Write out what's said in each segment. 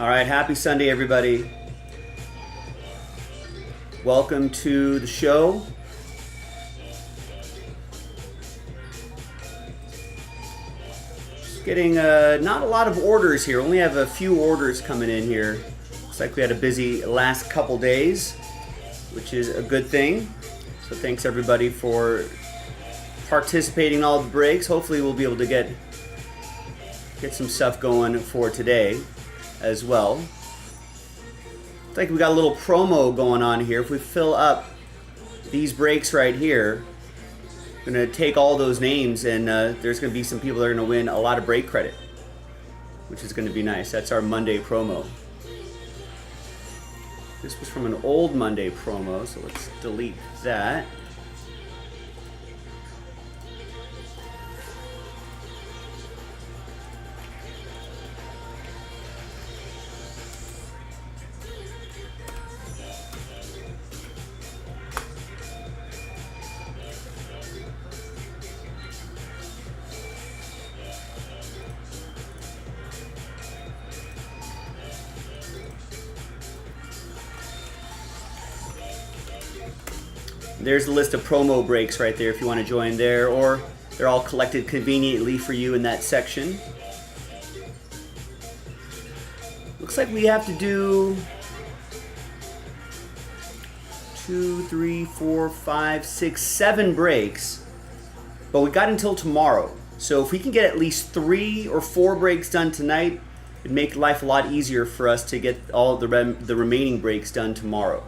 All right, happy Sunday, everybody. Welcome to the show. Just getting not a lot of orders here. Only have a few orders coming in here. Looks like we had a busy last couple days, which is a good thing. So thanks everybody for participating in all the breaks. Hopefully we'll be able to get some stuff going for today as well. Looks like we got a little promo going on here. If we fill up these breaks right here, I'm going to take all those names, and there's going to be some people that are going to win a lot of break credit, which is going to be nice. That's our Monday promo. This was from an old Monday promo, so let's delete that. There's a list of promo breaks right there if you want to join there, or they're all collected conveniently for you in that section. Looks like we have to do 2, 3, 4, 5, 6, 7 breaks, but we got until tomorrow. So if we can get at least 3 or 4 breaks done tonight, it'd make life a lot easier for us to get all the remaining breaks done tomorrow.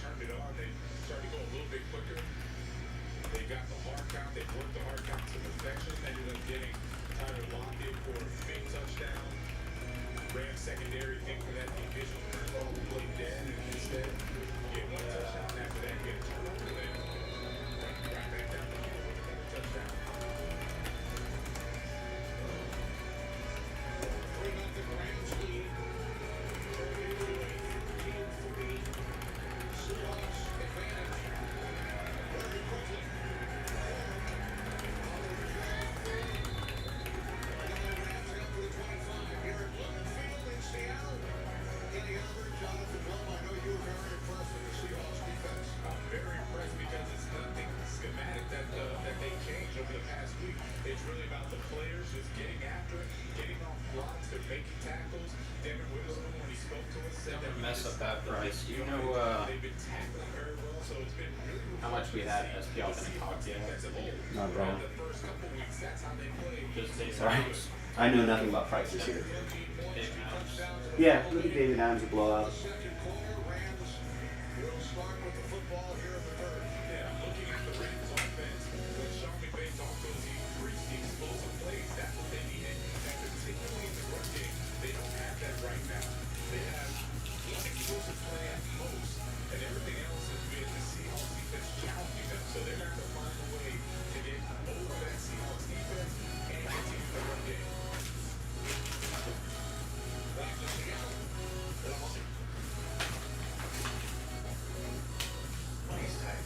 turned it on, they started to go a little bit quicker. They got the hard count. They worked the hard count to perfection. Ended up getting Tyler Lockett for a big touchdown. Rams secondary think for that division curveball played dead, and instead get one touchdown. After that, get a turnover. Then right back down the field with another touchdown. 3-0 Rams lead. Turned into a 13-3 Seahawks advantage. Very quickly. Very impressed because it's nothing schematic that they changed over the past week. It's really about the players just getting after it, getting off blocks, they're making tackles. Devin Witherspoon, when he spoke to us, said that mess up that price. Do you know they've been tackling very well, so it's been really how much we had SPL in the cocktail? Not wrong. the first couple weeks. That's how they play. Just say Sorry. I know nothing about prices here. Dave Adams. Yeah, look at David Adams a blowout. Second quarter, Rams will start with the football here in the third. Yeah, looking at the Rams offense, when Sean McVay talked to us, he increased the explosive plays. That's what they needed. And particularly in the run game, they don't have that right now. They have one explosive play at most, and everything else has been the Seahawks defense challenging them. So they're going to find a way to get over that Seahawks defense and get to the run game. Back to Seattle. Money's tight,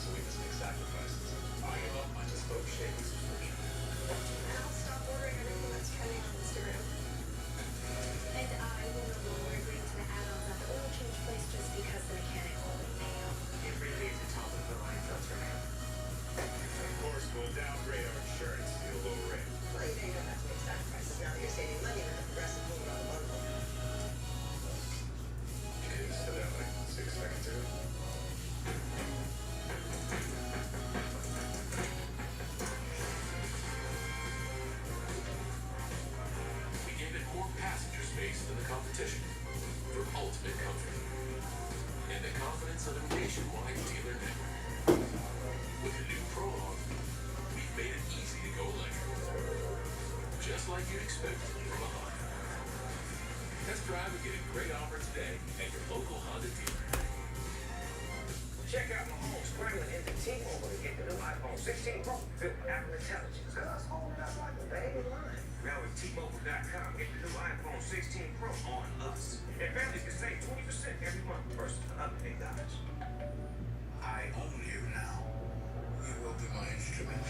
so we must make sacrifices. I give up my bespoke shaving subscription. And I'll stop ordering everything that's trending on Instagram. And I will no longer agree to the add-ons at the oil change place just because the mechanic won't pay. It really is a top of the line filter, man. Of course, we'll downgrade our insurance to a low rate. Well, you don't have to make sacrifices. Now you're saving money with the progressive move on the bundle. You could have said that like 6 seconds ago. We gave it more passenger space than the competition for ultimate comfort and the confidence of a nationwide dealer network. With the new Prologue, we've made it easy to go electric, just like you'd expect from a Honda. Test drive and get a great offer today at your local Honda dealer. Check out my home scrambling into T-Mobile to get the new iPhone 16 Pro built with Apple Intelligence. Cause home that's like a baby line. Now with T-Mobile.com, get the new iPhone 16 Pro on us. And families can save 20% every month versus other big guys. I own you now. You will be my instrument.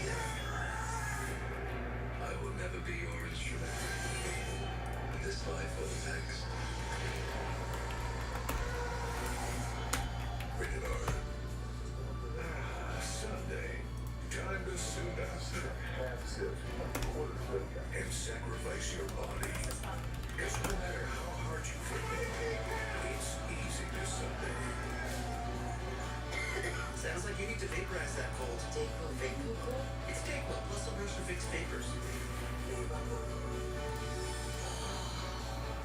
I will never be your instrument. This life or the next. Rated R. Sunday. Time to suit up. And sacrifice your body. Because no matter how hard you work, it's easy to Sunday. Sounds like you need to vaporize that cold. Dayquil, Vapor. It's Dayquil plus immersion fixed vapors.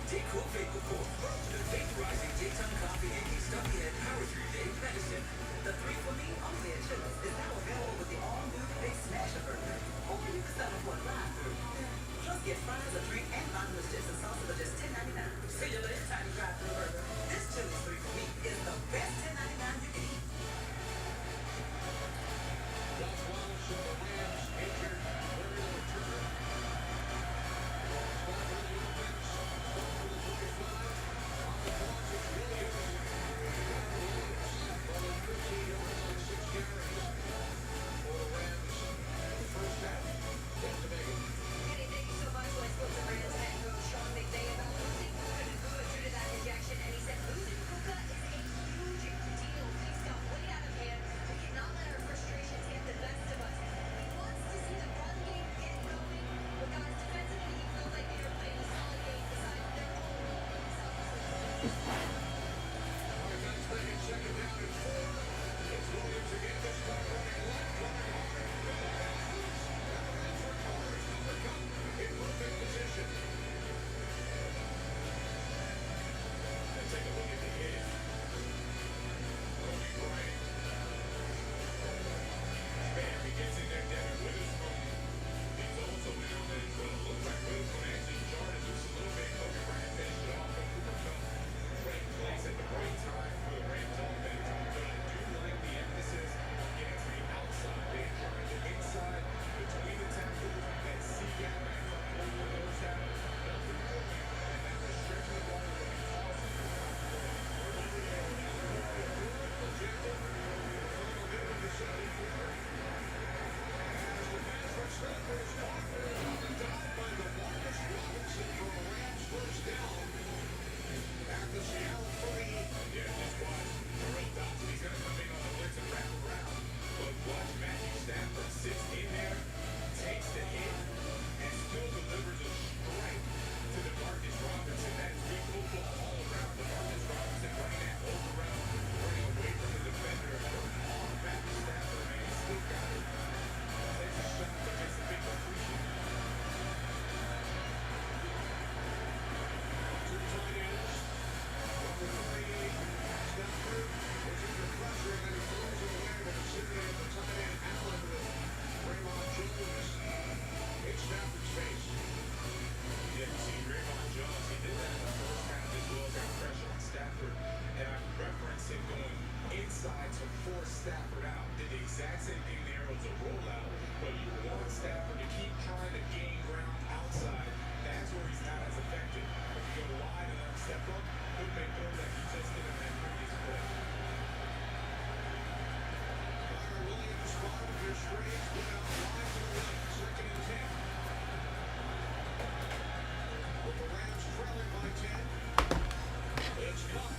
Dayquil Vapor. The vaporizing daytime coffee and stuffy head power 3-day medicine. The 3 for me only at Chili's is now available with the all-new Big Smasher Burger. Or you can settle for a drive-through. Plus get fries, a drink, and bottomless chips and salsa for just $10.99. See you later, tiny drive-through burger. This Chili's 3 for me is the best $10.99 you can eat. Josh Wells for the Rams injured. Where will return? Spot for the offense. Spot for the 25. On the cross, it's Williams. Running 15 yards on 6 carries. For the Rams in the first half. Back to Megan. Kenny, thank you so much. Let's go to Rams head coach Sean McVay about losing Puka Nacua due to that injection. And he said losing Puka is a huge deal. Things got way out of hand. We cannot let our frustrations get the best of us. He wants to see the run game get going. But guys, defensively, he felt like they were playing a solid game besides their own Hurricanes taking second down and 4. It's Williams again. This time running left, running hard. And the Rams are corners. Cooper Kupp in perfect position. And take a look at the game. exact same thing there was a rollout, but you want Stafford to keep trying to gain ground outside. That's where he's not as effective. If you go wide and let him step up, he'll make throws like he just did in that previous play. Byron Williams spotted your straight, went out wide to the left, 2nd and 10. With the Rams trailing by 10, it's Cup.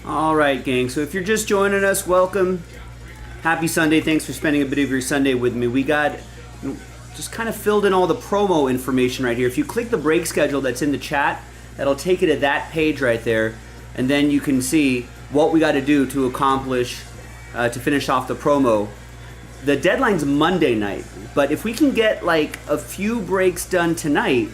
All right, gang. So if you're just joining us, welcome. Happy Sunday. Thanks for spending a bit of your Sunday with me. We got just kind of filled in all the promo information right here. If you click the break schedule that's in the chat, that'll take you to that page right there. And then you can see what we got to do to accomplish, to finish off the promo. The deadline's Monday night, but if we can get like a few breaks done tonight,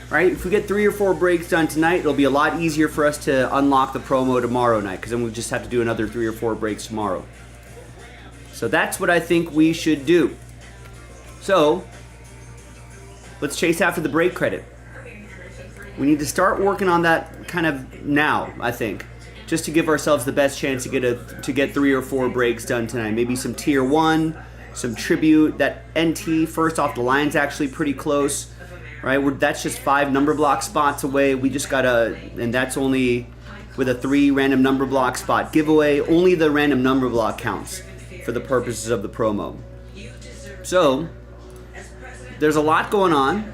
right? If we get 3 or 4 breaks done tonight, it'll be a lot easier for us to unlock the promo tomorrow night, because then we just have to do another 3 or 4 breaks tomorrow. So that's what I think we should do. So let's chase after the break credit. We need to start working on that kind of now, I think, just to give ourselves the best chance to get 3 or 4 breaks done tonight. Maybe some tier 1, some tribute. That NT first off the line's actually pretty close, right? That's just 5 number block spots away. We just gotta, and that's only with a 3 random number block spot giveaway. Only the random number block counts for the purposes of the promo. So there's a lot going on.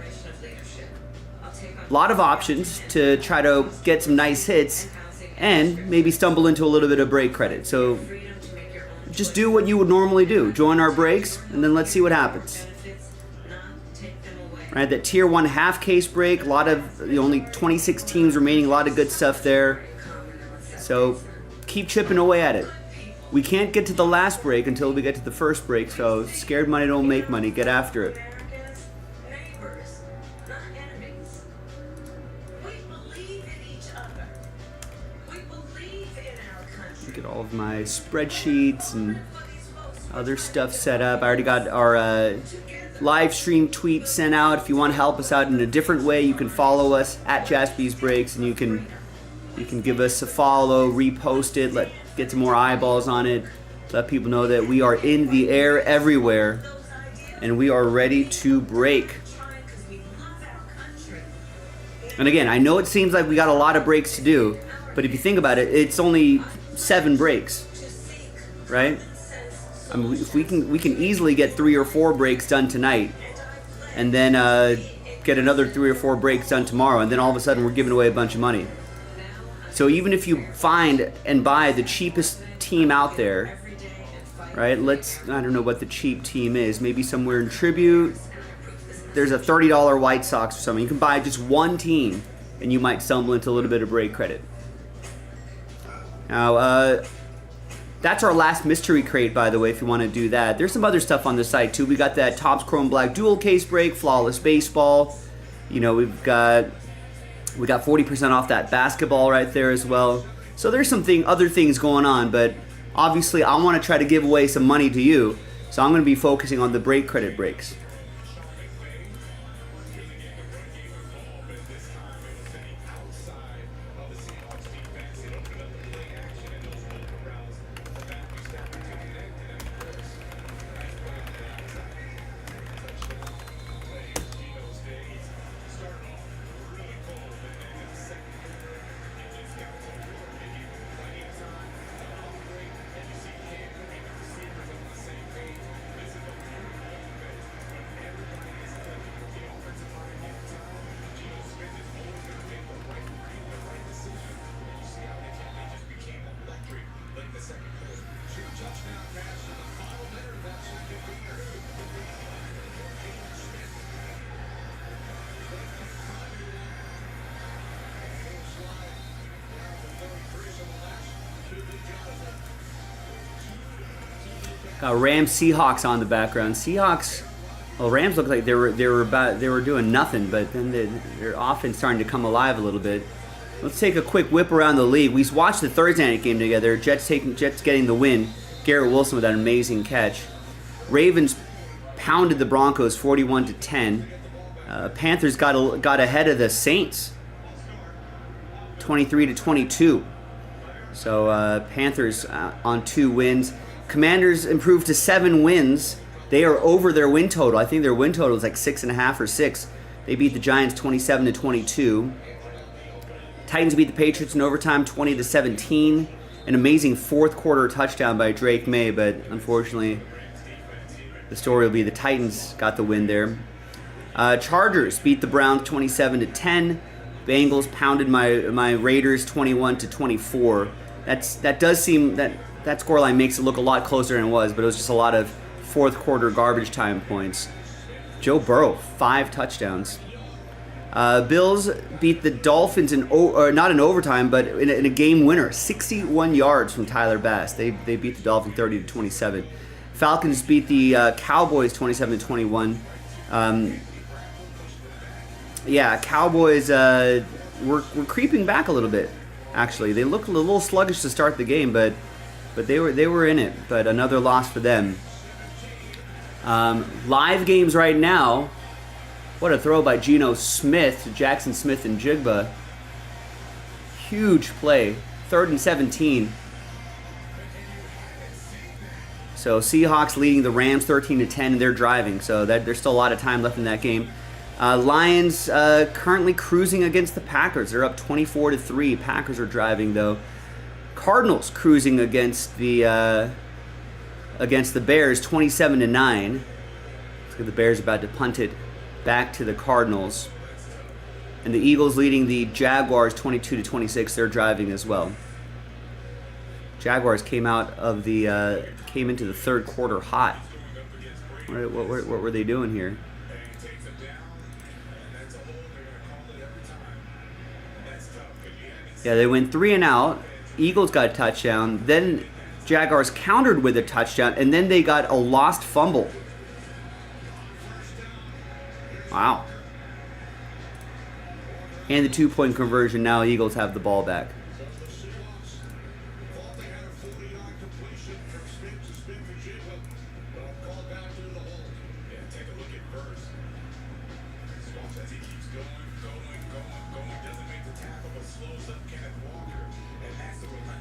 A lot of options to try to get some nice hits and maybe stumble into a little bit of break credit. So just do what you would normally do. Join our breaks, and then let's see what happens. Right, that tier 1 half case break, a lot of, only 26 teams remaining, a lot of good stuff there. So keep chipping away at it. We can't get to the last break until we get to the first break, so scared money don't make money. Get after it. Look at all of my spreadsheets and other stuff set up. I already got our live stream tweet sent out. If you want to help us out in a different way, you can follow us at Jaspy's Breaks, and you can give us a follow, repost it, get some more eyeballs on it, let people know that we are in the air everywhere and we are ready to break. And again, I know it seems like we got a lot of breaks to do, but if you think about it, it's only 7 breaks, right? I mean, if we can easily get 3 or 4 breaks done tonight, and then get another 3 or 4 breaks done tomorrow, and then all of a sudden we're giving away a bunch of money. So even if you find and buy the cheapest team out there, right? I don't know what the cheap team is. Maybe somewhere in Tribute, there's a $30 White Sox or something. You can buy just one team, and you might stumble into a little bit of break credit. Now, that's our last mystery crate, by the way, if you want to do that. There's some other stuff on the site, too. We got that Topps Chrome Black dual case break, Flawless Baseball. We've got 40% off that basketball right there as well. So there's other things going on, but obviously I want to try to give away some money to you, so I'm going to be focusing on the break credit breaks. Got Rams Seahawks on the background. Seahawks. Well, Rams looked like they were doing nothing, but then their offense starting to come alive a little bit. Let's take a quick whip around the league. We watched the Thursday night game together. Jets getting the win. Garrett Wilson with that amazing catch. Ravens pounded the Broncos 41-10. Panthers got ahead of the Saints 23-22. So Panthers on 2 wins. Commanders improved to 7 wins. They are over their win total. I think their win total is like 6.5 or 6. They beat the Giants 27-22. Titans beat the Patriots in overtime 20-17. An amazing fourth quarter touchdown by Drake May, but unfortunately the story will be the Titans got the win there. Chargers beat the Browns 27-10. Bengals pounded my Raiders 21-24. That does seem that scoreline makes it look a lot closer than it was, but it was just a lot of fourth quarter garbage time points. Joe Burrow 5 touchdowns. Bills beat the Dolphins not in overtime, but in a game winner, 61 yards from Tyler Bass. They beat the Dolphins 30-27. Falcons beat the Cowboys 27-21. Cowboys were creeping back a little bit. Actually, they looked a little sluggish to start the game, but they were in it. But another loss for them. Live games right now. What a throw by Geno Smith to Jackson Smith and Jigba. Huge play. 3rd and 17. So Seahawks leading the Rams 13-10, and they're driving. So there's still a lot of time left in that game. Lions currently cruising against the Packers. They're up 24-3. Packers are driving though. Cardinals cruising against the Bears 27-9. So the Bears about to punt it back to the Cardinals. And the Eagles leading the Jaguars 22-26. They're driving as well. Jaguars came into the third quarter hot. What were they doing here? Yeah, they went 3 and out. Eagles got a touchdown. Then Jaguars countered with a touchdown, and then they got a lost fumble. Wow. And the 2-point conversion. Now Eagles have the ball back.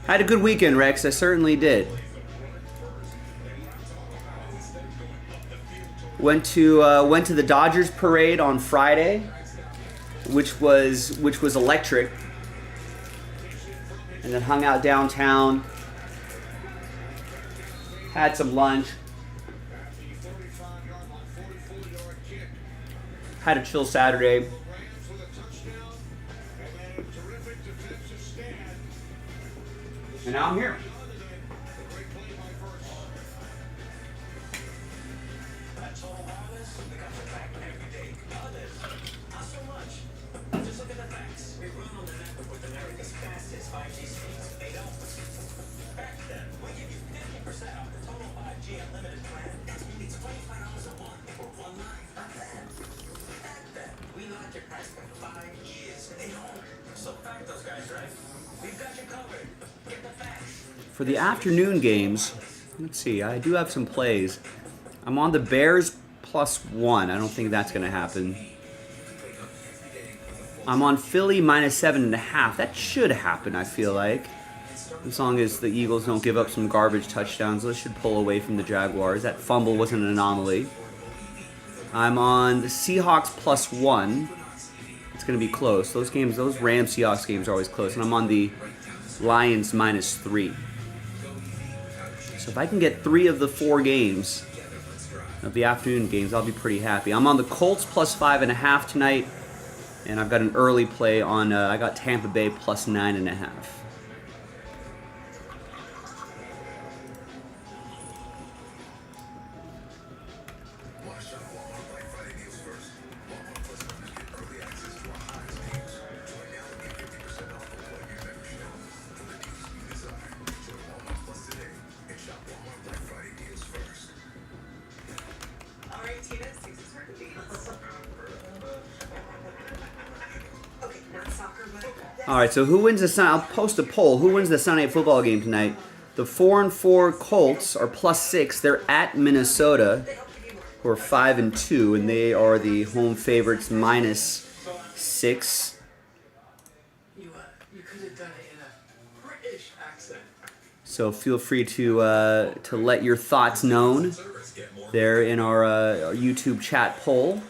Had a good weekend, Rex. I certainly did. Went to the Dodgers parade on Friday, which was electric. And then hung out downtown. Had some lunch. Had a chill Saturday. And now I'm here. For the afternoon games, let's see, I do have some plays. I'm on the Bears +1. I don't think that's going to happen. I'm on Philly -7.5. That should happen, I feel like. As long as the Eagles don't give up some garbage touchdowns, they should pull away from the Jaguars. That fumble wasn't an anomaly. I'm on the Seahawks +1. It's going to be close. Those Rams-Seahawks games are always close. And I'm on the Lions -3. So if I can get 3 of the 4 games of the afternoon games, I'll be pretty happy. I'm on the Colts +5.5 tonight, and I've got an early play on. I got Tampa Bay +9.5. All right, so who wins the I'll post a poll. Who wins the Sunday Night Football game tonight? The 4-4 Colts are +6. They're at Minnesota, who are 5-2, and they are the home favorites -6. You could have done it in a British accent. So feel free to let your thoughts known there in our YouTube chat poll.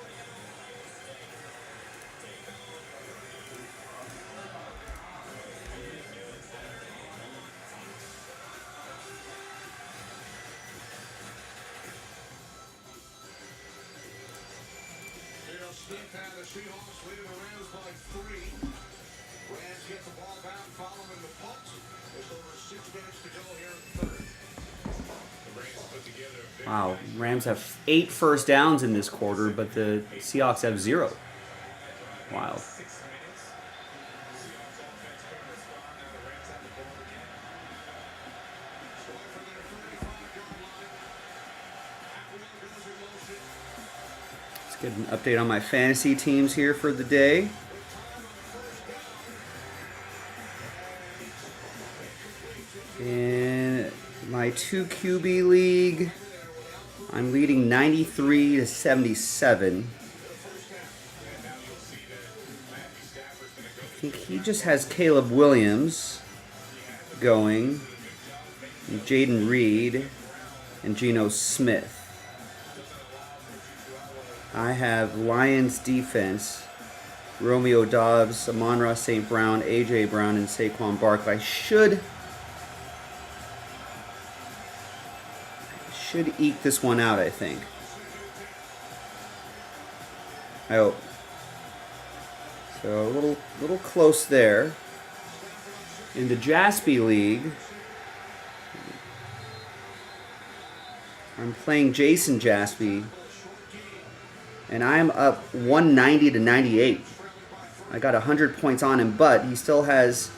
Smith and the Seahawks leading the Rams by 3. Rams get the ball back following the punt. There's over 6 minutes to go here in the third. The Rams put together a big Wow, Rams have 8 first downs in this quarter, but the Seahawks have 0. Wow. 6 minutes. Seahawks offense couldn't respond. Now the Rams have the ball again. Score from their 35-yard line. Atwell goes in motion. Let's get an update on my fantasy teams here for the day. In my 2 QB league, I'm leading 93-77. I think he just has Caleb Williams going, and Jaden Reed, and Geno Smith. I have Lions defense, Romeo Dobbs, Amon-Ra St. Brown, A.J. Brown, and Saquon Barkley. I should eke this one out, I think. I hope. So a little close there. In the JASPY League, I'm playing Jason JASPY, and I'm up 190-98. I got 100 points on him, but he still has...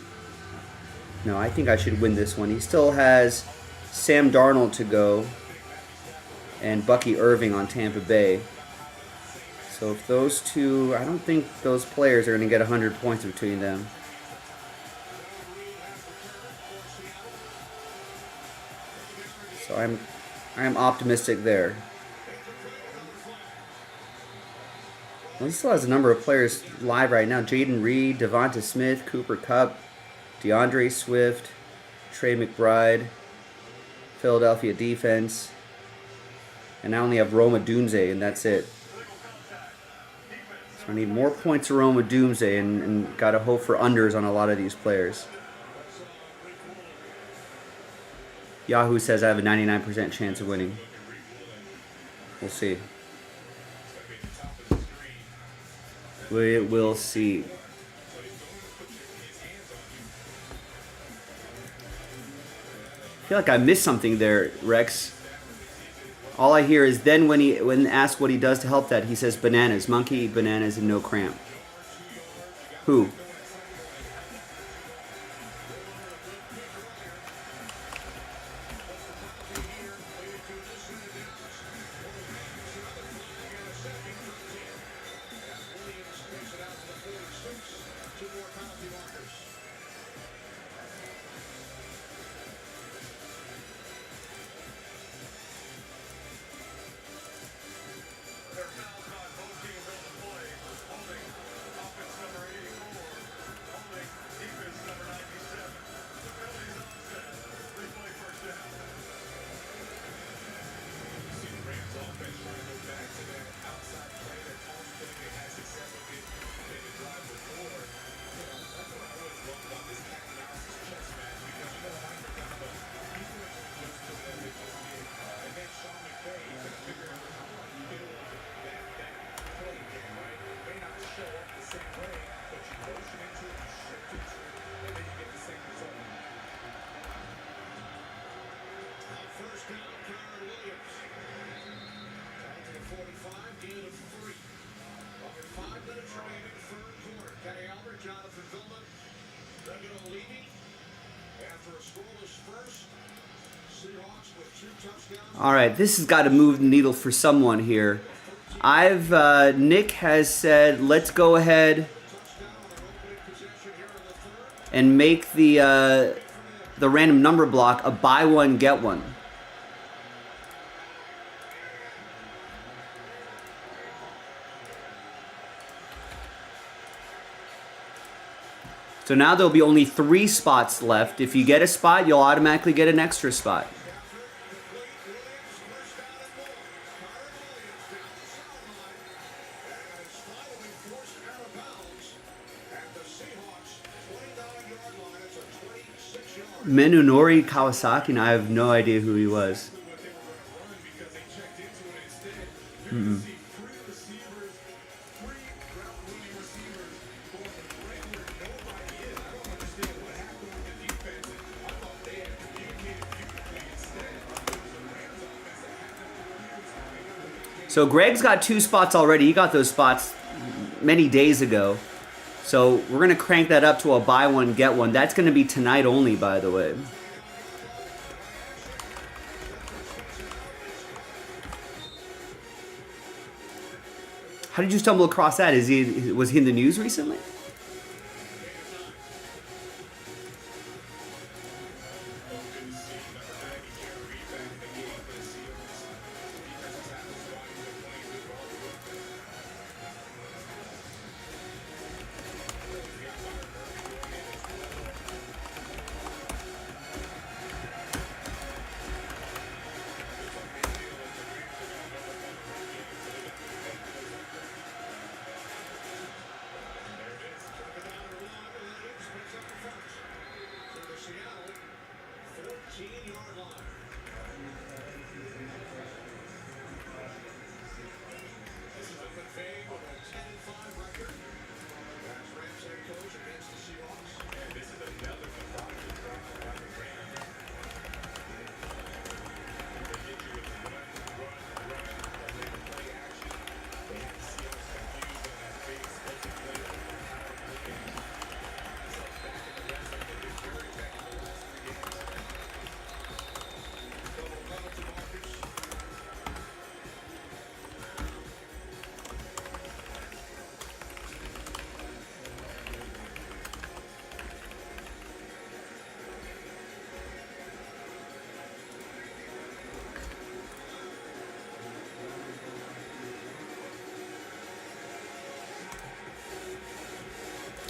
No, I think I should win this one. He still has Sam Darnold to go and Bucky Irving on Tampa Bay. So if those two... I don't think those players are going to get 100 points between them. So I'm optimistic there. Well, he still has a number of players live right now. Jaden Reed, Devonta Smith, Cooper Kupp, DeAndre Swift, Trey McBride, Philadelphia defense. And I only have Roma Dunze, and that's it. So I need more points to Roma Dunze, and got to hope for unders on a lot of these players. Yahoo says I have a 99% chance of winning. We'll see. We will see. I feel like I missed something there, Rex. All I hear is then when asked what he does to help that, he says bananas. Monkey eat bananas and no cramp. Who? All right, this has got to move the needle for someone here. Nick has said, let's go ahead and make the random number block a buy one get one. So now there'll be only 3 spots left. If you get a spot, you'll automatically get an extra spot. Minunori Kawasaki, and I have no idea who he was. So Greg's got 2 spots already. He got those spots many days ago. So we're going to crank that up to a buy one, get one. That's going to be tonight only, by the way. How did you stumble across that? Was he in the news recently?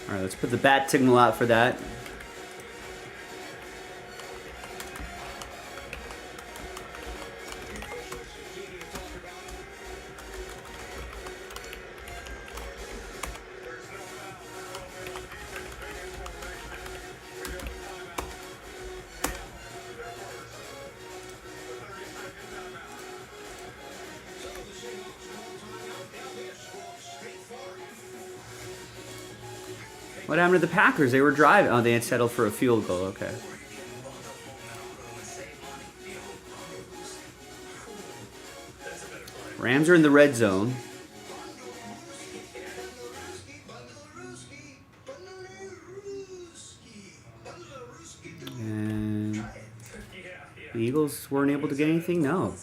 All right, let's put the bat signal out for that. What happened to the Packers? They were driving. Oh, they had settled for a field goal. Okay. Rams are in the red zone. And the Eagles weren't able to get anything? No.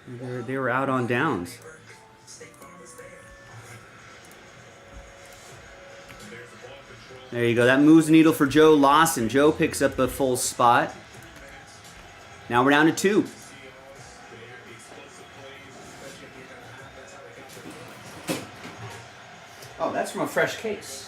They were out on downs. There you go. That moves the needle for Joe Lawson. Joe picks up a full spot. Now we're down to 2. Oh, that's from a fresh case.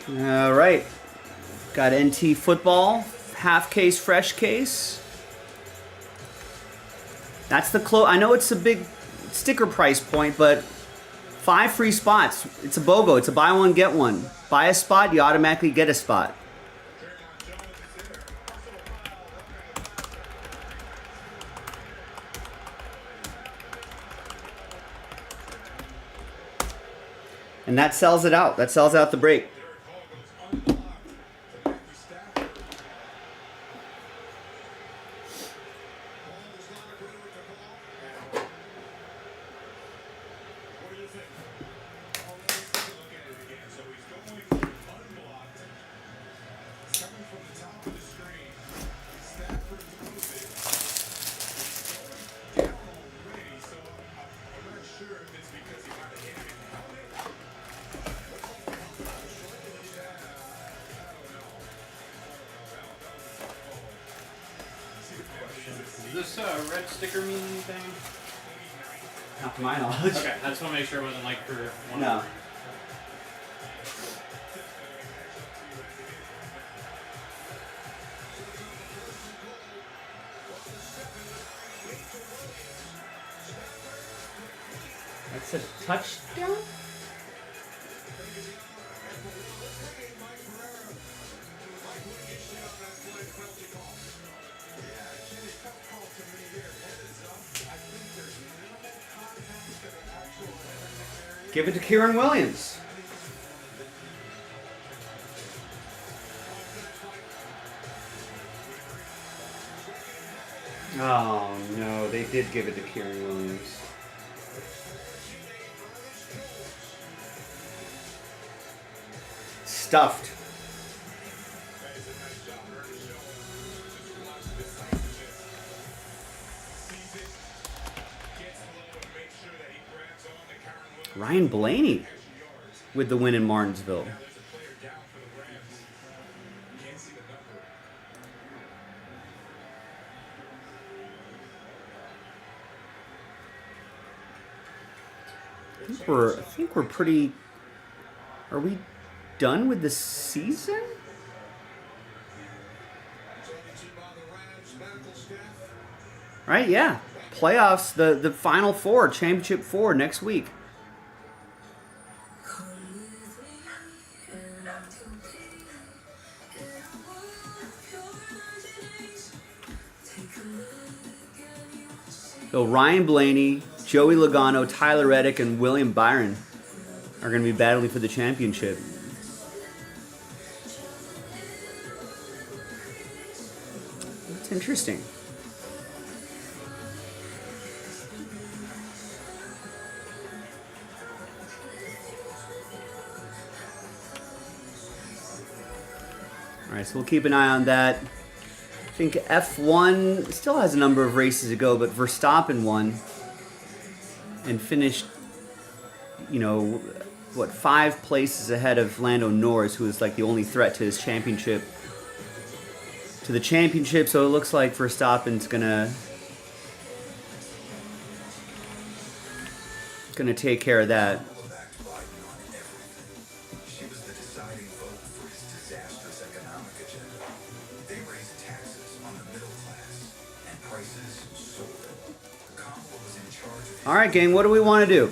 All right. Got NT football, half case, fresh case. That's the close. I know it's a big sticker price point, but 5 free spots. It's a BOGO. It's a buy one, get one. Buy a spot, you automatically get a spot. And that sells it out. That sells out the break. Does this red sticker mean anything? Not to my knowledge. Okay, I just want to make sure it wasn't like for one. No. That's a touchdown? Give it to Kieran Williams. Oh no, they did give it to Kieran Williams. Stuffed. Ryan Blaney with the win in Martinsville. I think we're pretty. Are we done with the season? Right, yeah. Playoffs, the Final Four, Championship 4 next week. So Ryan Blaney, Joey Logano, Tyler Reddick, and William Byron are going to be battling for the championship. That's interesting. All right, so we'll keep an eye on that. I think F1 still has a number of races to go, but Verstappen won and finished, 5 places ahead of Lando Norris, who is like the only threat to his championship. To the championship, so it looks like Verstappen's gonna take care of that. She was the deciding vote for his disastrous economic agenda. They raised taxes on the middle class, and prices soared. Kamala was in charge of All right, gang, what do we want to do?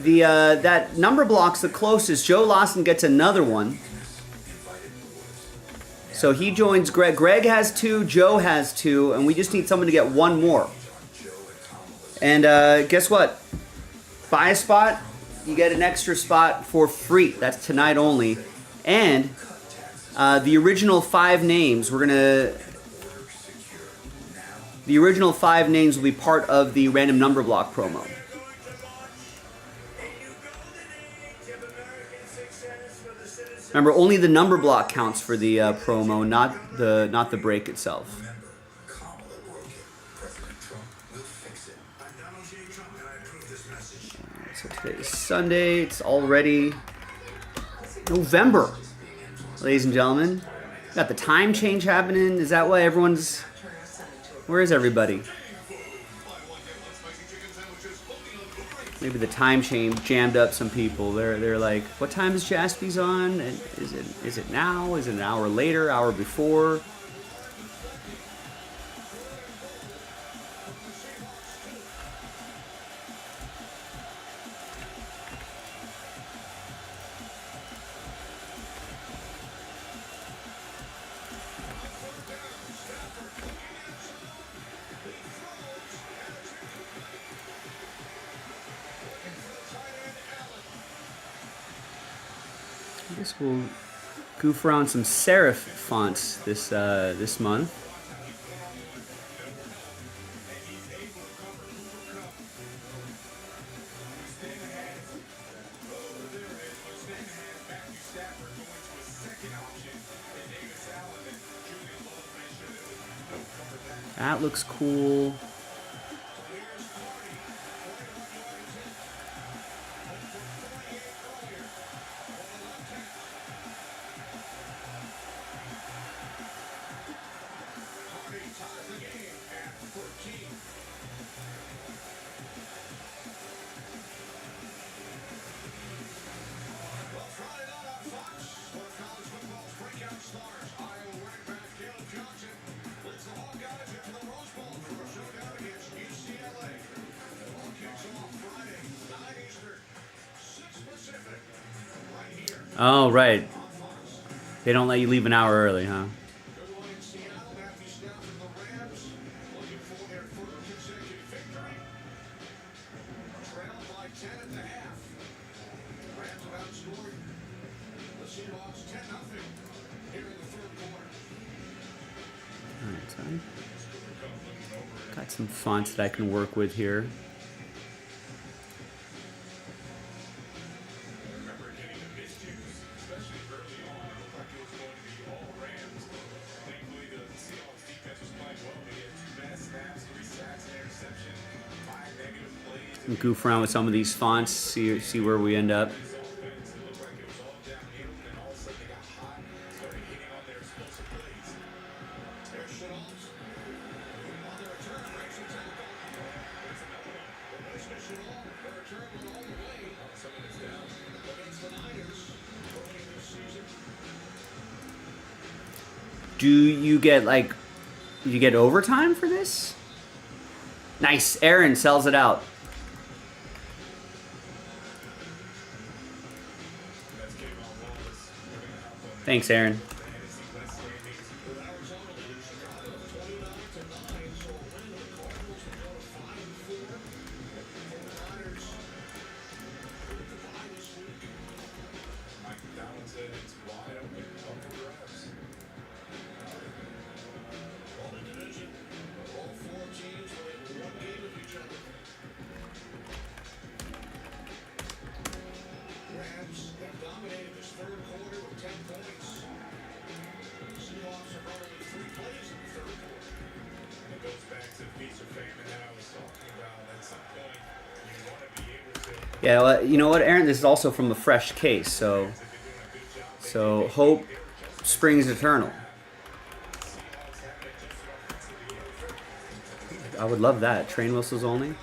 That number block's the closest. Joe Lawson gets another one. So he joins Greg. Greg has 2, Joe has 2, and we just need someone to get 1 more. And guess what? Buy a spot, you get an extra spot for free. That's tonight only. And the original 5 names, we're The original 5 names will be part of the random number block promo. Remember, only the number block counts for the promo, not the break itself. Remember, Kamala broke it. President Trump will fix it. I'm Donald J. Trump, and I approve this message. So today is Sunday. It's already November, ladies and gentlemen. Got the time change happening. Is that why everyone's... Where is everybody? Maybe the time change jammed up some people. They're like, what time is Jaspy's on? And is it now? Is it an hour later? Hour before? I guess we'll goof around some serif fonts this month. That looks cool. Oh, right. They don't let you leave an hour early, huh? Alright, so got some fonts that I can work with here. Goof around with some of these fonts, see where we end up. Do you get overtime for this? Nice, Aaron sells it out. Thanks, Aaron. Yeah, well, you know what, Aaron? This is also from a fresh case, so hope springs eternal. I would love that. Train whistles only.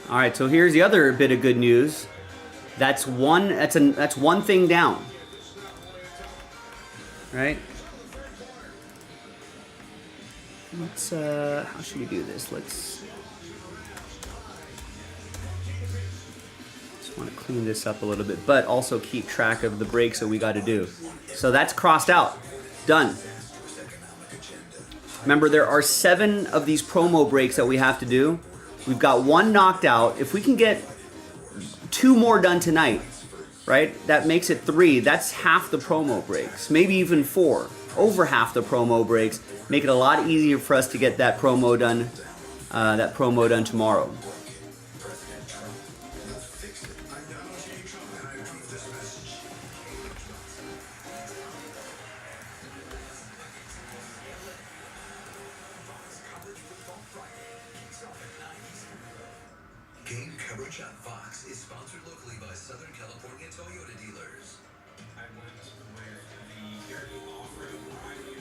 All right, so here's the other bit of good news. That's one thing down. Right? Let's how should we do this? Just want to clean this up a little bit, but also keep track of the breaks that we got to do. So that's crossed out. Done. Remember, there are 7 of these promo breaks that we have to do. We've got one knocked out. If we can get 2 more done tonight, right? That makes it 3. That's half the promo breaks, maybe even 4. Over half the promo breaks. Make it a lot easier for us to get that promo done. Tomorrow. Game coverage on Fox is sponsored locally by Southern California Toyota dealers. I went with the Gary off-road. I knew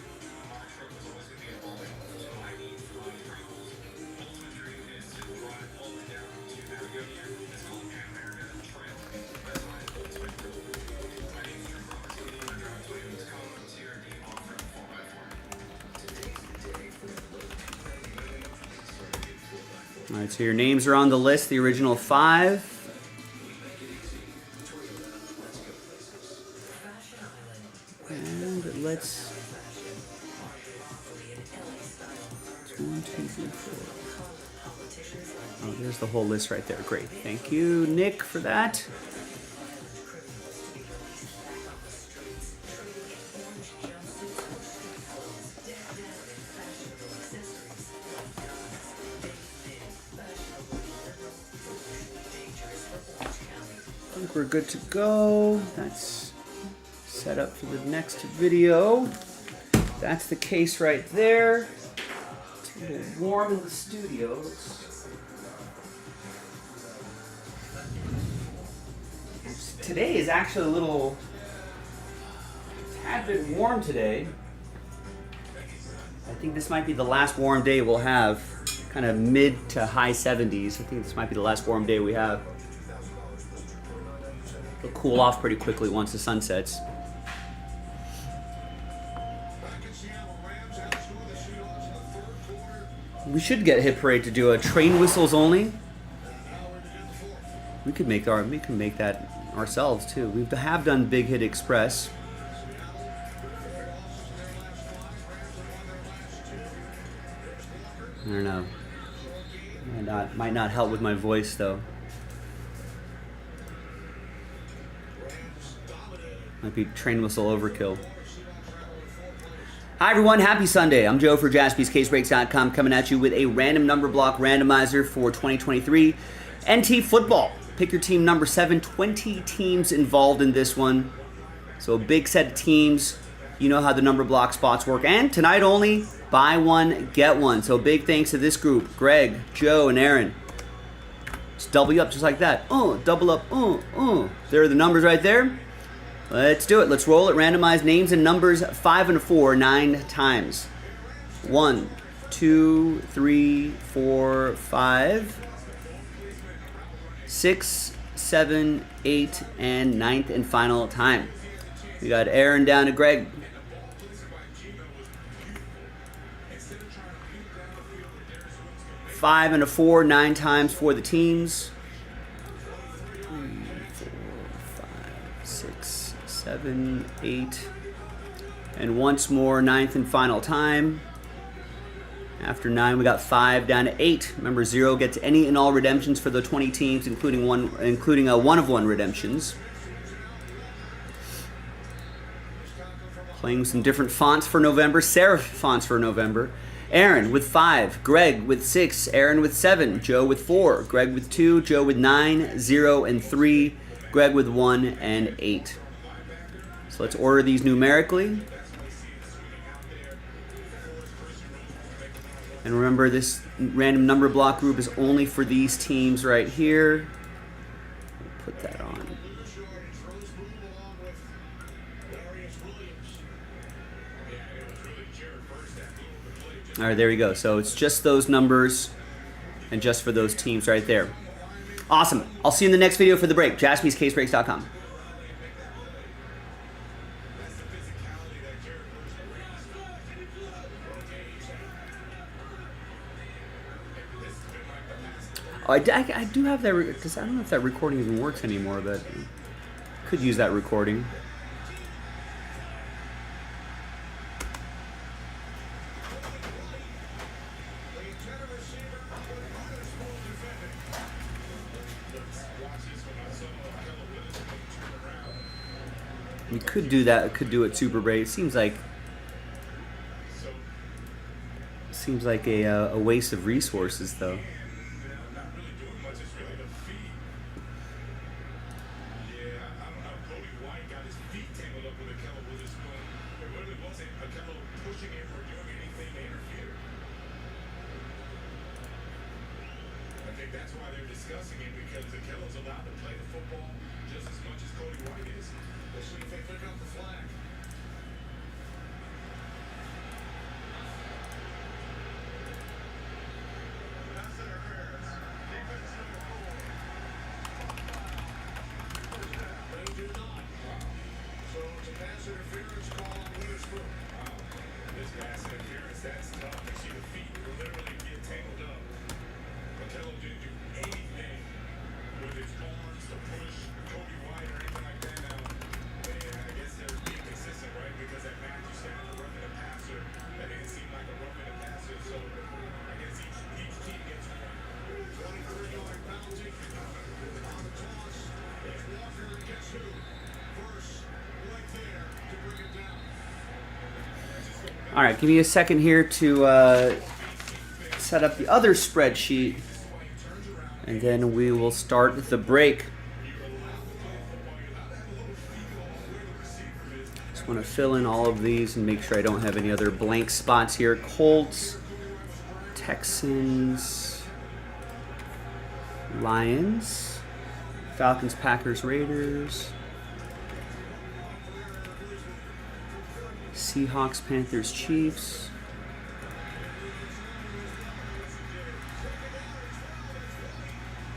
my truck was always going to be a bullet, so I need my dreams. Ultimate dream is to drive all the way down to Patagonia. It's called Pan America Trail. That's my ultimate goal. My name is Drew Robertson, and I drive Toyota's Tacoma CRD off-road 4x4. All right, so your names are on the list, the original 5. And let's... 1, 2, 3, 4. Oh, there's the whole list right there. Great. Thank you, Nick, for that. I think we're good to go. That's set up for the next video. That's the case right there. It's a little warm in the studio. Today is actually a little tad bit warm today. I think this might be the last warm day we'll have. Kind of mid to high 70s. I think this might be the last warm day we have. It'll cool off pretty quickly once the sun sets. We should get Hit Parade to do a train whistles only. We can make that ourselves too. We have done Big Hit Express. I don't know. Might not help with my voice though. Might be train whistle overkill. Hi everyone, happy Sunday. I'm Joe for JaspysCaseBreaks.com coming at you with a random number block randomizer for 2023 NT football. Pick your team number 7, 20 teams involved in this one. So a big set of teams. You know how the number block spots work. And tonight only, buy one, get one. So big thanks to this group, Greg, Joe, and Aaron. Just double you up just like that. Double up, There are the numbers right there. Let's do it. Let's roll it. Randomize names and numbers 5 and 4 9 times. 1, 2, 3, 4, 5, 6, 7, 8, and 9th and final time. We got Aaron down to Greg. Five and a 4 9 times for the teams. 3, 4, 5, 6, 7, 8, and once more 9th and final time. After 9, we got 5 down to 8. Remember, 0 gets any and all redemptions for the 20 teams, including one of one redemptions. Playing with some different fonts for November, serif fonts for November. Aaron with 5, Greg with 6, Aaron with 7, Joe with 4, Greg with 2, Joe with 9, 0, and 3, Greg with 1 and 8. So let's order these numerically. And remember, this random number block group is only for these teams right here. We'll put that on. All right, there we go. So it's just those numbers and just for those teams right there. Awesome. I'll see you in the next video for the break. JaspysCaseBreaks.com. Oh, I do have that because I don't know if that recording even works anymore, but could use that recording. You could do that. Could do it super break. It seems like a waste of resources, though. Not really doing much. It's really the feet. Yeah, I don't know. Cody White got his feet tangled up with Akello with his spoon. It really wasn't Akello pushing him or doing anything to interfere. I think that's why they're discussing it, because Akello's allowed to play the football just as much as Cody White is. We'll see if they pick up the flag. They do not. So it's a pass interference call on Witherspoon. This pass interference, that's tough. You see the feet literally get tangled up. Akello didn't do anything with his arms to push Cody White or anything like that. Now, I guess they're being consistent, right? Because that match you said the roughing the passer, that didn't seem like a roughing the passer. So I guess each team gets one. 23-yard penalty on the toss. It's Walker against who? First, right there to bring it down. All right, give me a second here to set up the other spreadsheet, and then we will start the break. Just want to fill in all of these and make sure I don't have any other blank spots here. Colts, Texans, Lions, Falcons, Packers, Raiders, Seahawks, Panthers, Chiefs,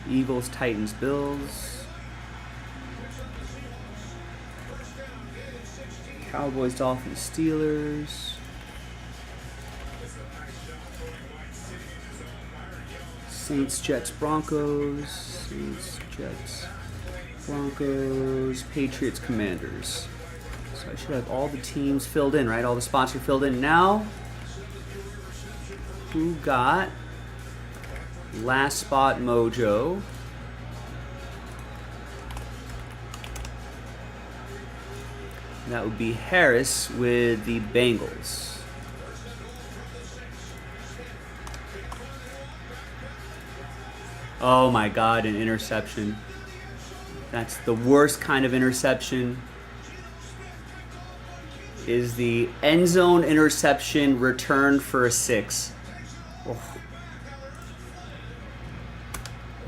Eagles, Titans, Bills, Cowboys, Dolphins, Steelers, Saints, Jets, Broncos, Saints, Jets, Broncos, Patriots, Commanders. So I should have all the teams filled in, right? All the spots are filled in. Now, who got last spot mojo? That would be Harris with the Bengals. Oh my God, an interception. That's the worst kind of interception. Is the end zone interception returned for a 6. Oh.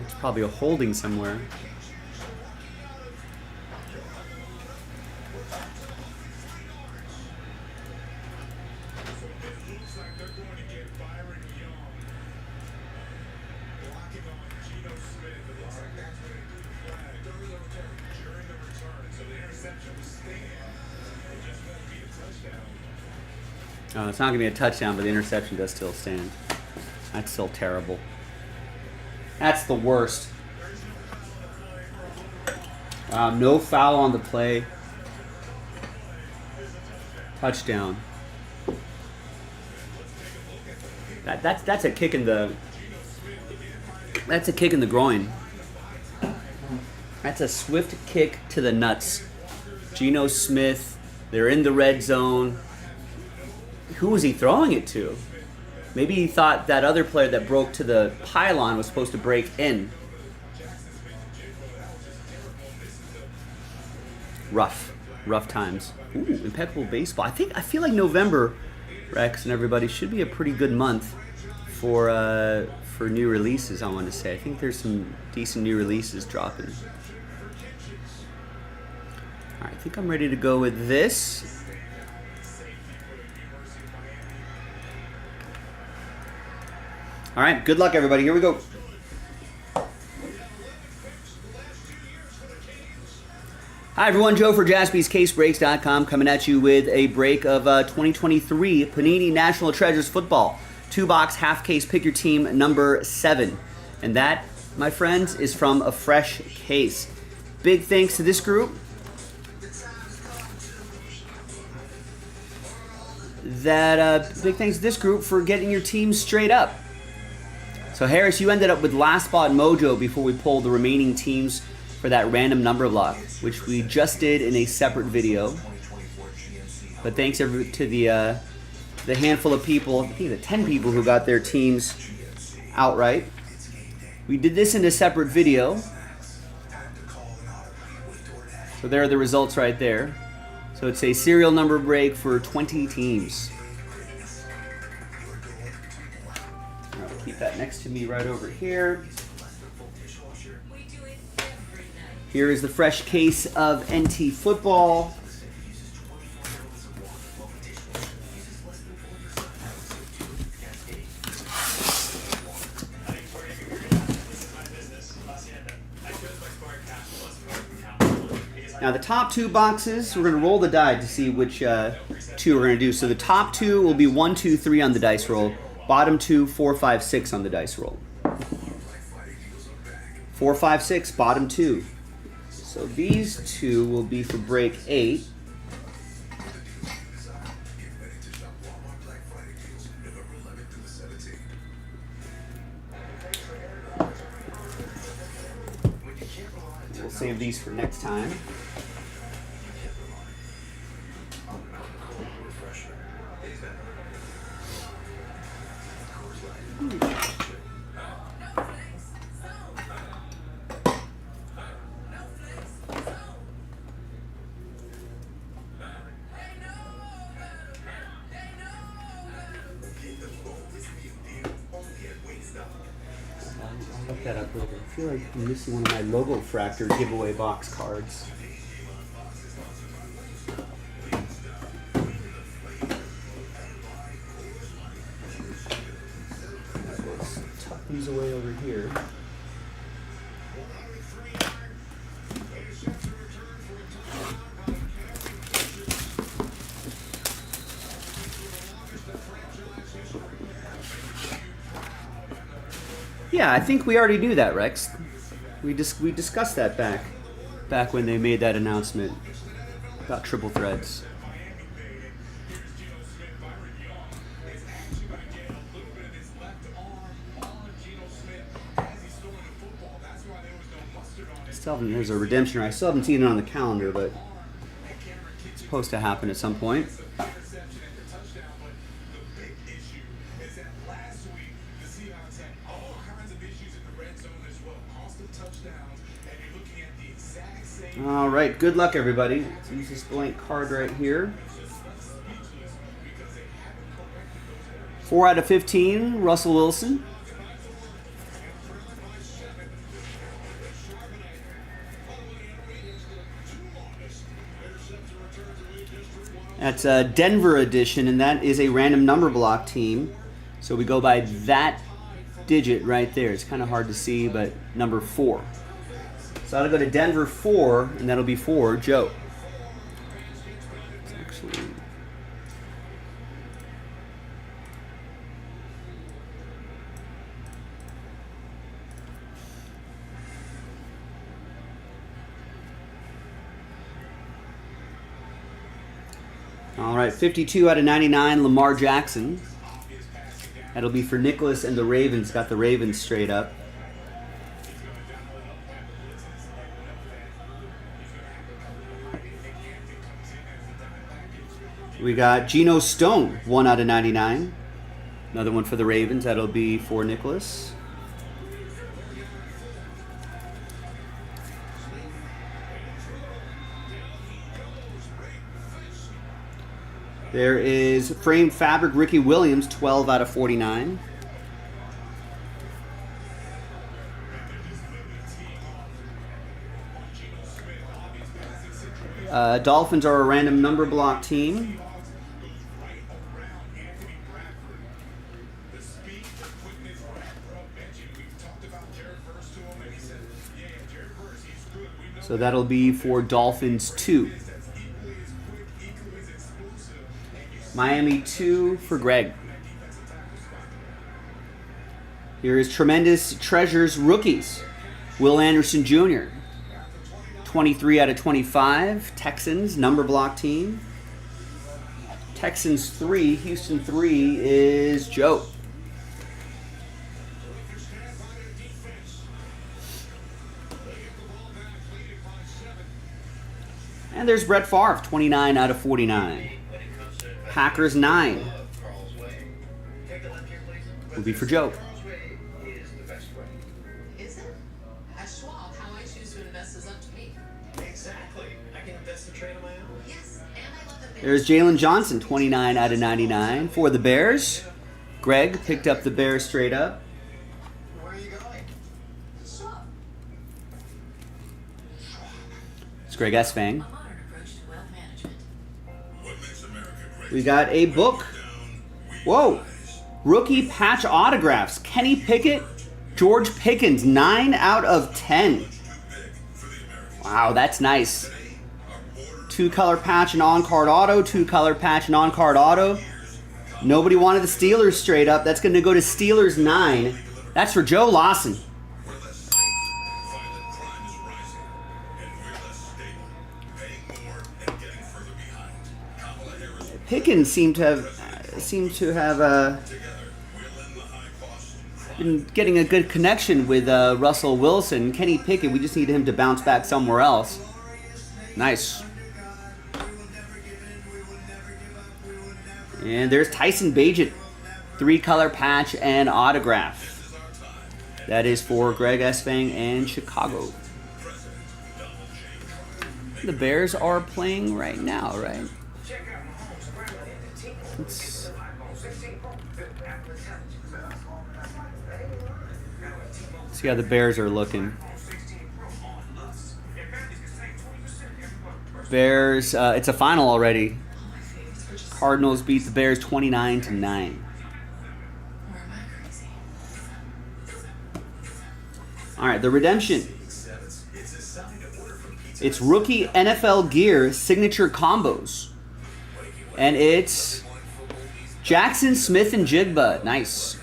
It's probably a holding somewhere. It looks like they're going to get Byron Young blocking on Geno Smith. It looks like that's where they do the flag during the return. So the interception was staying. It just won't be a touchdown. It's not going to be a touchdown, but the interception does still stand. That's still terrible. That's the worst. No foul on the play. Touchdown. That's a kick in the. That's a kick in the groin. That's a swift kick to the nuts. Geno Smith. They're in the red zone. Who was he throwing it to? Maybe he thought that other player that broke to the pylon was supposed to break in. Rough times. Ooh, impeccable baseball. I feel like November, Rex and everybody, should be a pretty good month for new releases. I want to say. I think there's some decent new releases dropping. All right, I think I'm ready to go with this. All right, good luck, everybody. Here we go. Hi, everyone. Joe for JaspysCaseBreaks.com coming at you with a break of 2023 Panini National Treasures Football. 2-box, half case, pick your team, number 7. And that, my friends, is from a fresh case. Big thanks to this group. Big thanks to this group for getting your team straight up. So Harris, you ended up with last spot mojo before we pulled the remaining teams for that random number block, which we just did in a separate video. But thanks to the handful of people, I think the 10 people who got their teams outright. We did this in a separate video. So there are the results right there. So it's a serial number break for 20 teams. I'll keep that next to me right over here. Here is the fresh case of NT football. Now the top two boxes, we're going to roll the die to see which two we're going to do. So the top two will be 1, 2, 3 on the dice roll. Bottom two, 4, 5, 6 on the dice roll. 4, 5, 6, bottom two. So these two will be for break 8. We'll save these for next time. I'll look that up later. I feel like I'm missing one of my Logo Fractor giveaway box cards. Let's tuck these away over here. Yeah, I think we already knew that, Rex. We discussed that back when they made that announcement about triple threads. There's a redemption. I still haven't seen it on the calendar, but it's supposed to happen at some point. All right, good luck, everybody. Let's use this blank card right here. 4 out of 15, Russell Wilson. That's a Denver edition, and that is a random number block team. So we go by that digit right there. It's kind of hard to see, but number 4. So that'll go to Denver 4, and that'll be for Joe. It's actually... All right, 52 out of 99, Lamar Jackson. That'll be for Nicholas and the Ravens. Got the Ravens straight up. We got Geno Stone, 1 out of 99. Another one for the Ravens. That'll be for Nicholas. There is Frame Fabric Ricky Williams, 12 out of 49. Dolphins are a random number block team. So that'll be for Dolphins 2. Miami 2 for Greg. Here is Tremendous Treasures Rookies. Will Anderson Jr. 23 out of 25. Texans, number block team. Texans 3, Houston 3 is Joe. And there's Brett Favre, 29 out of 49. Packers 9 will be for Joe. Is it? As Schwab, how I choose to invest is up to me. Exactly. I can invest and trade on my own. Yes, and I love the There's Jalen Johnson, 29 out of 99 for the Bears. Greg picked up the Bears straight up. Where are you going? Schwab. It's Greg Esfang. A modern approach to wealth management. What makes America great? We got a book. Whoa. Rookie patch autographs. Kenny Pickett, George Pickens, 9 out of 10. Wow, that's nice. 2-color patch and on-card auto, 2-color patch and on-card auto. Nobody wanted the Steelers straight up. That's going to go to Steelers 9. That's for Joe Lawson. We're less safe. Violent crime is rising. And we're less stable. Paying more and getting further behind. Kamala Harris Pickens seemed to have together. We'll end the high cost. been getting a good connection with Russell Wilson. Kenny Pickett, we just need him to bounce back somewhere else. Nice. And there's Tyson Bagent, 3-color patch and autograph. That is for Greg Esfang and Chicago. The Bears are playing right now, right? Let's see how the Bears are looking. Bears, it's a final already. Cardinals beat the Bears 29-9. Or am I crazy? All right, the redemption. It's rookie NFL gear signature combos. And it's Jackson Smith and Jigba. Nice.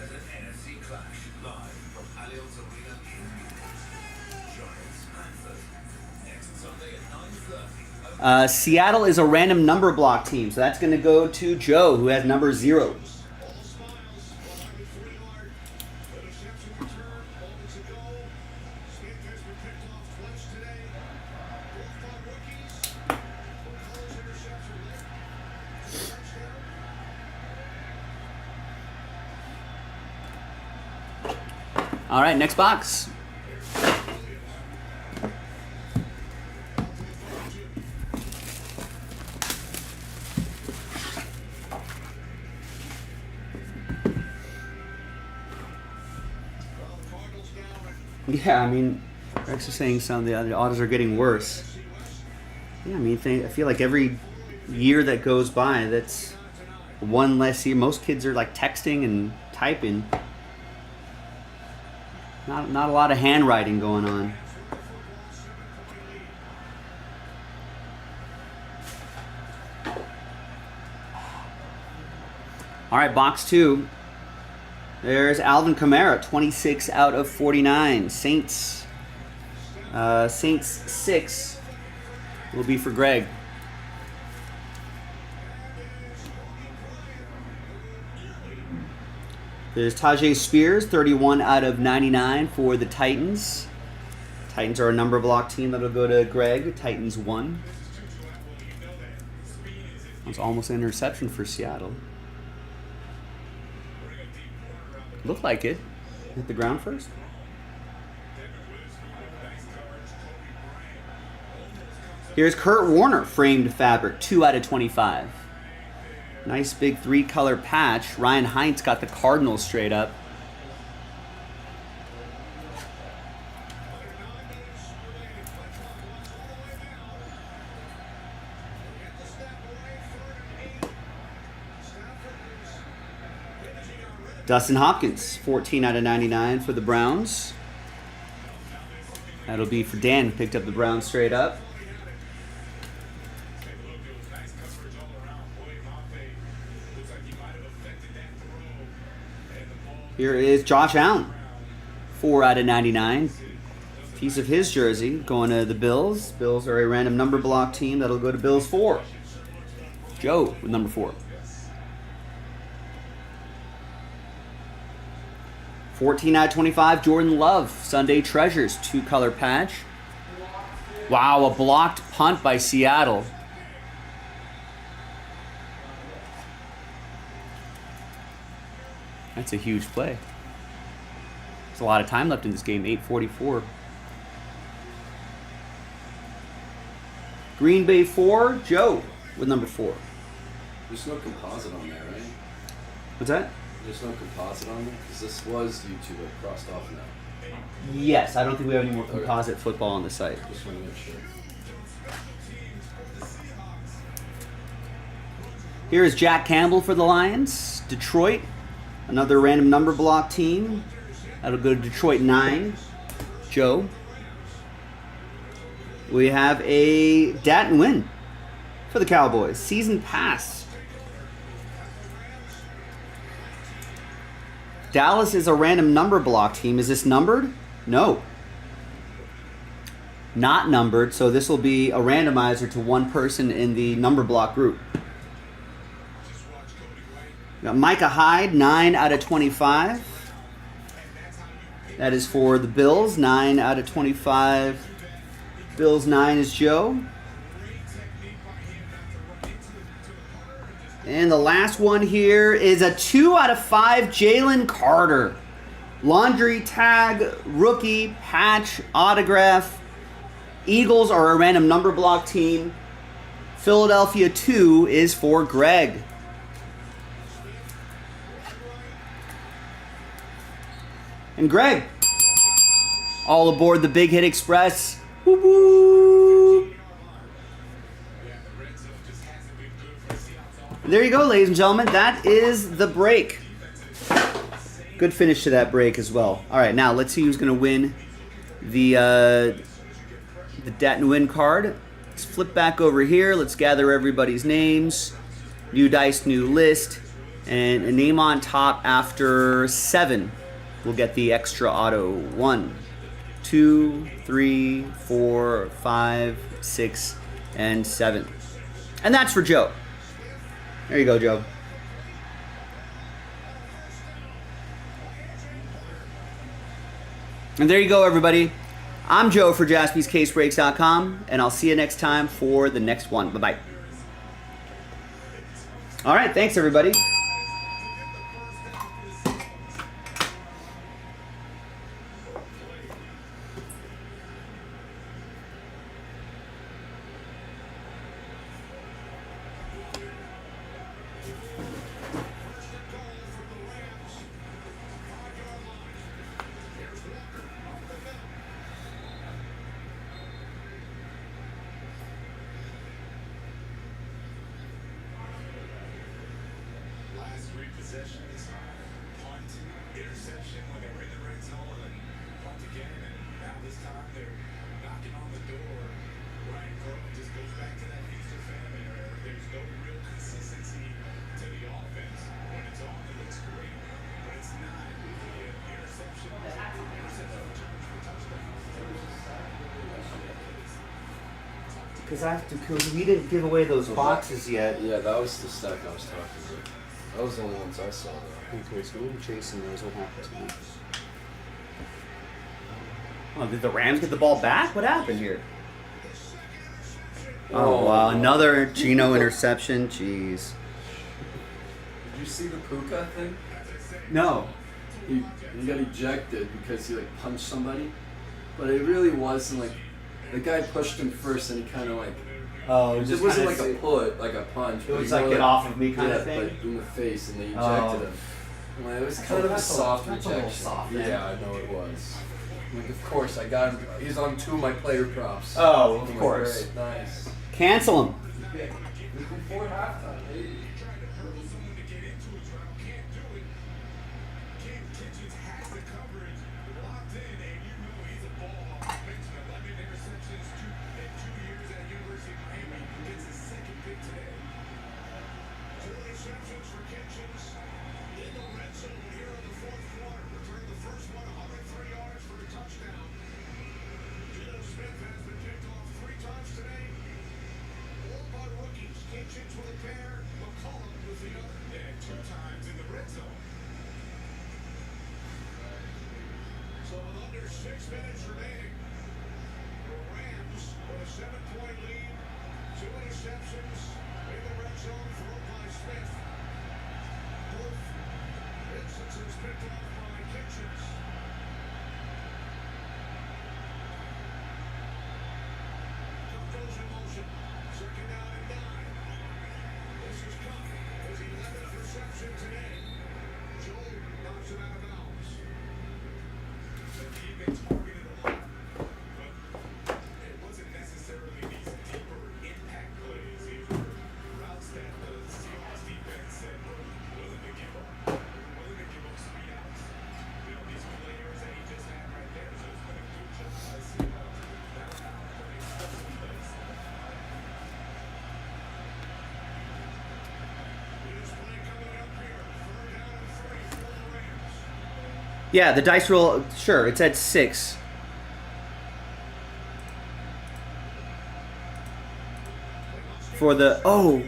Seattle is a random number block team, so that's going to go to Joe, who has number 0. All right, next box. Yeah, I mean, Rex is saying some of the other autos are getting worse. Yeah, I mean, I feel like every year that goes by, that's one less year. Most kids are like texting and typing. Not a lot of handwriting going on. All right, box 2. There's Alvin Kamara, 26 out of 49. Saints 6 will be for Greg. There's Tajay Spears, 31 out of 99 for the Titans. Titans are a number block team that'll go to Greg. Titans 1. That's almost an interception for Seattle. Looked like it. Hit the ground first. Here's Kurt Warner, framed fabric, 2 out of 25. Nice big 3-color patch. Ryan Hines got the Cardinals straight up. Dustin Hopkins, 14 out of 99 for the Browns. That'll be for Dan, picked up the Browns straight up. Here is Josh Allen, 4 out of 99. Piece of his jersey going to the Bills. Bills are a random number block team. That'll go to Bills 4. Joe with number 4. 14 out of 25, Jordan Love, Sunday Treasures, 2-color patch. Wow, a blocked punt. punt by Seattle. That's a huge play. There's a lot of time left in this game, 8:44. Green Bay 4, Joe with number 4. There's no composite on there, right? What's that? There's no composite on there? Because this was YouTube, but crossed off now. Yes, I don't think we have any more composite football on the site. Just want to make sure. Here is Jack Campbell for the Lions. Detroit, another random number block team. That'll go to Detroit 9. Joe. We have a Dat and win for the Cowboys. Season pass. Dallas is a random number block team. Is this numbered? No. Not numbered, so this will be a randomizer to one person in the number block group. We got Micah Hyde, 9 out of 25. That is for the Bills, 9 out of 25. Bills 9 is Joe. And the last one here is a 2 out of 5 Jalen Carter. Laundry tag, rookie, patch, autograph. Eagles are a random number block team. Philadelphia 2 is for Greg. And Greg, all aboard the Big Hit Express. Woo woo. There you go, ladies and gentlemen. That is the break. Good finish to that break as well. All right, now let's see who's going to win the Dat and Win card. Let's flip back over here. Let's gather everybody's names. New dice, new list, and a name on top after 7. We'll get the extra auto. 1, 2, 3, 4, 5, 6, and 7. And that's for Joe. There you go, Joe. And there you go, everybody. I'm Joe for JaspysCaseBreaks.com, and I'll see you next time for the next one. Bye-bye. All right, thanks, everybody. Last 3 possessions, punt, interception when they were in the red zone, and punt again, and now this time they're knocking on the door. Ryan Grove just goes back to that feast or famine era. There's no real consistency to the offense. When it's on, it looks great. When it's not, the interception returns for touchdowns. Because we didn't give away those boxes yet. Yeah, that was the stack I was talking about. That was the only ones I saw, though. Okay, so we're chasing those. What happened to me? Oh, did the Rams get the ball back? What happened here? Oh, wow. Another Geno interception. Jeez. Did you see the Puka thing? No. He got ejected because he, like, punched somebody. But it really wasn't, like... The guy pushed him first, and he kind of, like... Oh, It just wasn't like a put, like a punch. It was like get off of me kind of thing? Like in the face, and they ejected Oh. him. I'm like, it was kind of a soft that's a rejection. little soft, man. Yeah, I know it was. I'm like, of course, I got him. He's on 2 of my player props. Oh, of I'm like, course. Great, nice. Cancel him. Before halftime, baby. So with under 6 minutes remaining, the Rams with a 7-point lead Yeah, the dice roll, sure, it's at 6. For the, oh.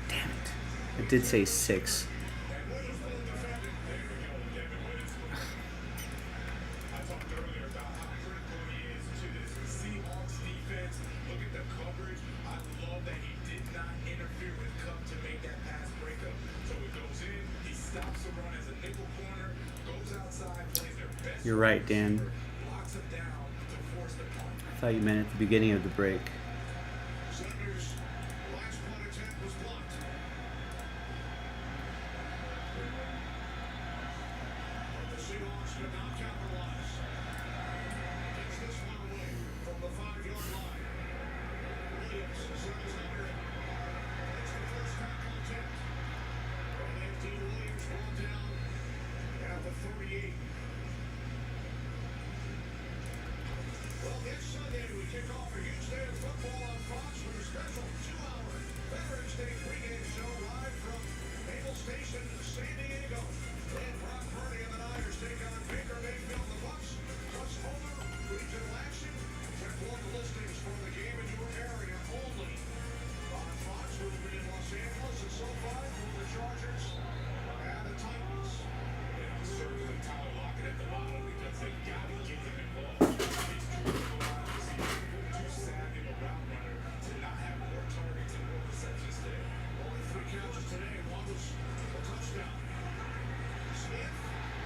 Damn it. It did say 6. I talked earlier about how critical he is to this Seahawks defense. Look at the coverage. I love that he did not interfere with Cup to make that pass breakup. So it goes in, he stops the run as a nickel corner, goes outside, plays their best. You're right, Dan. Locks him down to force the punt. I thought you meant at the beginning of the break. Sanders' last punt attempt was blocked. But the Seahawks did not capitalize. Gets this one away from the 5-yard line. Williams circles under it. It's the first tackle attempt. And FD Williams brought down at the 38. Well, next Sunday we kick off a huge day of football on Fox with a special 2-hour Veterans Day pregame show live from Naval Station, San Diego. Then Brock Purdy and the Niners take on Baker Mayfield, the Bucs, plus Homer, regional action. Check local listings for the game in your area only. On Fox, we'll be in Los Angeles at SoFi for the Chargers and the Titans. Yeah, certainly Tyler Lockett at the bottom because they've got to get him involved. He's critical out of the season. Too savvy of a route runner to not have more targets and more receptions today. Only 3 catches today. One was a touchdown. Smith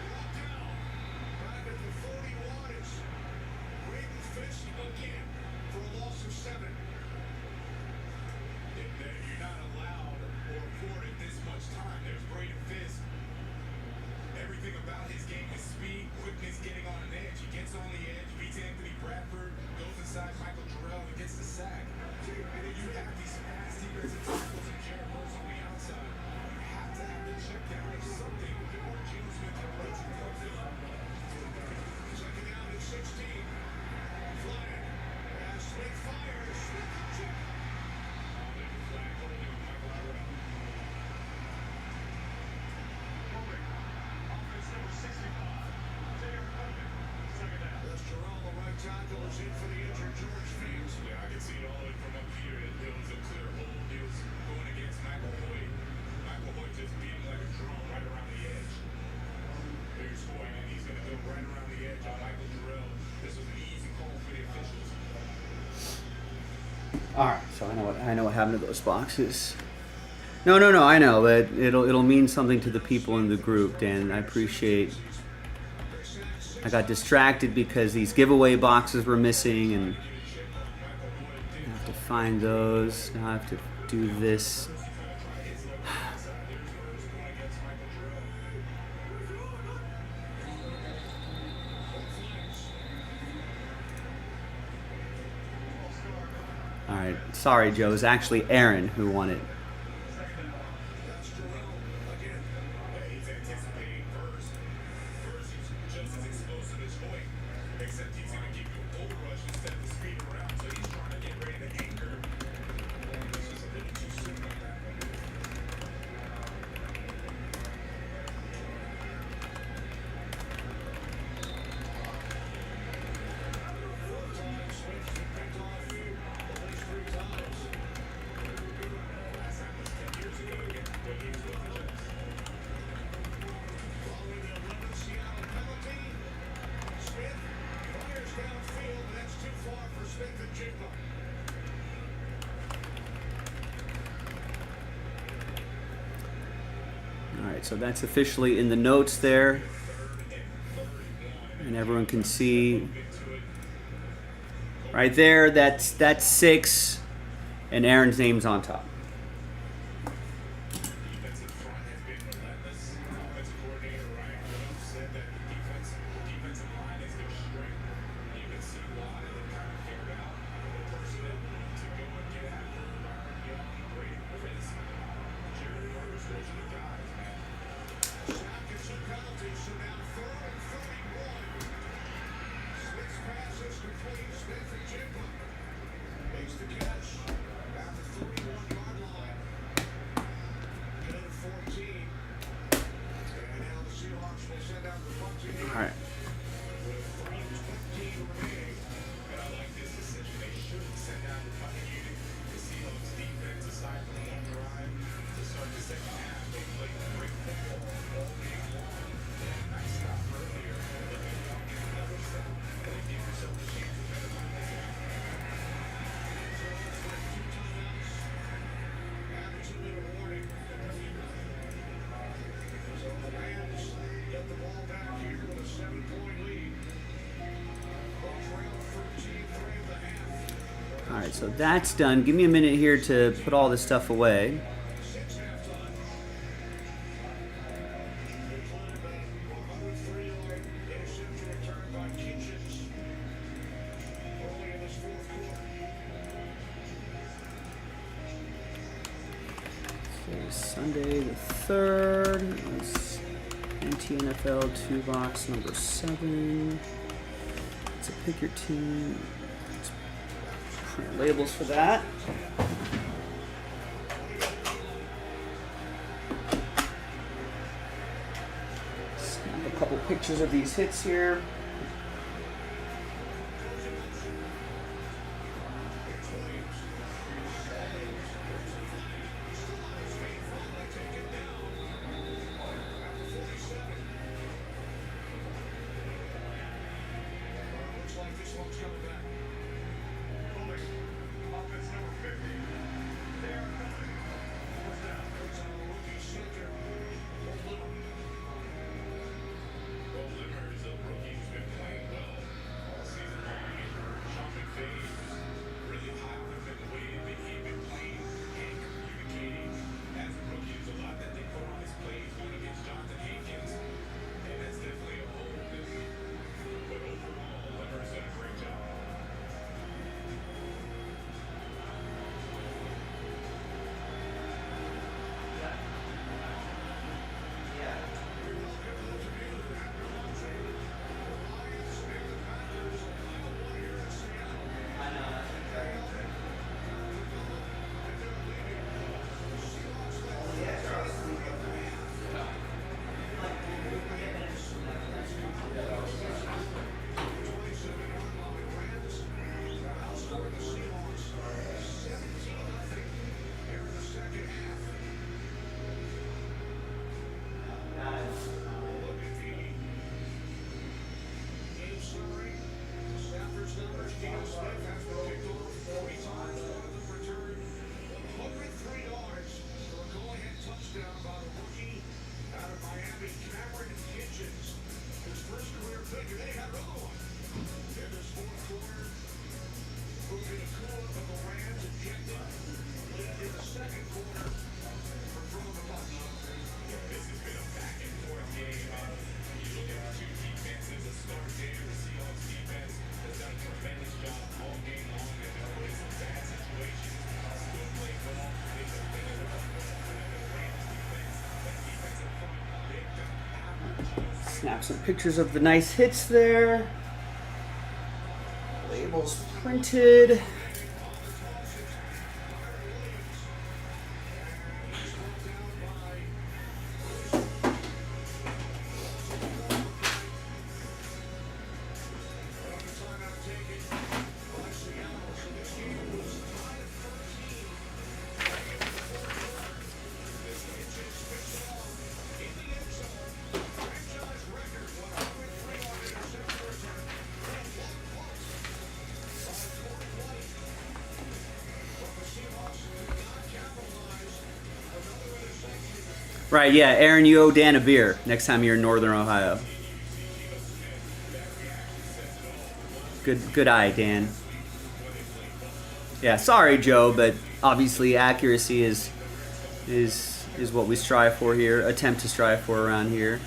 brought down. Back at the 41 is Braden Fisk again for a loss of 7. You're not allowed or afforded this much time. There's Braden Fisk. Everything about his game is speed, quickness, getting on an edge. He gets on the edge, beats Anthony Bradford, goes inside Michael Jarrell, and gets the sack. And then you have these fast defensive tackles and Jared Verse on the outside. You have to have the check down or something before Geno Smith approaching comes in. Second down at 16. Flag. As Smith fires. Smith comes in. There's a flag holding on Michael Jarrell. Offense number 65. That's Jarrell, the right tackle, is in for the injured George Fields. Yeah, I can see it all in from up here. It was a clear hold. He was going against Michael Hoyt. Michael Hoyt just beat him like a drum right around the edge. Here's Hoyt, and he's going to go right around the edge on Michael Jarrell. This was an easy call for the officials. All right, so I know what happened to those boxes. No, I know, but it'll mean something to the people in the group, Dan. I appreciate. I got distracted because these giveaway boxes were missing, and I have to find those. Now I have to do this. All right, sorry, Joe. It was actually Aaron who won it. That's Jarrell again. He's anticipating Verse. Verse is just as explosive as Hoyt, except he's going to give you a bull rush instead of the speed around. So he's trying to get ready to anchor. This is a little too soon on that one. Four times Smith picked off at least 3 times. Last time was 10 years ago again when he was with the Jets. Following the 11th Seattle penalty, Smith fires downfield, but that's too far for Smith and Jigba. All right, so that's officially in the notes there, and everyone can see right there. That's 6, and Aaron's name's on top. Defensive front has been relentless. Offensive coordinator Ryan Grubb said that the defensive line is their strength. You can see why they kind of figured out the personnel to go and get after Byron Young, Braden Fisk, Jared Verse. Those are the guys, man. Sack and 2 penalties, so now 3rd and 31. Smith's pass is complete. Smith and Jigba makes the catch at the 31-yard line. Good All right, so that's done. Give me a minute here to put all this stuff away. Okay, Sunday the 3rd. That's NTNFL 2 box number 7. Let's pick your team. Let's print labels for that. Snap a couple pictures of these hits here. Snap some pictures of the nice hits there. Labels printed. Right, yeah, Aaron, you owe Dan a beer next time you're in Northern Ohio. Good eye, Dan. Yeah, sorry, Joe, but obviously accuracy is what we strive for here, attempt to strive for around here.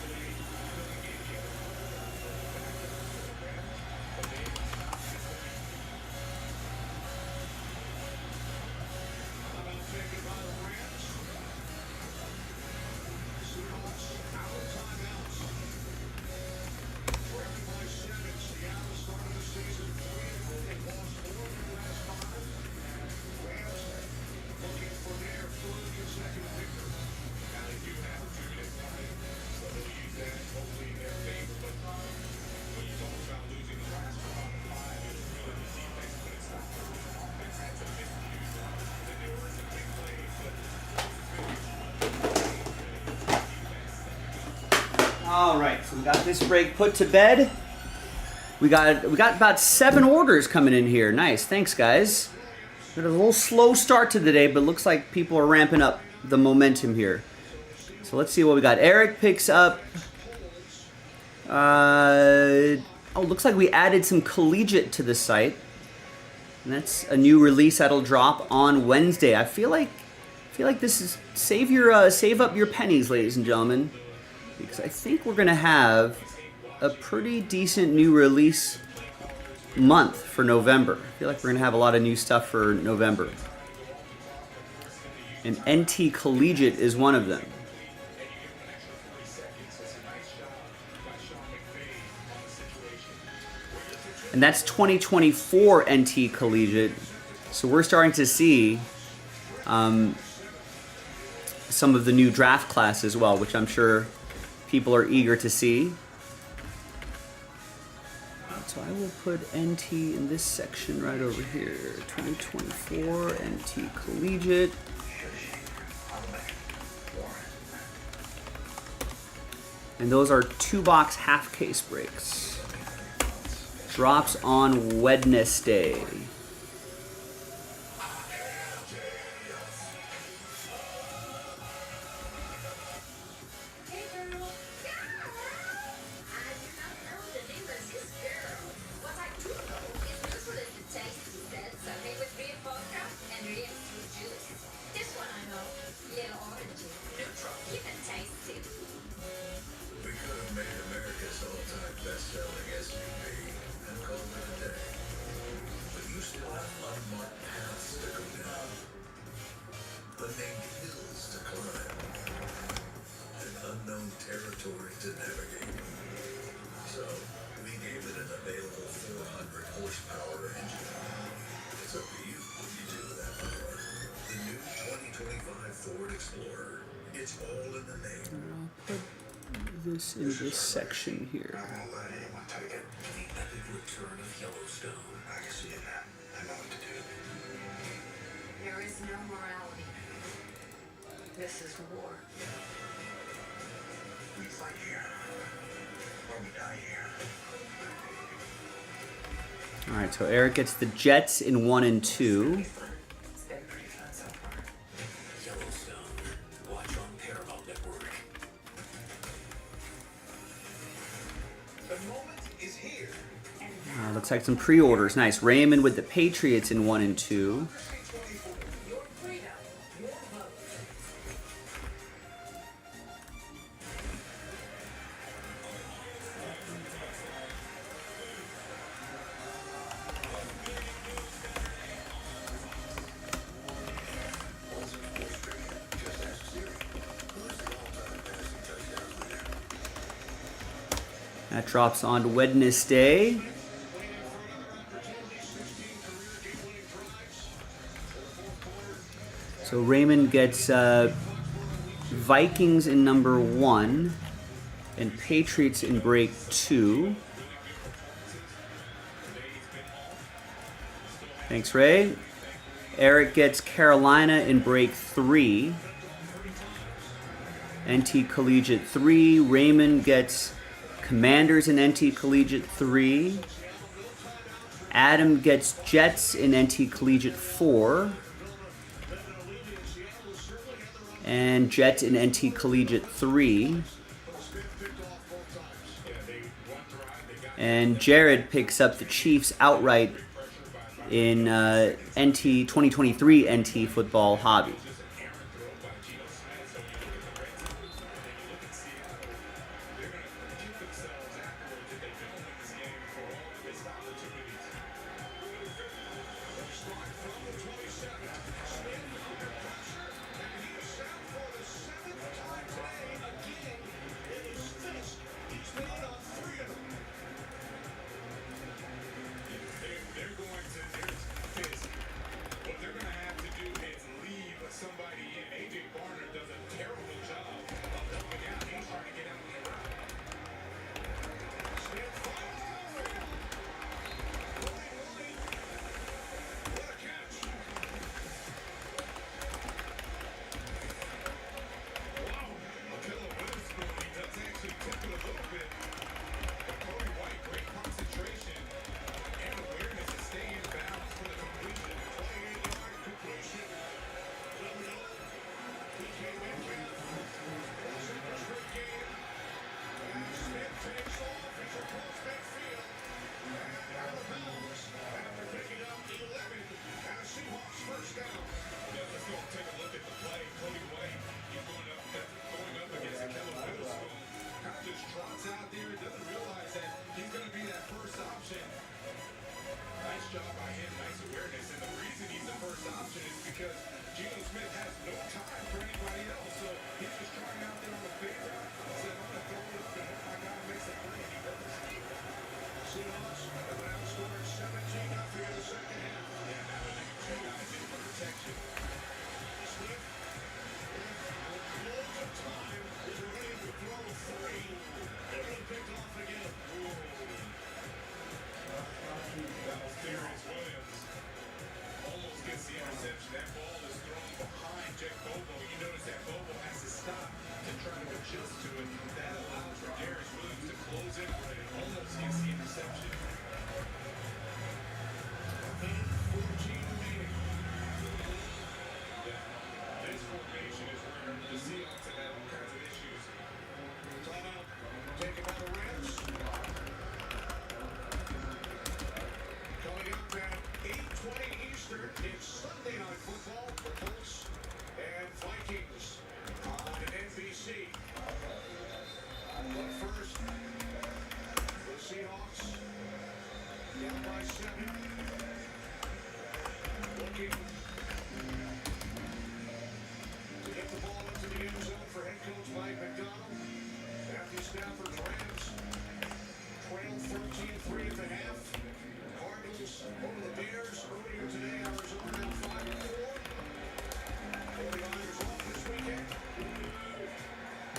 All right, so we got this break put to bed. We got about 7 orders coming in here. Nice, thanks guys. We had a little slow start to the day, but looks like people are ramping up the momentum here. So let's see what we got. Eric picks up. Oh, looks like we added some collegiate to the site. And that's a new release that'll drop on Wednesday. I feel like this is save up your pennies, ladies and gentlemen, because I think we're gonna have a pretty decent new release month for November. I feel like we're gonna have a lot of new stuff for November. And NT Collegiate is one of them. And that's 2024 NT Collegiate. So we're starting to see some of the new draft class as well, which I'm sure people are eager to see. So I will put NT in this section right over here. 2024 NT Collegiate. And those are 2-box half case breaks. Drops on Wednesday. Hey girl. I do not know the name of this girl. What I do know is this one is the tasty said something with beef vodka and real sweet juice. This one I know. Little orangey. Neutral. Even tasty. We could have made America's all-time best-selling SUV and called it a day. But you still have unmarked paths to go down, unnamed hills to climb, and unknown territory to navigate. So, we gave it an available 400 horsepower engine. It's up to you what you do with that power. The new 2025 Ford Explorer. It's all in the name. This in this section here. I won't let anyone take it. The epic return of Yellowstone. I can see it now. I know what to do. There is no morality. This is war. We fight here, or we die here. All right, so Eric gets the Jets in 1 and 2. It's been pretty fun so far. Yellowstone. Watch on Paramount Network. The moment is here. Looks like some pre-orders. Nice. Raymond with the Patriots in 1 and 2. Your freedom, your vote. That drops on Wednesday. So Raymond gets Vikings in number 1 and Patriots in break 2. Thanks, Ray. Eric gets Carolina in break 3. NT Collegiate 3. Raymond gets Commanders in NT Collegiate 3. Adam gets Jets in NT Collegiate 4. And Jets in NT Collegiate 3. And Jared picks up the Chiefs outright in NT 2023 NT Football Hobby. What they're going to have to do is leave some by 7. Looking to get the ball into the end zone for head coach Mike McDonald. Matthew Stafford's Rams trail 13-3 at the half. Cardinals over the Bears earlier today. Arizona now 5-4. 49ers off this weekend.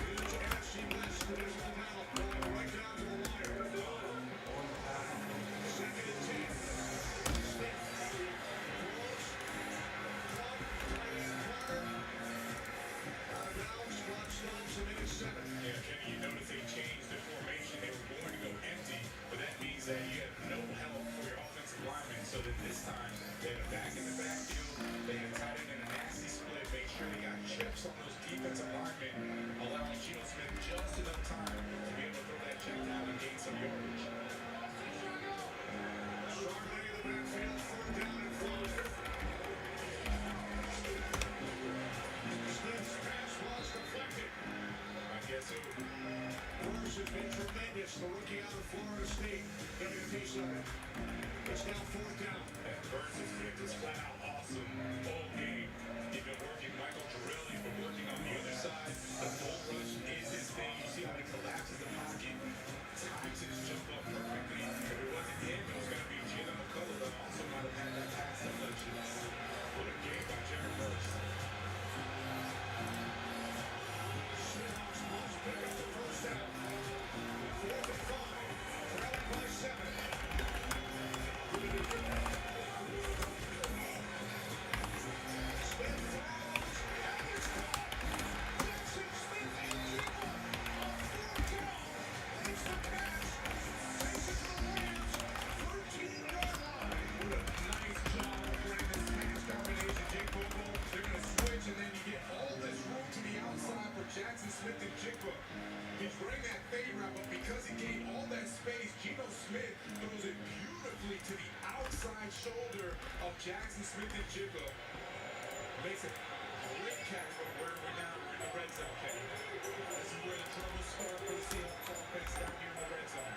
Huge NFC West divisional battle going right down to the wire. Second and 10. Smith throws. Tight end Carter. Out of bounds. Clock stops at minute 7. Yeah, Kenny, you notice they changed the formation. They were going to go empty, but that means that you have no help for your offensive linemen. So that this time, they had a back in the backfield. They had tight end in a nasty split. Make sure they got chips on those defensive linemen, allowing Geno Smith just enough time to be able to throw that check down and gain some yardage. Strong leg in the backfield. 4th down and 5. Smith's pass was deflected. I guess so. Burns has been tremendous. The rookie out of Florida State. Getting a piece of it. It's now 4th down. And Burns has been just flat out awesome all game. He's been working Michael Terrell. He's been working on the other side. The bull rush is his thing. You see how he collapses the pocket, times his jump up perfectly. If it wasn't him, it was going to be Jalen McCullough that also might have had that pass deflection. What a game by Jared Burns. Seahawks must pick up the first down. 4th and 5. Trailing by 7. Smith throws. And it's caught. Jackson Smith and Jiggle on 4th down. Makes the catch. Takes it to the Rams. 13-yard line. What a nice job of running this pass combination, Jake Bobo. They're going to switch, and then you get all this room to the outside for Jackson Smith and Jigba. He's running that fade route, but because he gained all that space, Geno Smith throws it beautifully to the outside shoulder of Jackson Smith and Jigba. Makes it a great catch, but we're now in the red zone, Kenny. This is where the trouble starts for the Seahawks offense down here in the red zone.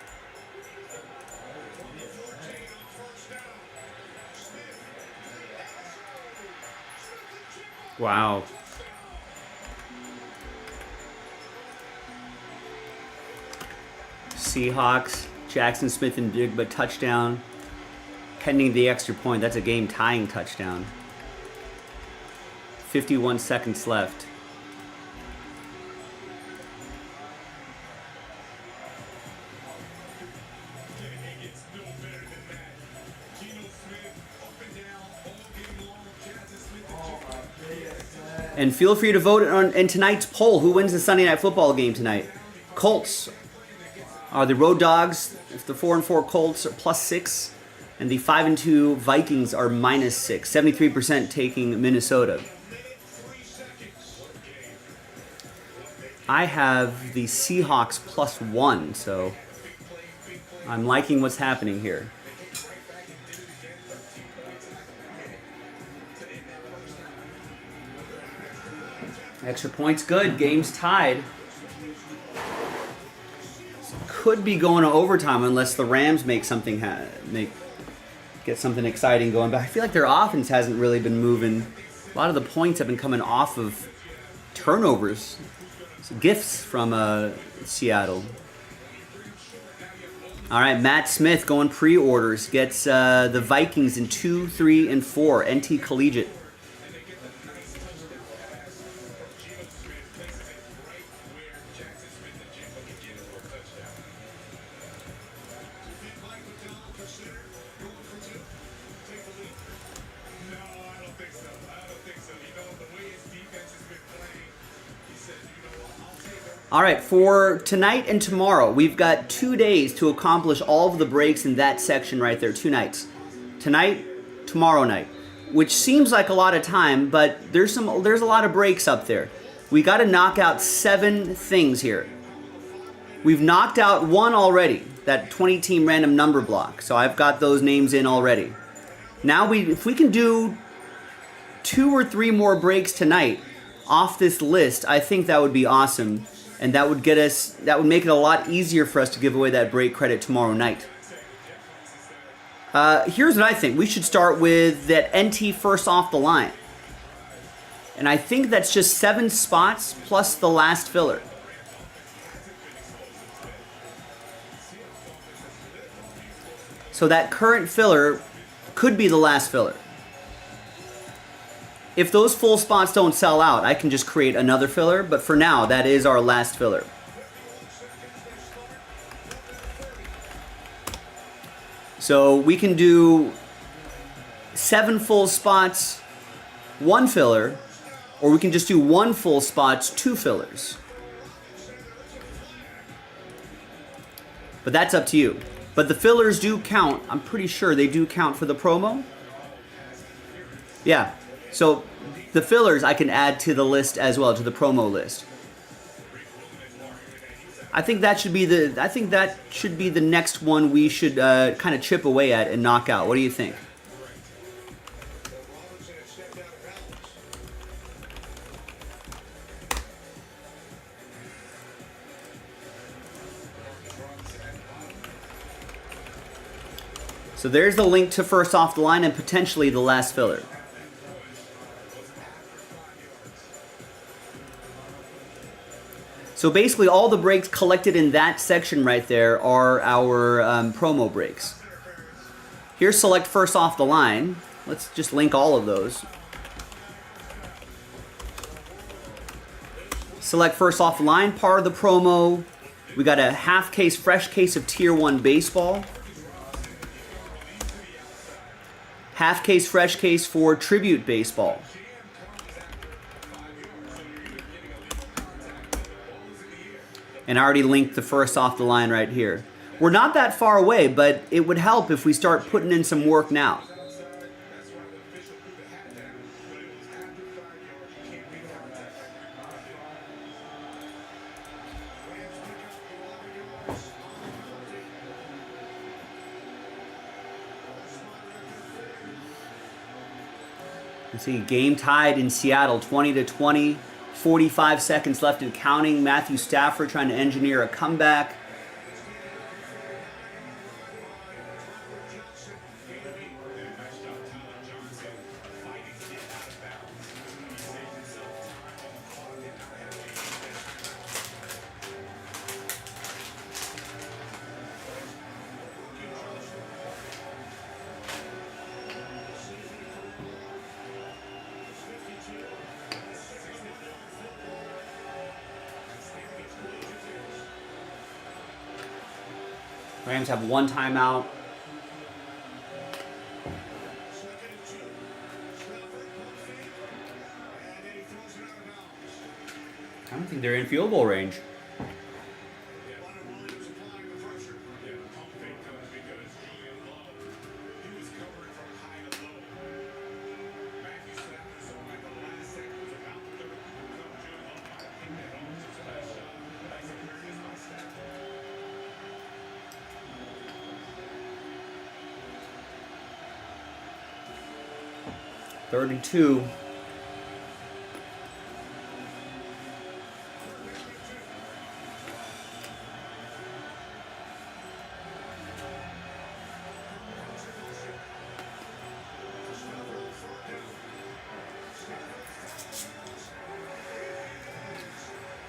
From the 14 on 1st down. Smith. Smith and Jiggle. Wow. Seahawks, Jackson Smith and Jigba touchdown. Pending the extra point. That's a game-tying touchdown. 51 seconds left. It gets no better than that. Geno Smith up and down all game long. Jackson Smith and Jigba. And feel free to vote in tonight's poll. Who wins the Sunday Night Football game tonight? Colts are the road dogs. If the 4-4 Colts are +6, and the 5-2 Vikings are -6. 73% taking Minnesota. I have the Seahawks +1, so I'm liking what's happening here. Extra points good. Game's tied. Could be going to overtime unless the Rams make something get something exciting going. But I feel like their offense hasn't really been moving. A lot of the points have been coming off of turnovers. Some gifts from Seattle. All right, Matt Smith going pre-orders. Gets the Vikings in 2, 3, and 4. NT Collegiate. All right, for tonight and tomorrow, we've got 2 days to accomplish all of the breaks in that section right there, 2 nights. Tonight, tomorrow night, which seems like a lot of time, but there's a lot of breaks up there. We got to knock out 7 things here. We've knocked out 1 already, that 20-team random number block, so I've got those names in already. Now, if we can do 2 or 3 more breaks tonight off this list, I think that would be awesome. And that would make it a lot easier for us to give away that break credit tomorrow night. Here's what I think. We should start with that NT first off the line. And I think that's just 7 spots plus the last filler. So that current filler could be the last filler. If those full spots don't sell out, I can just create another filler, but for now, that is our last filler. So we can do 7 full spots, 1 filler, or we can just do 1 full spots, 2 fillers. But that's up to you. But the fillers do count. I'm pretty sure they do count for the promo. Yeah. So the fillers I can add to the list as well, to the promo list. I think that should be the next one we should kind of chip away at and knock out. What do you think? So there's the link to first off the line and potentially the last filler. So basically all the breaks collected in that section right there are our promo breaks. Here's select first off the line. Let's just link all of those. Select first off the line, part of the promo. We got a half case, fresh case of Tier 1 baseball. Half case, fresh case for Tribute Baseball. And I already linked the first off the line right here. We're not that far away, but it would help if we start putting in some work now. You see, game tied in Seattle, 20-20. 45 seconds left and counting. Matthew Stafford trying to engineer a comeback. Rams have 1 timeout. I don't think they're in field goal range. .32.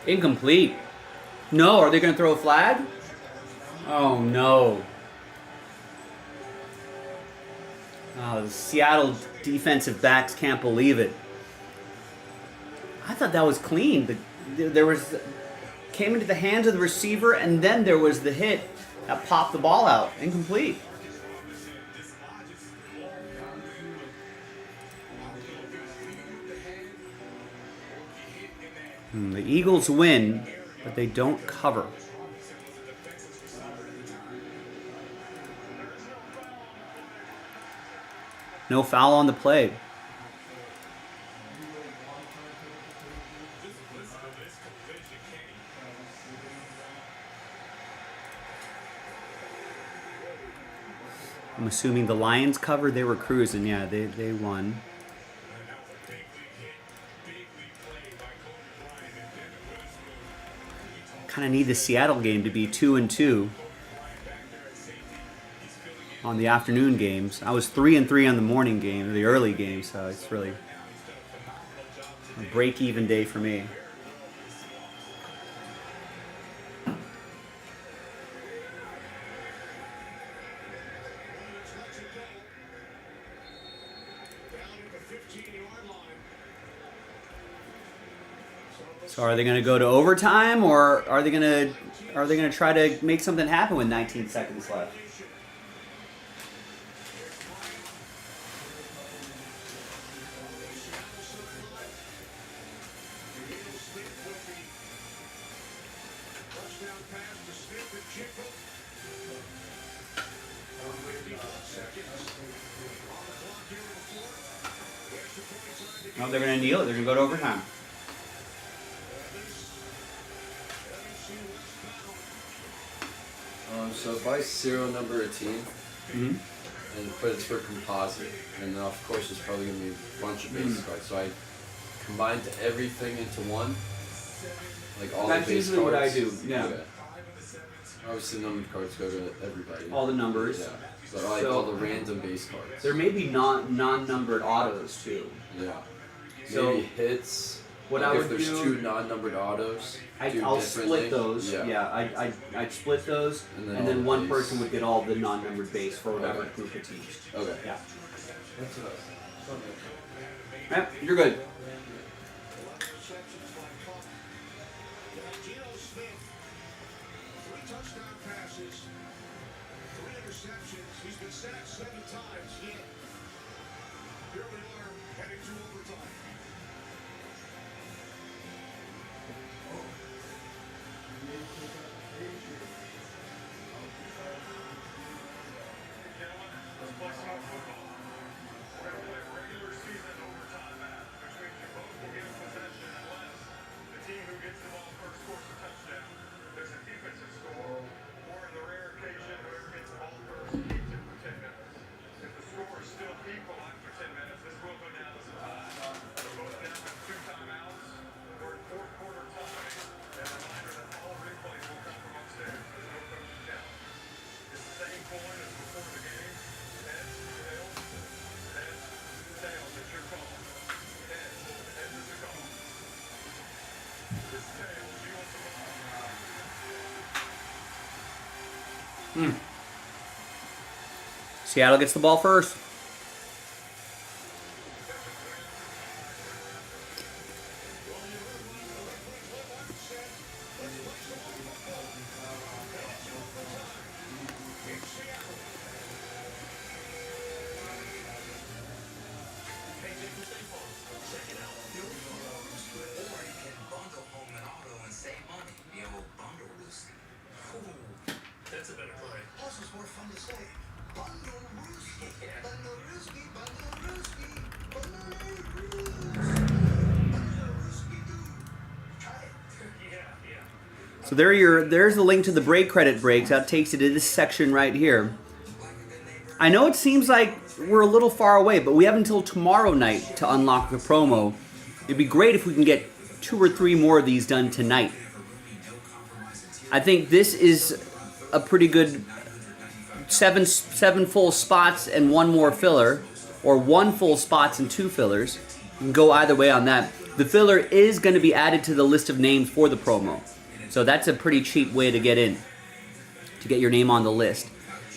Incomplete. No, are they going to throw a flag? Oh no. Oh, the Seattle defensive backs can't believe it. I thought that was clean. There was came into the hands of the receiver, and then there was the hit that popped the ball out. Incomplete. The Eagles win, but they don't cover. No foul on the play. I'm assuming the Lions covered. They were cruising. Yeah, they won. Kind of need the Seattle game to be 2-2. on the afternoon games. I was 3-3 on the morning game, the early game, so it's really a break-even day for me. So are they going to go to overtime, or are they going to try to make something happen with 19 seconds left? No, they're going to kneel it. They're going to go to overtime. So if I serial number a team, Mm-hmm. but it's for composite, and then of course there's probably going to be a bunch of base cards. So I combined everything into one, like all That's the base usually cards. what I do, yeah. Okay. Obviously, numbered cards go to everybody. All the numbers. Yeah. But I like So- all the random base cards. There may be non-numbered autos too. Yeah. So, Maybe hits. what like I if would there's do- two non-numbered autos. do I'll differently. split those. Yeah. I'd split those, And and then then all one these. person would get all the non-numbered base for whatever Okay. group of teams. Okay. Yeah. That's what I was. Yep, you're good. Geno Smith, 3 touchdown passes, 3 interceptions. He's been sacked 7 times. Yet, here we are heading to overtime. Let's play some more football. We're going to play a regular season overtime match, which means you both will get possession unless the team who gets the ball first scores a touchdown. There's a defensive score, or in the rare occasion, whoever gets the ball first keeps it for 10 minutes. If the score is still equal after 10 minutes, this will go down as a tie. We're both down with 2 timeouts. We're in fourth quarter time. And a reminder that all replays will come from upstairs. There's no coaching count. It's the same point as before the game. Heads, tails, heads, tails. It's your call. Heads. Heads is the call. It's tails. You want the ball. Seattle gets the ball first. Or you can bundle home and auto and save money. The old bundle Lucy. That's a better play. Also, it's more fun to say. Bundle Rooski. Bundle Rooski. Bundle Rooski. Bundle Rooski. Bundle Rooski doo. Try it. So there's the link to the break credit breaks. That takes you to this section right here. I know it seems like we're a little far away, but we have until tomorrow night to unlock the promo. It'd be great if we can get 2 or 3 more of these done tonight. I think this is a pretty good seven full spots and 1 more filler, or 1 full spots and 2 fillers. You can go either way on that. The filler is going to be added to the list of names for the promo. So that's a pretty cheap way to get in, to get your name on the list.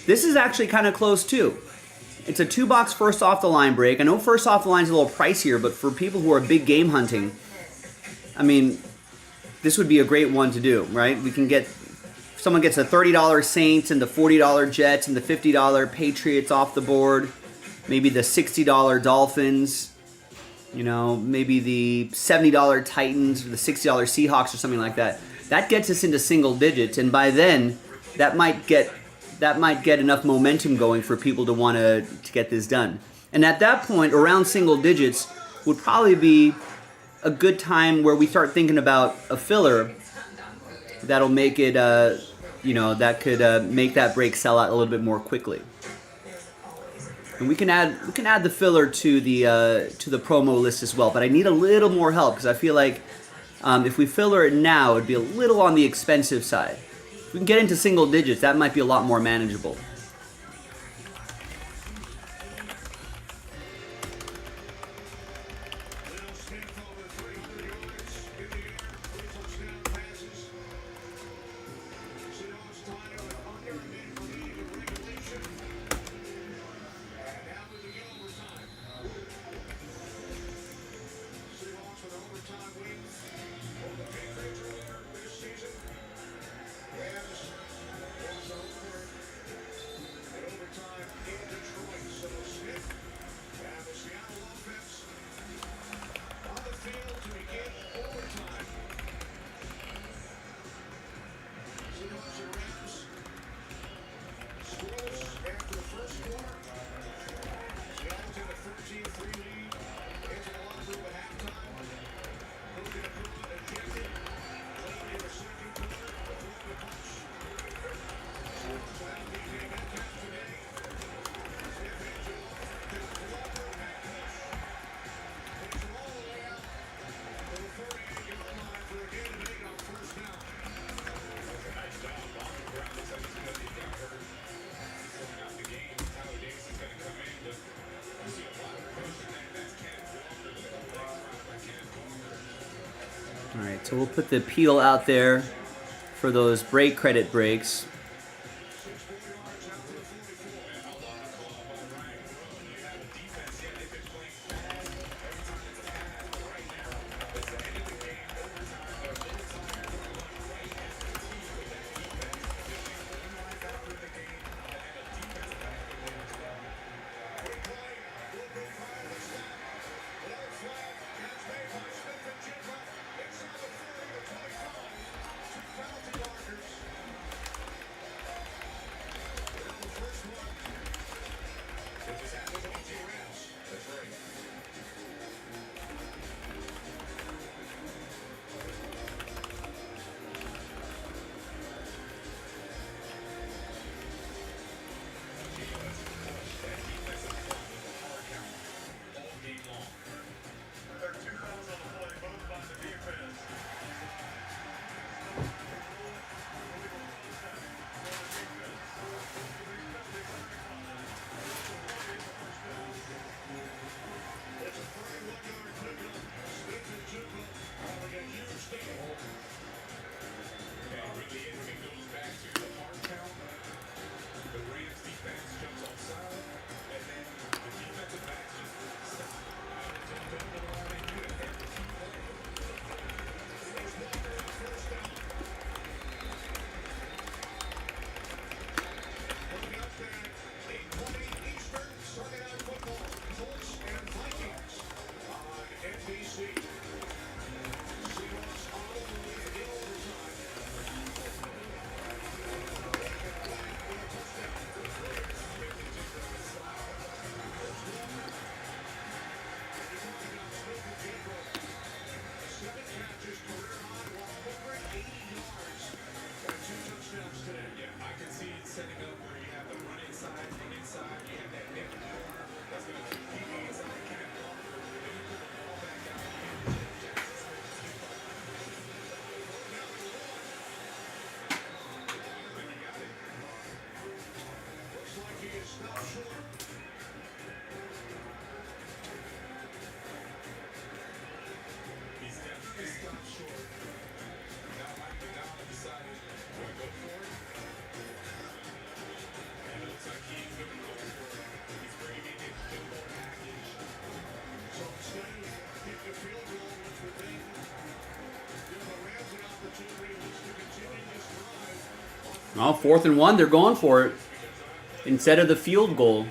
This is actually kind of close too. It's a 2-box first off the line break. I know first off the line is a little pricier, but for people who are big game hunting, I mean, this would be a great one to do, right? We can get, if someone gets a $30 Saints and the $40 Jets and the $50 Patriots off the board, maybe the $60 Dolphins, you know, maybe the $70 Titans or the $60 Seahawks or something like that. That gets us into single digits, and by then, that might get enough momentum going for people to want to get this done. And at that point, around single digits would probably be a good time where we start thinking about a filler that'll make it, that could make that break sell out a little bit more quickly. And we can add the filler to the promo list as well. But I need a little more help because I feel like if we filler it now, it'd be a little on the expensive side. If we can get into single digits, that might be a lot more manageable. All right, so we'll put the peel out there for those break credit breaks. Well, 4th and 1, they're going for it instead of the field goal.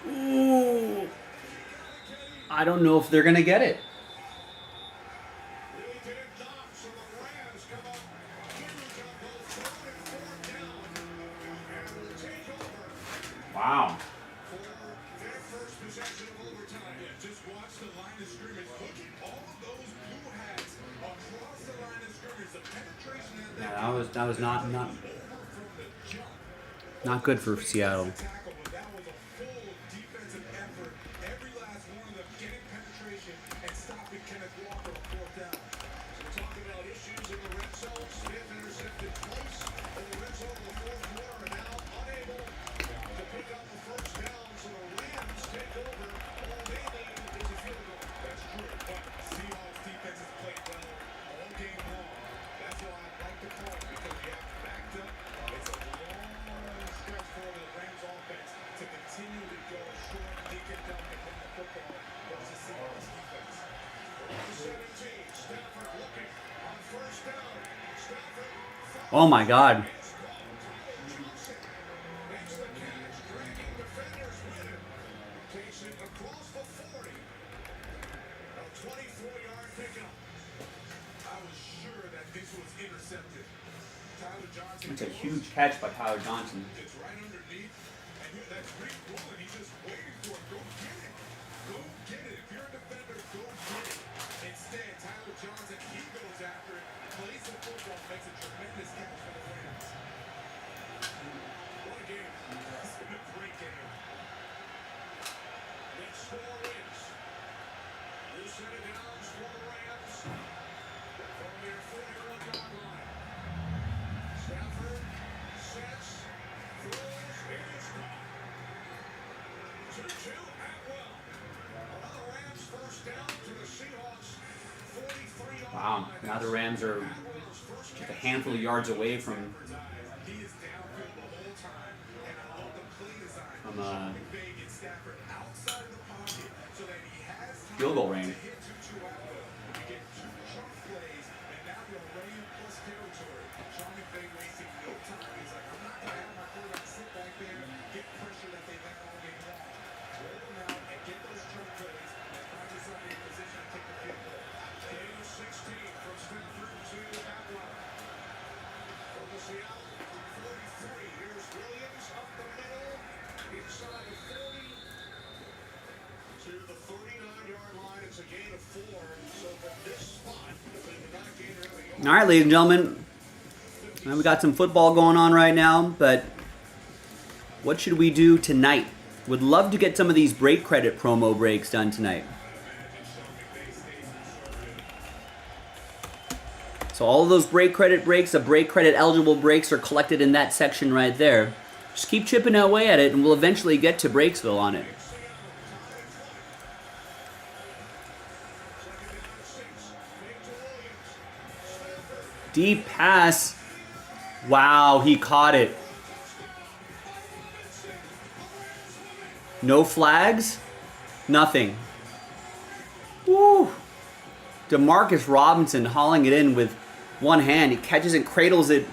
Ooh. I don't know if they're going to get it. Wow. Yeah, that was not good for Seattle. Oh my God. Makes the catch, dragging defenders with him. Takes it across the 40. A 24-yard pickup. I was sure that this was intercepted. Tyler Johnson. That's a huge catch by Tyler Johnson. It's right underneath. And that's Rick Bullen. He's just waiting for it. Go get it. Go get it. If you're a defender, go get it. Instead, Tyler Johnson, he goes after it, plays the football, makes a tremendous catch for the Rams. What a game. It's been a great game. Next score is new set of downs for the Rams from their 41-yard line. Stafford sets, throws, it is caught. 2-2 Atwell. Another Rams first down to the Seahawks. 43-yard Wow. line. Now the Rams are Atwell's first just a catch. handful of yards away from He is downfield the whole time, and I love the play design. From, Sean McVay gets Stafford outside of the pocket so that he has time field goal range. to hit Tutu Atwell. You get two chunk plays, and now you're rain plus territory. Sean McVay wasting no time. He's like, I'm not going to have my quarterback sit back there, get pressure that they've had all game long. Roll them out and get those chunk plays, and find yourself in a position to take the field goal. Gain of 16 from Stafford to Atwell. From the Seattle 43, here's Williams up the middle, inside the 40 to the 39-yard line. It's a gain of 4. So from this spot, if they did not gain early on, All right, ladies and gentlemen. Now we got some football going on right now, but what should we do tonight? Would love to get some of these break credit promo breaks done tonight. So all of those break credit breaks, the break credit eligible breaks are collected in that section right there. Just keep chipping away at it and we'll eventually get to Breaksville on it. Deep pass. Wow, he caught it. No flags? Nothing. Woo! Demarcus Robinson hauling it in with one hand. He catches and cradles it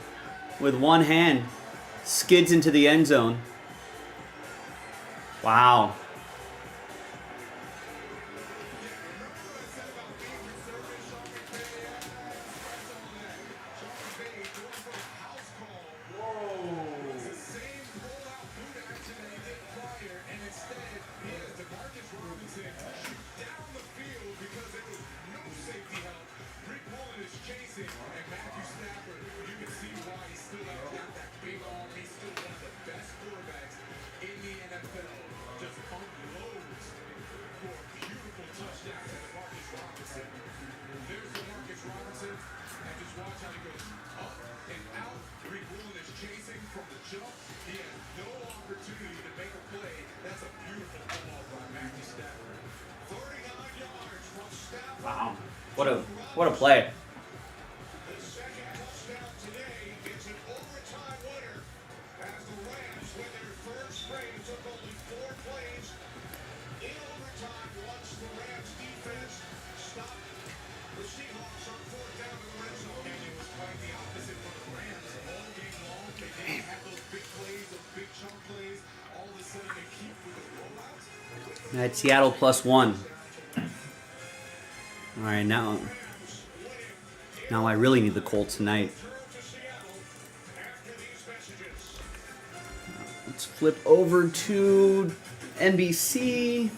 with one hand. Skids into the end zone. Wow. Wow. What a play. the second touchdown today is an overtime winner as the Rams win their third straight. It took only 4 plays in overtime once the Rams defense stopped the Seahawks on 4th down in the red zone. And it was quite the opposite for the Rams all game long. They didn't have those big plays, those big chunk plays. All of a sudden they keep with the rollouts. At Seattle +1. All right, now I really need the Colts tonight. Let's flip over to NBC.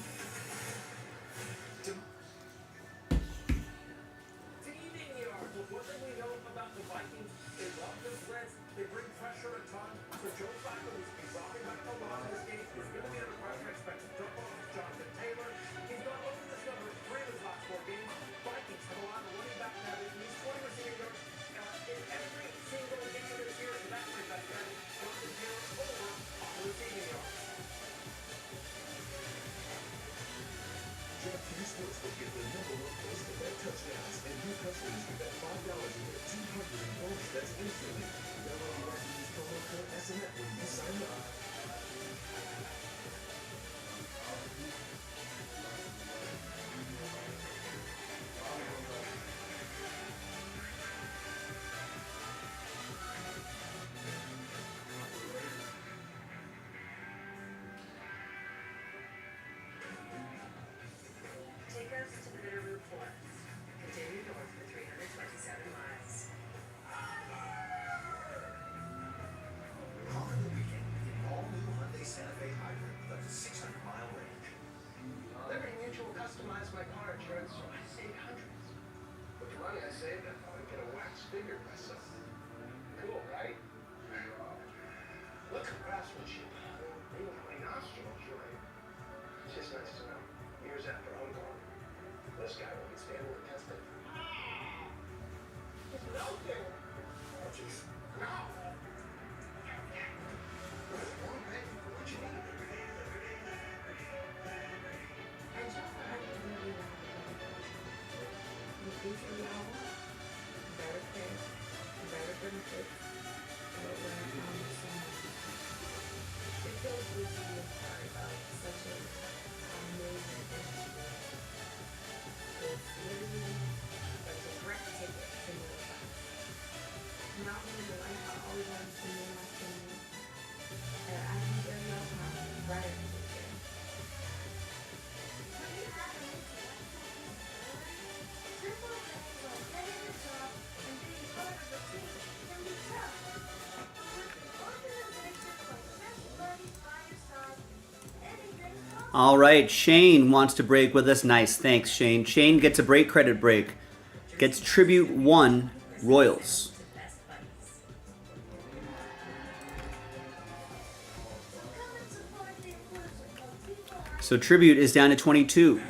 money I saved, I thought I'd get a wax figure myself. Cool, right? Look at craftsmanship. Even my nostrils, right? It's just nice to know. Years after I'm gone, this guy will be standing and testing. It's melting. Oh, jeez. No. What you need? I just heard a movie about the feature album, better pay, better benefits, but when it comes to it feels good to be a part of such an amazing industry. It's literally like a direct ticket to middle class. Not only do I always want to see my family, and I can get enough time right every day. All right, Shane wants to break with us. Nice, thanks, Shane. Shane gets a break credit break. Gets Tribute 1 Royals. So Tribute is down to 22. Where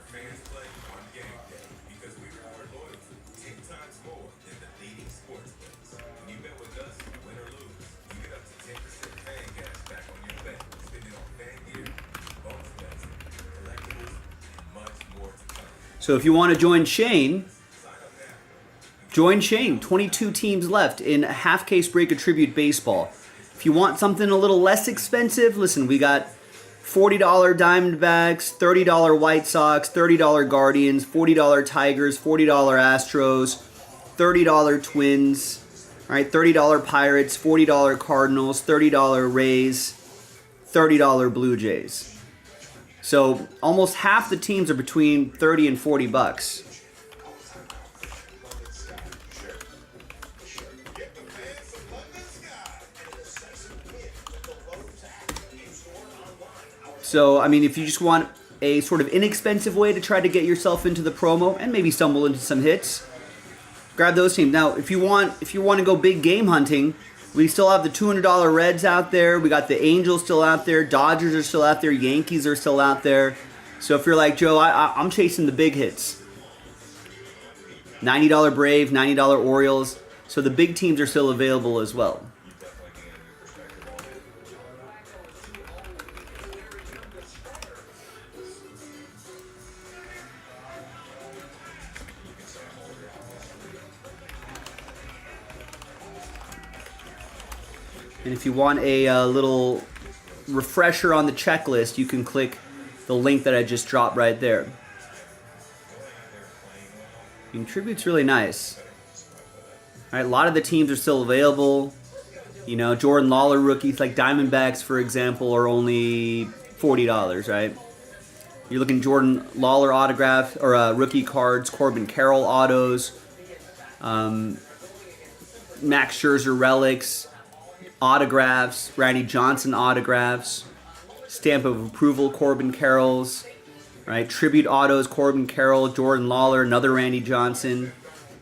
fans play on game day because we reward loyalty 10 times more than the leading sports books. When you bet with us, win or lose, you get up to 10% fan gas back on your bet. Spend it on fan gear, bonus bets, collectibles, and much more to come. So if you want to join Shane, Sign up now. join Shane. 22 teams left in a half case break of Tribute Baseball. If you want something a little less expensive, listen, we got $40 Diamondbacks, $30 White Sox, $30 Guardians, $40 Tigers, $40 Astros, $30 Twins, all right, $30 Pirates, $40 Cardinals, $30 Rays, $30 Blue Jays. So almost half the teams are between 30 and 40 bucks. Get the fans some London Sky and a decisive win with the Lowe's app. In-store and online. So, I mean, if you just want a sort of inexpensive way to try to get yourself into the promo and maybe stumble into some hits, grab those teams. Now, if you want to go big game hunting, we still have the $200 Reds out there. We got the Angels still out there. Dodgers are still out there. Yankees are still out there. So if you're like, Joe, I'm chasing the big hits. $90 Braves, $90 Orioles. So the big teams are still available as well. And if you want a little refresher on the checklist, you can click the link that I just dropped right there. And Tribute's really nice. All right, a lot of the teams are still available. You know, Jordan Lawler rookies like Diamondbacks, for example, are only $40, right? You're looking Jordan Lawler autograph or rookie cards, Corbin Carroll autos, Max Scherzer relics, autographs, Randy Johnson autographs, stamp of approval, Corbin Carroll's, right? Tribute autos, Corbin Carroll, Jordan Lawler, another Randy Johnson.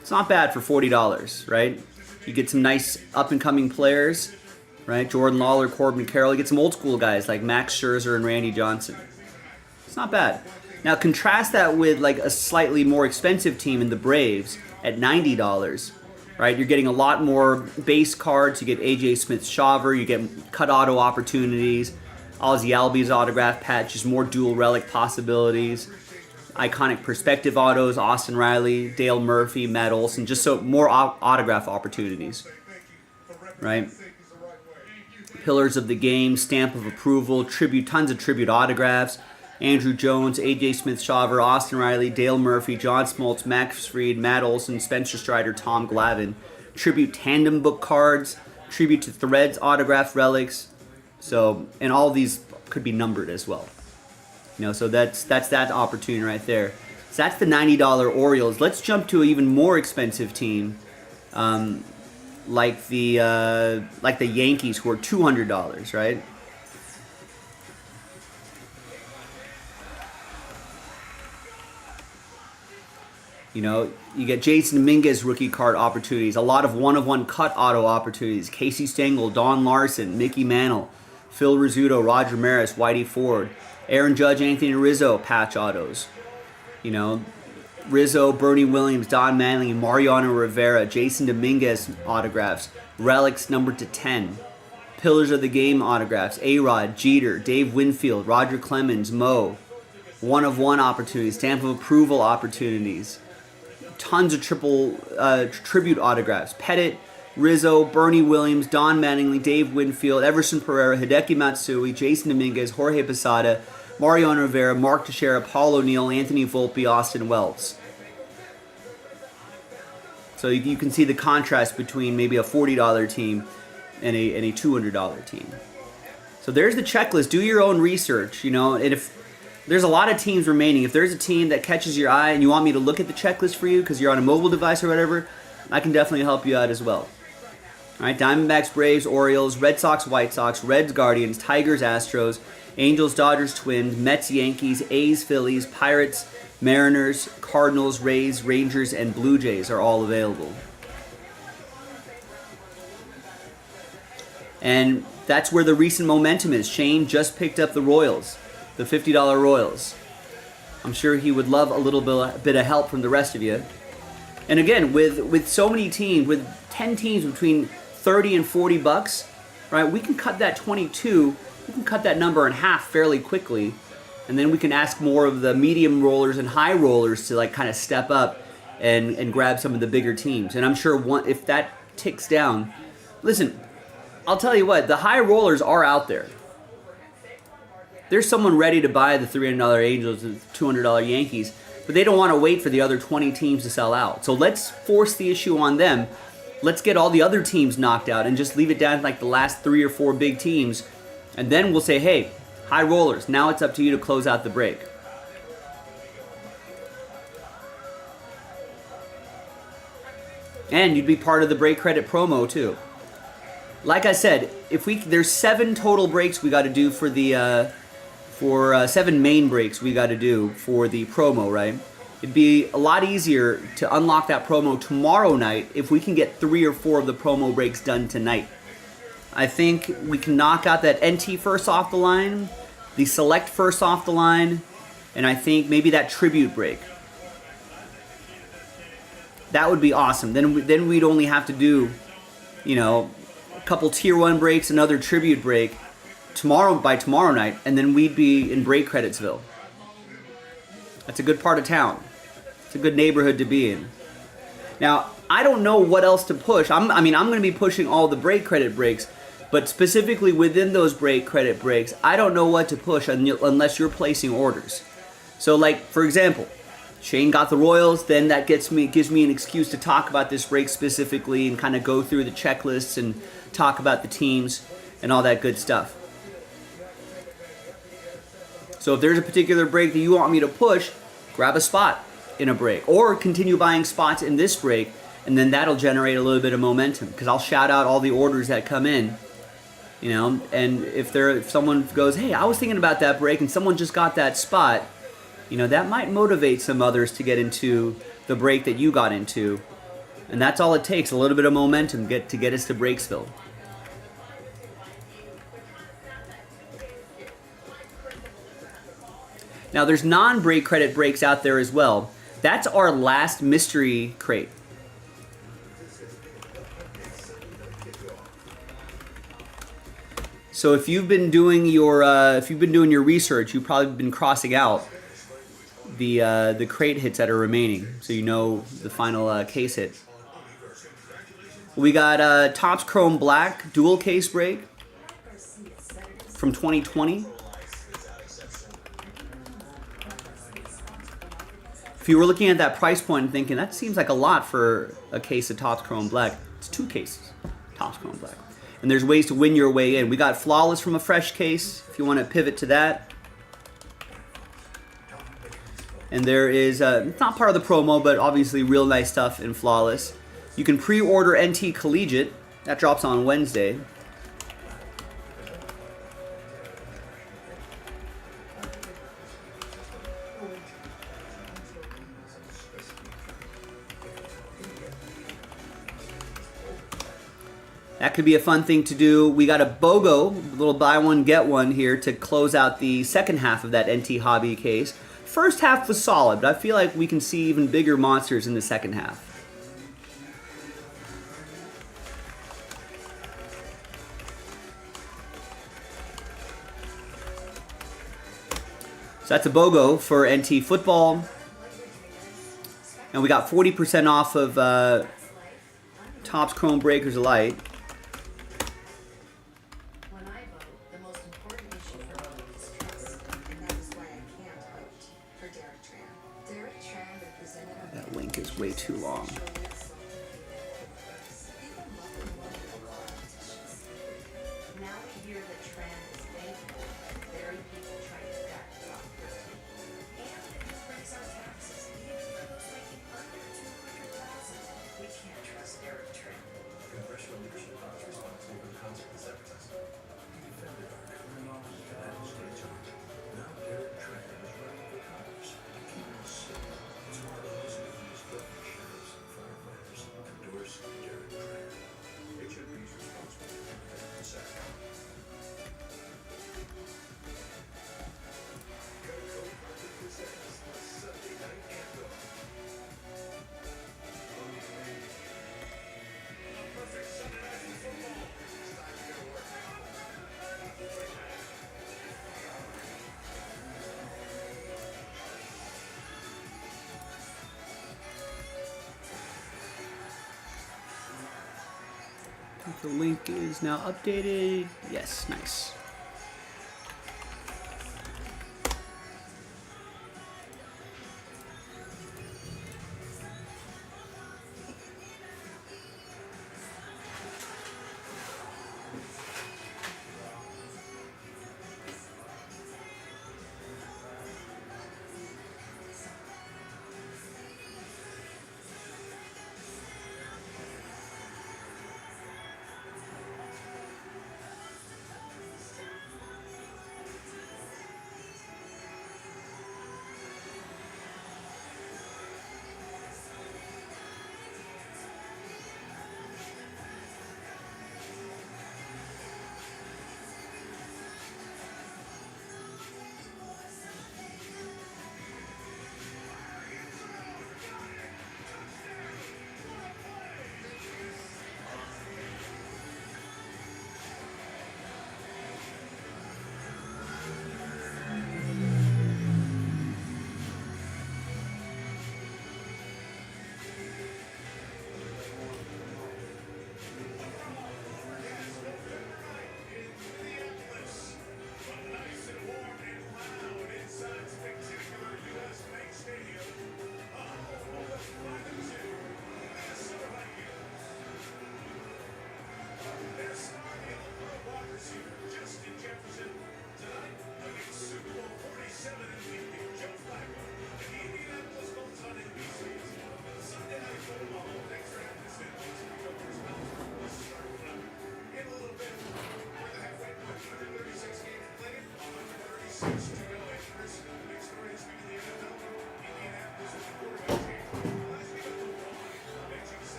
It's not bad for $40, right? You get some nice up-and-coming players, right? Jordan Lawler, Corbin Carroll. You get some old-school guys like Max Scherzer and Randy Johnson. It's not bad. Now contrast that with like a slightly more expensive team in the Braves at $90. Right, you're getting a lot more base cards. You get A.J. Smith-Shawver. You get cut auto opportunities. Ozzie Albies autograph patches. More dual relic possibilities. Iconic perspective autos. Austin Riley, Dale Murphy, Matt Olson. Just so more autograph opportunities. Right. Pillars of the game. Stamp of approval. Tribute. Tons of tribute autographs. Andrew Jones, A.J. Smith-Shawver, Austin Riley, Dale Murphy, John Smoltz, Max Fried, Matt Olson, Spencer Strider, Tom Glavine. Tribute tandem book cards, tribute to Threads autograph relics. So, and all of these could be numbered as well. You know, so that's that opportunity right there. So that's the $90 Orioles. Let's jump to an even more expensive team, like the Yankees, who are $200, right? You know, you get Jason Dominguez rookie card opportunities, a lot of one-of-one cut auto opportunities. Casey Stengel, Don Larson, Mickey Mantle, Phil Rizzuto, Roger Maris, Whitey Ford, Aaron Judge, Anthony Rizzo patch autos. You know, Rizzo, Bernie Williams, Don Manley, Mariano Rivera, Jason Dominguez autographs, relics numbered to 10. Pillars of the Game autographs, A-Rod, Jeter, Dave Winfield, Roger Clemens, Mo. One-of-one opportunities, stamp of approval opportunities. Tons of tribute autographs. Pettit, Rizzo, Bernie Williams, Don Mattingly, Dave Winfield, Everson Pereira, Hideki Matsui, Jason Dominguez, Jorge Posada, Mariano Rivera, Mark Teixeira, Paul O'Neill, Anthony Volpe, Austin Wells. So you can see the contrast between maybe a $40 team and a $200 team. So there's the checklist. Do your own research, you know, and if there's a lot of teams remaining, if there's a team that catches your eye and you want me to look at the checklist for you because you're on a mobile device or whatever, I can definitely help you out as well. All right, Diamondbacks, Braves, Orioles, Red Sox, White Sox, Reds, Guardians, Tigers, Astros, Angels, Dodgers, Twins, Mets, Yankees, A's, Phillies, Pirates, Mariners, Cardinals, Rays, Rangers, and Blue Jays are all available. And that's where the recent momentum is. Shane just picked up the Royals, the $50 Royals. I'm sure he would love a little bit of help from the rest of you. And again, with so many teams, with 10 teams between 30 and 40 bucks, right? We can cut that 22, we can cut that number in half fairly quickly. And then we can ask more of the medium rollers and high rollers to like kind of step up and grab some of the bigger teams. And I'm sure if that ticks down, listen, I'll tell you what, the high rollers are out there. There's someone ready to buy the $300 Angels and $200 Yankees, but they don't want to wait for the other 20 teams to sell out. So let's force the issue on them. Let's get all the other teams knocked out and just leave it down to like the last 3 or 4 big teams. And then we'll say, hey, high rollers, now it's up to you to close out the break. And you'd be part of the break credit promo too. Like I said, there's 7 total breaks we got to do for the 7 main breaks we got to do for the promo, right? It'd be a lot easier to unlock that promo tomorrow night if we can get 3 or 4 of the promo breaks done tonight. I think we can knock out that NT first off the line, the select first off the line, and I think maybe that tribute break. That would be awesome. Then we'd only have to do, you know, a couple tier 1 breaks, another tribute break by tomorrow night, and then we'd be in break creditsville. That's a good part of town. It's a good neighborhood to be in. Now, I don't know what else to push. I'm going to be pushing all the break credit breaks, but specifically within those break credit breaks, I don't know what to push unless you're placing orders. So, like, for example, Shane got the Royals, then that gives me an excuse to talk about this break specifically and kind of go through the checklists and talk about the teams and all that good stuff. So if there's a particular break that you want me to push, grab a spot in a break or continue buying spots in this break, and then that'll generate a little bit of momentum because I'll shout out all the orders that come in, you know, and if someone goes, hey, I was thinking about that break and someone just got that spot, you know, that might motivate some others to get into the break that you got into. And that's all it takes, a little bit of momentum to get us to Breaksville. Now, there's non-break credit breaks out there as well. That's our last mystery crate. So if you've been doing your research, you've probably been crossing out the crate hits that are remaining, so you know the final case hit. We got Topps Chrome Black dual case break from 2020. If you were looking at that price point and thinking that seems like a lot for a case of Topps Chrome Black, it's 2 cases Topps Chrome Black, and there's ways to win your way in. We got Flawless from a fresh case if you want to pivot to that. And there is, it's not part of the promo, but obviously real nice stuff in Flawless. You can pre-order NT Collegiate. That drops on Wednesday. That could be a fun thing to do. We got a BOGO, a little buy one, get one here to close out the second half of that NT Hobby case. First half was solid, but I feel like we can see even bigger monsters in the second half. So that's a BOGO for NT Football. And we got 40% off of Topps Chrome Breakers Light. When I vote, the most important issue for me is trust. And that is why I can't vote for Derek Tran. Derek Tran represented That link is way too long. Now we hear that Tran is faithful. Very people trying to back the top 13. And it will raise our taxes, even for those making under 200,000. We can't trust Derek Tran. Congressional leadership is responsible for the consequence advertising. He defended our current office of United States Army. Now Derek Tran is running for Congress to keep us safe. It's one of those movies government sheriffs and firefighters endorse Derek Tran. HMP is responsible for the sack. Sunday night anthem. Perfect Sunday night football. It's time to go to work. The link is now updated. Yes, nice.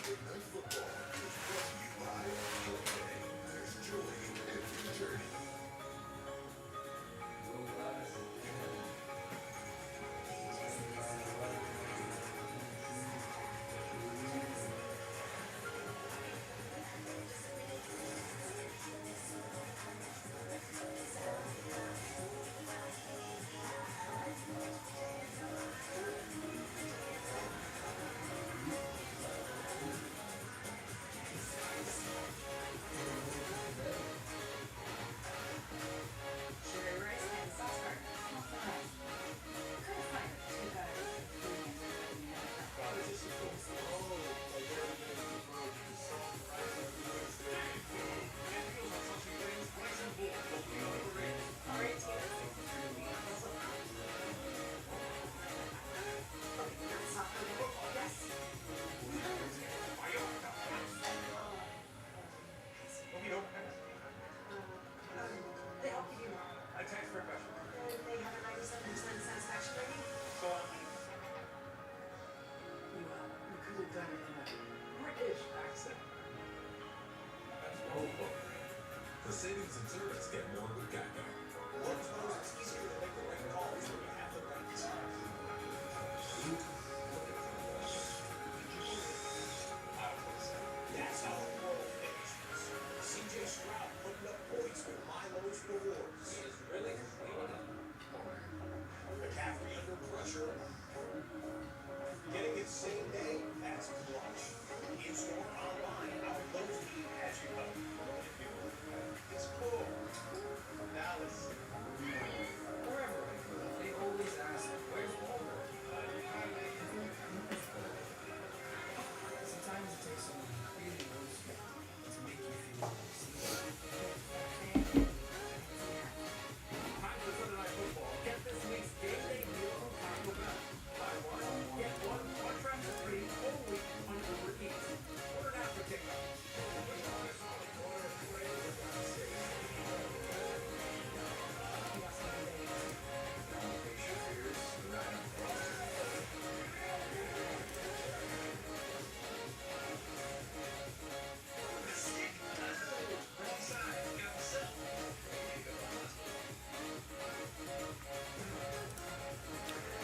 Monday Night Football is brought to you by Hyundai. There's joy in every journey. Sugar rice and sauce card. Couldn't find it. Too bad. All right, Tina. Okay, that's not good. Yes. They all give you more. They have a 97% satisfaction rating. You could have done it in a British accent. That's no fun. The savings and service get more with Geico. Most times it's easier to make the right calls when you have the right design. That's how the world finishes. CJ Stroud putting up points with Milo's rewards. He is really cleaning up. McCaffrey under pressure. Getting it same day, that's clutch. In store, online, our close team has you covered. It's cool. Now let's see. Wherever I go, they always ask, where's Walter? Sometimes it takes someone who really knows you to make you feel seen. Time for Sunday Night Football. Get this week's game day deal from Taco Bell. Buy one, get one trash free only on Uber Eats. Order now for takeout.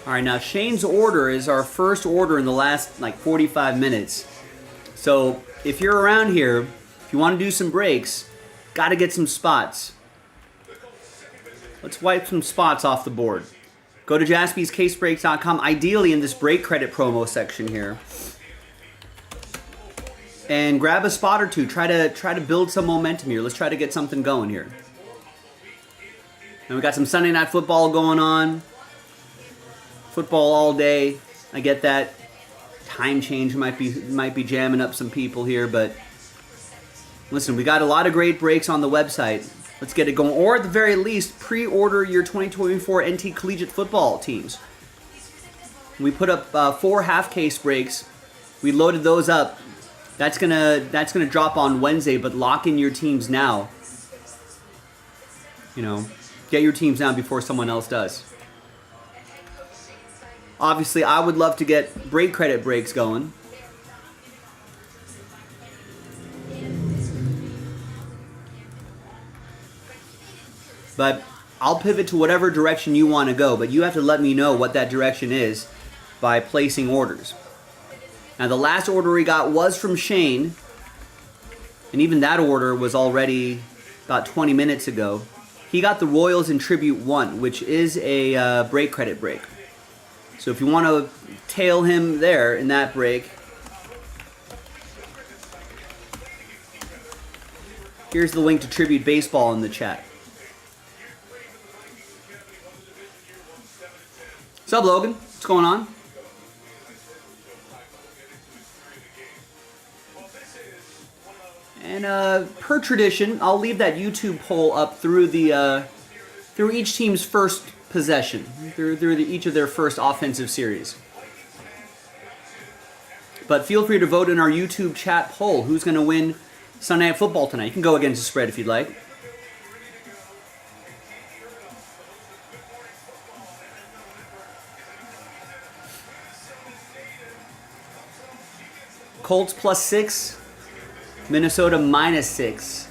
All right, now Shane's order is our first order in the last like 45 minutes. So if you're around here, if you want to do some breaks, got to get some spots. Let's wipe some spots off the board. Go to jaspyscasebreaks.com, ideally in this break credit promo section here. And grab a spot or two. Try to build some momentum here. Let's try to get something going here. And we got some Sunday Night Football going on. Football all day. I get that. Time change might be jamming up some people here, but listen, we got a lot of great breaks on the website. Let's get it going. Or at the very least, pre-order your 2024 NT Collegiate football teams. We put up 4 half-case breaks. We loaded those up. That's gonna drop on Wednesday, but lock in your teams now. You know, get your teams now before someone else does. Obviously, I would love to get break credit breaks going. But I'll pivot to whatever direction you want to go, but you have to let me know what that direction is by placing orders. Now, the last order we got was from Shane, and even that order was already about 20 minutes ago. He got the Royals in Tribute 1, which is a break credit break. So if you want to tail him there in that break, here's the link to Tribute Baseball in the chat. What's up, Logan? What's going on? And per tradition, I'll leave that YouTube poll up through the through each team's first possession, through each of their first offensive series. But feel free to vote in our YouTube chat poll. Who's going to win Sunday Night Football tonight? You can go against the spread if you'd like. Colts +6. Minnesota -6.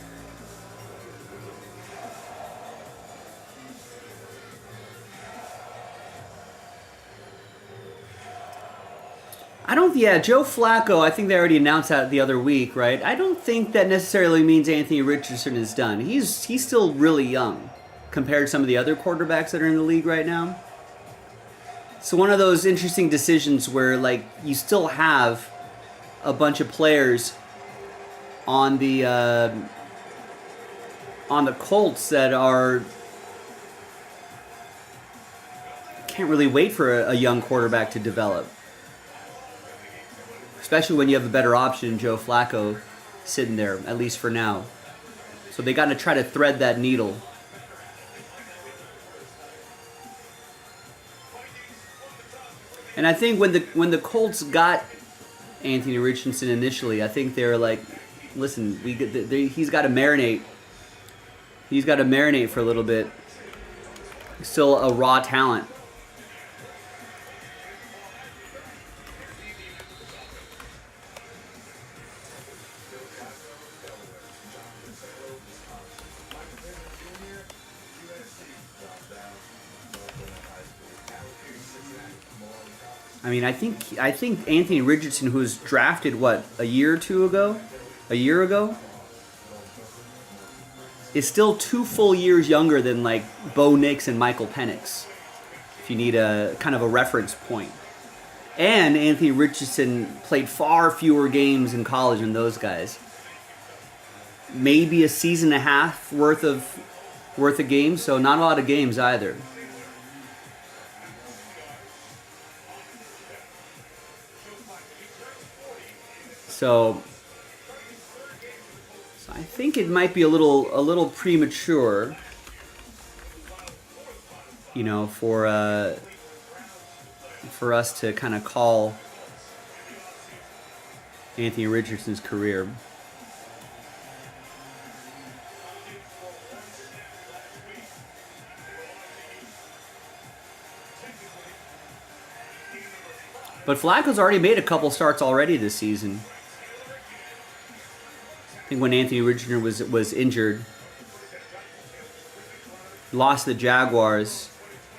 Joe Flacco, I think they already announced that the other week, right? I don't think that necessarily means Anthony Richardson is done. He's still really young compared to some of the other quarterbacks that are in the league right now. So one of those interesting decisions where, like, you still have a bunch of players on the Colts that can't really wait for a young quarterback to develop. Especially when you have a better option, Joe Flacco, sitting there, at least for now. So they got to try to thread that needle. And I think when the Colts got Anthony Richardson initially, I think they were like, listen, he's got to marinate. He's got to marinate for a little bit. He's still a raw talent. I mean, I think Anthony Richardson, who was drafted a year ago, is still 2 full years younger than like Bo Nix and Michael Penix, if you need a kind of a reference point. And Anthony Richardson played far fewer games in college than those guys. Maybe a season and a half worth of games, so not a lot of games either. So I think it might be a little premature, you know, for us to kind of call Anthony Richardson's career. But Flacco's already made a couple starts already this season. I think when Anthony Richardson was injured, lost the Jaguars,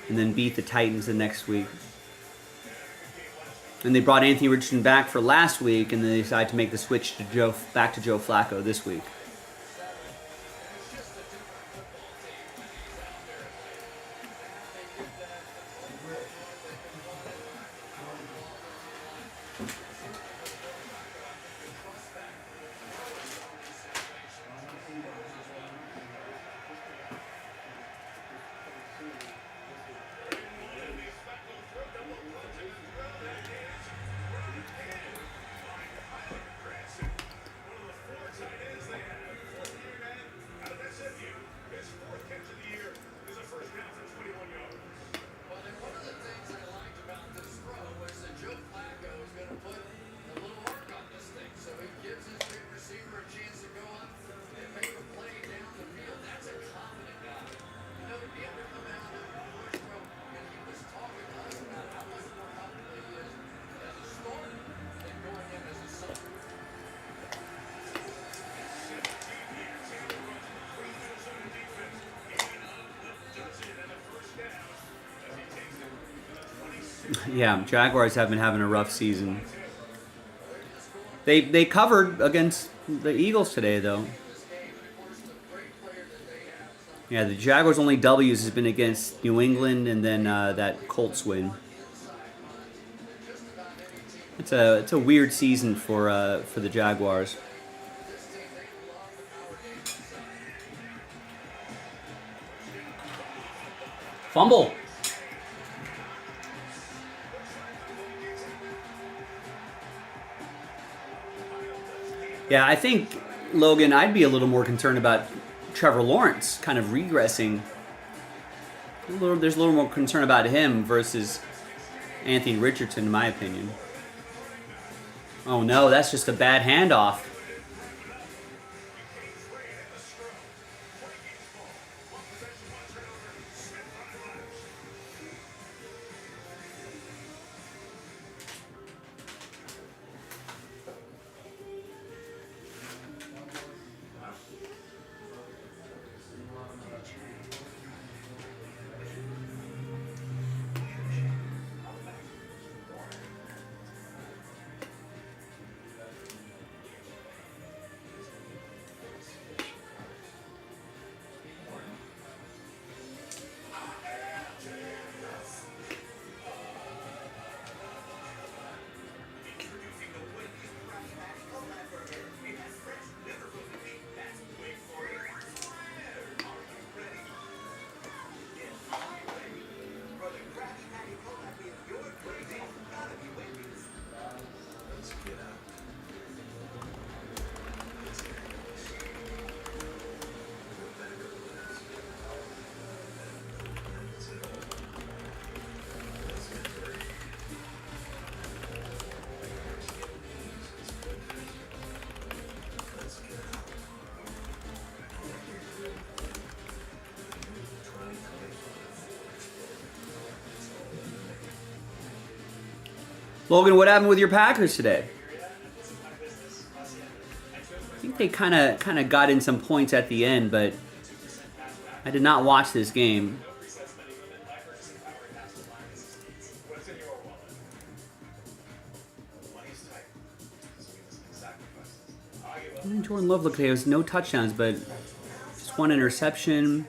and then beat the Titans the next week. And they brought Anthony Richardson back for last week, and then they decided to make the switch to back to Joe Flacco this week. Yeah, Jaguars have been having a rough season. They covered against the Eagles today, though. Yeah, the Jaguars' only W's has been against New England and then that Colts win. It's a weird season for the Jaguars. Fumble. Yeah, I think, Logan, I'd be a little more concerned about Trevor Lawrence kind of regressing. There's a little more concern about him versus Anthony Richardson, in my opinion. Oh no, that's just a bad handoff. Logan, what happened with your Packers today? I think they kind of got in some points at the end, but I did not watch this game. What's in your wallet? Money's tight. So we must make sacrifices. I give up. Jordan Love looked okay. It was no touchdowns, but just one interception.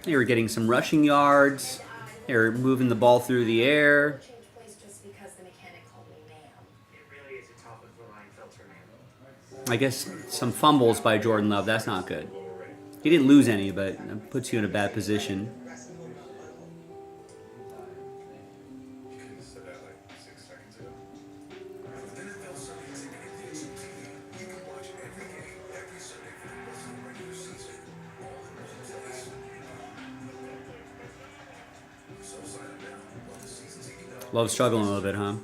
They were getting some rushing yards. They were moving the ball through the air. Change place just because the mechanic called me ma'am. It really is a top of the line filter, man. I guess some fumbles by Jordan Love. That's not good. He didn't lose any, but it puts you in a bad position. You couldn't have said that like 6 seconds ago. With NFL Sunday Ticket and TV, you can watch every game, every Sunday for the rest of the regular season, all in one place. So sign up now while the season's heating up. Love struggling a little bit, huh?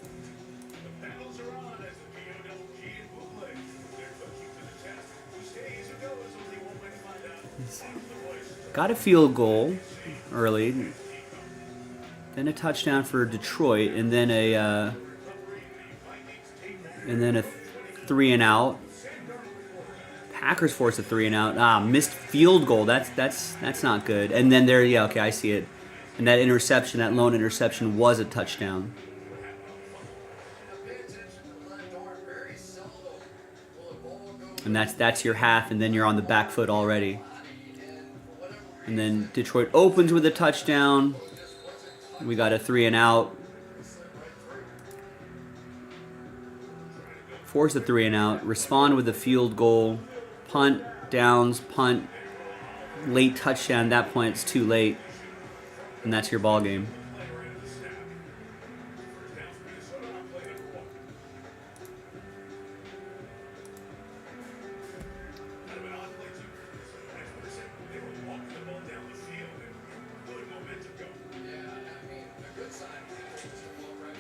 The battles are on as the POWG and bootleg. They're cooking to the test. Who stays or goes, only one way to find out. On the voice. Got a field goal early. Then a touchdown for Detroit, and then a 3 and out. Packers forced a 3 and out. Missed field goal. That's not good. And then there, yeah, okay, I see it. And that interception, that lone interception, was a touchdown. And that's your half, and then you're on the back foot already. And then Detroit opens with a touchdown. We got a 3 and out. Force a 3 and out. Respond with a field goal. Punt, downs, punt. Late touchdown. At that point, it's too late. And that's your ball game.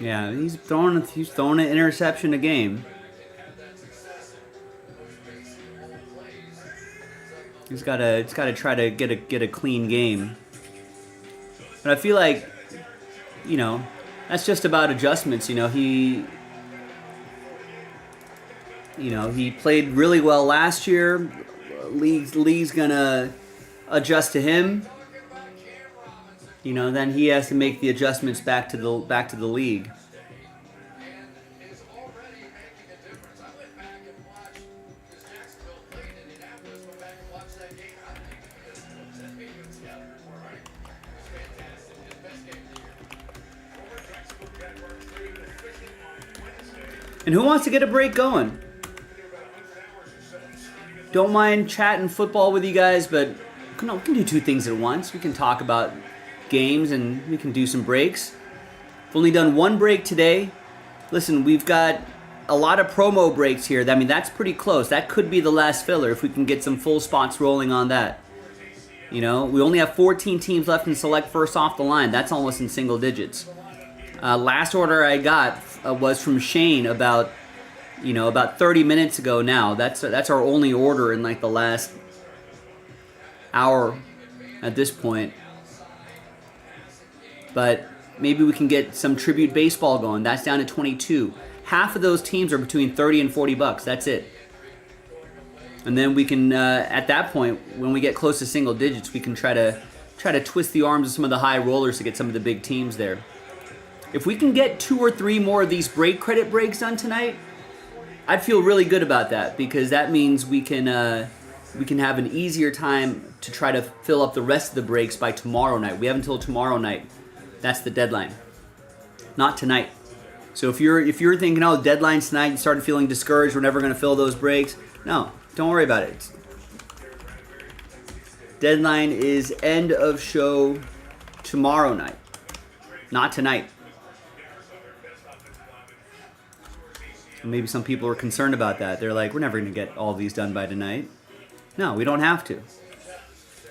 Yeah, he's throwing an interception a game. He's gotta try to get a clean game. But I feel like, that's just about adjustments. He played really well last year. League's gonna adjust to him. Then he has to make the adjustments back to the league. And who wants to get a break going? Don't mind chatting football with you guys, but we can do two things at once. We can talk about games and we can do some breaks. We've only done one break today. Listen, we've got a lot of promo breaks here. I mean, that's pretty close. That could be the last filler if we can get some full spots rolling on that. We only have 14 teams left in select first off the line. That's almost in single digits. Last order I got was from Shane about 30 minutes ago now. That's our only order in like the last hour at this point. But maybe we can get some tribute baseball going. That's down to 22. Half of those teams are between 30 and 40 bucks. That's it. And then we can, at that point, when we get close to single digits, we can try to twist the arms of some of the high rollers to get some of the big teams there. If we can get 2 or 3 more of these break credit breaks done tonight, I'd feel really good about that, because that means we can have an easier time to try to fill up the rest of the breaks by tomorrow night. We have until tomorrow night. That's the deadline. Not tonight. So if you're thinking, oh, deadline's tonight, you started feeling discouraged, we're never going to fill those breaks. No, don't worry about it. Deadline is end of show tomorrow night, not tonight. And maybe some people are concerned about that. They're like, we're never going to get all these done by tonight. No, we don't have to.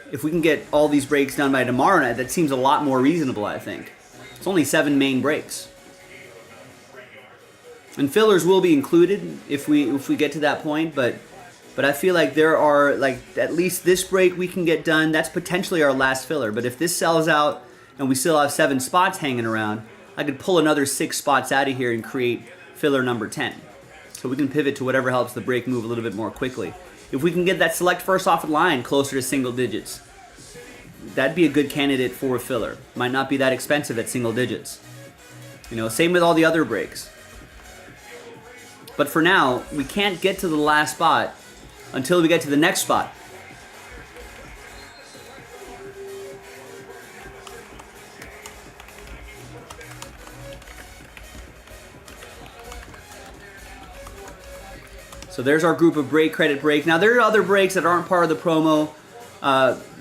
If we can get all these breaks done by tomorrow night, that seems a lot more reasonable, I think. It's only 7 main breaks. And fillers will be included if we get to that point, but I feel like there are, like, at least this break we can get done. That's potentially our last filler. But if this sells out and we still have 7 spots hanging around, I could pull another 6 spots out of here and create filler number 10. So we can pivot to whatever helps the break move a little bit more quickly. If we can get that select first off the line closer to single digits, that'd be a good candidate for a filler. Might not be that expensive at single digits. You know, same with all the other breaks. But for now, we can't get to the last spot until we get to the next spot. So there's our group of break, credit break. Now there are other breaks that aren't part of the promo,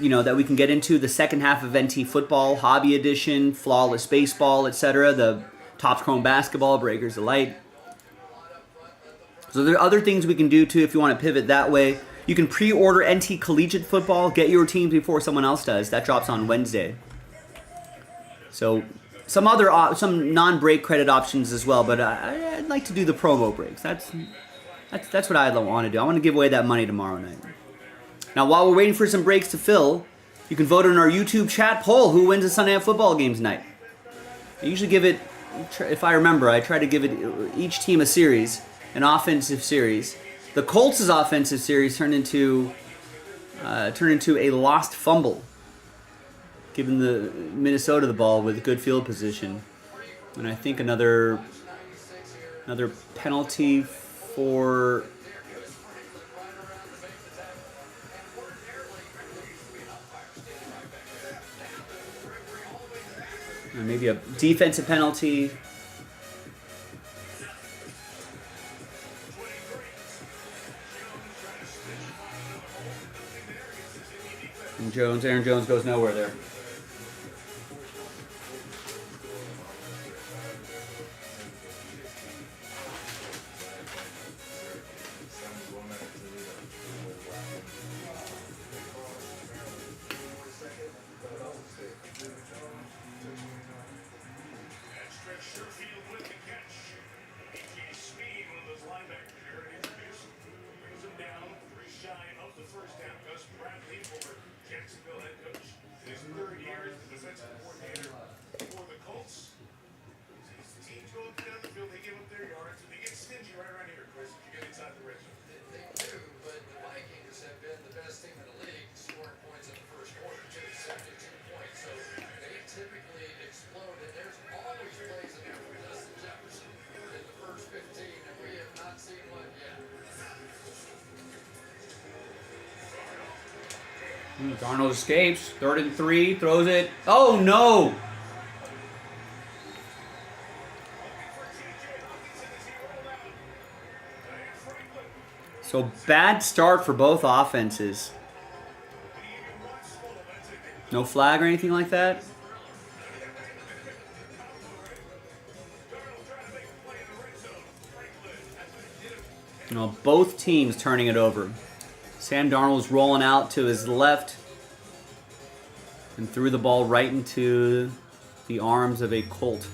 you know, that we can get into. The second half of NT Football, Hobby Edition, Flawless Baseball, etc. The Topps Chrome Basketball, Breakers Delight. So there are other things we can do too if you want to pivot that way. You can pre-order NT Collegiate Football, get your teams before someone else does. That drops on Wednesday. So some non-break credit options as well, but I'd like to do the promo breaks. That's what I want to do. I want to give away that money tomorrow night. Now, while we're waiting for some breaks to fill, you can vote in our YouTube chat poll who wins the Sunday Night Football game tonight. I usually give it, if I remember, I try to give it each team a series, an offensive series. The Colts' offensive series turned into a lost fumble, giving the Minnesota the ball with good field position, and I think another penalty for maybe a defensive penalty. And Aaron Jones goes nowhere there. Darnold escapes. 3rd and 3. Throws it. Oh, no! So bad start for both offenses. No flag or anything like that? No, both teams turning it over. Sam Darnold's rolling out to his left and threw the ball right into the arms of a Colt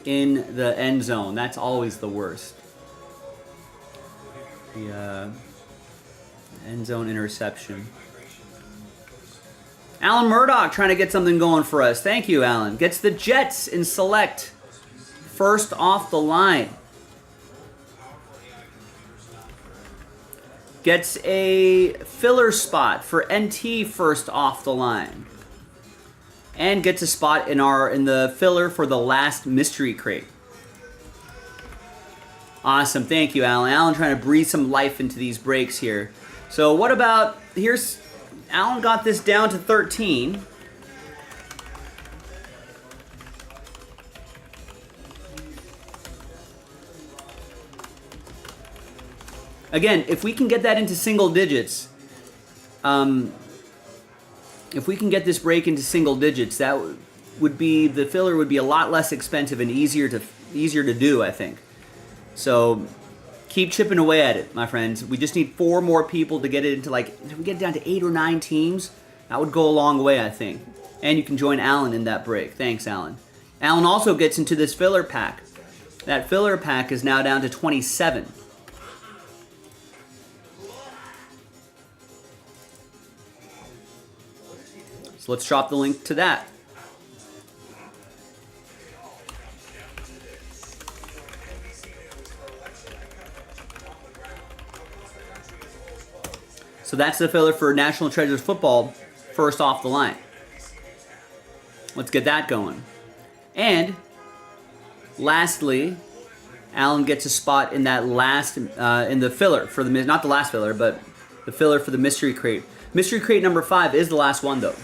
in the end zone. That's always the worst. The end zone interception. Alan Murdoch trying to get something going for us. Thank you, Alan. Gets the Jets in select. First off the line. Gets a filler spot for NT first off the line. And gets a spot in the filler for the last mystery crate. Awesome. Thank you, Alan. Alan trying to breathe some life into these breaks here. So what about, Alan got this down to 13. Again, if we can get that into single digits, if we can get this break into single digits, that would be, the filler would be a lot less expensive and easier to do, I think. So keep chipping away at it, my friends. We just need 4 more people to get it into, like, if we get it down to 8 or 9 teams, that would go a long way, I think. And you can join Alan in that break. Thanks, Alan. Alan also gets into this filler pack. That filler pack is now down to 27. So let's drop the link to that. So that's the filler for National Treasures football, first off the line. Let's get that going. And lastly, Alan gets a spot in that last, in the filler for the, not the last filler, but the filler for the mystery crate. Mystery crate number 5 is the last one though.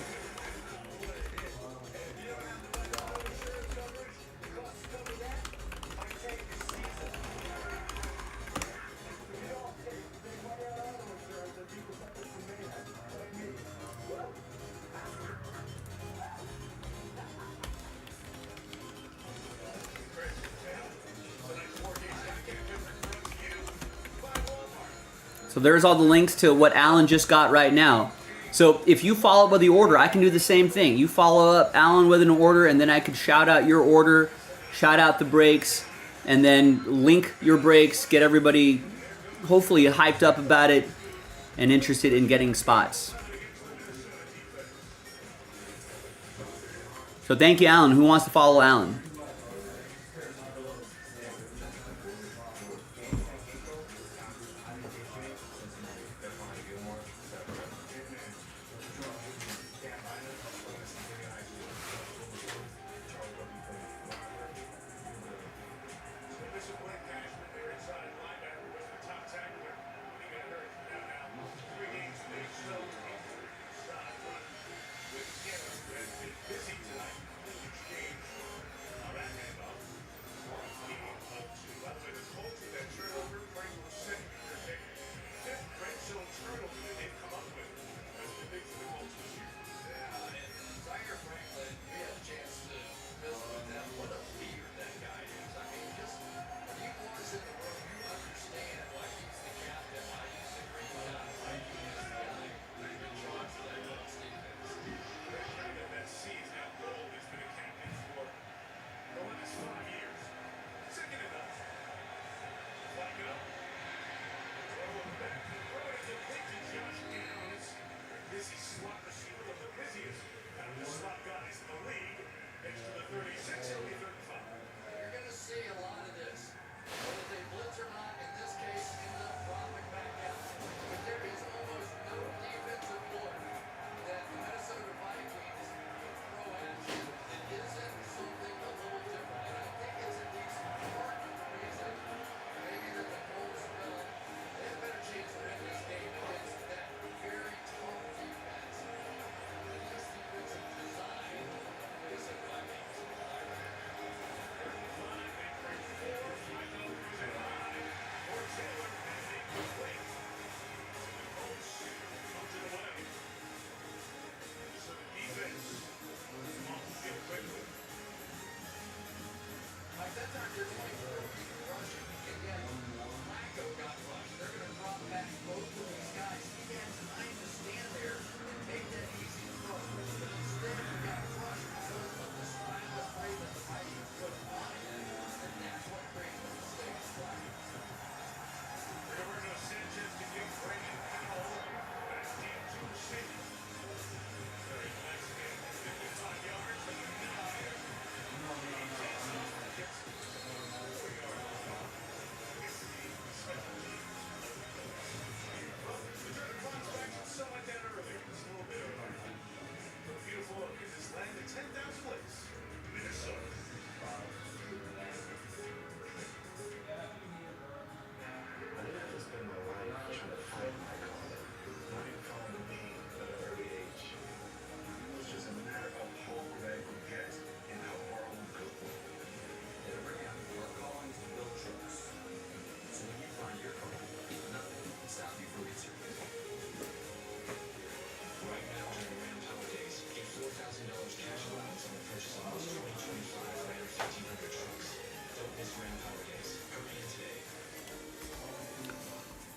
So there's all the links to what Alan just got right now. So if you follow up with the order, I can do the same thing. You follow up Alan with an order, and then I could shout out your order, shout out the breaks, and then link your breaks, get everybody hopefully hyped up about it and interested in getting spots. So thank you, Alan. Who wants to follow Alan?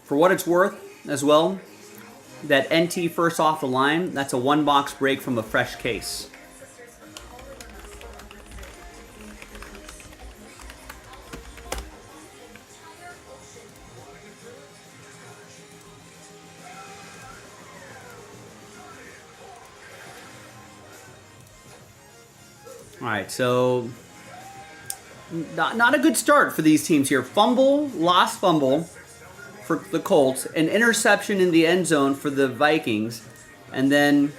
For what it's worth as well, that NT first off the line, that's a 1-box break from a fresh case. All right, so not a good start for these teams here. Fumble, lost fumble for the Colts, an interception in the end zone for the Vikings, and then,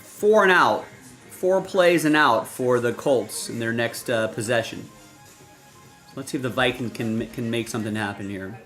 4 and out, 4 plays and out for the Colts in their next possession. So let's see if the Vikings can make something happen here.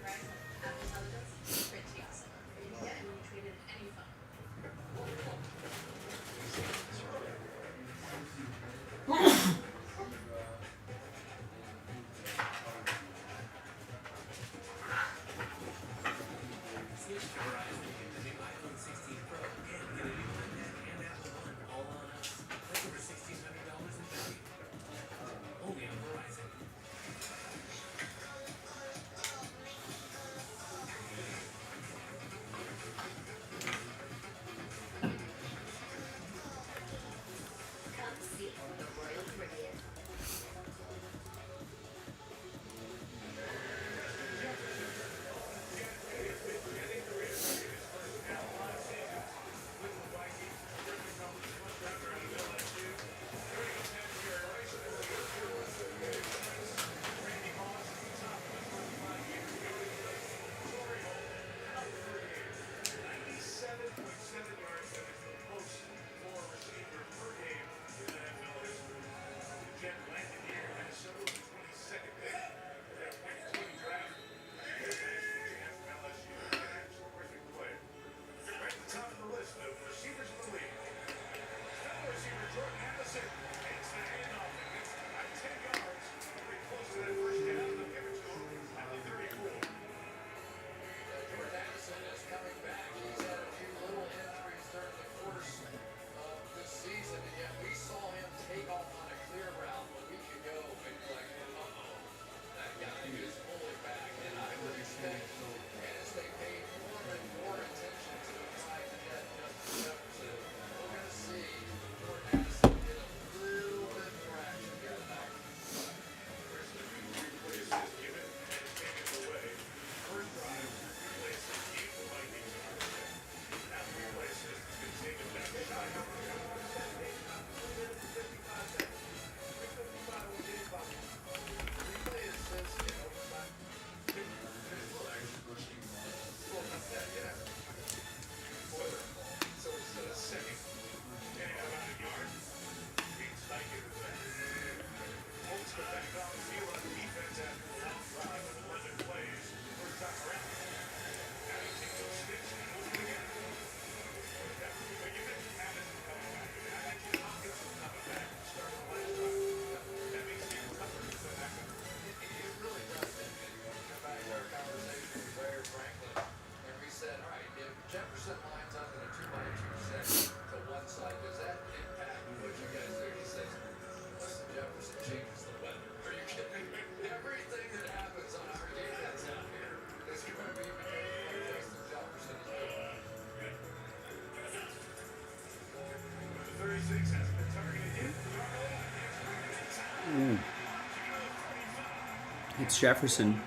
It's Jefferson.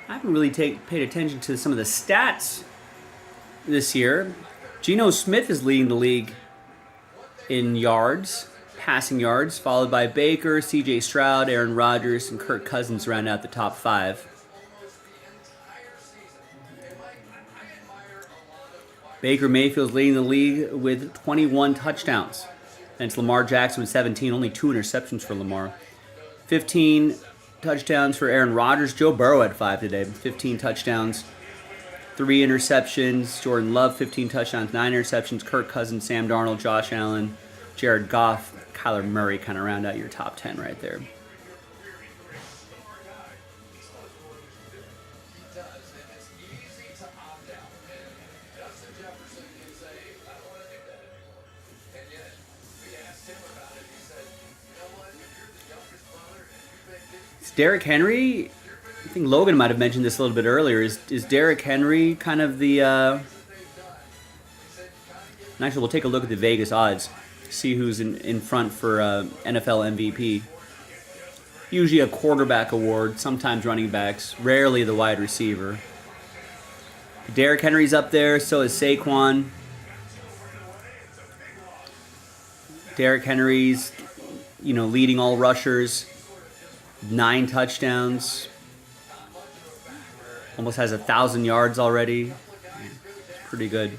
I haven't really paid attention to some of the stats this year. Geno Smith is leading the league in yards, passing yards, followed by Baker, C.J. Stroud, Aaron Rodgers, and Kirk Cousins round out the top 5. Baker Mayfield's leading the league with 21 touchdowns. And it's Lamar Jackson with 17, only 2 interceptions for Lamar. 15 touchdowns for Aaron Rodgers. Joe Burrow had 5 today, 15 touchdowns, 3 interceptions. Jordan Love, 15 touchdowns, 9 interceptions. Kirk Cousins, Sam Darnold, Josh Allen, Jared Goff, Kyler Murray kind of round out your top 10 right there. Derrick Henry, I think Logan might have mentioned this a little bit earlier. Is Derrick Henry kind of the... And actually, we'll take a look at the Vegas odds, see who's in front for NFL MVP. Usually a quarterback award, sometimes running backs, rarely the wide receiver. Derrick Henry's up there, so is Saquon. Derrick Henry's, leading all rushers. 9 touchdowns. Almost has 1,000 yards already. Pretty good.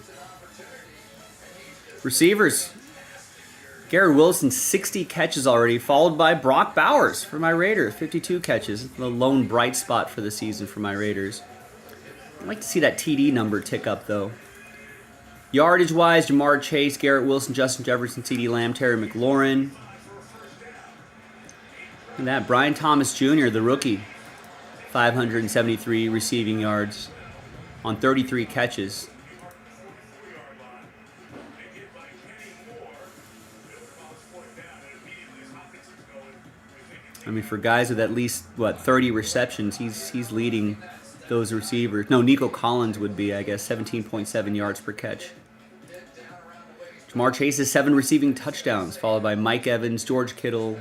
Receivers. Garrett Wilson, 60 catches already, followed by Brock Bowers for my Raiders, 52 catches. The lone bright spot for the season for my Raiders. I'd like to see that TD number tick up, though. Yardage-wise, Jamar Chase, Garrett Wilson, Justin Jefferson, CeeDee Lamb, Terry McLaurin. And that, Brian Thomas Jr., the rookie, 573 receiving yards on 33 catches. I mean, for guys with at least, 30 receptions, he's leading those receivers. No, Nico Collins would be, I guess, 17.7 yards per catch. Jamar Chase has 7 receiving touchdowns, followed by Mike Evans, George Kittle,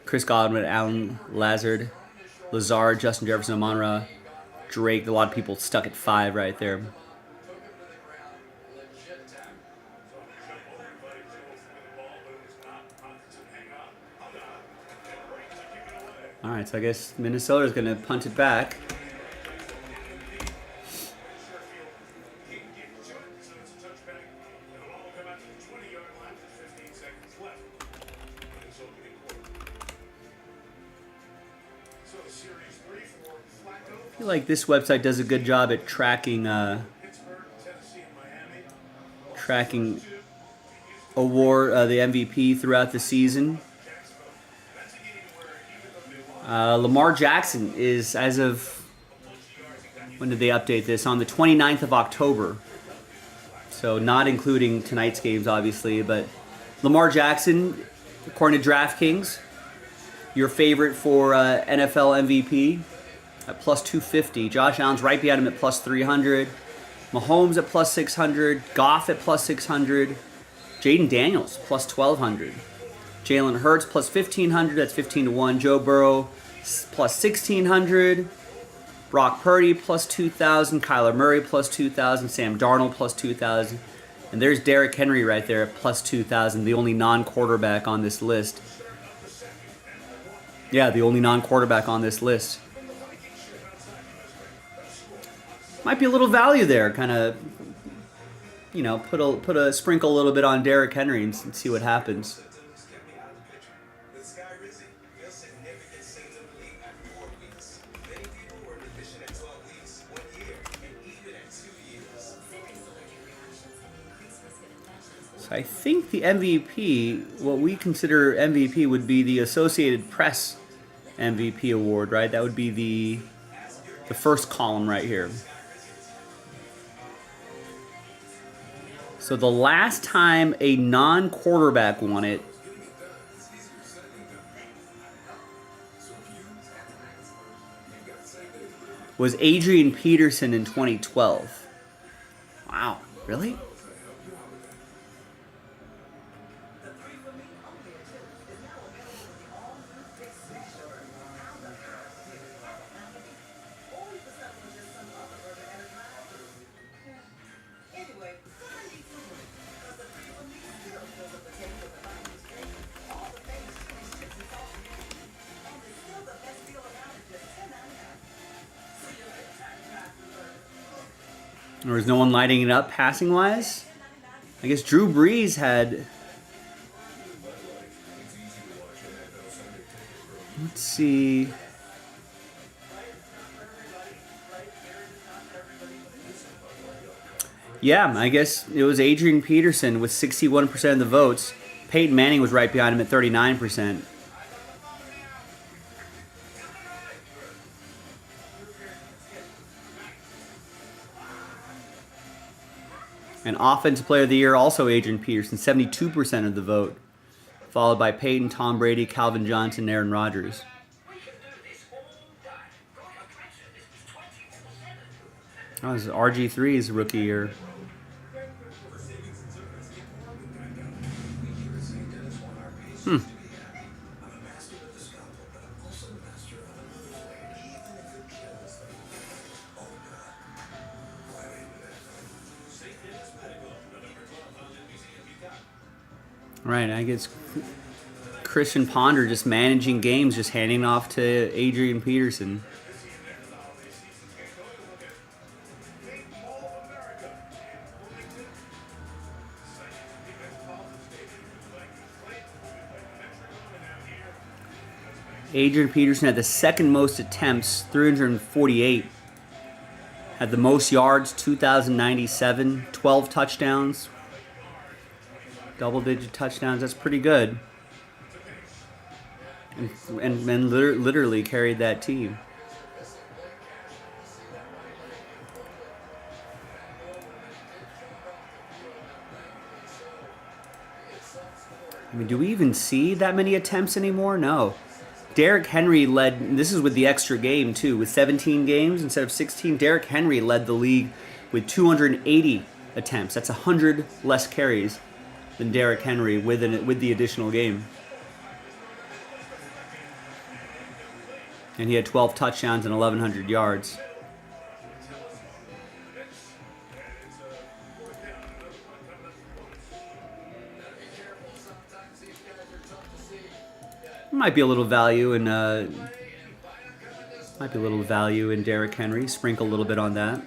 Chris Godwin, Alan Lazard, Lazard, Justin Jefferson, Amon-Ra, Drake. A lot of people stuck at 5 right there. All right, so I guess Minnesota's going to punt it back. I feel like this website does a good job at tracking award the MVP throughout the season. Lamar Jackson is, as of, when did they update this? On the 29th of October. So not including tonight's games, obviously, but Lamar Jackson, according to DraftKings, your favorite for NFL MVP at plus 250. Josh Allen's right behind him at plus 300. Mahomes at plus 600. Goff at plus 600. Jaden Daniels plus 1,200. Jalen Hurts plus 1,500. That's 15-1. Joe Burrow plus 1,600. Brock Purdy plus 2,000. Kyler Murray plus 2,000. Sam Darnold plus 2,000. And there's Derrick Henry right there at plus 2,000, the only non-quarterback on this list. Yeah, the only non-quarterback on this list. Might be a little value there, kind of, you know, put a sprinkle a little bit on Derrick Henry and see what happens. I think the MVP, what we consider MVP, would be the Associated Press MVP award, right? That would be the first column right here. So the last time a non-quarterback won it was Adrian Peterson in 2012. Wow, really? There was no one lighting it up passing-wise. I guess Drew Brees had... Let's see... Yeah, I guess it was Adrian Peterson with 61% of the votes. Peyton Manning was right behind him at 39%. And Offensive Player of the Year, also Adrian Peterson, 72% of the vote. Followed by Peyton, Tom Brady, Calvin Johnson, and Aaron Rodgers. Oh, this is RG3's rookie year. Right, I guess Christian Ponder just managing games, just handing off to Adrian Peterson. Adrian Peterson had the second most attempts, 348. Had the most yards, 2,097. 12 touchdowns. Double-digit touchdowns. That's pretty good. And literally carried that team. I mean, do we even see that many attempts anymore? No. Derrick Henry led, this is with the extra game too, with 17 games instead of 16. Derrick Henry led the league with 280 attempts. That's 100 less carries than Derrick Henry with the additional game. And he had 12 touchdowns and 1,100 yards. Might be a little value in Derrick Henry. Sprinkle a little bit on that.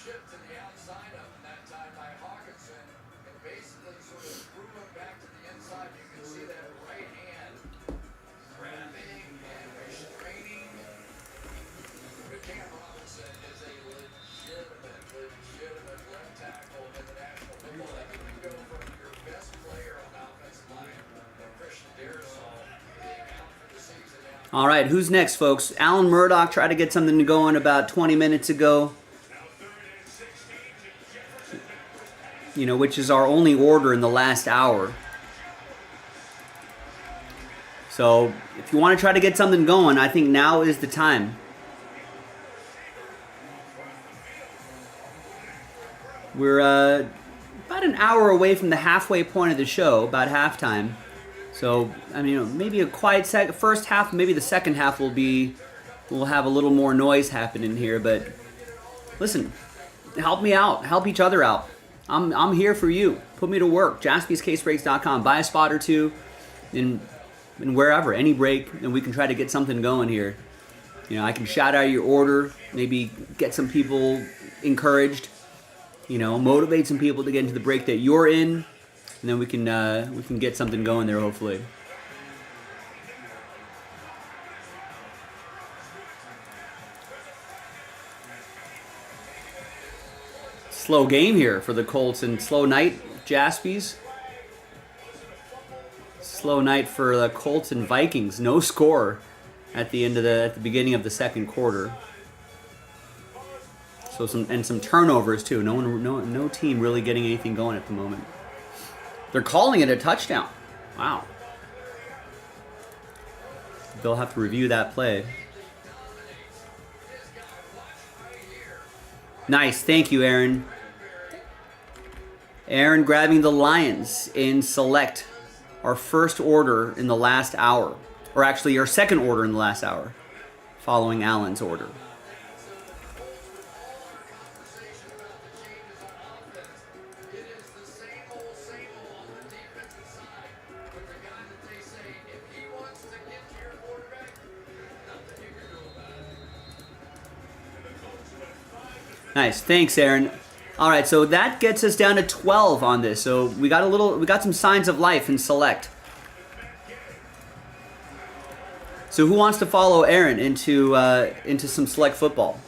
Chip to the outside of him that time by Hawkinson, and basically sort of threw him back to the inside. You can see that right hand grabbing and restraining Robinson is a legitimate left tackle in the National Football League. You can go from your best player on the offensive line, Christian Darrisaw, being out for the season now. All right, who's next, folks? Alan Murdoch tried to get something going about 20 minutes ago. You know, which is our only order in the last hour. So, if you want to try to get something going, I think now is the time. We're about an hour away from the halfway point of the show, about halftime. So, I mean, maybe a quiet first half, maybe the second half we'll have a little more noise happening here. But listen, help me out, help each other out. I'm here for you. Put me to work. JaspysCaseBreaks.com. Buy a spot or two in wherever, any break, and we can try to get something going here. You know, I can shout out your order, maybe get some people encouraged. You know, motivate some people to get into the break that you're in, and then we can get something going there hopefully. Slow game here for the Colts and slow night, Jaspys. Slow night for the Colts and Vikings. No score at the beginning of the second quarter. So some turnovers too. No team really getting anything going at the moment. They're calling it a touchdown. Wow. They'll have to review that play. Nice, thank you, Aaron. Aaron grabbing the Lions in select. Our first order in the last hour. Or actually, our second order in the last hour. Following Allen's order. Nice, thanks, Aaron. All right, so that gets us down to 12 on this. So we got some signs of life in select. So who wants to follow Aaron into some select football?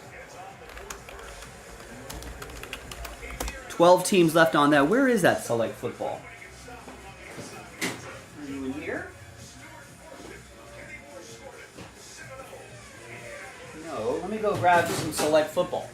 12 teams left on that. Where is that select football? Are you in here? No, let me go grab some select football.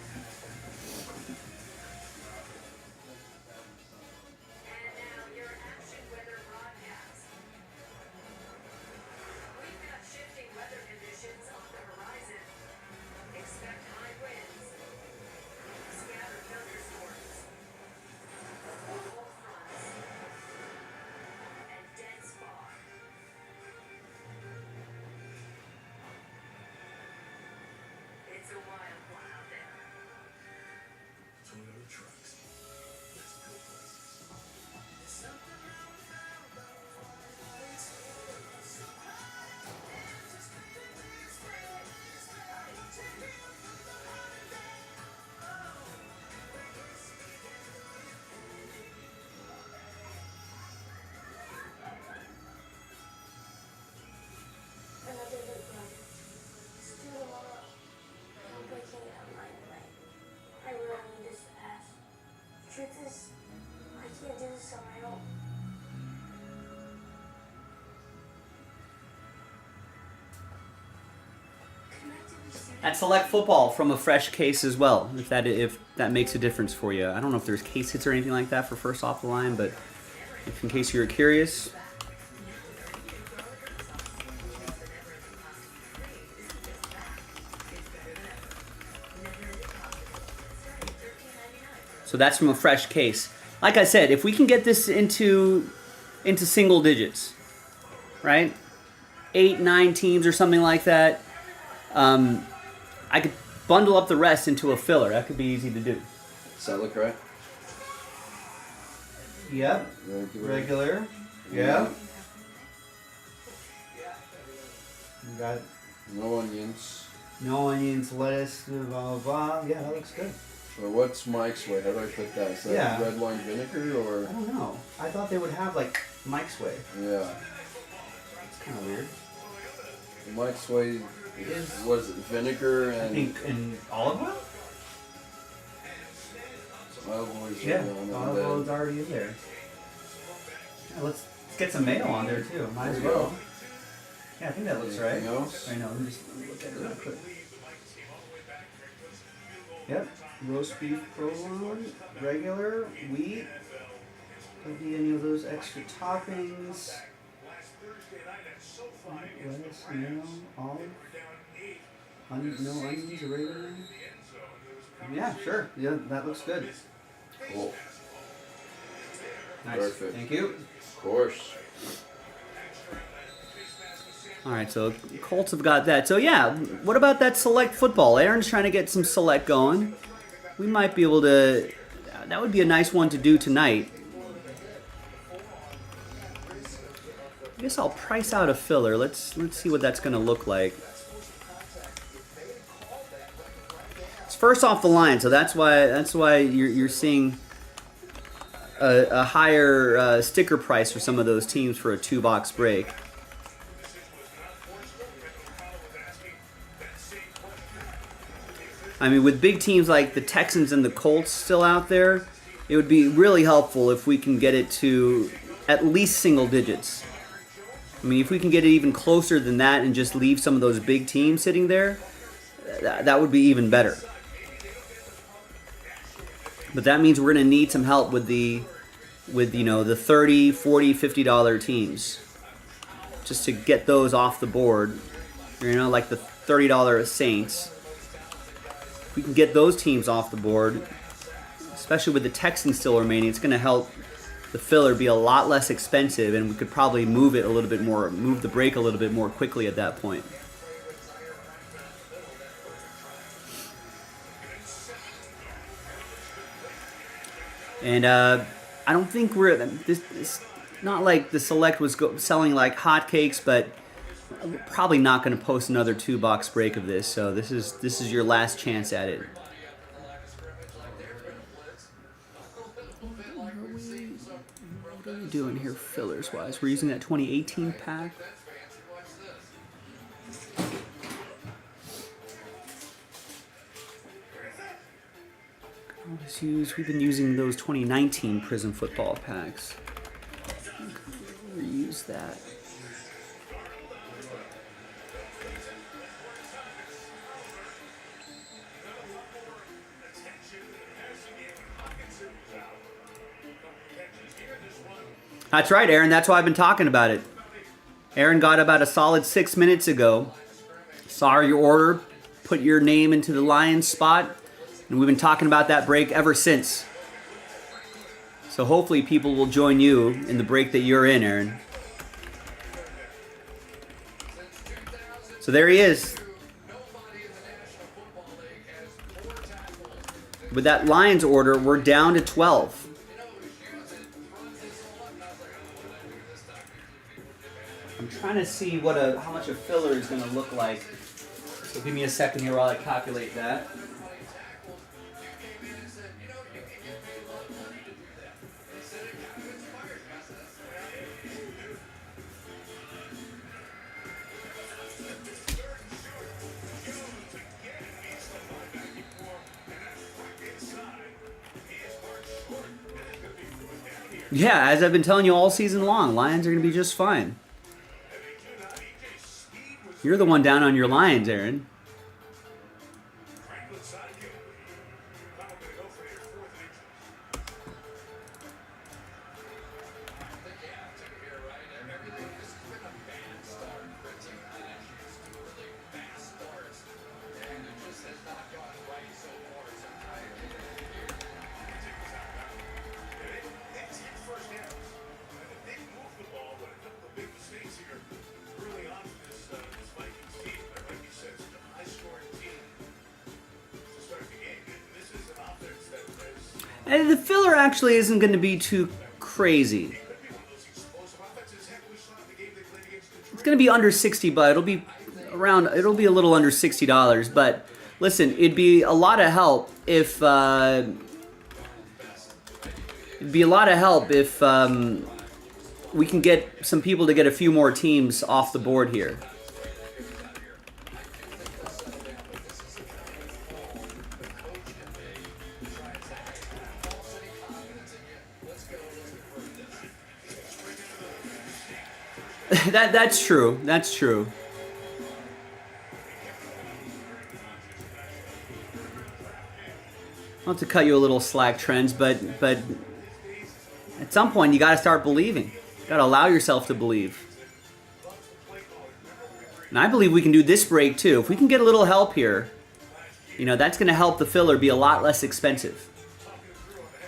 Truth is, I can't do this on my own. That's select football from a fresh case as well, if that makes a difference for you. I don't know if there's case hits or anything like that for first off the line, but if in case you're curious. So that's from a fresh case. Like I said, if we can get this into single digits, right? 8, 9 teams or something like that. I could bundle up the rest into a filler. That could be easy to do. Does that look right? Yep. Regular. Yeah. You got No onions. no onions, lettuce, blah, blah, blah. Yeah, that looks good. So what's Mike's way? How do I put that? Is that Yeah. red wine vinegar or? I don't know. I thought they would have like Mike's Way. Yeah. It's kind of weird. Mike's way Was it vinegar I and think in olive oil. olive oil? Yeah, olive oil is already in there. Yeah, let's get some mayo on there too. Might as well. Yeah, I think that looks right. Anything else? I know. Let me just look at it real quick. Yep. Roast beef provolone, regular, wheat. Could be any of those extra toppings. Lettuce, mayo, olive. No onions, oregano. Yeah, sure. Yeah, that looks good. Cool. Nice. Perfect. Thank you. Of course. All right, so Colts have got that. So yeah, what about that select football? Aaron's trying to get some select going. We might be able to. That would be a nice one to do tonight. I guess I'll price out a filler. Let's see what that's going to look like. It's first off the line, so that's why you're seeing a higher sticker price for some of those teams for a 2-box break. I mean, with big teams like the Texans and the Colts still out there, it would be really helpful if we can get it to at least single digits. I mean, if we can get it even closer than that and just leave some of those big teams sitting there, that would be even better. But that means we're going to need some help with the $30, $40, $50 teams, just to get those off the board. Like the $30 Saints. If we can get those teams off the board, especially with the Texans still remaining, it's going to help the filler be a lot less expensive, and we could probably move it a little bit more, move the break a little bit more quickly at that point. And I don't think it's not like the select was selling like hotcakes, but we're probably not going to post another 2-box break of this. So this is your last chance at it. What are we doing here fillers wise? We're using that 2018 pack. We've been using those 2019 Prism football packs. Reuse that. That's right, Aaron. That's why I've been talking about it. Aaron got about a solid 6 minutes ago. Saw your order, put your name into the Lions spot, and we've been talking about that break ever since. So hopefully people will join you in the break that you're in, Aaron. So there he is. With that Lions order, we're down to 12. I'm trying to see how much a filler is going to look like. So give me a second here while I calculate that. Yeah, as I've been telling you all season long, Lions are going to be just fine. You're the one down on your Lions, Aaron. And the filler actually isn't going to be too crazy. It's going to be under 60, but it'll be a little under $60. But listen, it'd be a lot of help if we can get some people to get a few more teams off the board here. That's true. That's true. Not to cut you a little slack, Trends, but at some point you got to start believing. You got to allow yourself to believe. And I believe we can do this break too. If we can get a little help here, you know, that's going to help the filler be a lot less expensive.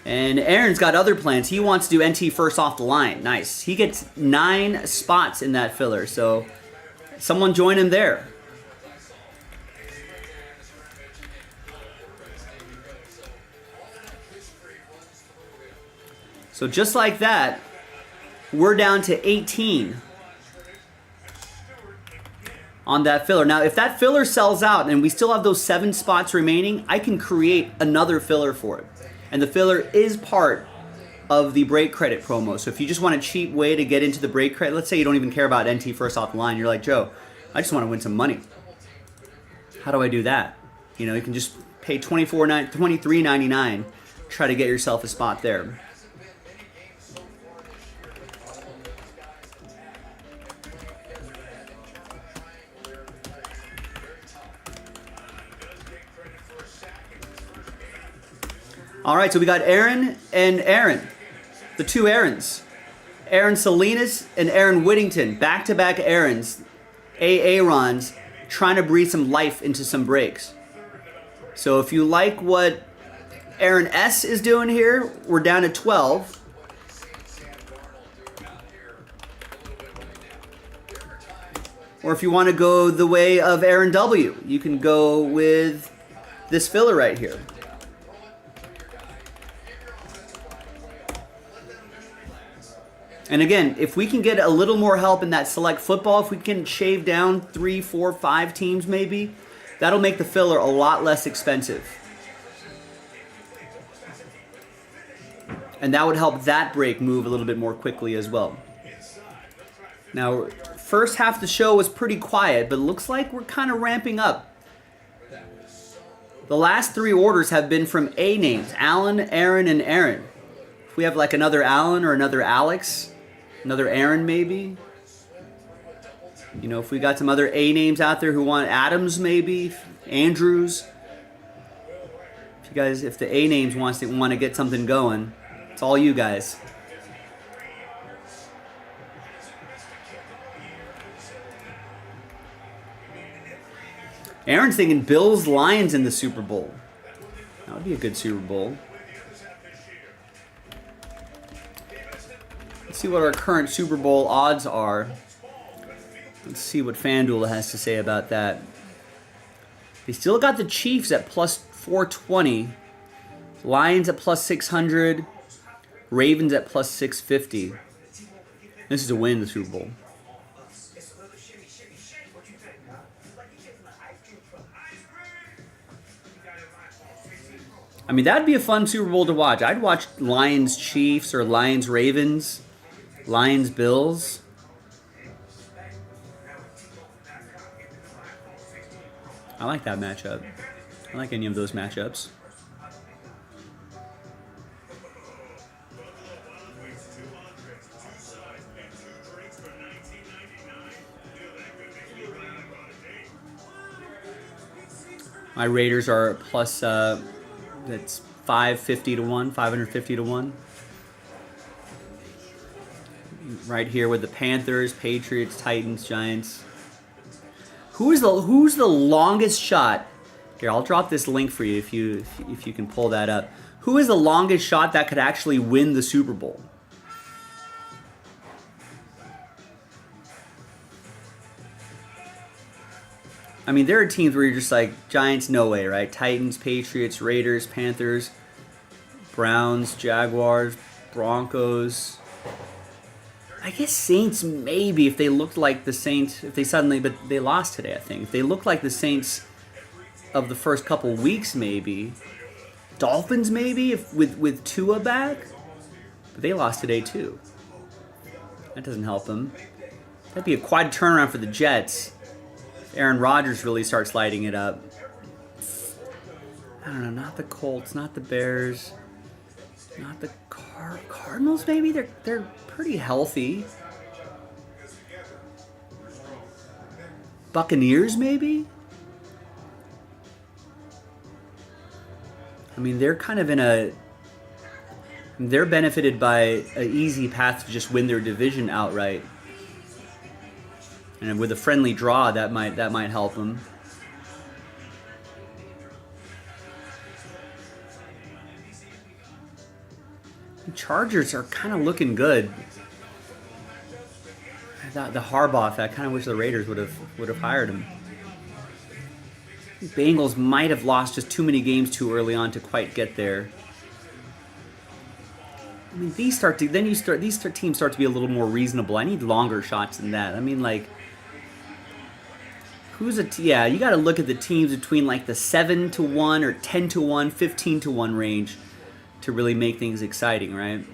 And Aaron's got other plans. He wants to do NT first off the line. Nice. He gets 9 spots in that filler. So someone join him there. So just like that, we're down to 18 on that filler. Now, if that filler sells out and we still have those 7 spots remaining, I can create another filler for it. And the filler is part of the break credit promo. So if you just want a cheap way to get into the break credit, let's say you don't even care about NT first off the line. You're like, Joe, I just want to win some money. How do I do that? You know, you can just pay $23.99, try to get yourself a spot there. All right, so we got Aaron and Aaron, the two Aarons. Aaron Salinas and Aaron Whittington, back-to-back Aarons, Aarons, trying to breathe some life into some breaks. So if you like what Aaron S. is doing here, we're down to 12. Or if you want to go the way of Aaron W., you can go with this filler right here. And again, if we can get a little more help in that select football, if we can shave down 3, 4, 5 teams maybe, that'll make the filler a lot less expensive. And that would help that break move a little bit more quickly as well. Now, first half of the show was pretty quiet, but it looks like we're kind of ramping up. The last 3 orders have been from A names, Alan, Aaron, and Aaron. If we have like another Alan or another Alex, another Aaron maybe. You know, if we got some other A names out there who want Adams maybe, Andrews. If you guys, if the A names want to get something going, it's all you guys. Aaron's thinking Bills Lions in the Super Bowl. That would be a good Super Bowl. Let's see what our current Super Bowl odds are. Let's see what FanDuel has to say about that. They still got the Chiefs at plus 420. Lions at plus 600. Ravens at plus 650. This is a win in the Super Bowl. I mean, that'd be a fun Super Bowl to watch. I'd watch Lions Chiefs or Lions Ravens. Lions Bills. I like that matchup. I like any of those matchups. My Raiders are plus, that's 550 to 1, 550 to 1. Right here with the Panthers, Patriots, Titans, Giants. Who's the longest shot? Here, I'll drop this link for you if you can pull that up. Who is the longest shot that could actually win the Super Bowl? I mean, there are teams where you're just like, Giants, no way, right? Titans, Patriots, Raiders, Panthers, Browns, Jaguars, Broncos. I guess Saints maybe if they looked like the Saints, but they lost today, I think. If they looked like the Saints of the first couple weeks, maybe. Dolphins maybe with Tua back. But they lost today too. That doesn't help them. That'd be a quite a turnaround for the Jets. Aaron Rodgers really starts lighting it up. I don't know, not the Colts, not the Bears, not the Cardinals maybe? They're pretty healthy. Buccaneers, maybe? I mean, they're kind of in a... They're benefited by an easy path to just win their division outright. And with a friendly draw, that might help them. The Chargers are kind of looking good. The Harbaugh, I kind of wish the Raiders would have hired him. Bengals might have lost just too many games too early on to quite get there. I mean, these teams start to be a little more reasonable. I need longer shots than that. I mean, like, yeah, you got to look at the teams between like the 7-1 or 10-1, 15-1 range to really make things exciting, right?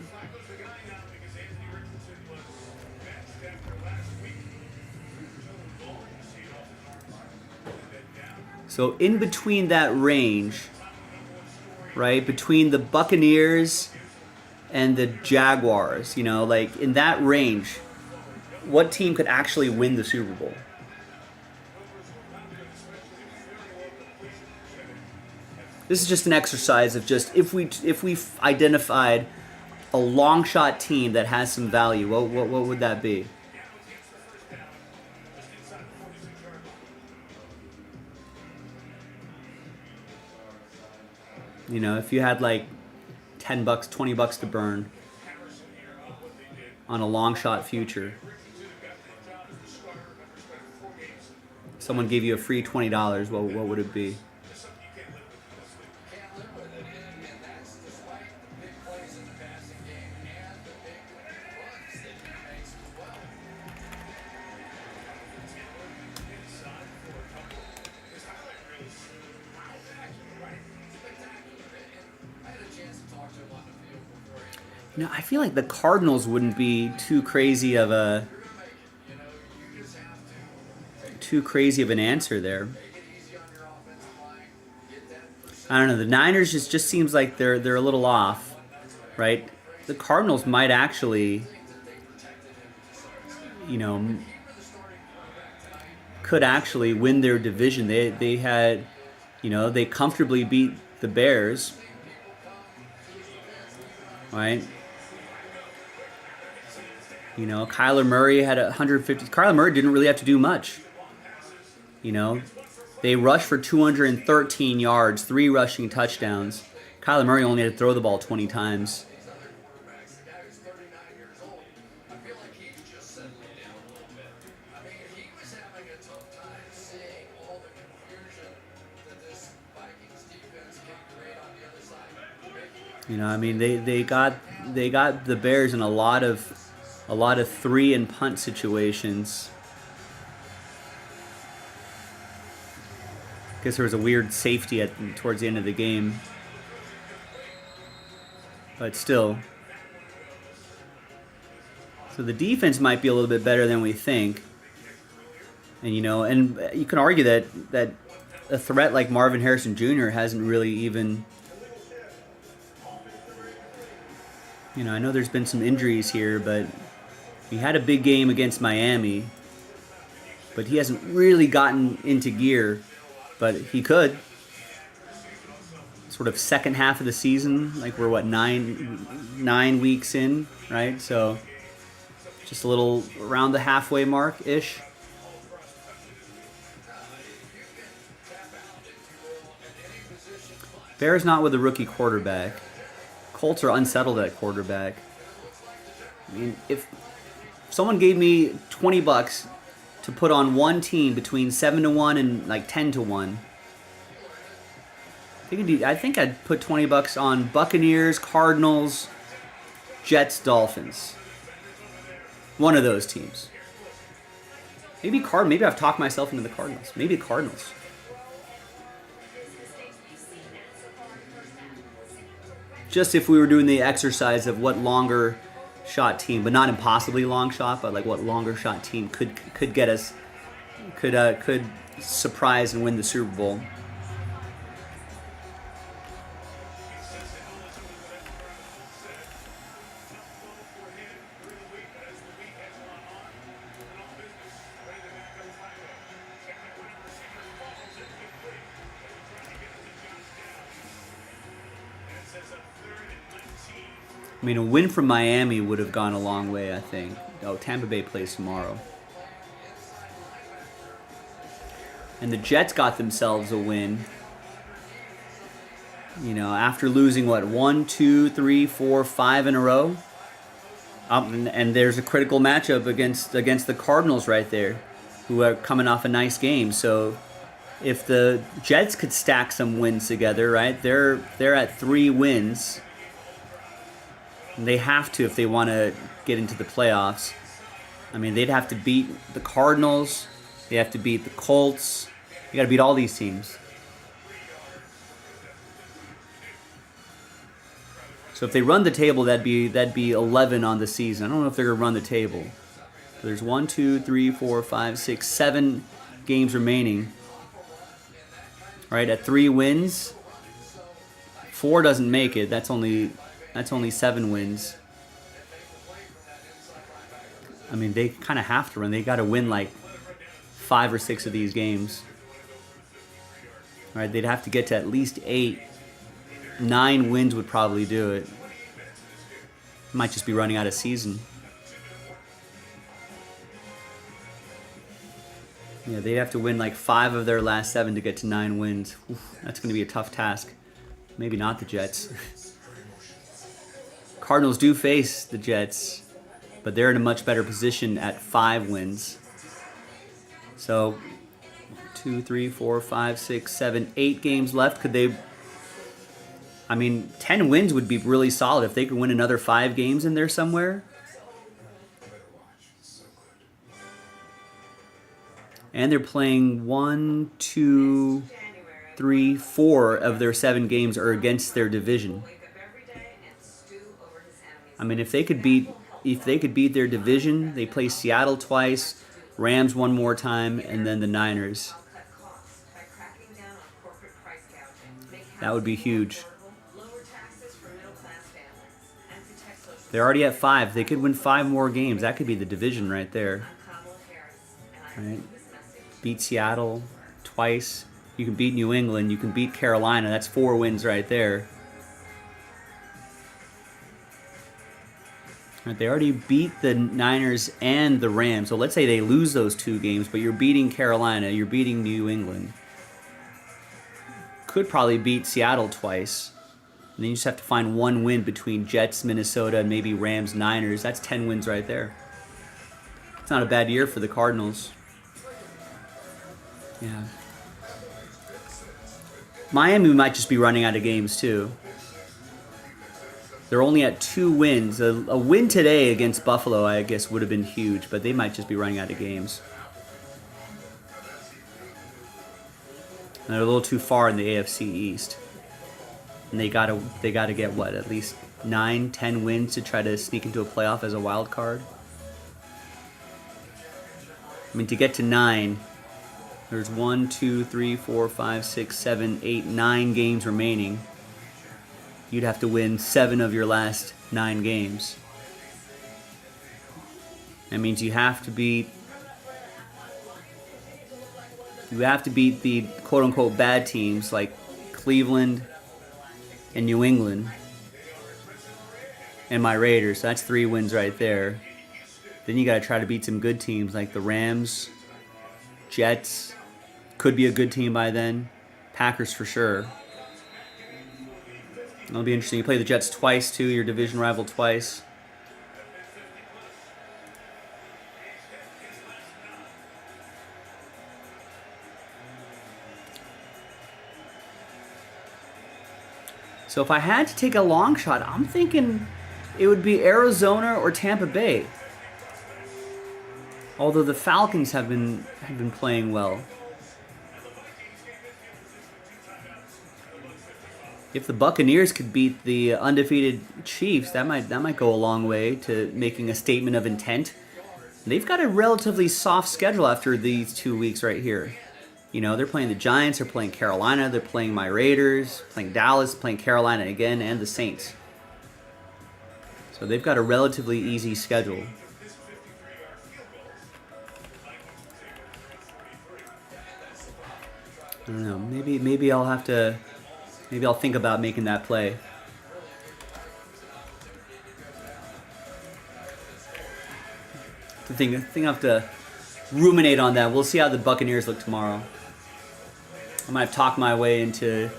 So in between that range, right, between the Buccaneers and the Jaguars, you know, like in that range, what team could actually win the Super Bowl? This is just an exercise of just if we've identified a long shot team that has some value, what would that be? You know, if you had like $10, $20 to burn on a long shot future, someone gave you a free $20, what would it be? You know, I feel like the Cardinals wouldn't be too crazy of an answer there. I don't know. The Niners just seems like they're a little off, right? The Cardinals might actually, you know, could actually win their division. They had, you know, they comfortably beat the Bears, right? You know, Kyler Murray had 150. Kyler Murray didn't really have to do much. You know, they rushed for 213 yards, 3 rushing touchdowns. Kyler Murray only had to throw the ball 20 times. You know, I mean, they got the Bears in a lot of 3 and punt situations. I guess there was a weird safety towards the end of the game, but still. So the defense might be a little bit better than we think, and you know, and you can argue that a threat like Marvin Harrison Jr. hasn't really even. You know, I know there's been some injuries here, but he had a big game against Miami, but he hasn't really gotten into gear, but he could. Sort of second half of the season, like we're what, nine weeks in, right? So just a little around the halfway mark-ish. Bears not with a rookie quarterback. Colts are unsettled at quarterback. I mean, if someone gave me $20 to put on one team between 7-1 and like 10-1, I think I'd put $20 on Buccaneers, Cardinals, Jets, Dolphins. One of those teams. Maybe I've talked myself into the Cardinals. Maybe Cardinals. Just if we were doing the exercise of what longer shot team, but not impossibly long shot, but like what longer shot team could get us, could surprise and win the Super Bowl. I mean, a win from Miami would have gone a long way, I think. Oh, Tampa Bay plays tomorrow. And the Jets got themselves a win. You know, after losing, what, 1, 2, 3, 4, 5 in a row? And there's a critical matchup against the Cardinals right there, who are coming off a nice game. So if the Jets could stack some wins together, right, they're at 3 wins. And they have to if they want to get into the playoffs. I mean, they'd have to beat the Cardinals. They have to beat the Colts. You got to beat all these teams. So if they run the table, that'd be 11 on the season. I don't know if they're gonna run the table. But there's 1, 2, 3, 4, 5, 6, 7 games remaining. Right, at 3 wins, 4 doesn't make it. That's only 7 wins. I mean, they kind of have to run. They got to win like 5 or 6 of these games. All right, they'd have to get to at least 8. 9 wins would probably do it. Might just be running out of season. Yeah, they'd have to win like 5 of their last 7 to get to 9 wins. Oof, that's going to be a tough task. Maybe not the Jets. Cardinals do face the Jets, but they're in a much better position at 5 wins. So 2, 3, 4, 5, 6, 7, 8 games left. Could they... I mean, 10 wins would be really solid if they could win another 5 games in there somewhere. And they're playing 1, 2, 3, 4 of their 7 games are against their division. I mean, if they could beat their division, they play Seattle twice, Rams one more time, and then the Niners. That would be huge. They're already at 5. They could win 5 more games. That could be the division right there. Right? Beat Seattle twice. You can beat New England. You can beat Carolina. That's 4 wins right there. Right, they already beat the Niners and the Rams. So let's say they lose those 2 games, but you're beating Carolina. You're beating New England. Could probably beat Seattle twice. And then you just have to find 1 win between Jets, Minnesota, and maybe Rams, Niners. That's 10 wins right there. It's not a bad year for the Cardinals. Yeah. Miami might just be running out of games, too. They're only at 2 wins. A win today against Buffalo, I guess, would have been huge, but they might just be running out of games. And they're a little too far in the AFC East. And they gotta get what, at least 9, 10 wins to try to sneak into a playoff as a wild card. I mean, to get to 9, there's 1, 2, 3, 4, 5, 6, 7, 8, 9 games remaining. You'd have to win 7 of your last 9 games. That means you have to beat the quote-unquote bad teams like Cleveland and New England and my Raiders. So that's 3 wins right there. Then you got to try to beat some good teams like the Rams, Jets. Could be a good team by then. Packers for sure. It'll be interesting. You play the Jets twice too, your division rival twice. So if I had to take a long shot, I'm thinking it would be Arizona or Tampa Bay. Although the Falcons have been playing well. If the Buccaneers could beat the undefeated Chiefs, that might go a long way to making a statement of intent. They've got a relatively soft schedule after these 2 weeks right here. You know, they're playing the Giants, they're playing Carolina, they're playing my Raiders, playing Dallas, playing Carolina again, and the Saints. So they've got a relatively easy schedule. I don't know. Maybe I'll think about making that play. I think I have to ruminate on that. We'll see how the Buccaneers look tomorrow. I might have talked my way into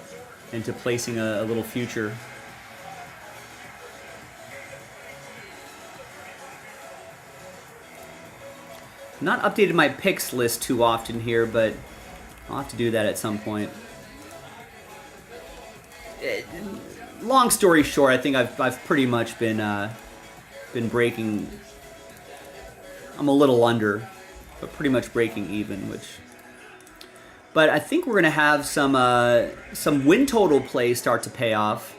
placing a little future. Not updated my picks list too often here, but I'll have to do that at some point. Long story short, I think I've pretty much been breaking. I'm a little under, but pretty much breaking even. But I think we're gonna have some win total plays start to pay off.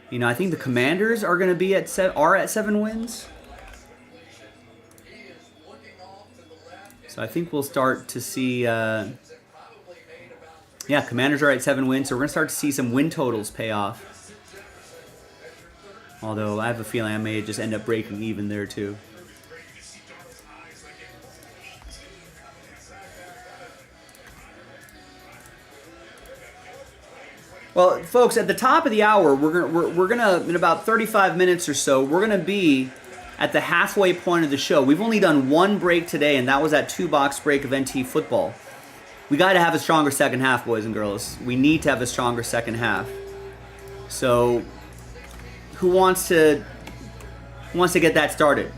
You know, I think the Commanders are gonna be at 7 wins. So I think we'll start to see. Yeah, Commanders are at 7 wins, so we're gonna start to see some win totals pay off. Although I have a feeling I may just end up breaking even there too. Well, folks, at the top of the hour, we're gonna in about 35 minutes or so, we're gonna be at the halfway point of the show. We've only done one break today, and that was that 2-box break of NT football. We got to have a stronger second half, boys and girls. We need to have a stronger second half. So, who wants to get that started?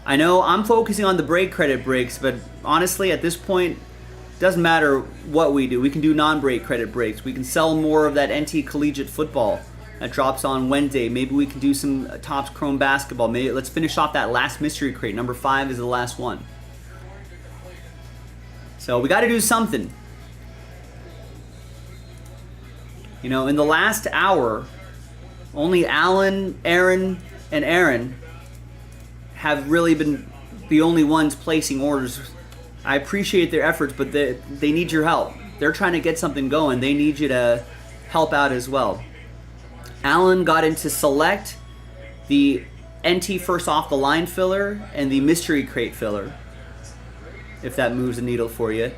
I know I'm focusing on the break credit breaks, but honestly, at this point, it doesn't matter what we do. We can do non-break credit breaks. We can sell more of that NT collegiate football that drops on Wednesday. Maybe we can do some Topps Chrome basketball. Maybe let's finish off that last mystery crate. Number 5 is the last one. So we got to do something. You know, in the last hour, only Alan, Aaron, and Aaron have really been the only ones placing orders. I appreciate their efforts, but they need your help. They're trying to get something going. They need you to help out as well. Alan got into select, the NT first off the line filler, and the mystery crate filler, if that moves the needle for you.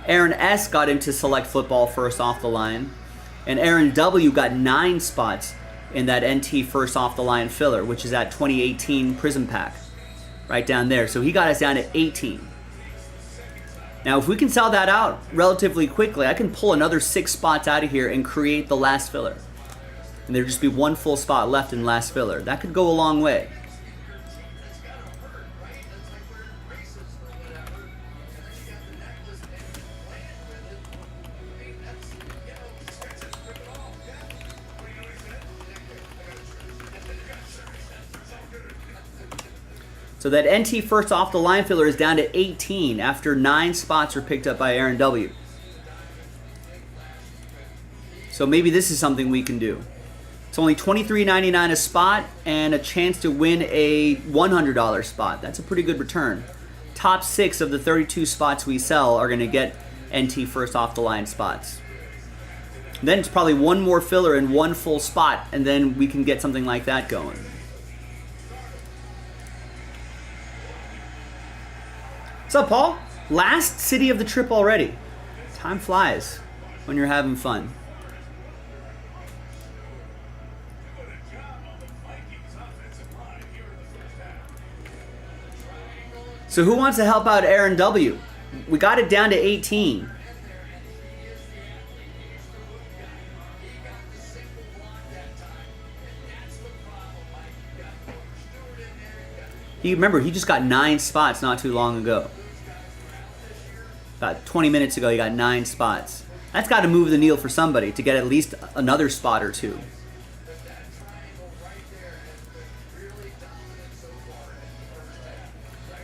Aaron S got into select football first off the line, and Aaron W got 9 spots in that NT first off the line filler, which is that 2018 Prism Pack, right down there. So he got us down to 18. Now, if we can sell that out relatively quickly, I can pull another 6 spots out of here and create the last filler. And there'd just be 1 full spot left in last filler. That could go a long way. So that NT first off the line filler is down to 18 after 9 spots were picked up by Aaron W. So maybe this is something we can do. It's only $23.99 a spot and a chance to win a $100 spot. That's a pretty good return. Top 6 of the 32 spots we sell are going to get NT first off the line spots. Then it's probably 1 more filler and 1 full spot, and then we can get something like that going. What's up, Paul? Last city of the trip already. Time flies when you're having fun. So who wants to help out Aaron W? We got it down to 18. Remember, he just got 9 spots not too long ago. About 20 minutes ago, he got 9 spots. That's got to move the needle for somebody to get at least another spot or 2.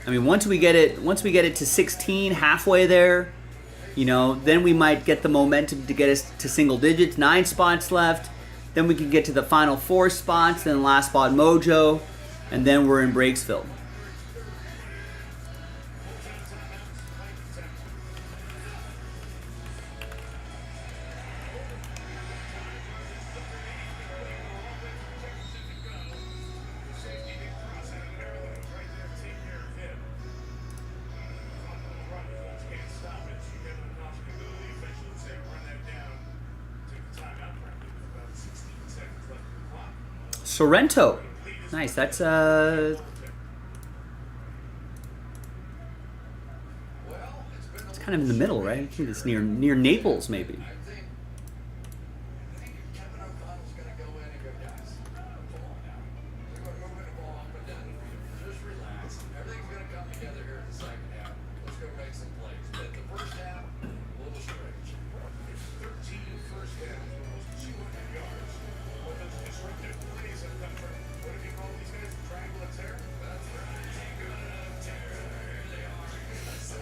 I mean, once we get it to 16, halfway there, you know, then we might get the momentum to get us to single digits. 9 spots left. Then we can get to the final 4 spots, then last spot mojo, and then we're in Breaksville. Sorrento. Nice. That's it's kind of in the middle, right? I think it's near Naples, maybe. Kevin O'Connell's gonna go in and go, guys, ball now. We're gonna move the ball up and down the field. Just relax. Everything's gonna come together here in the second half. Let's go make some plays. But the first half, a little strange. It's 13 first down, almost 200 yards. What those disruptive plays have done for, what do you call these guys? Triangle and terror? That's right. Here they are. That's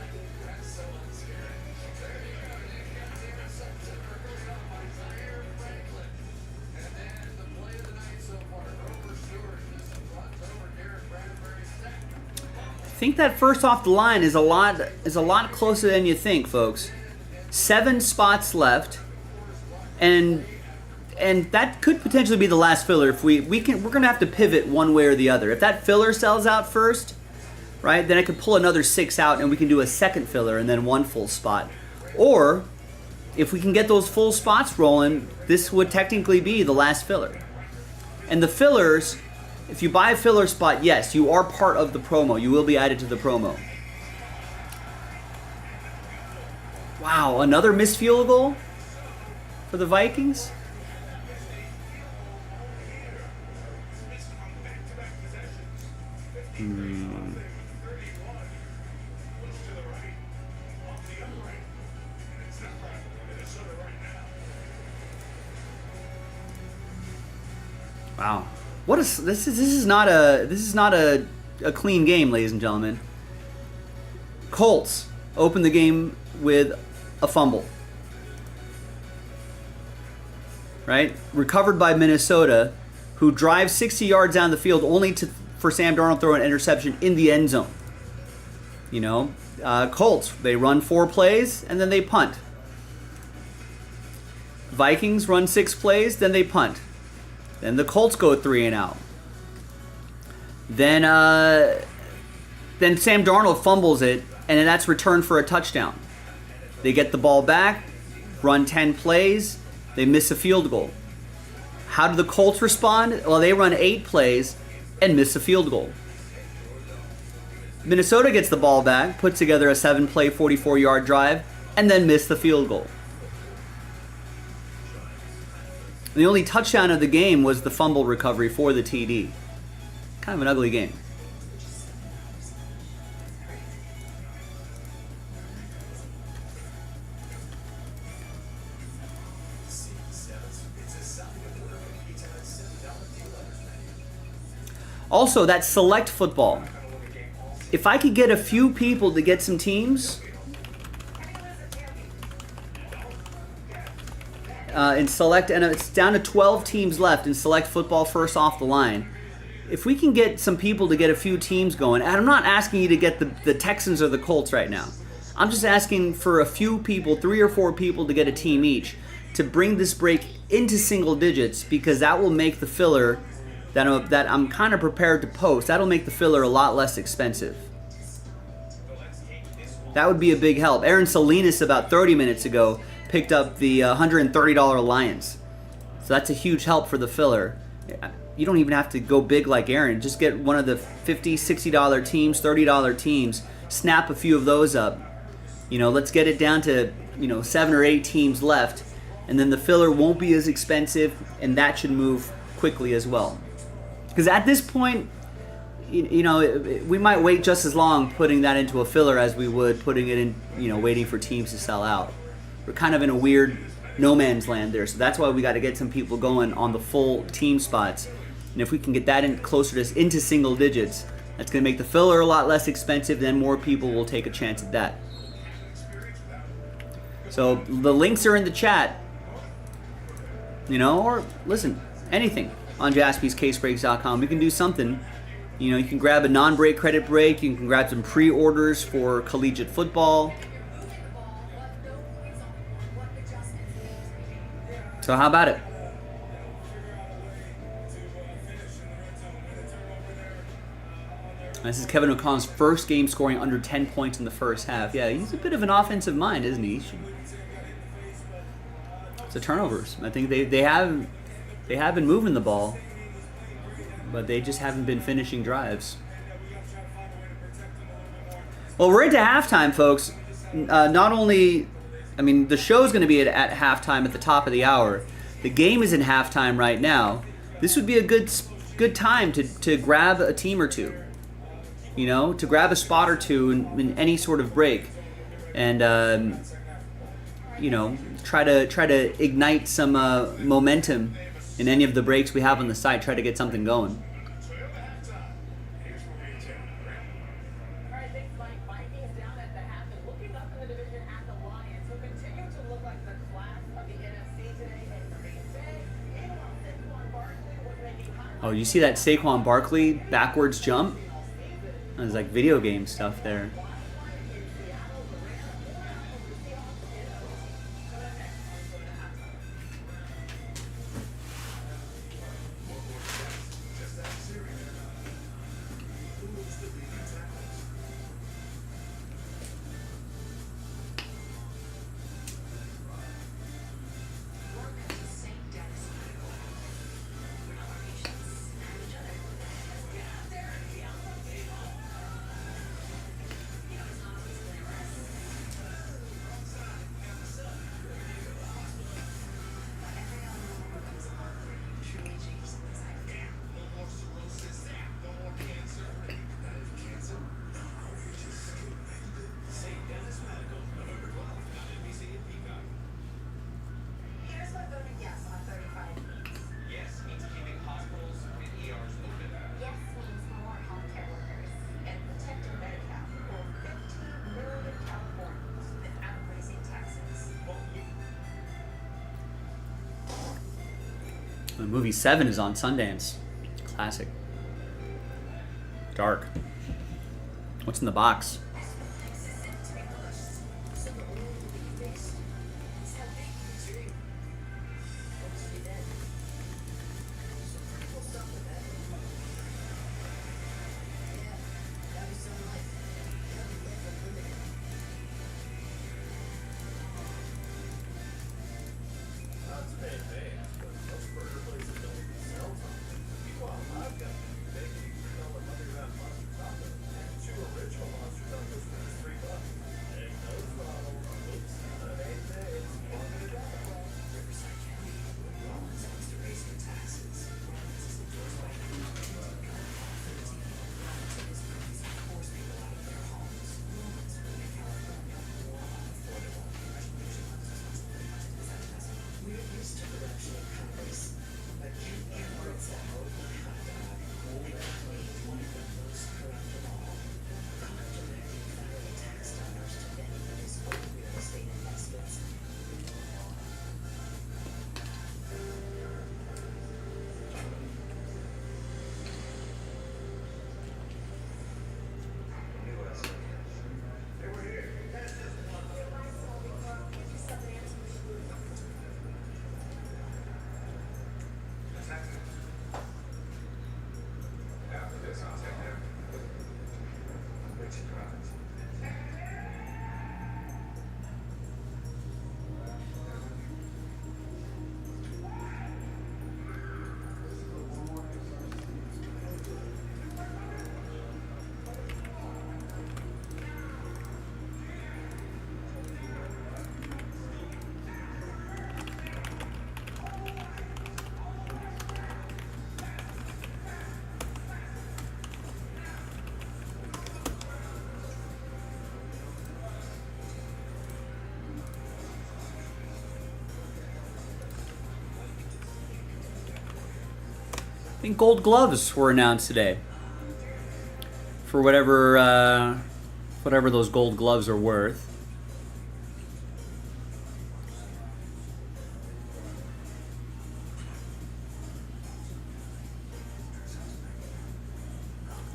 so unscared. There you go. Nick got the interception. Goes out by Zaire Franklin. And then the play of the night so far. Grover Stewart just runs over Garrett Bradbury's sack. I think that first off the line is a lot closer than you think, folks. 7 spots left, and that could potentially be the last filler. If we're gonna have to pivot one way or the other. If that filler sells out first, right, then I could pull another 6 out and we can do a second filler and then 1 full spot. Or if we can get those full spots rolling, this would technically be the last filler. And the fillers, if you buy a filler spot, yes, you are part of the promo. You will be added to the promo. Wow, another missed field goal for the Vikings? Wow. What is this is not a clean game, ladies and gentlemen. Colts open the game with a fumble. Right? Recovered by Minnesota, who drives 60 yards down the field only for Sam Darnold to throw an interception in the end zone. You know, Colts, they run 4 plays and then they punt. Vikings run 6 plays, then they punt. Then the Colts go 3 and out. Then Sam Darnold fumbles it, and then that's returned for a touchdown. They get the ball back, run 10 plays, they miss a field goal. How do the Colts respond? Well, they run 8 plays and miss a field goal. Minnesota gets the ball back, puts together a 7-play, 44-yard drive, and then miss the field goal. The only touchdown of the game was the fumble recovery for the TD. Kind of an ugly game. Also, that select football. If I could get a few people to get some teams in select, and it's down to 12 teams left in select football first off the line. If we can get some people to get a few teams going, and I'm not asking you to get the Texans or the Colts right now. I'm just asking for a few people, 3 or 4 people to get a team each, to bring this break into single digits, because that will make the filler that I'm kind of prepared to post, that'll make the filler a lot less expensive. That would be a big help. Aaron Salinas about 30 minutes ago picked up the $130 Lions. So that's a huge help for the filler. You don't even have to go big like Aaron. Just get one of the $50, $60 teams, $30 teams, snap a few of those up. You know, let's get it down to, 7 or 8 teams left, and then the filler won't be as expensive, and that should move quickly as well. Because at this point, we might wait just as long putting that into a filler as we would putting it in, waiting for teams to sell out. We're kind of in a weird no man's land there. So that's why we got to get some people going on the full team spots. And if we can get that in closer to into single digits, that's going to make the filler a lot less expensive. Then more people will take a chance at that. So the links are in the chat. Or listen, anything on JaspysCaseBreaks.com. We can do something. You can grab a non-break credit break. You can grab some pre-orders for collegiate football. So how about it? This is Kevin O'Connell's first game scoring under 10 points in the first half. Yeah, he's a bit of an offensive mind, isn't he? It's the turnovers. I think they have been moving the ball. but they just haven't been finishing drives. Well, we're into halftime, folks. Not only, I mean, the show's going to be at halftime at the top of the hour. The game is in halftime right now. This would be a good time to grab a team or two. You know, to grab a spot or two in any sort of break, and you know, try to ignite some momentum in any of the breaks we have on the site. Try to get something going. Alright, thanks, Mike. Vikings down at the half and looking up in the division at the Lions, who continue to look like the class of the NFC today. And Green Bay, meanwhile, Saquon Barkley was making high. Oh, you see that Saquon Barkley backwards jump? It's like video game stuff there. Here's what voted yes on 35 needs. Yes means keeping hospitals and ERs open. Yes means more healthcare workers and protecting Medi-Cal for 15 million Californians without raising taxes. The movie 7 is on Sundance. Classic. Dark. What's in the box? After this, I'll take them. Which drives. I think gold gloves were announced today. For whatever those gold gloves are worth.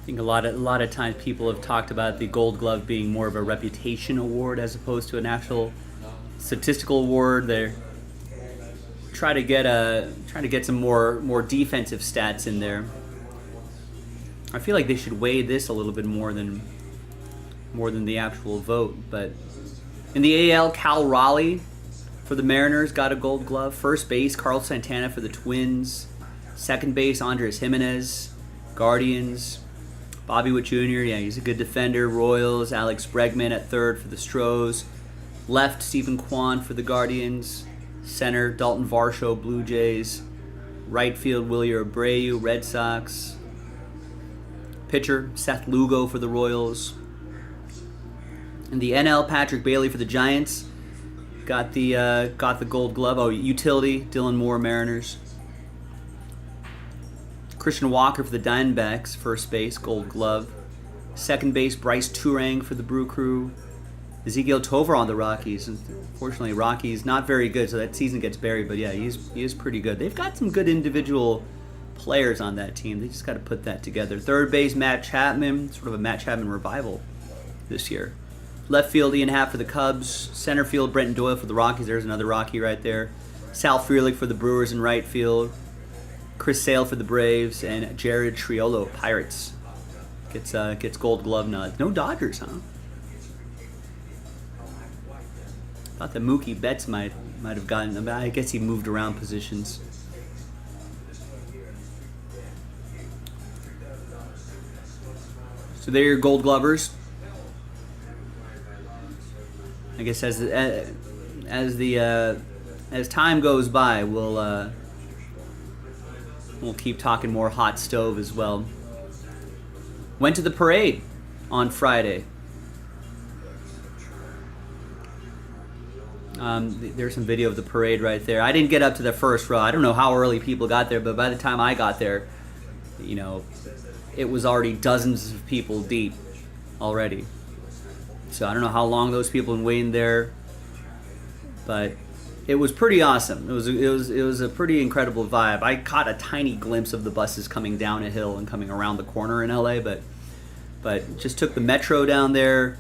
I think a lot of times people have talked about the Gold Glove being more of a reputation award as opposed to an actual statistical award. They're try to get some more defensive stats in there. I feel like they should weigh this a little bit more than the actual vote. But in the AL, Cal Raleigh for the Mariners got a Gold Glove. First base, Carl Santana for the Twins. Second base, Andres Jimenez. Guardians. Bobby Witt Jr., yeah, he's a good defender. Royals, Alex Bregman at third for the Stros. Left, Stephen Kwan for the Guardians. Center, Dalton Varsho, Blue Jays. Right field, Willie Abreu, Red Sox. Pitcher, Seth Lugo for the Royals. In the NL, Patrick Bailey for the Giants. Got the Gold Glove. Oh, utility, Dylan Moore, Mariners. Christian Walker for the Diamondbacks, first base, Gold Glove. Second base, Bryce Turang for the Brew Crew. Ezekiel Tovar on the Rockies. Unfortunately, Rockies not very good, so that season gets buried. But yeah, he is pretty good. They've got some good individual players on that team. They just got to put that together. Third base, Matt Chapman, sort of a Matt Chapman revival this year. Left field, Ian Happ for the Cubs. Center field, Brenton Doyle for the Rockies. There's another Rocky right there. Sal Frelick for the Brewers in right field. Chris Sale for the Braves, and Jared Triolo, Pirates. Gets Gold Glove nod. No Dodgers, huh? Thought that Mookie Betts might have gotten them. I guess he moved around positions. So they're your Gold Glovers. I guess as time goes by, we'll keep talking more hot stove as well. Went to the parade on Friday. There's some video of the parade right there. I didn't get up to the first row. I don't know how early people got there, but by the time I got there, it was already dozens of people deep already. So I don't know how long those people have been waiting there, but it was pretty awesome. It was a pretty incredible vibe. I caught a tiny glimpse of the buses coming down a hill and coming around the corner in LA, but just took the metro down there,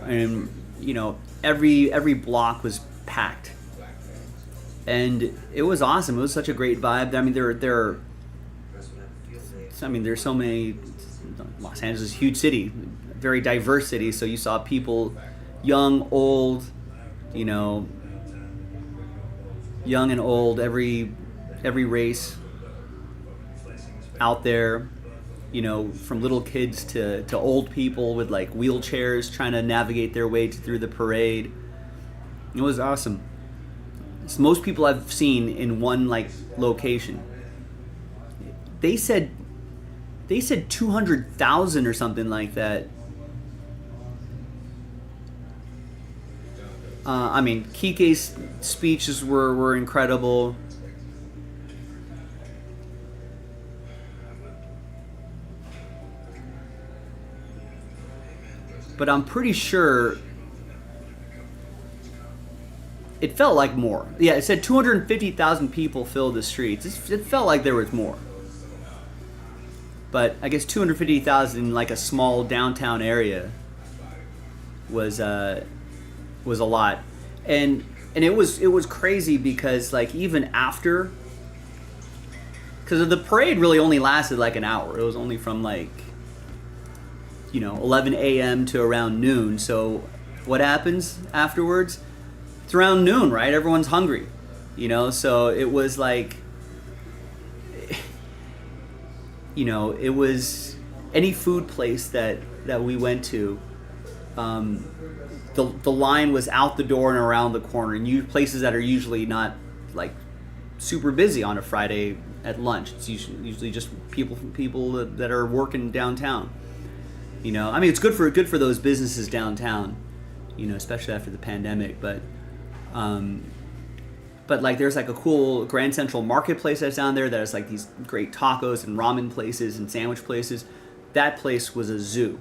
and every block was packed, and it was awesome. It was such a great vibe. I mean, there's so many. Los Angeles is a huge city, very diverse city. So you saw people, young, old, young and old, every race out there, from little kids to old people with like wheelchairs trying to navigate their way through the parade. It was awesome. It's most people I've seen in one like location. They said 200,000 or something like that. Kike's speeches were incredible. But I'm pretty sure it felt like more. Yeah, it said 250,000 people filled the streets. It felt like there was more. But I guess 250,000 in like a small downtown area was a lot. And it was crazy because like even after, because the parade really only lasted like an hour. It was only from like 11 a.m. to around noon. So what happens afterwards? It's around noon, right? Everyone's hungry, so it was like, it was any food place that we went to, the line was out the door and around the corner, and places that are usually not like super busy on a Friday at lunch. It's usually just people that are working downtown. It's good for those businesses downtown, especially after the pandemic. But like there's like a cool Grand Central Marketplace that's down there that has like these great tacos and ramen places and sandwich places. That place was a zoo.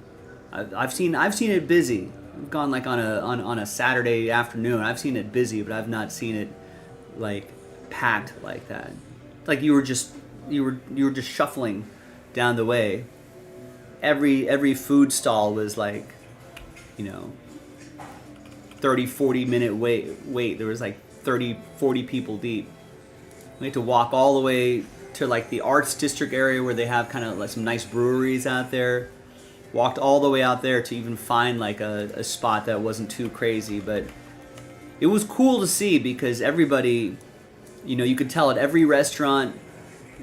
I've seen it busy. I've gone like on a Saturday afternoon. I've seen it busy, but I've not seen it like packed like that. Like you were just shuffling down the way. Every food stall was like 30-40 minute wait. There was like 30-40 people deep. We had to walk all the way to like the arts district area where they have kind of like some nice breweries out there. Walked all the way out there to even find like a spot that wasn't too crazy, but it was cool to see because everybody, you could tell at every restaurant,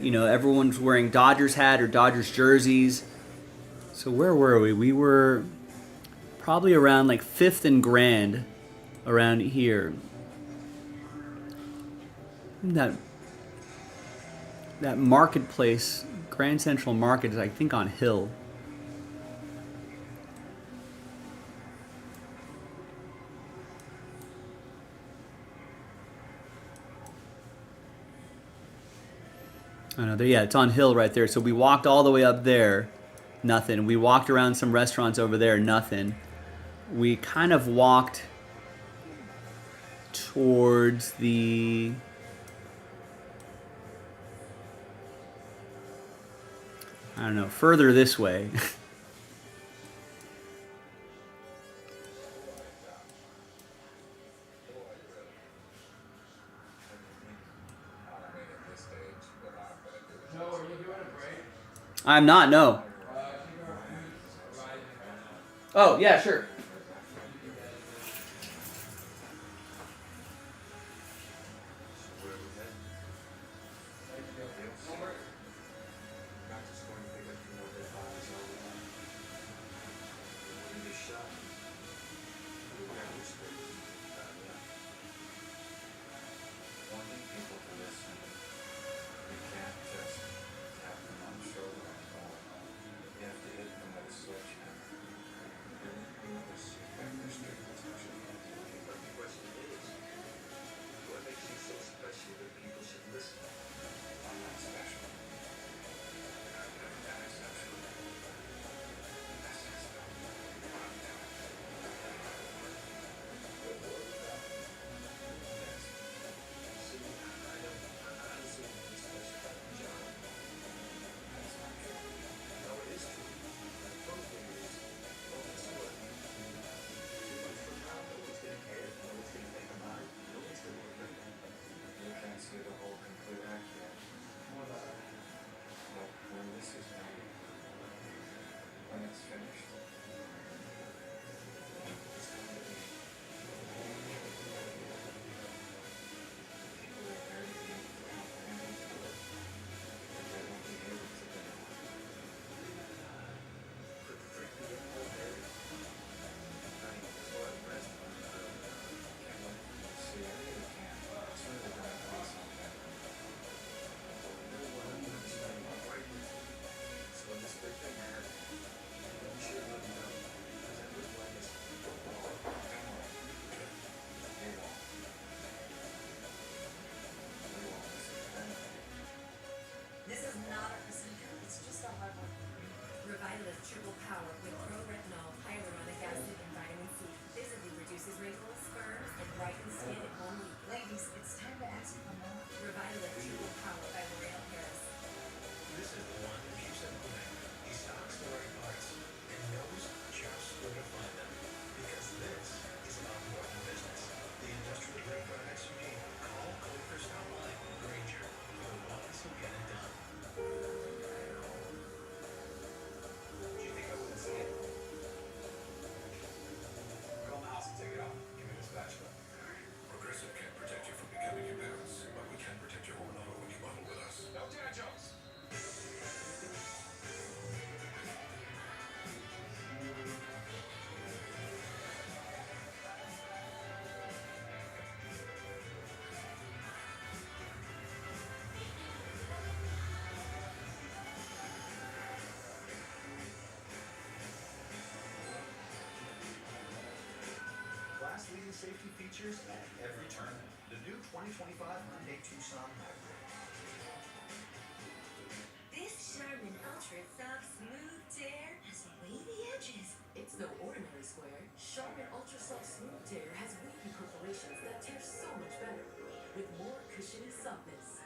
You know, everyone's wearing Dodgers hat or Dodgers jerseys. So where were we? We were probably around like 5th and Grand, around here. That marketplace, Grand Central Market, is I think on Hill. I know, yeah, it's on Hill right there. So we walked all the way up there, nothing. We walked around some restaurants over there, nothing. We kind of walked towards the... I don't know, further this way. I'm not, no. Oh, yeah, sure. This is not a procedure, it's just a hard one. Revitala's triple power with pro-retinol, hyaluronic acid, and vitamin C visibly reduces wrinkles, firms, and brightens skin in 1 week. Ladies, it's time to ask for more. Revitala triple power by L'Oreal Paris. This is the one who keeps it moving. He stocks the right parts and knows just where to find them. Because this is about more than business. The industrial grade products you need. Call Coker Stop Line Granger for the ones who get it done. Do you think I wouldn't see it? Call the house and take it off. Give me the spatula. Progressive can't protect you from becoming your parents, but we can protect your home auto when you bundle with us. No dad jokes. Class-leading safety features at every turn. The new 2025 Hyundai Tucson Hybrid. This Charmin Ultra Soft Smooth Tear has wavy edges. It's no ordinary square. Charmin Ultra Soft Smooth Tear has wavy perforations that tear so much better, with more cushiony softness.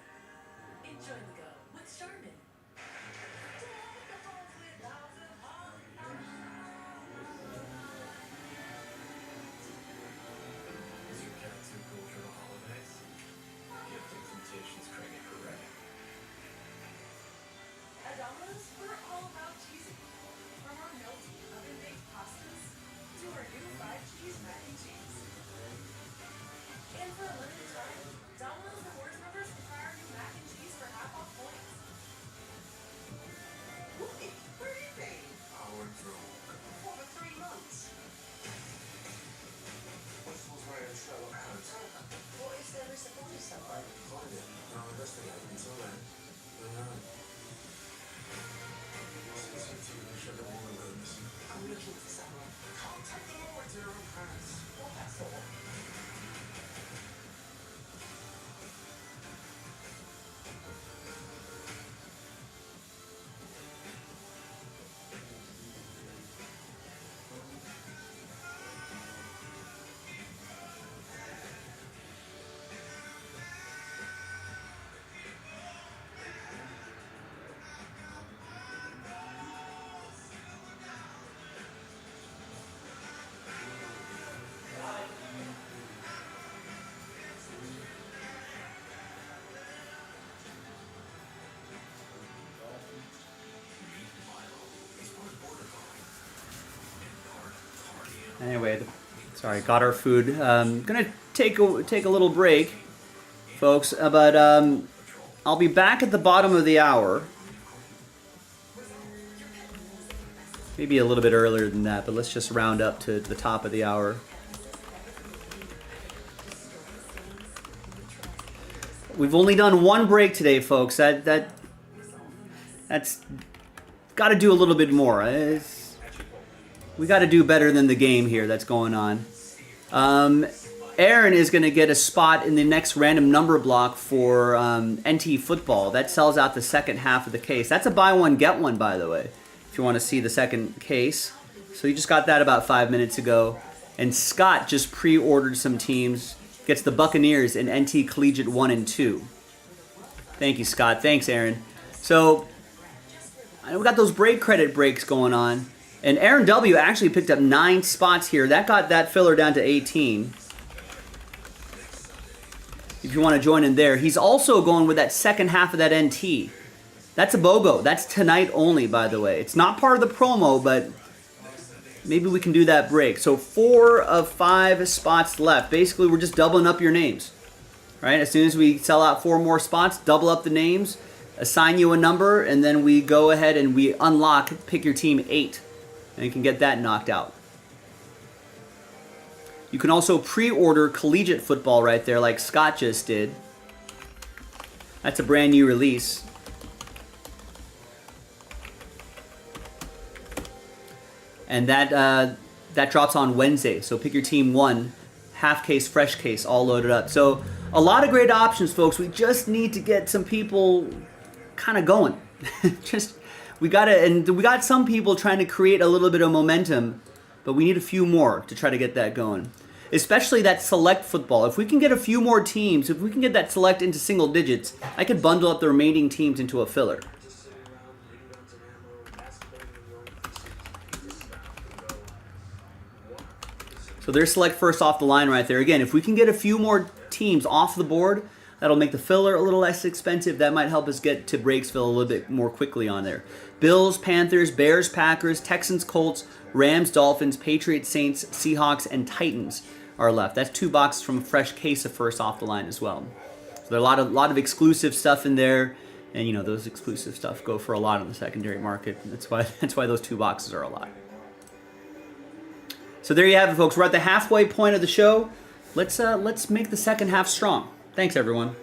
Enjoy the go with Charmin. Is your cat too cool for the holidays? Gift implementation's cranking her ready. At Domino's, we're all about cheesy. From our melty oven-baked pastas to our new 5-cheese mac and cheese. And for a limited time, Domino's Rewards members can try our new mac and cheese for half off points. Anyway, sorry, got our food. Gonna take a little break, folks. But I'll be back at the bottom of the hour. Maybe a little bit earlier than that, but let's just round up to the top of the hour. We've only done one break today, folks. That's got to do a little bit more. We got to do better than the game here that's going on. Aaron is going to get a spot in the next random number block for NT football. That sells out the second half of the case. That's a buy one, get one, by the way, if you want to see the second case. So you just got that about 5 minutes ago. And Scott just pre-ordered some teams. Gets the Buccaneers in NT Collegiate 1 and 2. Thank you, Scott. Thanks, Aaron. So we got those break credit breaks going on. And Aaron W. actually picked up 9 spots here. That got that filler down to 18. If you want to join in there. He's also going with that second half of that NT. That's a BOGO. That's tonight only, by the way. It's not part of the promo, but maybe we can do that break. So 4 of 5 spots left. Basically, we're just doubling up your names. Right? As soon as we sell out 4 more spots, double up the names, assign you a number, and then we go ahead and we unlock, pick your team 8. And you can get that knocked out. You can also pre-order collegiate football right there like Scott just did. That's a brand new release. And that drops on Wednesday. So pick your team 1, half case, fresh case, all loaded up. So a lot of great options, folks. We just need to get some people kind of going. We got some people trying to create a little bit of momentum, but we need a few more to try to get that going. Especially that select football. If we can get a few more teams, if we can get that select into single digits, I could bundle up the remaining teams into a filler. So there's select first off the line right there. Again, if we can get a few more teams off the board, that'll make the filler a little less expensive. That might help us get to Breaksville a little bit more quickly on there. Bills, Panthers, Bears, Packers, Texans, Colts, Rams, Dolphins, Patriots, Saints, Seahawks, and Titans are left. That's 2 boxes from a fresh case of first off the line as well. So there are a lot of exclusive stuff in there, and you know those exclusive stuff go for a lot on the secondary market. That's why those 2 boxes are a lot. So there you have it, folks. We're at the halfway point of the show. Let's make the second half strong. Thanks, everyone.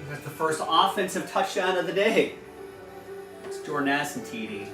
That's the first offensive touchdown of the day. It's Jordan Addison TD.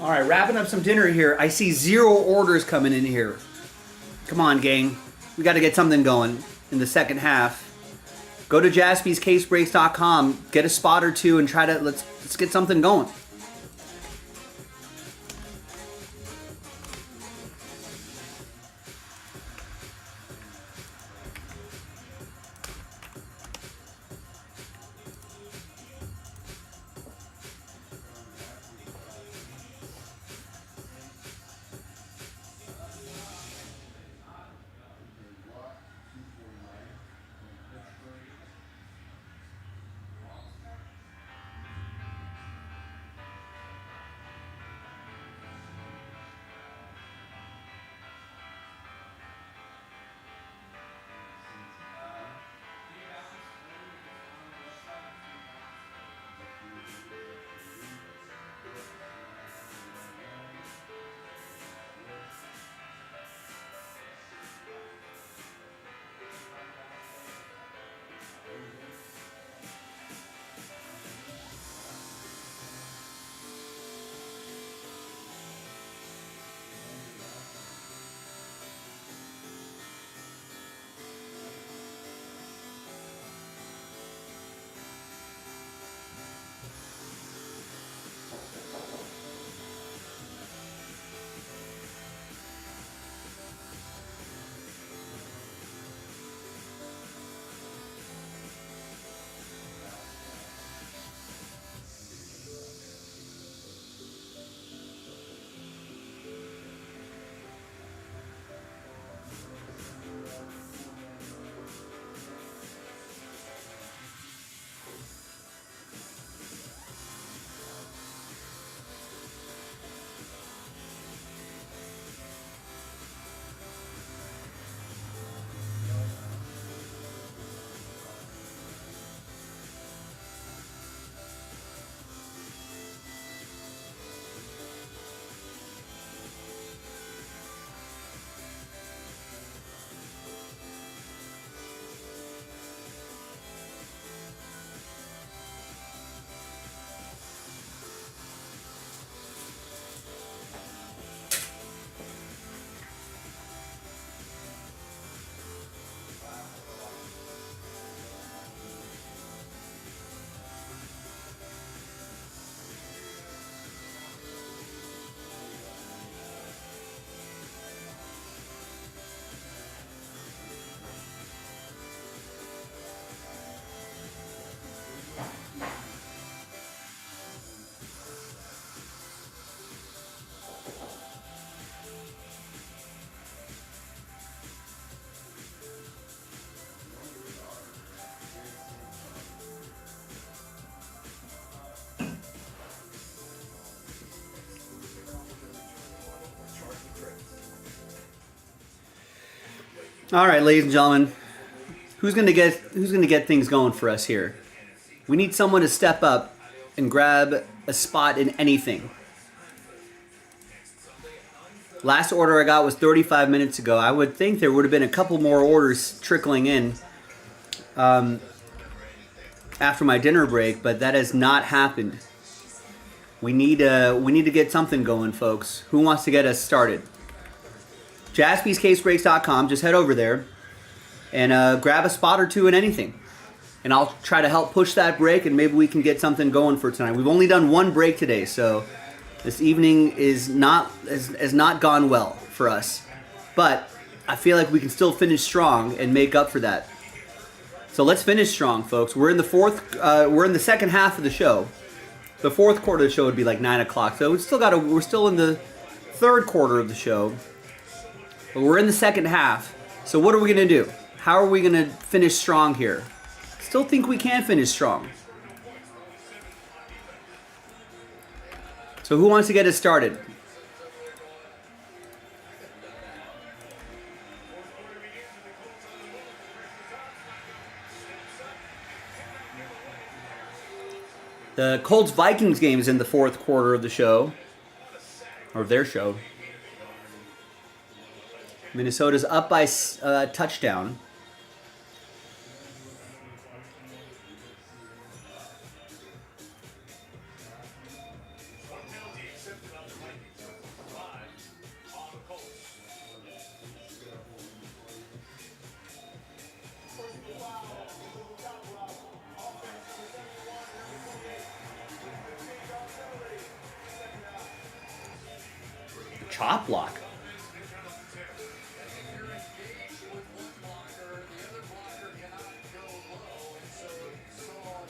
All right, wrapping up some dinner here. I see 0 orders coming in here. Come on, gang. We got to get something going in the second half. Go to JaspysCaseBreaks.com, get a spot or two, and try to let's get something going. All right, ladies and gentlemen, who's gonna get things going for us here? We need someone to step up and grab a spot in anything. Last order I got was 35 minutes ago. I would think there would have been a couple more orders trickling in after my dinner break, but that has not happened. We need to get something going, folks. Who wants to get us started? JaspysCaseBreaks.com. Just head over there and grab a spot or two in anything. And I'll try to help push that break, and maybe we can get something going for tonight. We've only done one break today, so this evening has not gone well for us. But I feel like we can still finish strong and make up for that. So let's finish strong, folks. We're in the second half of the show. The fourth quarter of the show would be like 9 o'clock. So we're still in the third quarter of the show. But we're in the second half. So what are we going to do? How are we going to finish strong here? Still think we can finish strong. So who wants to get us started? The Colts-Vikings game is in the fourth quarter of the show. Or of their show. Minnesota's up by a touchdown. Chop block.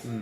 Hmm.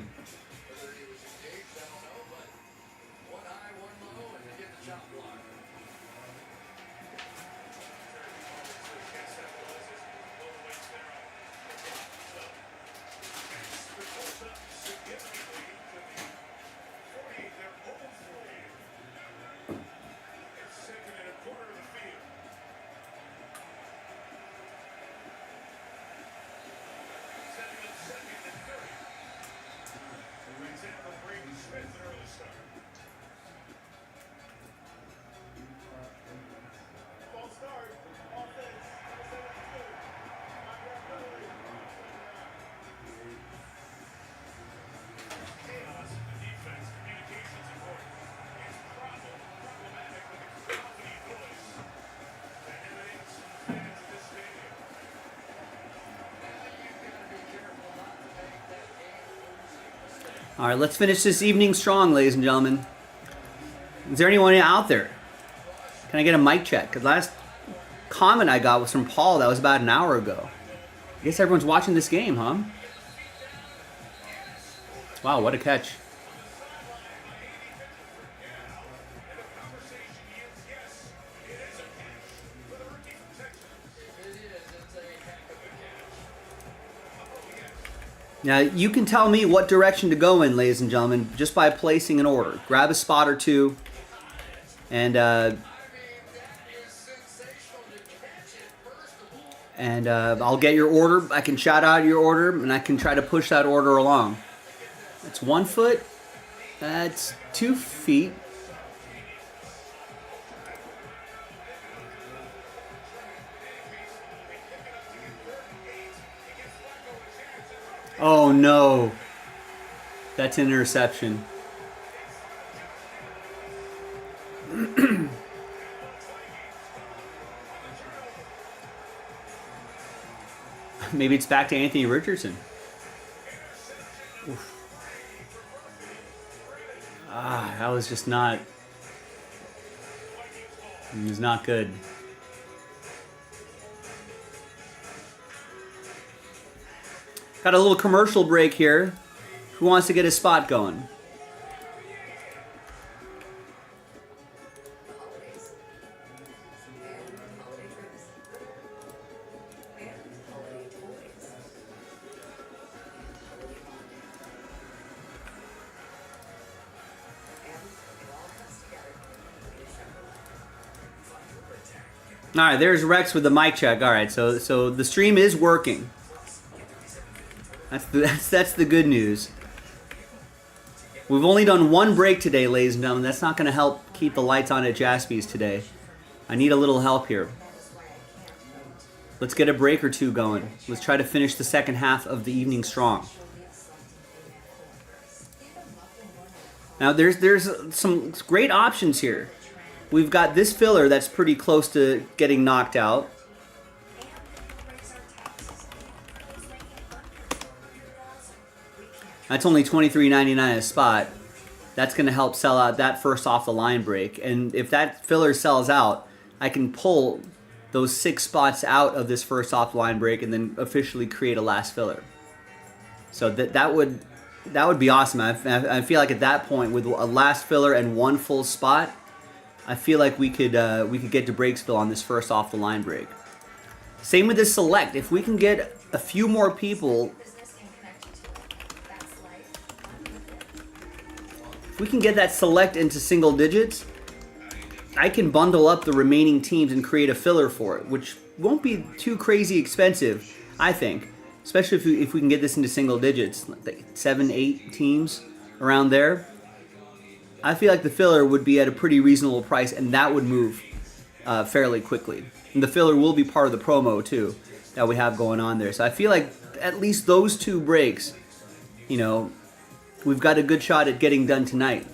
All right, let's finish this evening strong, ladies and gentlemen. Is there anyone out there? Can I get a mic check? Because last comment I got was from Paul. That was about an hour ago. I guess everyone's watching this game, huh? Wow, what a catch. Now, you can tell me what direction to go in, ladies and gentlemen, just by placing an order. Grab a spot or two, and I'll get your order. I can shout out your order, and I can try to push that order along. That's 1 foot. That's 2 feet. Oh no, that's an interception. Maybe it's back to Anthony Richardson. Oof. That was just not. It was not good. Got a little commercial break here. Who wants to get a spot going? All right, there's Rex with the mic check. All right, so the stream is working. That's the good news. We've only done one break today, ladies and gentlemen. That's not going to help keep the lights on at JASPY's today. I need a little help here. Let's get a break or two going. Let's try to finish the second half of the evening strong. Now, there's some great options here. We've got this filler that's pretty close to getting knocked out. That's only $23.99 a spot. That's going to help sell out that first off the line break. And if that filler sells out, I can pull those 6 spots out of this first off the line break and then officially create a last filler. So that would be awesome. I feel like at that point, with a last filler and 1 full spot, I feel like we could get to Breaksville on this first off the line break. Same with this select. If we can get a few more people, if we can get that select into single digits, I can bundle up the remaining teams and create a filler for it, which won't be too crazy expensive, I think. Especially if we can get this into single digits, like 7, 8 teams around there. I feel like the filler would be at a pretty reasonable price, and that would move fairly quickly. And the filler will be part of the promo, too, that we have going on there. So I feel like at least those 2 breaks, you know, we've got a good shot at getting done tonight.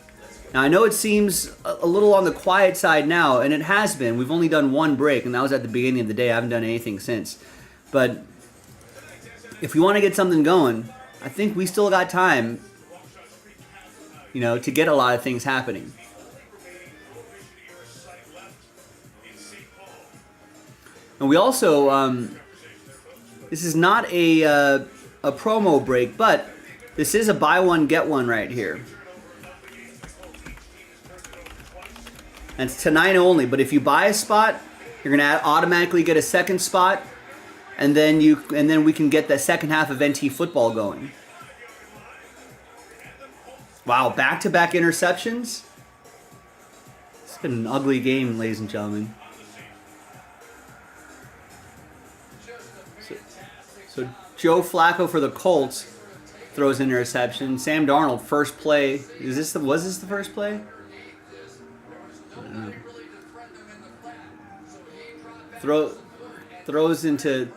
Now, I know it seems a little on the quiet side now, and it has been. We've only done 1 break, and that was at the beginning of the day. I haven't done anything since. But if we want to get something going, I think we still got time, you know, to get a lot of things happening. And we also, this is not a promo break, but this is a buy one, get one right here. And it's tonight only, but if you buy a spot, you're gonna automatically get a second spot, and then we can get the second half of NT football going. Wow, back-to-back interceptions. It's been an ugly game, ladies and gentlemen. So Joe Flacco for the Colts throws an interception. Sam Darnold, first play. Was this the first play? Throws into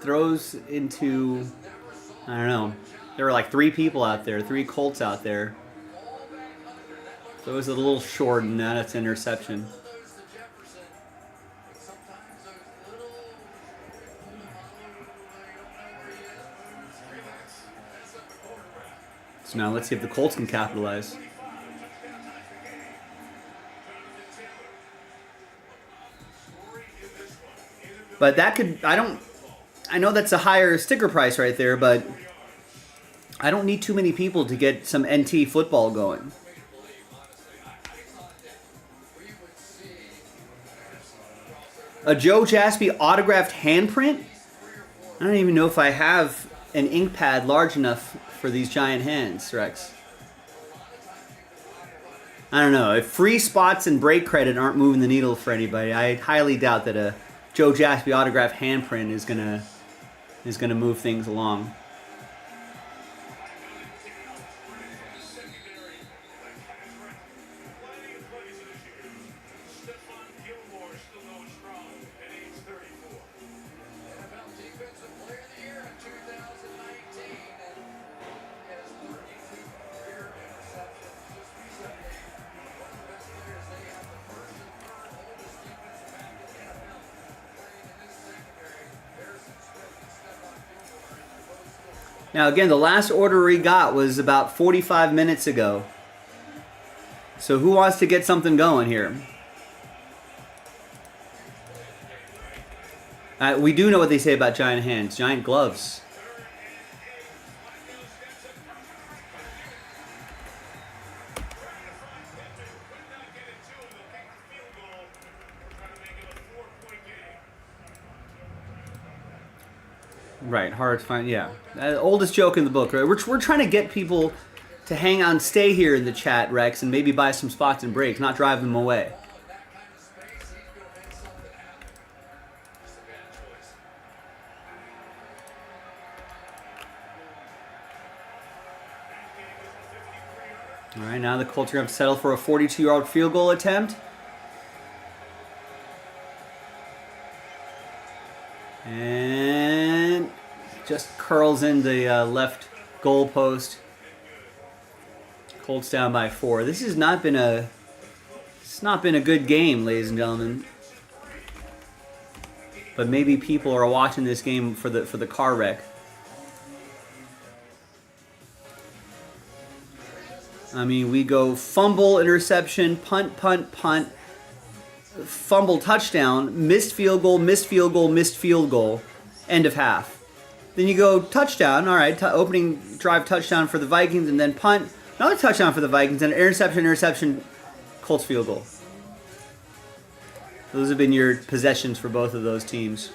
I don't know. There were like 3 people out there, 3 Colts out there. So it was a little short, and now it's interception. So now let's see if the Colts can capitalize. But that could, I know that's a higher sticker price right there, but I don't need too many people to get some NT football going. A Joe JASPY autographed handprint? I don't even know if I have an ink pad large enough for these giant hands, Rex. I don't know. If free spots and break credit aren't moving the needle for anybody, I highly doubt that a Joe JASPY autographed handprint is gonna move things along. Now again, the last order we got was about 45 minutes ago. So who wants to get something going here? We do know what they say about giant hands, giant gloves. Right, hard to find. Yeah, oldest joke in the book. Right, we're trying to get people to hang on, stay here in the chat, Rex, and maybe buy some spots and breaks, not drive them away. All right, now the Colts are going to settle for a 42-yard field goal attempt. And just curls in the left goal post. Colts down by 4. This has not been a good game, ladies and gentlemen. But maybe people are watching this game for the car wreck. I mean, we go fumble, interception, punt, punt, punt, fumble, touchdown, missed field goal, missed field goal, missed field goal, end of half. Then you go touchdown, all right, opening drive touchdown for the Vikings, and then punt, another touchdown for the Vikings, and interception, Colts field goal. Those have been your possessions for both of those teams.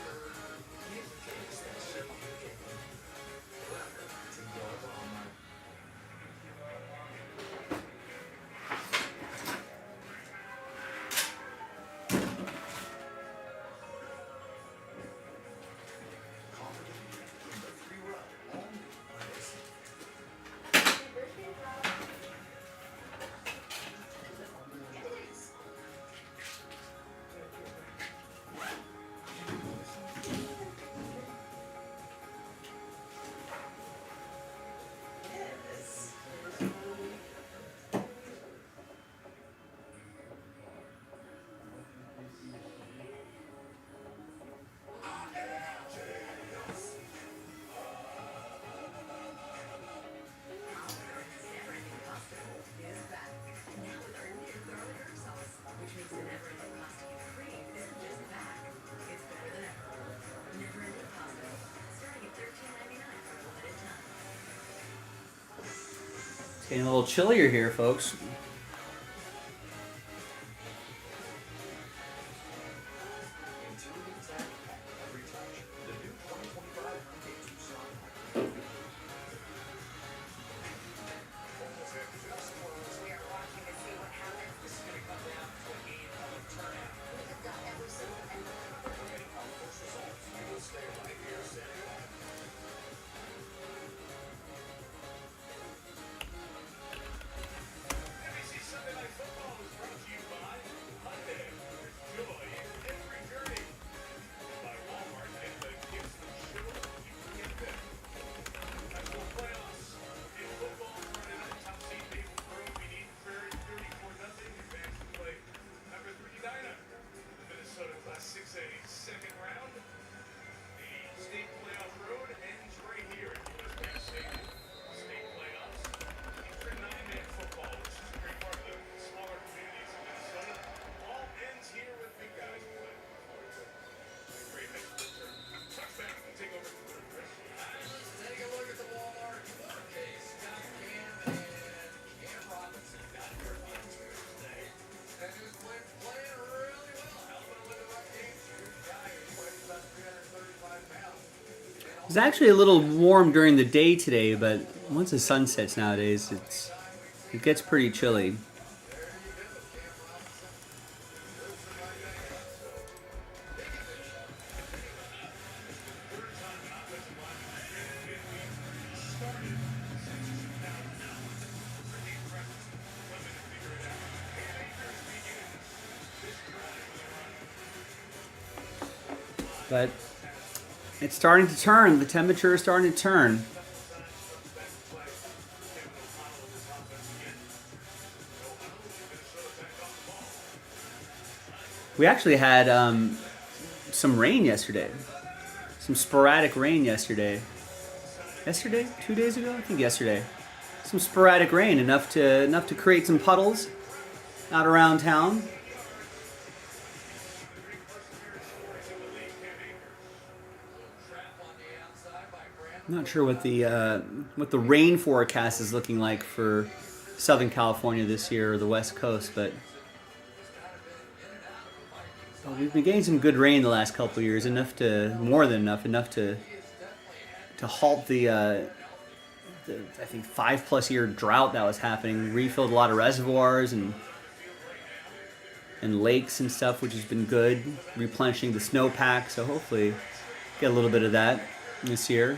It's getting a little chillier here, folks. Intuitive tech at every touch. The new 2025 Hyundai Tucson Hybrid. We are watching to see what happens. This is going to come down to a game of turnout. We have got every single angle. Depending on first results, you will stay right here standing by. NBC Sunday Night Football is brought to you by Hyundai. Joy in every journey. By Walmart and the gifts that show you can get them. National playoffs in football Friday night. Top seed Maple Grove beat Prairie 34-0. Advanced to play number 3 Edina. Minnesota Class 6A second round. The state playoff road ends right here at US Bank Stadium. State playoffs feature 9-man football, which is a great part of the smaller communities in Minnesota. All ends here with big guys playing. Great high school term. Touchback and take over the third, Chris. Let's take a look at the Walmart case. Got Cam and Cam Robinson got here on Tuesday. And just playing really well. Helping with the run game. Huge guy who weighs about 335 pounds. It's actually a little warm during the day today, but once the sun sets nowadays, it gets pretty chilly. But it's starting to turn. The temperature is starting to turn. We actually had some rain yesterday. Some sporadic rain yesterday. Yesterday? 2 days ago? I think yesterday. Some sporadic rain, enough to create some puddles out around town. I'm not sure what the rain forecast is looking like for Southern California this year or the West Coast, but we've been getting some good rain the last couple of years, more than enough to halt the I think 5+ year drought that was happening. Refilled a lot of reservoirs and lakes and stuff, which has been good. Replenishing the snowpack, so hopefully get a little bit of that this year.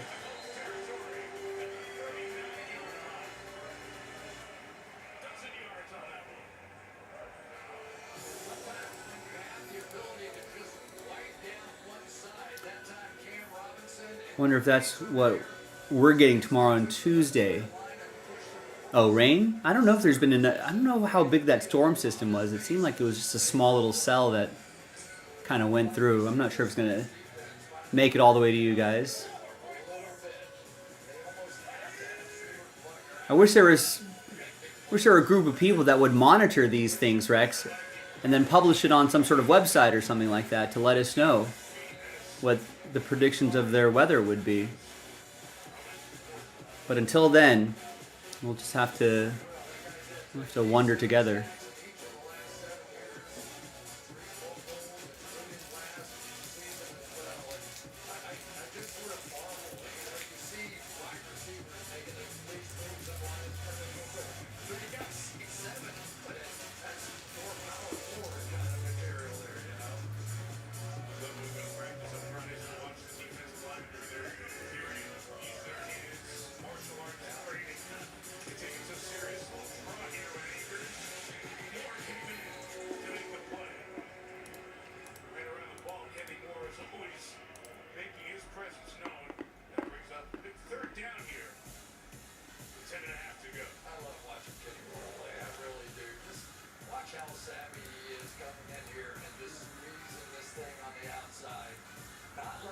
Wonder if that's what we're getting tomorrow and Tuesday. Oh, rain? I don't know if there's been I don't know how big that storm system was. It seemed like it was just a small little cell that kind of went through. I'm not sure if it's going to make it all the way to you guys. I wish there were a group of people that would monitor these things, Rex, and then publish it on some sort of website or something like that to let us know what the predictions of their weather would be. But until then, we'll just have to wonder together.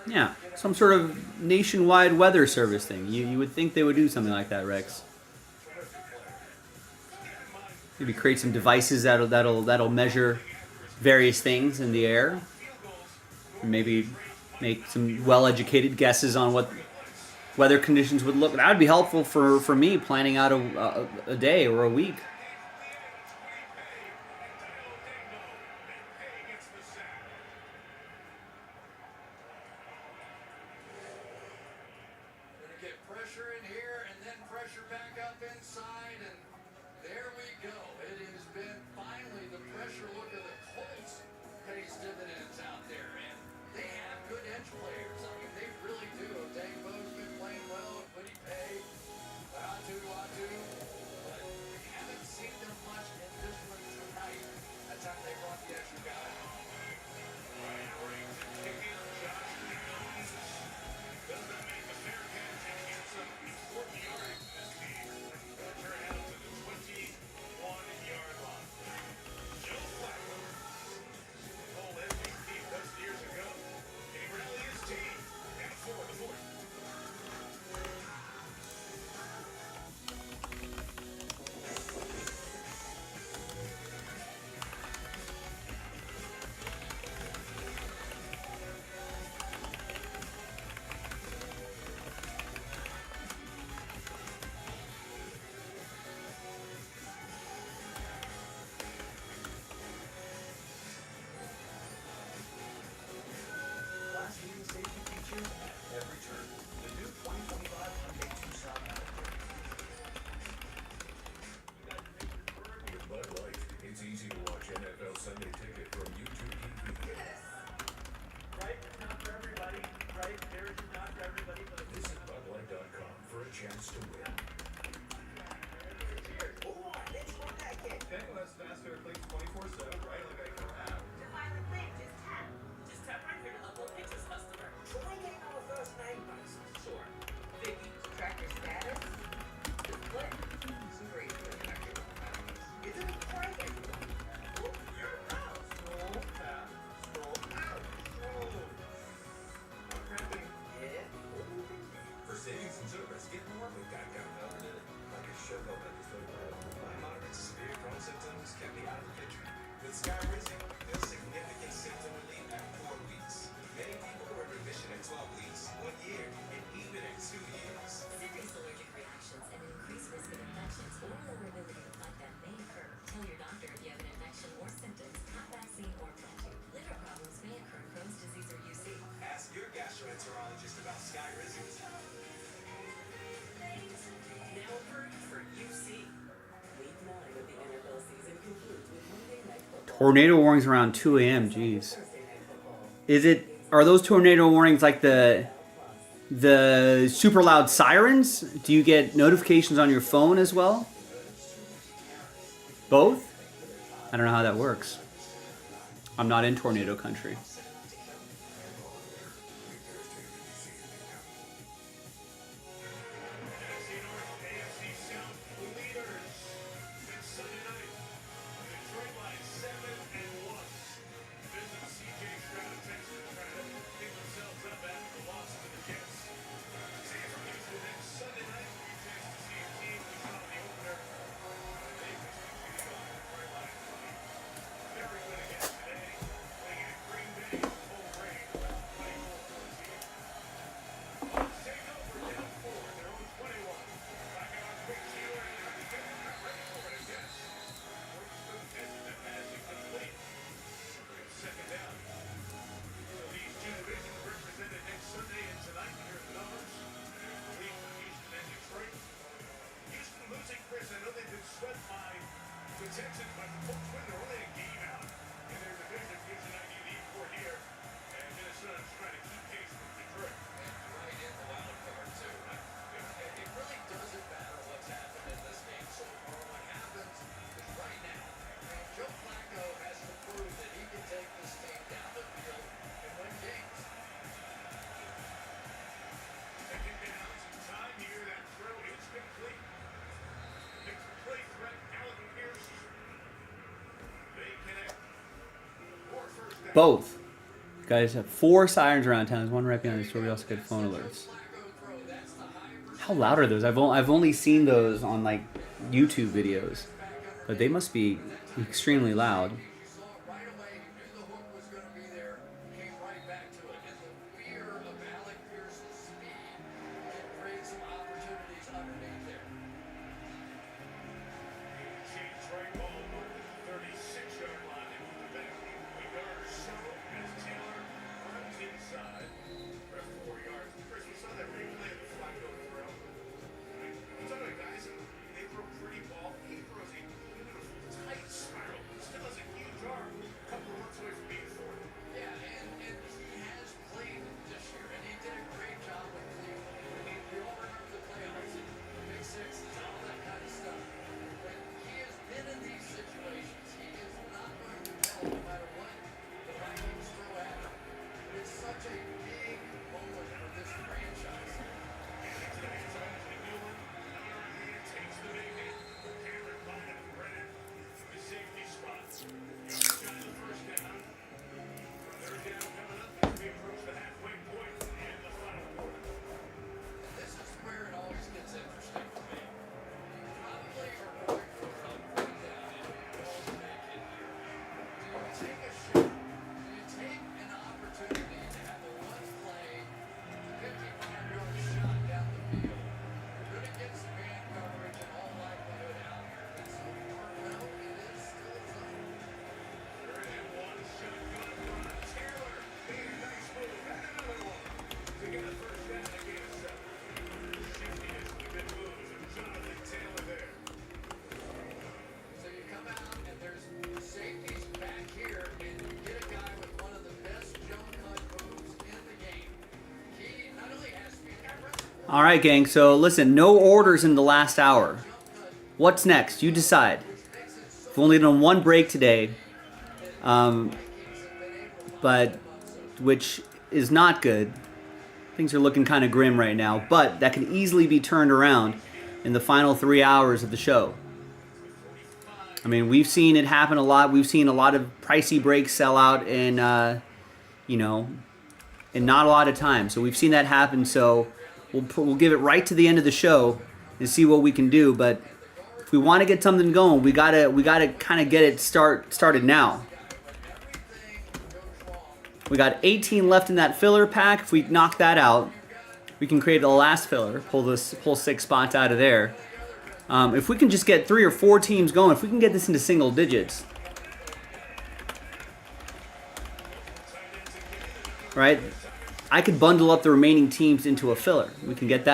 Yeah, some sort of nationwide weather service thing. You would think they would do something like that, Rex. Maybe create some devices that'll measure various things in the air. Maybe make some well-educated guesses on what weather conditions would look. That would be helpful for me planning out a day or a week. Gonna get pressure in here and then pressure back up inside, and there we go. It has been finally the pressure look of the Colts pays dividends out there, and they have good edge players. I mean, they really do. Dave Bo's been playing well, Woody Pay, Latu, but we haven't seen them much in this one tonight. That time they brought the extra guy. Class-leading safety features at every turn. The new 2025 Hyundai Tucson Maverick. With Bud Light, it's easy to watch NFL Sunday Ticket from YouTube TV. Right? Not for everybody. Right? There is not for everybody, but it's Visit BudLight.com for a chance to win. let's run that game. Okay, well, that's faster. It clicks 24/7, right? Like I can have. To find the thing, just tap. Just tap right here to upload pictures, customer. Try getting on a first name basis. Sure. Vicky. Track your status. Just click. Super easy to track your Isn't it crazy? Oop, you're out. Scroll, tap, scroll, out. Scroll. I'm cramping. Yeah. For savings and service, get more with Geico. Like a sugar My moderate to severe Crohn's symptoms can be out of the picture. With Skyrizi, there's significant symptom relief at 4 weeks. Many people are in remission at 12 weeks, 1 year, and even at 2 years. Serious allergic reactions and increased risk of infections or lower ability to fight them may occur. Tell your doctor if you have an infection or symptoms, hot vaccine or plenty. Liver problems may occur in Crohn's disease or UC. Ask your gastroenterologist about Skyrizi. Now approved for UC. Week 9 of the NFL season concludes with Monday Night Football. Tornado warnings around 2 a.m. Jeez. Thursday Night Football. Are those tornado warnings like the super loud sirens? Do you get notifications on your phone as well? Both? I don't know how that works. I'm not in tornado country. Both. Guys have 4 sirens around town. There's one right behind the store. We also get phone alerts. How loud are those? I've only seen those on like YouTube videos, but they must be extremely loud. All right, gang. So listen, no orders in the last hour. What's next? You decide. We've only done one break today, but which is not good. Things are looking kind of grim right now, but that can easily be turned around in the final 3 hours of the show. I mean, we've seen it happen a lot. We've seen a lot of pricey breaks sell out in, in not a lot of time. So we've seen that happen. So we'll give it right to the end of the show and see what we can do. But if we want to get something going, we gotta kind of get it started now. We got 18 left in that filler pack. If we knock that out, we can create the last filler. Pull 6 spots out of there. If we can just get 3 or 4 teams going, if we can get this into single digits, right? I could bundle up the remaining teams into a filler. We can get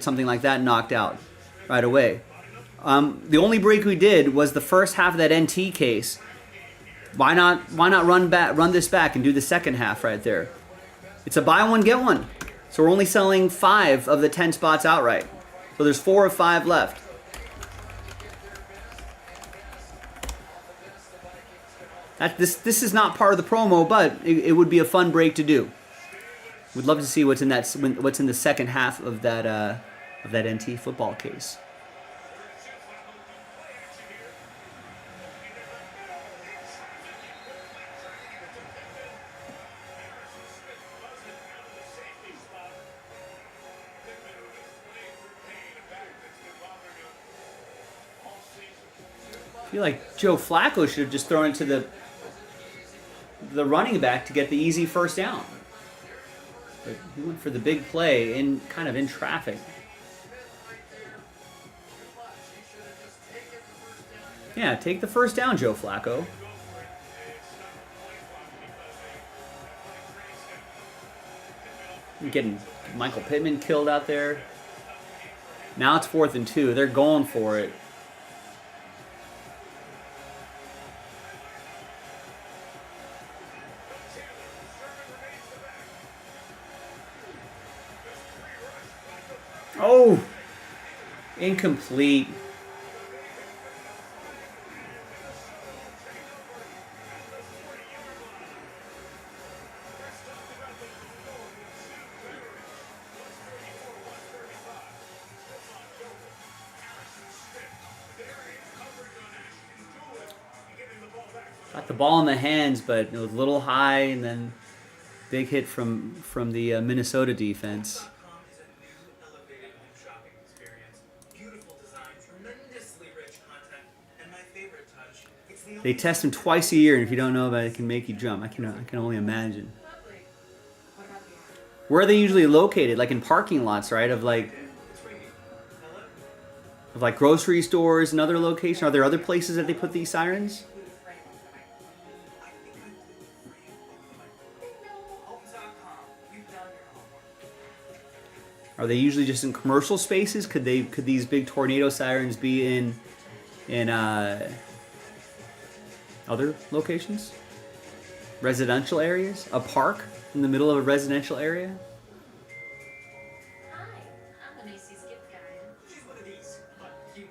something like that knocked out right away. The only break we did was the first half of that NT case. Why not run this back and do the second half right there? It's a buy one get one. So we're only selling 5 of the 10 spots outright. So there's 4 or 5 left. This is not part of the promo, but it would be a fun break to do. We'd love to see what's in the second half of that NT football case. I feel like Joe Flacco should have just thrown it to the running back to get the easy first down. But he went for the big play in traffic. Yeah, take the first down, Joe Flacco. You're getting Michael Pittman killed out there. Now it's 4th and 2. They're going for it. Oh, incomplete. Got the ball in the hands, but it was a little high, and then big hit from the Minnesota defense. They test them twice a year, and if you don't know about it, it can make you jump. I can only imagine. Where are they usually located? Like in parking lots, right? Of like grocery stores and other locations. Are there other places that they put these sirens? Are they usually just in commercial spaces? Could these big tornado sirens be in other locations? Residential areas? A park in the middle of a residential area? Hi, I'm the Macy's gift guide. She's one of these, but human.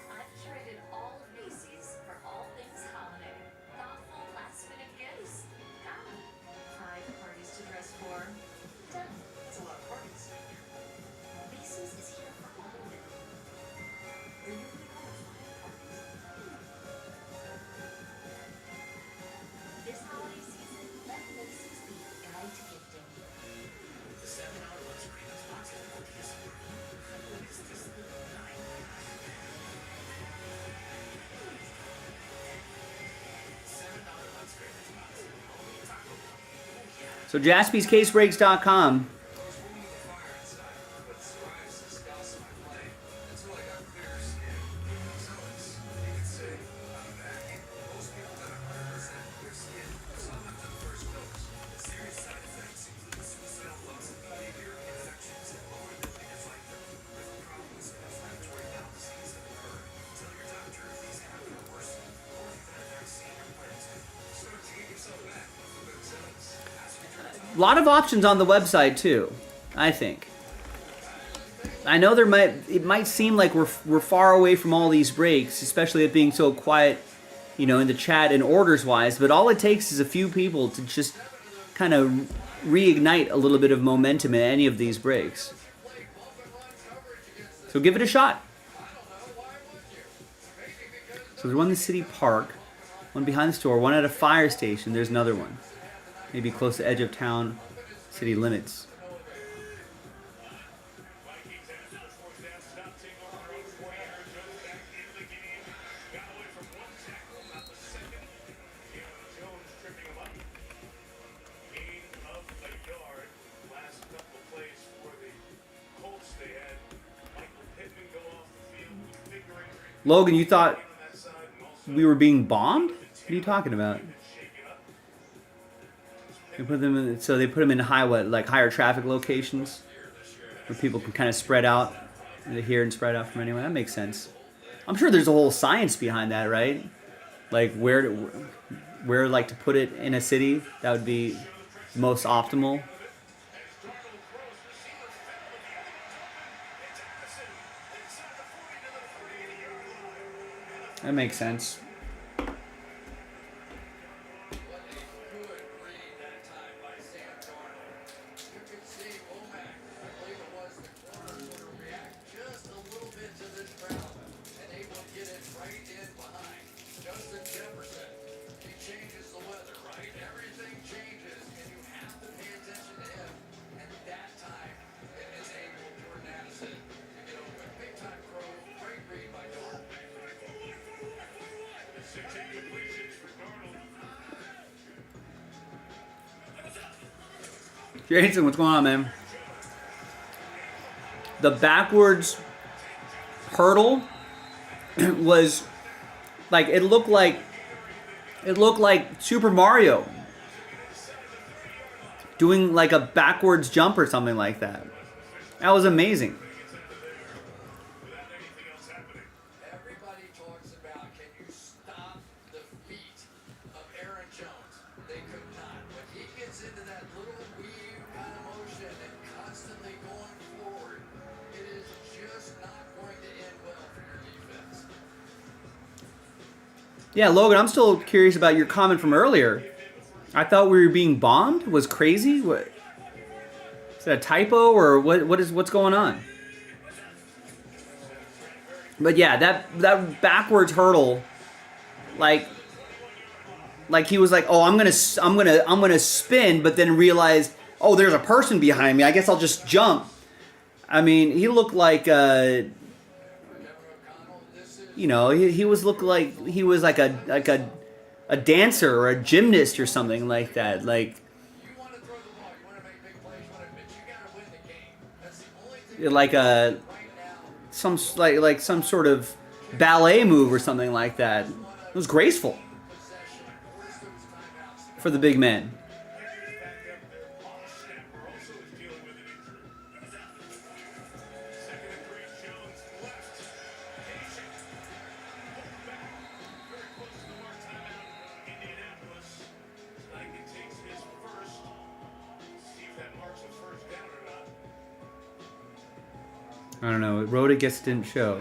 I've curated all of Macy's for all things holiday. Thoughtful last-minute gifts. Come. 5 parties to dress for. Done. That's a lot of parties. Macy's is here for all of it. They usually call it 5 parties. This holiday season, let Macy's be your guide to gifting. The $7 luxury that's boxed in for this is just $9. $7 luxury that's boxed in only Taco Bell. So JaspysCaseBreaks.com. But strives to scouse my play until I got clearer skin. So you could say, I'm back. Most people got 100% clear skin. Some have the first dose. Serious side effects include suicidal thoughts and behavior, infections, and lower ability to fight them. If problems with inflammatory bowel disease have occurred, tell your doctor if these have been worsened or if you've had a vaccine or plan to. Start to get yourself back for good results. Ask your A lot of options on the website too, I think. I know it might seem like we're far away from all these breaks, especially it being so quiet, you know, in the chat and orders wise. But all it takes is a few people to just kind of reignite a little bit of momentum in any of these breaks. So give it a shot. So there's one in the city park, one behind the store, one at a fire station. There's another one, maybe close to edge of town, city limits. Logan, you thought we were being bombed? What are you talking about? They put them in, so they put them in higher traffic locations where people can kind of spread out, and hear and spread out from anywhere. That makes sense. I'm sure there's a whole science behind that, right? Like where like to put it in a city that would be most optimal. That makes sense. Jason, what's going on, man? The backwards hurdle was like it looked like Super Mario doing like a backwards jump or something like that. That was amazing. Everybody talks about, can you stop the feet of Aaron Jones? They could not. When he gets into that little weave kind of motion and constantly going forward, it is just not going to end well for your defense. Yeah, Logan, I'm still curious about your comment from earlier. I thought we were being bombed. Was crazy? What? Is that a typo or what's going on? But yeah, that backwards hurdle, like he was like, oh, I'm gonna spin, but then realized, oh, there's a person behind me. I guess I'll just jump. I mean, he looked like, you know, he was looked like he was like a dancer or a gymnast or something like that. Like, You want to throw the ball, you want to make big plays, but you got to win the game. That's the only thing like right now. like some sort of ballet move or something like that. It was graceful for the big man. I don't know. Rhoda guess didn't show.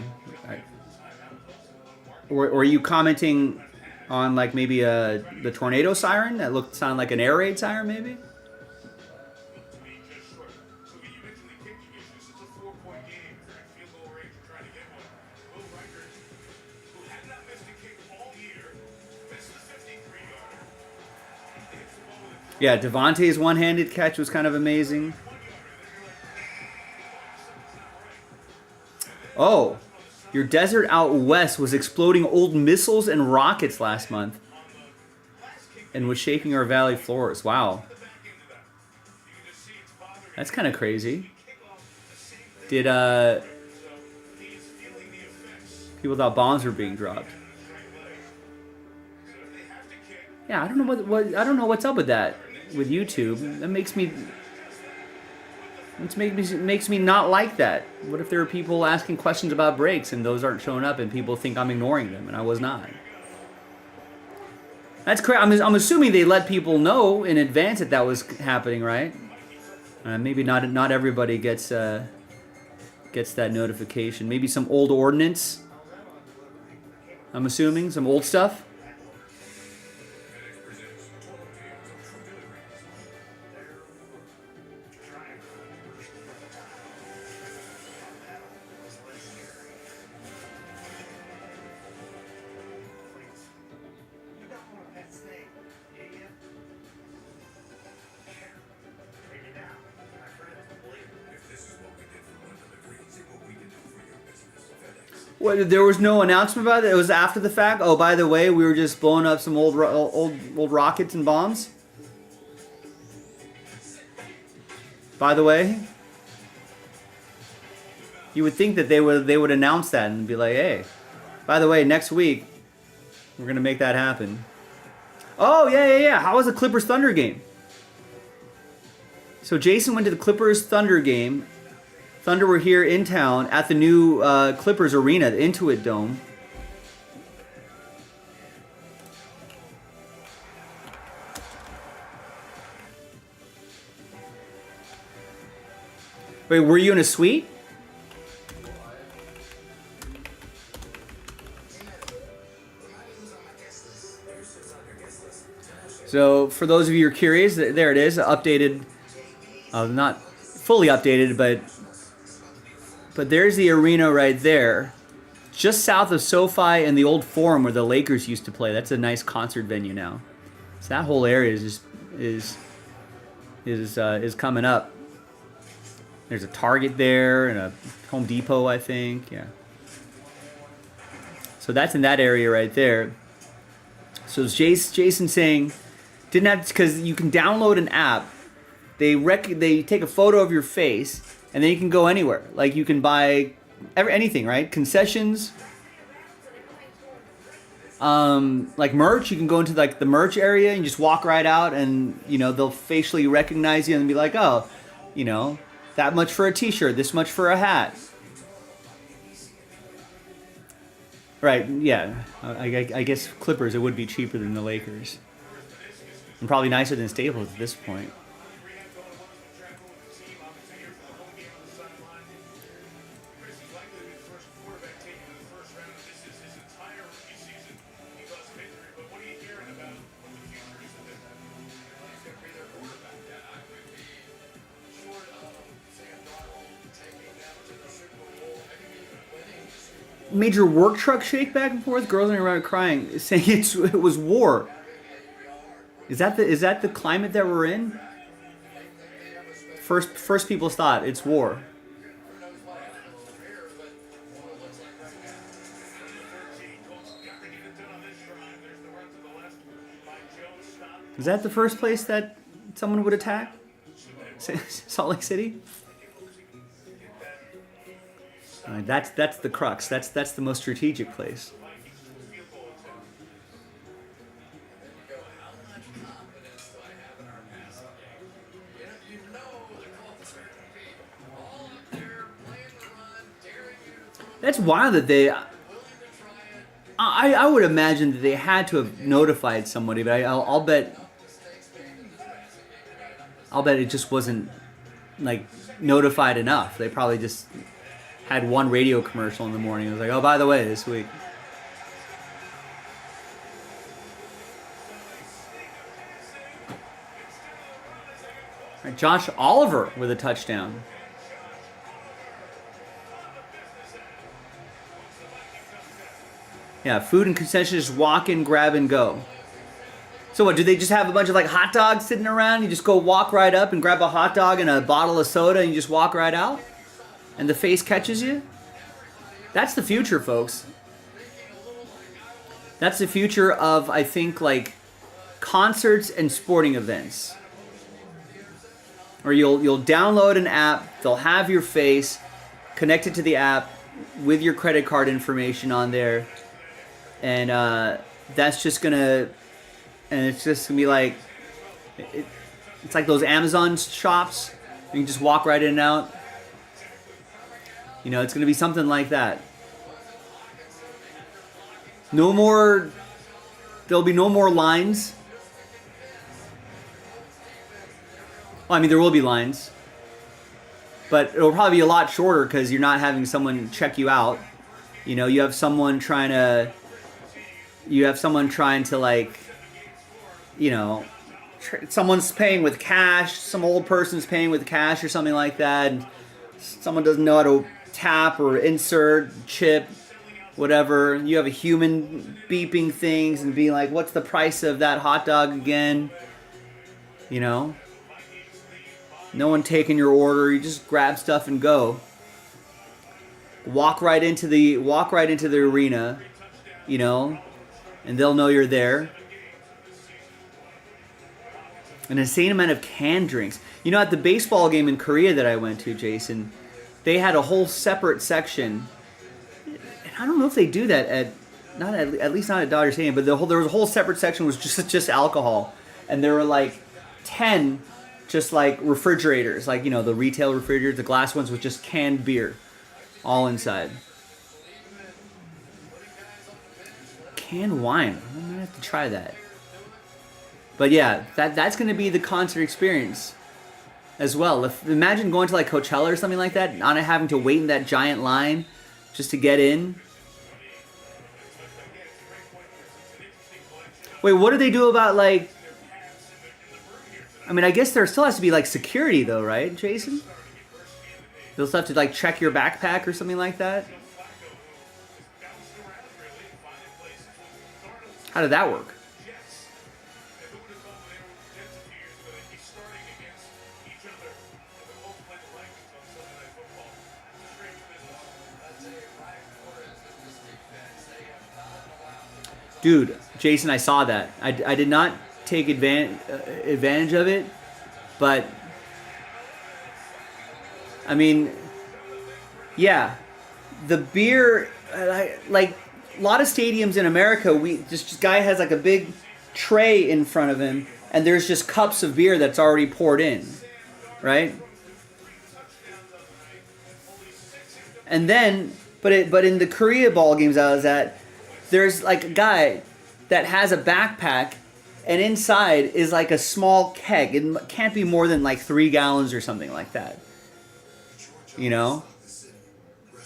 Or are you commenting on like maybe the tornado siren that sounded like an air raid siren maybe? Yeah, Devontae's one-handed catch was kind of amazing. Oh, your desert out west was exploding old missiles and rockets last month and was shaking our valley floors. Wow. That's kind of crazy. Did people thought bombs were being dropped? Yeah, I don't know I don't know what's up with that with YouTube. That makes me not like that. What if there are people asking questions about breaks and those aren't showing up and people think I'm ignoring them and I was not? That's crazy. I'm assuming they let people know in advance that was happening, right? Maybe not everybody gets gets that notification. Maybe some old ordnance. I'm assuming some old stuff. What, there was no announcement about it? It was after the fact? Oh, by the way, we were just blowing up some old rockets and bombs? By the way? You would think that they would announce that and be like, hey, by the way, next week, we're going to make that happen. Oh, yeah. How was the Clippers-Thunder game? So Jason went to the Clippers-Thunder game. Thunder were here in town at the new Clippers Arena, the Intuit Dome. Wait, were you in a suite? So, for those of you who are curious, there it is, updated, not fully updated, but there's the arena right there, just south of SoFi and the old Forum where the Lakers used to play. That's a nice concert venue now. So that whole area is coming up. There's a Target there and a Home Depot, I think. Yeah. So that's in that area right there. So it's Jason saying, didn't have, because you can download an app. They take a photo of your face, and then you can go anywhere. Like you can buy anything, right? Concessions, like merch. You can go into like the merch area and just walk right out, and they'll facially recognize you and be like, oh, that much for a T-shirt, this much for a hat. Right? Yeah. I guess Clippers, it would be cheaper than the Lakers, and probably nicer than Staples at this point. Major work truck shake back and forth. Girls running around crying, saying it was war. Is that the climate that we're in? First people's thought it's war. Is that the first place that someone would attack? Salt Lake City? That's the crux. That's the most strategic place. That's wild that they. I would imagine that they had to have notified somebody, but I'll bet it just wasn't like notified enough. They probably just had one radio commercial in the morning. It was like, oh, by the way, this week. Right, Josh Oliver with a touchdown. Yeah, food and concessions, just walk in, grab and go. So what, do they just have a bunch of like hot dogs sitting around? You just go walk right up and grab a hot dog and a bottle of soda and you just walk right out? And the face catches you? That's the future, folks. That's the future of, I think, like concerts and sporting events. Or you'll download an app, they'll have your face connected to the app with your credit card information on there. And that's just gonna, and it's just gonna be like, it's like those Amazon shops. You can just walk right in and out. It's going to be something like that. There'll be no more lines. Well, I mean, there will be lines. but it'll probably be a lot shorter because you're not having someone check you out. You know, you have someone trying to like, you know, someone's paying with cash, some old person's paying with cash or something like that, and someone doesn't know how to tap or insert, chip, whatever. You have a human beeping things and being like, what's the price of that hot dog again? You know? No one taking your order. You just grab stuff and go. Walk right into the arena, you know, and they'll know you're there. An insane amount of canned drinks. You know, at the baseball game in Korea that I went to, Jason, they had a whole separate section. And I don't know if they do that at least not at Dodger Stadium, but there was a whole separate section was just alcohol, and there were like 10 just like refrigerators, like, you know, the retail refrigerators, the glass ones with just canned beer, all inside. Canned wine. I'm gonna have to try that. But yeah, that's going to be the concert experience as well. Imagine going to like Coachella or something like that, not having to wait in that giant line just to get in. Wait, what do they do about like... I mean, I guess there still has to be like security though, right, Jason? They'll still have to like check your backpack or something like that. How did that work? Dude, Jason, I saw that. I did not take advantage of it, but I mean, yeah, the beer, like a lot of stadiums in America, this guy has like a big tray in front of him, and there's just cups of beer that's already poured in, right? And then, but in the Korea ball games I was at, there's like a guy that has a backpack, and inside is like a small keg. It can't be more than like 3 gallons or something like that. You know?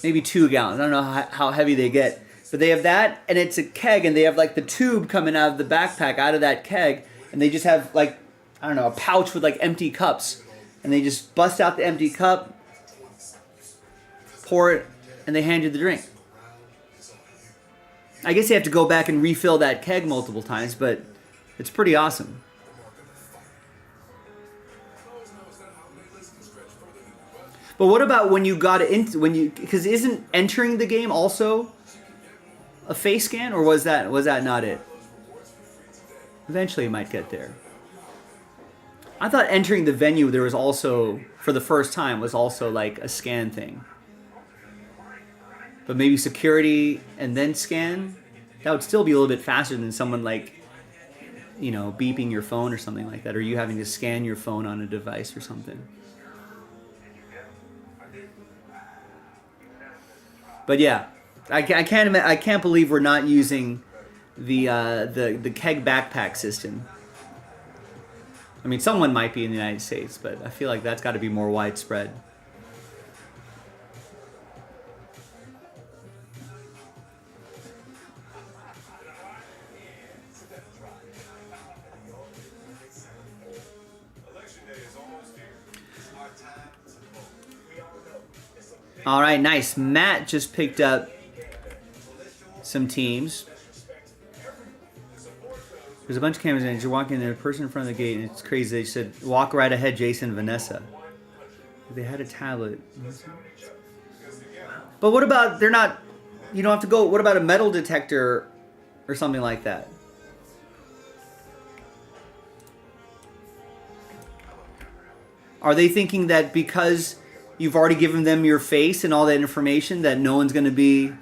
Maybe 2 gallons. I don't know how heavy they get. But they have that, and it's a keg, and they have like the tube coming out of the backpack, out of that keg, and they just have like, I don't know, a pouch with like empty cups. And they just bust out the empty cup, pour it, and they hand you the drink. I guess you have to go back and refill that keg multiple times, but it's pretty awesome. But what about when you got into because isn't entering the game also a face scan, or was that not it? Eventually, you might get there. I thought entering the venue there was also, for the first time, was also like a scan thing. But maybe security and then scan? That would still be a little bit faster than someone like, you know, beeping your phone or something like that, or you having to scan your phone on a device or something. But yeah, I can't believe we're not using the keg backpack system. I mean, someone might be in the United States, but I feel like that's got to be more widespread. All right, nice. Matt just picked up some teams. There's a bunch of cameras and you're walking in, there's a person in front of the gate, and it's crazy. They said, walk right ahead, Jason, Vanessa. They had a tablet. But what about, they're not, you don't have to go, what about a metal detector or something like that? Are they thinking that because you've already given them your face and all that information that no one's going to be,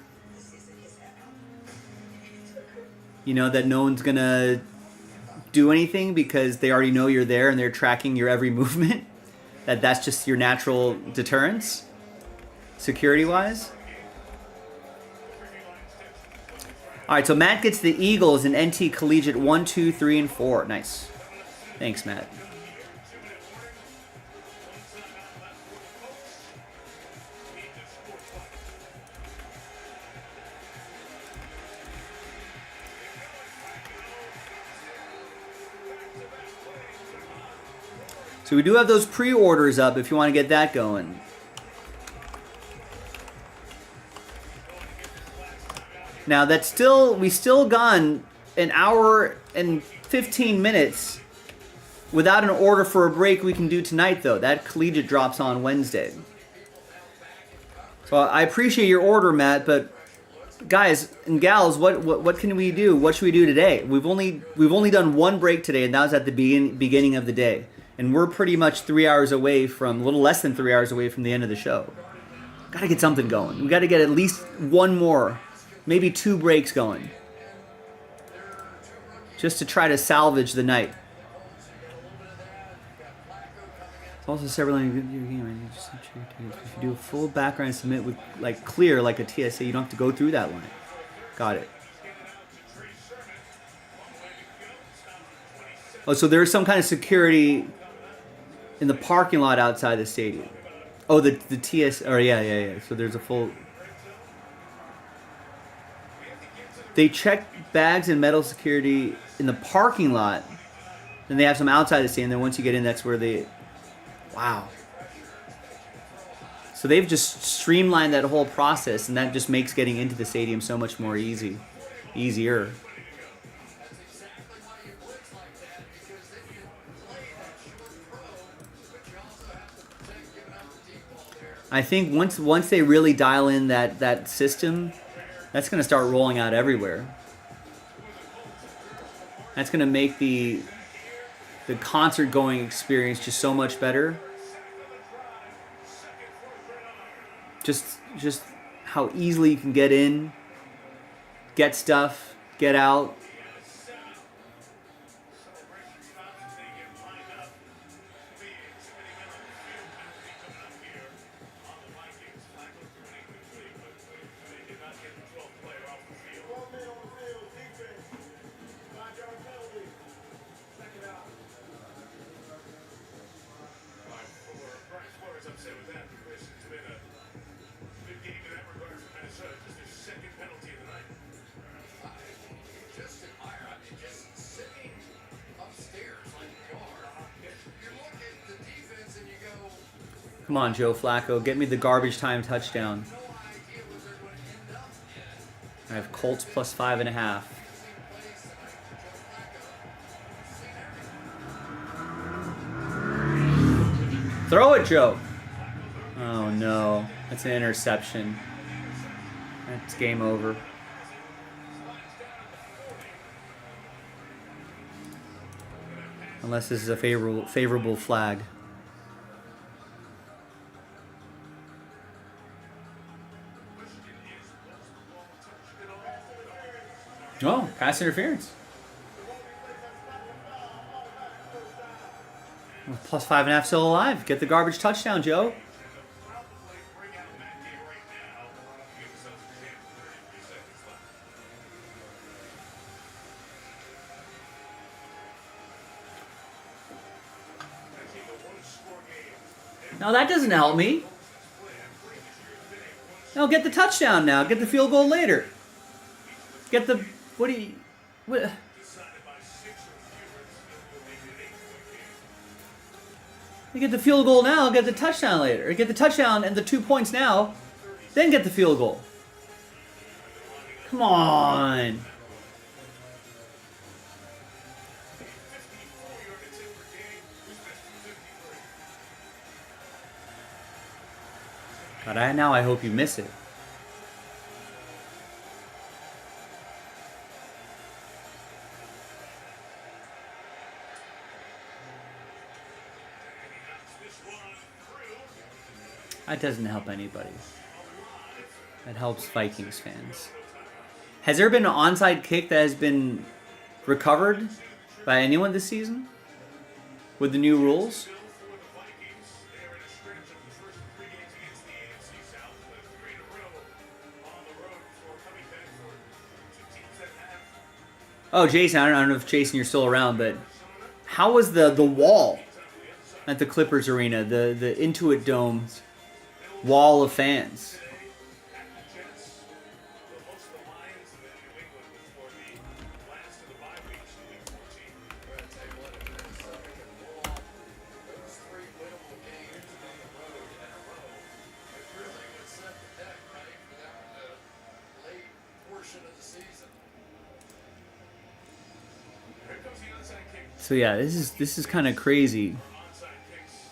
you know, that no one's going to do anything because they already know you're there and they're tracking your every movement? That's just your natural deterrence, security-wise? All right, so Matt gets the Eagles in NT Collegiate 1, 2, 3, and 4. Nice. Thanks, Matt. So we do have those pre-orders up if you want to get that going. Now we still gone an hour and 15 minutes without an order for a break we can do tonight though. That collegiate drops on Wednesday. So I appreciate your order, Matt, but guys and gals, what can we do? What should we do today? We've only done one break today, and that was at the beginning of the day. And we're pretty much 3 hours away from, a little less than 3 hours away from the end of the show. Gotta get something going. We gotta get at least one more, maybe 2 breaks going. Just to try to salvage the night. It's also several in your game. If you do a full background submit with like clear like a TSA, you don't have to go through that line. Got it. Oh, so there's some kind of security in the parking lot outside the stadium. Oh, the TS. Or yeah. So there's a full. They check bags and metal security in the parking lot. Then they have some outside the stadium. Then once you get in, that's where they. Wow. So they've just streamlined that whole process, and that just makes getting into the stadium so much more easier. I think once they really dial in that system, that's going to start rolling out everywhere. That's going to make the concert going experience just so much better. Just how easily you can get in, get stuff, get out. Come on, Joe Flacco. Get me the garbage time touchdown. I have Colts plus 5.5. Throw it, Joe. Oh, no. That's an interception. That's game over. Unless this is a favorable flag. Oh, pass interference. Plus 5.5 still alive. Get the garbage touchdown, Joe. No, that doesn't help me. No, get the touchdown now. Get the field goal later. Get the... What do you... What? You get the field goal now, get the touchdown later. Get the touchdown and the 2 points now, then get the field goal. Come on. God, now I hope you miss it. That doesn't help anybody. That helps Vikings fans. Has there been an onside kick that has been recovered by anyone this season? With the new rules? Oh, Jason, I don't know if Jason you're still around, but how was the wall at the Clippers arena, the Intuit Dome's wall of fans? So yeah, this is kind of crazy. Onside kicks,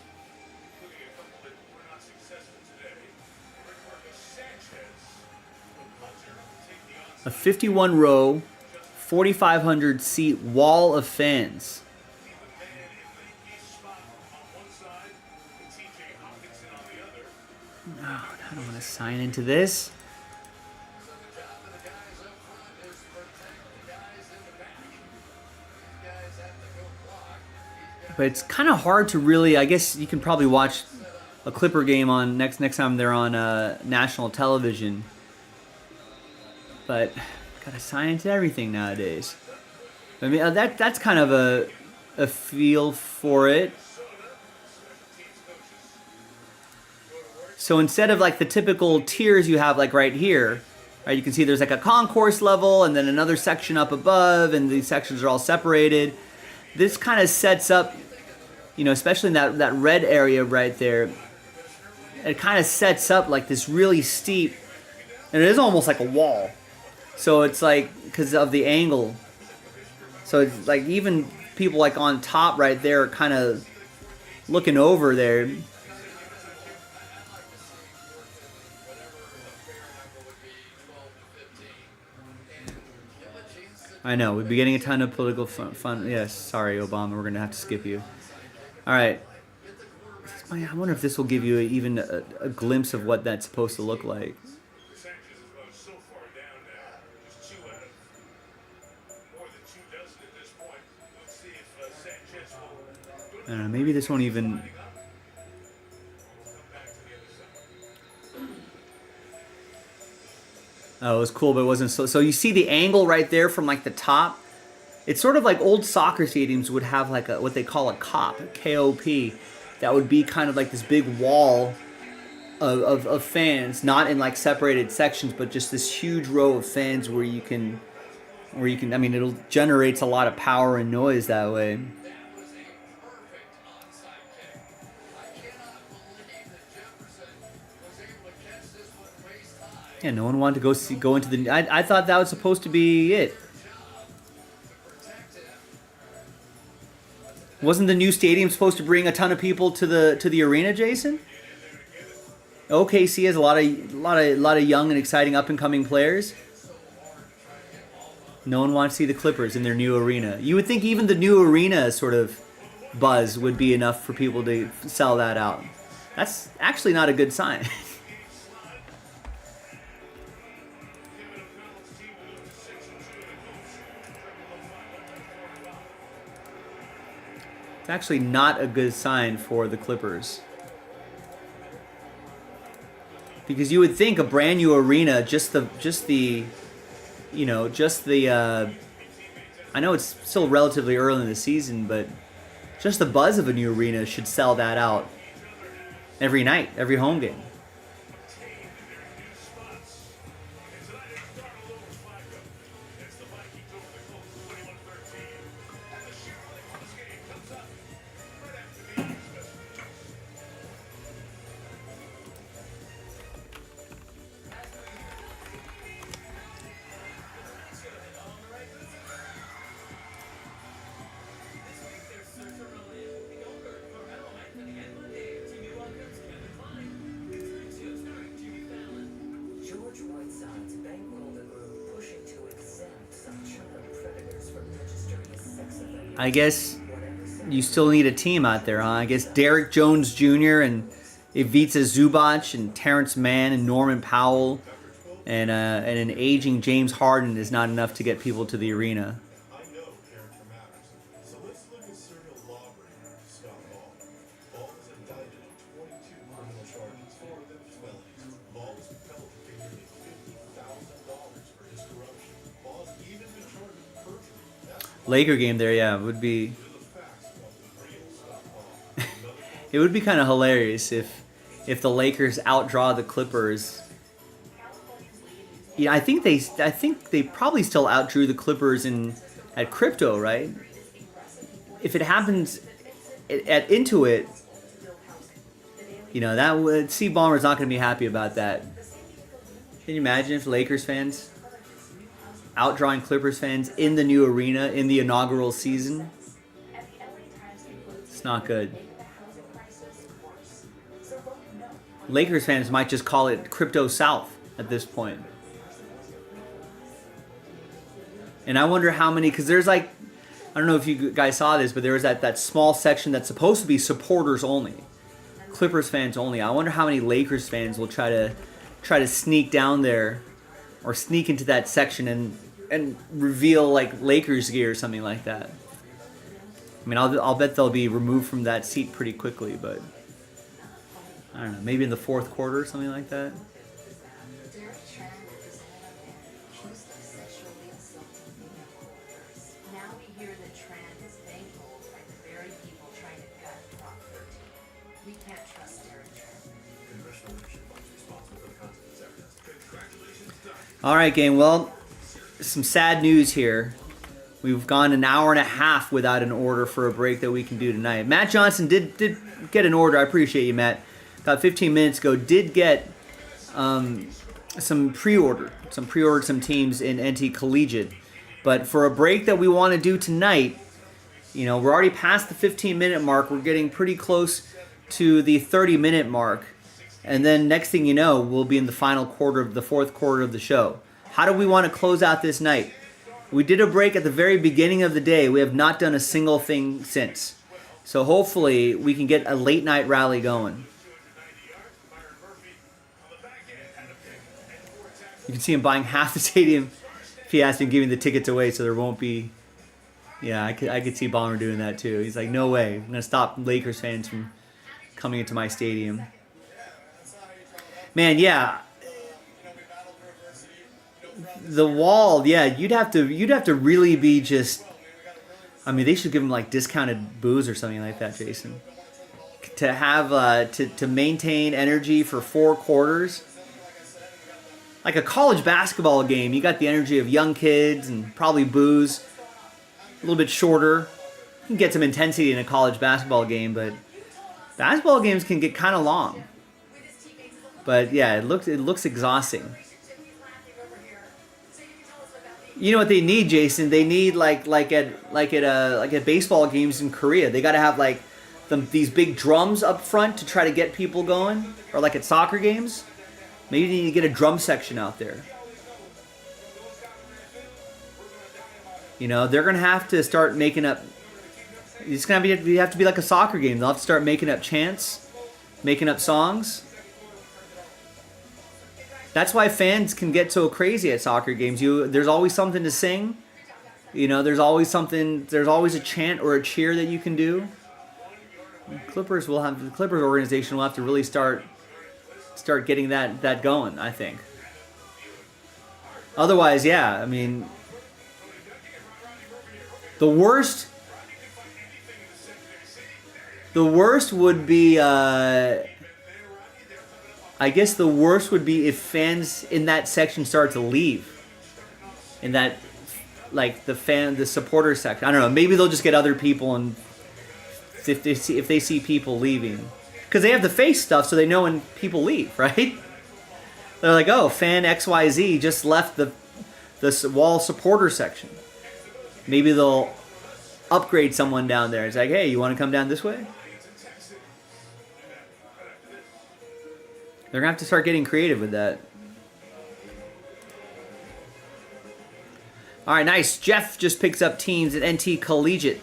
including a couple that were not successful today. Marcus Sanchez, the punter, take the onside. A 51 row, 4,500 seat wall of fans. Keep a man in the east spot on one side, and TJ Hopkinson on the other. Oh, I don't want to sign into this. So the job of the guys up front is protect the guys in the back. These guys have to go block. But it's kind of hard to really. I guess you can probably watch a Clipper game on next time they're on national television. But gotta sign into everything nowadays. I mean that's kind of a feel for it. So instead of like the typical tiers you have like right here, right, you can see there's like a concourse level and then another section up above, and these sections are all separated. This kind of sets up, you know, especially in that red area right there, it kind of sets up like this really steep, and it is almost like a wall. So it's like, because of the angle. So it's like even people like on top right there are kind of looking over there. I know, we'd be getting a ton of political fun. Yes, sorry, Obama, we're going to have to skip you. All right. I wonder if this will give you even a glimpse of what that's supposed to look like. Sanchez has gone so far down now. Just 2 out of more than 2 dozen at this point. Let's see if Sanchez will I don't know, maybe this won't even... come back to the other side. Oh, it was cool, but it wasn't so... So you see the angle right there from like the top? It's sort of like old soccer stadiums would have like what they call a KOP, K-O-P. That would be kind of like this big wall of fans, not in like separated sections, but just this huge row of fans where you can, I mean, it'll generates a lot of power and noise that way. Yeah, no one wanted to go into the... I thought that was supposed to be it. Wasn't the new stadium supposed to bring a ton of people to the arena, Jason? OKC has a lot of young and exciting up and coming players. No one wants to see the Clippers in their new arena. You would think even the new arena sort of buzz would be enough for people to sell that out. That's actually not a good sign. It's actually not a good sign for the Clippers. Because you would think a brand new arena, I know it's still relatively early in the season, but just the buzz of a new arena should sell that out every night, every home game. George Whiteside's bankrolled a group pushing to exempt some child predators from registering as sex offenders. I guess you still need a team out there, huh? I guess Derek Jones Jr. and Ivica Zubac and Terrence Mann and Norman Powell and an aging James Harden is not enough to get people to the arena. I know character matters. So let's look at serial lawbreaker Scott Ball. Ball was indicted on 22 criminal charges for felonies. Ball was compelled to pay nearly $50,000 for his corruption. Ball's even been charged with perjury. That's Laker game there, yeah, would be... the facts about the real Scott Ball. It would be kind of hilarious if the Lakers outdraw the Clippers. Yeah, I think they probably still outdrew the Clippers at crypto, right? If it happens at Intuit, that Steve Ballmer's not going to be happy about that. Can you imagine if Lakers fans outdrawing Clippers fans in the new arena in the inaugural season? It's not good. Lakers fans might just call it Crypto South at this point. And I wonder how many, because there's like, I don't know if you guys saw this, but there was that small section that's supposed to be supporters only, Clippers fans only. I wonder how many Lakers fans will try to sneak down there or sneak into that section and reveal like Lakers gear or something like that. I mean, I'll bet they'll be removed from that seat pretty quickly, but I don't know, maybe in the fourth quarter or something like that. Derek Tran represented a man accused of sexually assaulting female. Now we hear that Tran is bankrolled by the very people trying to gut Prop 13. We can't trust Derek Tran. Congressional leadership was responsible for the content of this advertising. Congratulations, Doc. All right, gang. Well, some sad news here. We've gone an hour and a half without an order for a break that we can do tonight. Matt Johnson did get an order. I appreciate you, Matt. About 15 minutes ago, did get some pre-ordered some teams in NT Collegiate. But for a break that we want to do tonight, you know, we're already past the 15-minute mark. We're getting pretty close to the 30-minute mark. And then next thing you know, we'll be in the final quarter of the fourth quarter of the show. How do we want to close out this night? We did a break at the very beginning of the day. We have not done a single thing since. So hopefully we can get a late night rally going. You can see him buying half the stadium if he has to, giving the tickets away so there won't be... Yeah, I could see Bomber doing that too. He's like, no way. I'm going to stop Lakers fans from coming into my stadium. Man, yeah. The wall, yeah, you'd have to really be just... I mean, they should give him like discounted booze or something like that, Jason. To have to maintain energy for 4 quarters, like a college basketball game, you got the energy of young kids and probably booze. A little bit shorter. You can get some intensity in a college basketball game, but basketball games can get kind of long. But yeah, it looks exhausting. You know what they need, Jason? They need like at baseball games in Korea. They got to have like these big drums up front to try to get people going, or like at soccer games. Maybe you need to get a drum section out there. You know, they're gonna have to start making up. It's gonna have to be like a soccer game. They'll have to start making up chants, making up songs. That's why fans can get so crazy at soccer games. There's always something to sing. You know, there's always a chant or a cheer that you can do. The Clippers organization will have to really start getting that going, I think. Otherwise, yeah, I mean, the worst would be I guess the worst would be if fans in that section start to leave. In that, like, the supporter section. I don't know. Maybe they'll just get other people, and if they see people leaving, because they have the face stuff, so they know when people leave, right? They're like, oh, fan XYZ just left the wall supporter section. Maybe they'll upgrade someone down there. It's like, hey, you want to come down this way? They're going to have to start getting creative with that. All right, nice. Jeff just picks up teams at NT Collegiate.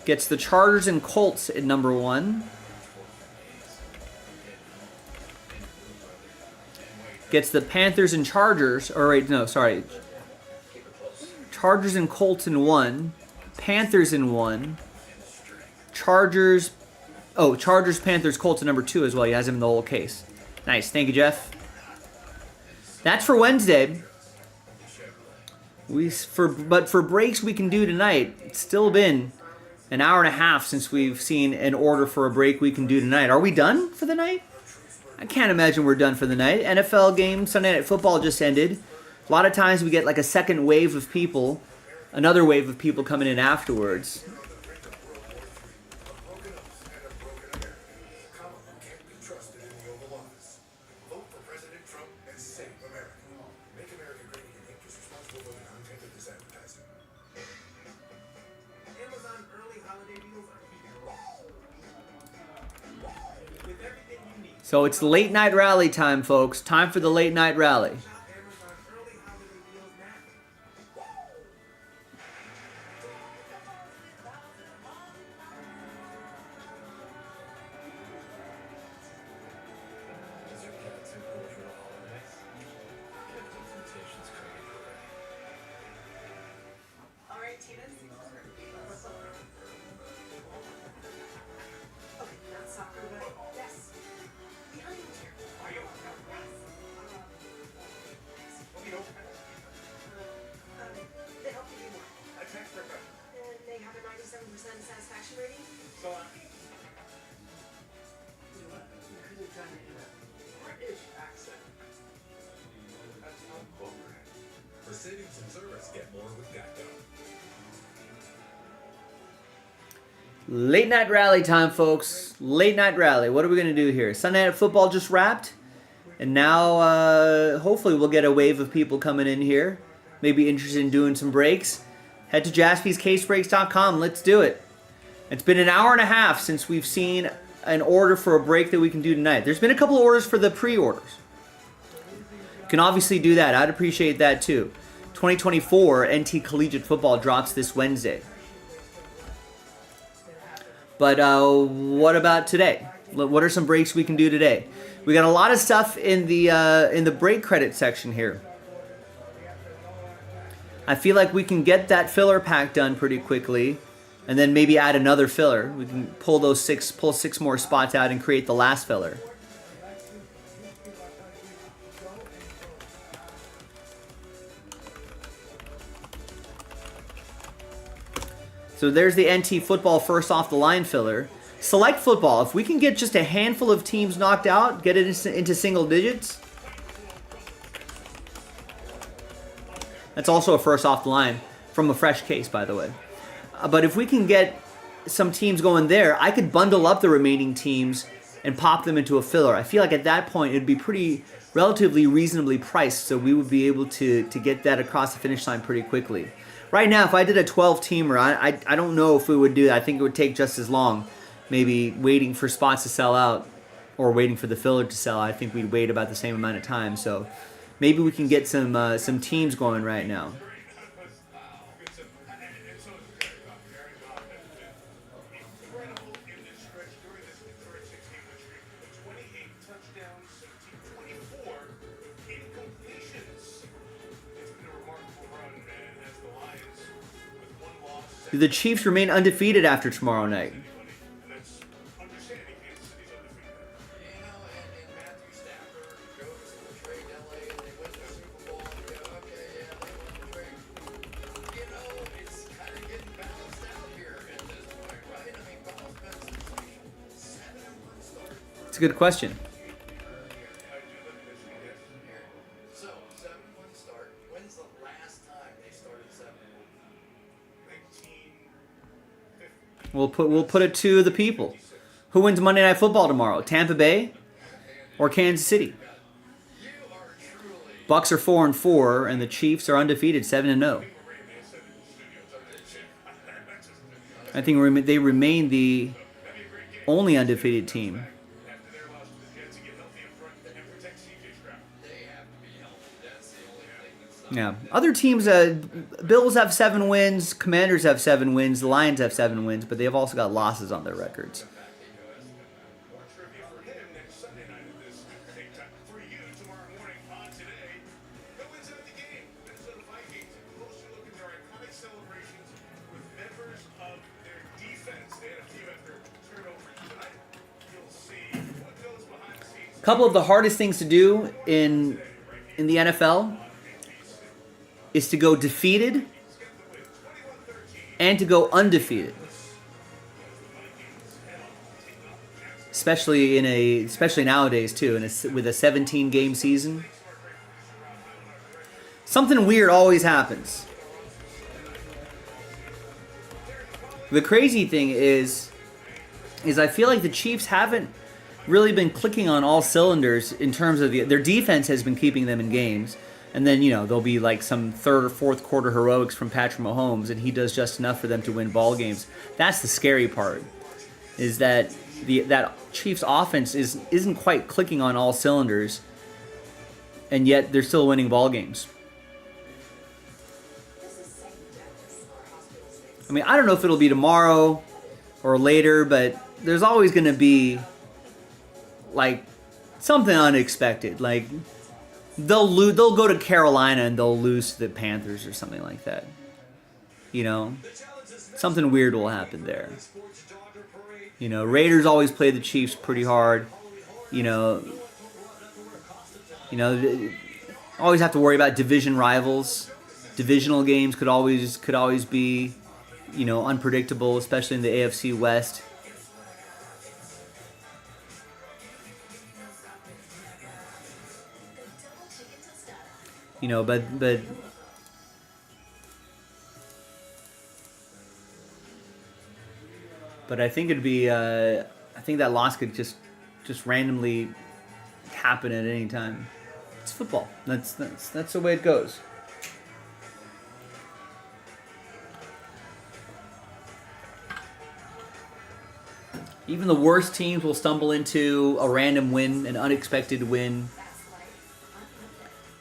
Gets the Chargers and Colts at number 1. Gets the Panthers and Chargers. Or wait, no, sorry. Chargers and Colts in 1. Panthers in 1. Chargers, Panthers, Colts in number 2 as well. He has him in the whole case. Nice. Thank you, Jeff. That's for Wednesday. But for breaks we can do tonight, it's still been an hour and a half since we've seen an order for a break we can do tonight. Are we done for the night? I can't imagine we're done for the night. NFL game, Sunday Night Football just ended. A lot of times we get like a second wave of people, another wave of people coming in afterwards. Vote for President Trump and save America. Make America great again. Inc. is responsible for the content of this advertising. Amazon early holiday deals are keeping you wrong. So it's late night rally time, folks. Time for the late night rally. Shop Amazon early holiday deals now. Is your cat too cool for the holidays? Gift implementation's coming already. All right, Tina. Okay, not soccer, but yes. Behind you here. Are you? They help you do more. A text request. And they have a 97% satisfaction rating. So, You could have done it in a British accent. that's not clover. For savings and service, get more with Geico. Late night rally time, folks. Late night rally. What are we going to do here? Sunday Night Football just wrapped. And now, hopefully, we'll get a wave of people coming in here. Maybe interested in doing some breaks. Head to JaspysCaseBreaks.com. Let's do it. It's been an hour and a half since we've seen an order for a break that we can do tonight. There's been a couple of orders for the pre-orders. You can obviously do that. I'd appreciate that too. 2024 NT Collegiate Football drops this Wednesday. But what about today? What are some breaks we can do today? We got a lot of stuff in the break credit section here. I feel like we can get that filler pack done pretty quickly, and then maybe add another filler. We can pull six more spots out and create the last filler. So there's the NT football first off the line filler. Select football. If we can get just a handful of teams knocked out, get it into single digits. That's also a first off the line from a fresh case, by the way. But if we can get some teams going there, I could bundle up the remaining teams and pop them into a filler. I feel like at that point it'd be pretty relatively reasonably priced, so we would be able to get that across the finish line pretty quickly. Right now, if I did a 12-teamer, I don't know if we would do that. I think it would take just as long, maybe waiting for spots to sell out or waiting for the filler to sell out. I think we'd wait about the same amount of time. So maybe we can get some teams going right now. Incredible in this stretch during this third 16-win streak. 28 touchdowns, 24 incompletions. It's been a remarkable run, and as the Lions with one loss, Do the Chiefs remain undefeated after tomorrow night? that's understanding Kansas City's undefeated. You know, and Matthew Stafford goes to the trade LA and they win the Super Bowl and you go, okay, yeah, they won the trade. You know, it's kind of getting balanced out here at this point, right? I mean, Ball's been sensational. 7-1 start. It's a good question. So, 7-1 start. When's the last time they started 7-1? 1950. We'll put it to the people. Who wins Monday Night Football tomorrow? Tampa Bay or Kansas City? You are truly Bucks are 4-4, and the Chiefs are undefeated 7-0. I think they remain the only undefeated team. After their loss to the Jets, to get healthy up front and protect C.J. Stroud. they have to be healthy. That's the only thing that's Yeah. Other teams, Bills have 7 wins, Commanders have 7 wins, the Lions have 7 wins, but they've also got losses on their records. More trivia for him next Sunday night at this same time. For you tomorrow morning on Today, who wins out the game? Minnesota Vikings. A closer look at their iconic celebrations with members of their defense. They had a few after turnovers tonight. You'll see what goes behind the scenes. Couple of the hardest things to do in the NFL is to go defeated and to go undefeated. Especially nowadays too, with a 17-game season. Something weird always happens. The crazy thing is I feel like the Chiefs haven't really been clicking on all cylinders in terms of their defense has been keeping them in games. And then, there'll be like some third or fourth quarter heroics from Patrick Mahomes, and he does just enough for them to win ball games. That's the scary part, is that that Chiefs offense isn't quite clicking on all cylinders, and yet they're still winning ball games. I mean, I don't know if it'll be tomorrow or later, but there's always going to be like something unexpected. Like they'll go to Carolina and they'll lose to the Panthers or something like that. You know, something weird will happen there. You know, Raiders always play the Chiefs pretty hard. You know, always have to worry about division rivals. Divisional games could always be, you know, unpredictable, especially in the AFC West. You know, but I think it'd be I think that loss could just randomly happen at any time. It's football. That's the way it goes. Even the worst teams will stumble into a random win, an unexpected win.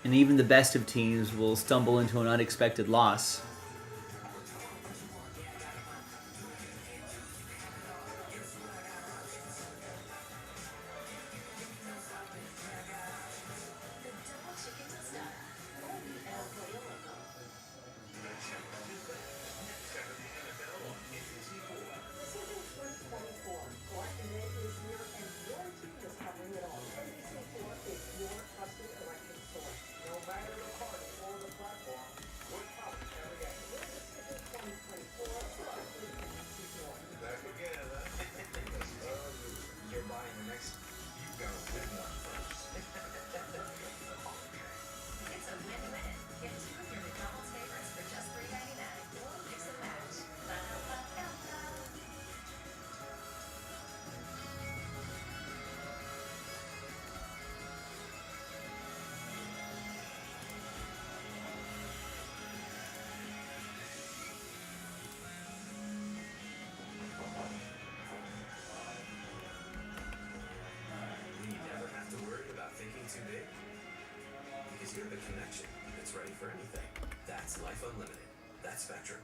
And even the best of teams will stumble into an unexpected loss. It's a win-win. Get two of your McDonald's favorites for just $3.99. Or mix and match. Ba-da-ba-ba-ba. You never have to worry about thinking too big. Because you're the connection that's ready for anything. That's Life Unlimited. That's Spectrum.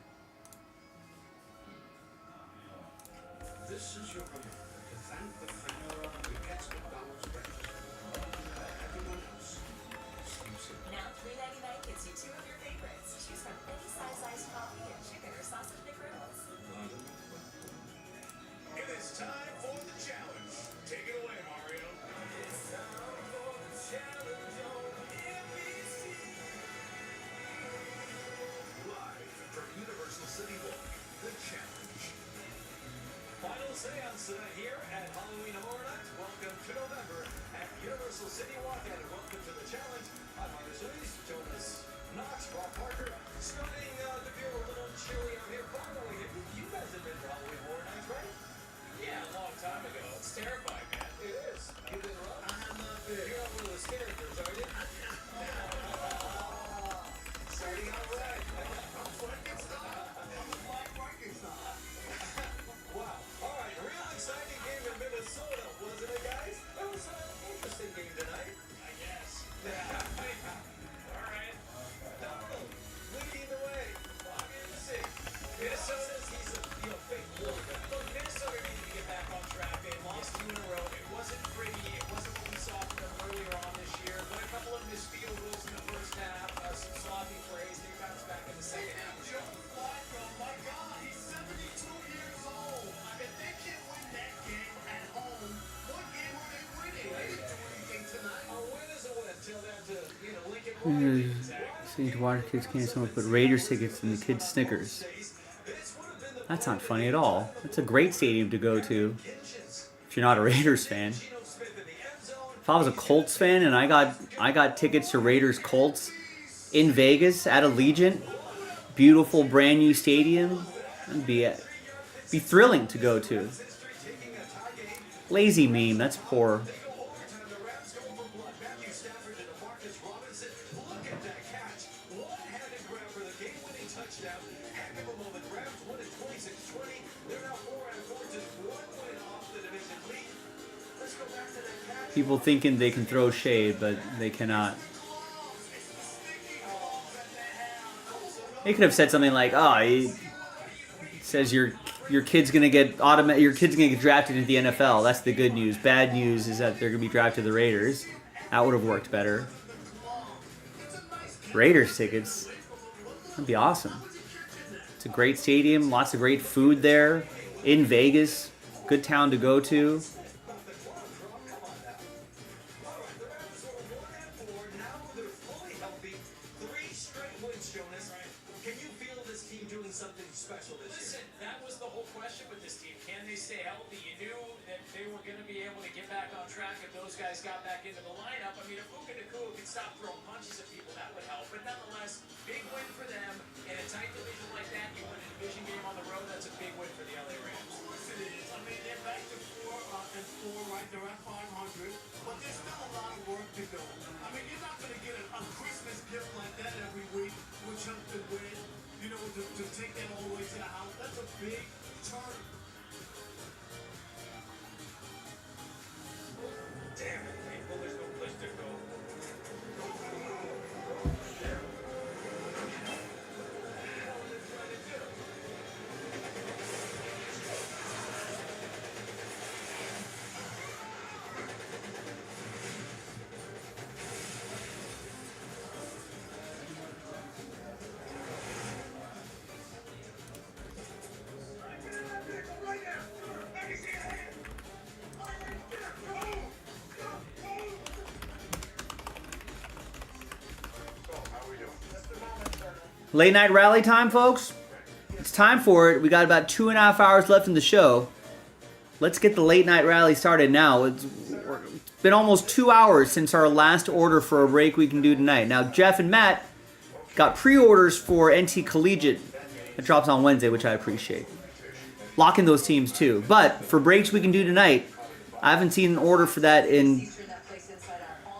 This is your moment to thank the family who gets McDonald's breakfast. Everyone else, exclusive. Now $3.99 gets you two of your favorites. Choose from any size iced coffee and chicken or sausage McGriddles. It is time for the challenge. Take it away, Mario. It's time for the challenge on NBC. Live from Universal City Walk, the challenge. Final seance here at Halloween Horror Nights. Welcome to November at Universal City Walk, and welcome to the challenge. I'm Mario Solis, Jonas Knox, Bob Parker. Starting to feel a little chilly out here. By the way, you guys have been to Halloween Horror Nights, right? Yeah, a long time ago. It's terrifying, man. It is. You've been rough. I'm not big. You're not one of those characters, are you? Starting out right. I'm Frankenstein. Wow. All right. Real exciting game in Minnesota, wasn't it, guys? It was an interesting game tonight. I guess. All right. No. Lead either way. I'm in to see. Minnesota's he's a fake really good. Look, Minnesota needed to get back on track. They lost 2 in a row. It wasn't pretty. It wasn't what we saw from them earlier on this year. But a couple of missed field goals in the first half. Some sloppy plays. They bounced back in the second half. Joe Flacco, my God, he's 72 years old. I mean, they can't win that game at home. What game are they winning? They didn't do anything tonight. A win is a win. Tell that to Lincoln Riley. Seeing to water kids can't someone put Raiders tickets in the kids' Snickers. That's not funny at all. That's a great stadium to go to if you're not a Raiders fan. If I was a Colts fan and I got tickets to Raiders Colts in Vegas at Allegiant, beautiful brand new stadium, it'd be thrilling to go to. Lazy meme, that's poor. People thinking they can throw shade, but they cannot. They could have said something like, "Oh, he says your kid's gonna get drafted into the NFL. That's the good news. Bad news is that they're gonna be drafted to the Raiders." That would have worked better. Raiders tickets. That'd be awesome. It's a great stadium, lots of great food there in Vegas. Good town to go to. Something special this Listen, that was the whole question with this team. Can they stay healthy? You knew that they were going to be able to get back on track if those guys got back into the lineup. I mean, if Puka Nakua could stop throwing punches at people, that would help. But nonetheless, big win for them. In a tight division like that, you win a division game on the road, that's a big win for the LA Rams. Of course it is. I mean, they're back to 4-4, right? They're at 500, but there's still a lot of work to do. I mean, you're not going to get a Christmas gift like that every week, which helps to win. You know, to take that all the way to the house, that's a big turn. Damn it, people, there's no place to go. Late night rally time, folks. It's time for it. We got about 2.5 hours left in the show. Let's get the late night rally started now. It's been almost 2 hours since our last order for a break we can do tonight. Now, Jeff and Matt got pre-orders for NT Collegiate. It drops on Wednesday, which I appreciate. Locking those teams too. But for breaks we can do tonight, I haven't seen an order for that in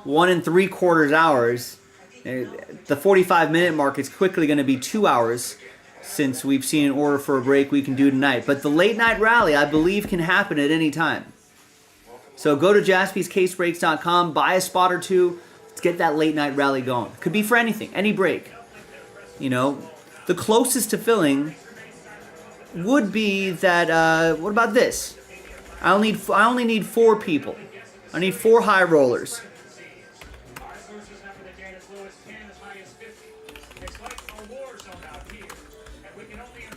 1 3/4 hours. The 45-minute mark is quickly going to be 2 hours since we've seen an order for a break we can do tonight. But the late night rally, I believe, can happen at any time. So go to JaspysCaseBreaks.com, buy a spot or two. Let's get that late night rally going. Could be for anything, any break. You know, the closest to filling would be that, what about this? I only need 4 people. I need 4 high rollers.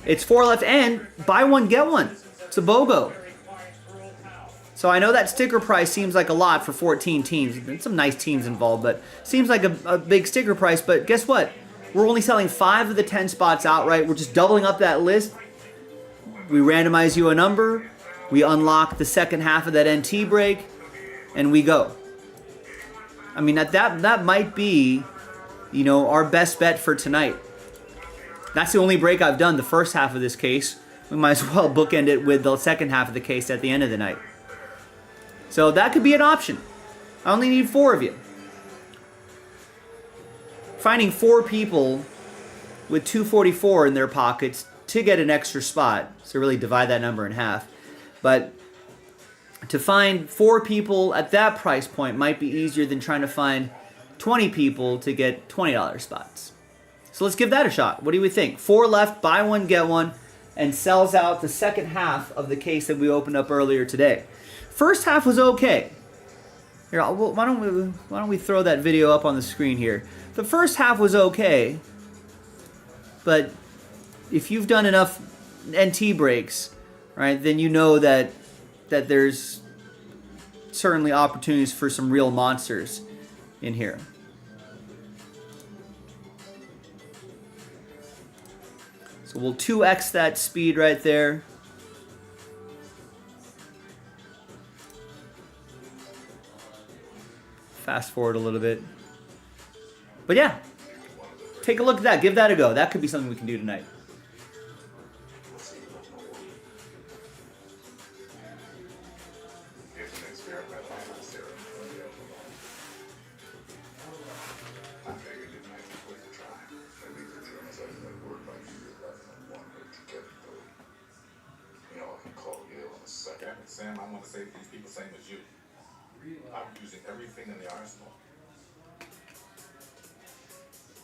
It's 4 left, and buy one, get one. It's a BOGO. So I know that sticker price seems like a lot for 14 teams. There's some nice teams involved, but seems like a big sticker price. But guess what? We're only selling 5 of the 10 spots outright. We're just doubling up that list. We randomize you a number. We unlock the second half of that NT break, and we go. I mean, that might be, you know, our best bet for tonight. That's the only break I've done, the first half of this case. We might as well bookend it with the second half of the case at the end of the night. So that could be an option. I only need 4 of you. Finding 4 people with 244 in their pockets to get an extra spot. So really divide that number in half. But to find 4 people at that price point might be easier than trying to find 20 people to get $20 spots. So let's give that a shot. What do we think? 4 left, buy one, get one, and sells out the second half of the case that we opened up earlier today. First half was okay. Here, why don't we throw that video up on the screen here? The first half was okay, but if you've done enough NT breaks, right, then you know that there's certainly opportunities for some real monsters in here. So we'll 2x that speed right there. Fast forward a little bit. But yeah, take a look at that. Give that a go. That could be something we can do tonight. Sam, I want to say to these people, same as you. I'm using everything in the arsenal.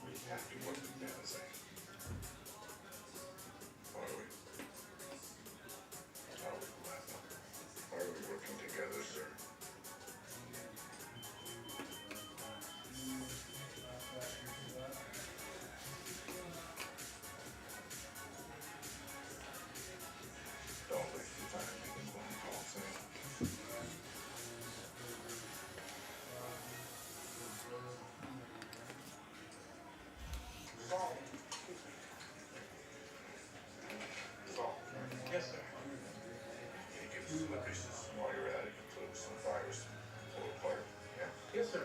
We have to work together. Are we? Are we working together, sir? Don't waste your time making phone calls, eh? Salt. Yes, sir. Can you give us some additions? While you're at it, include some fires. Pull apart. Yeah? Yes, sir.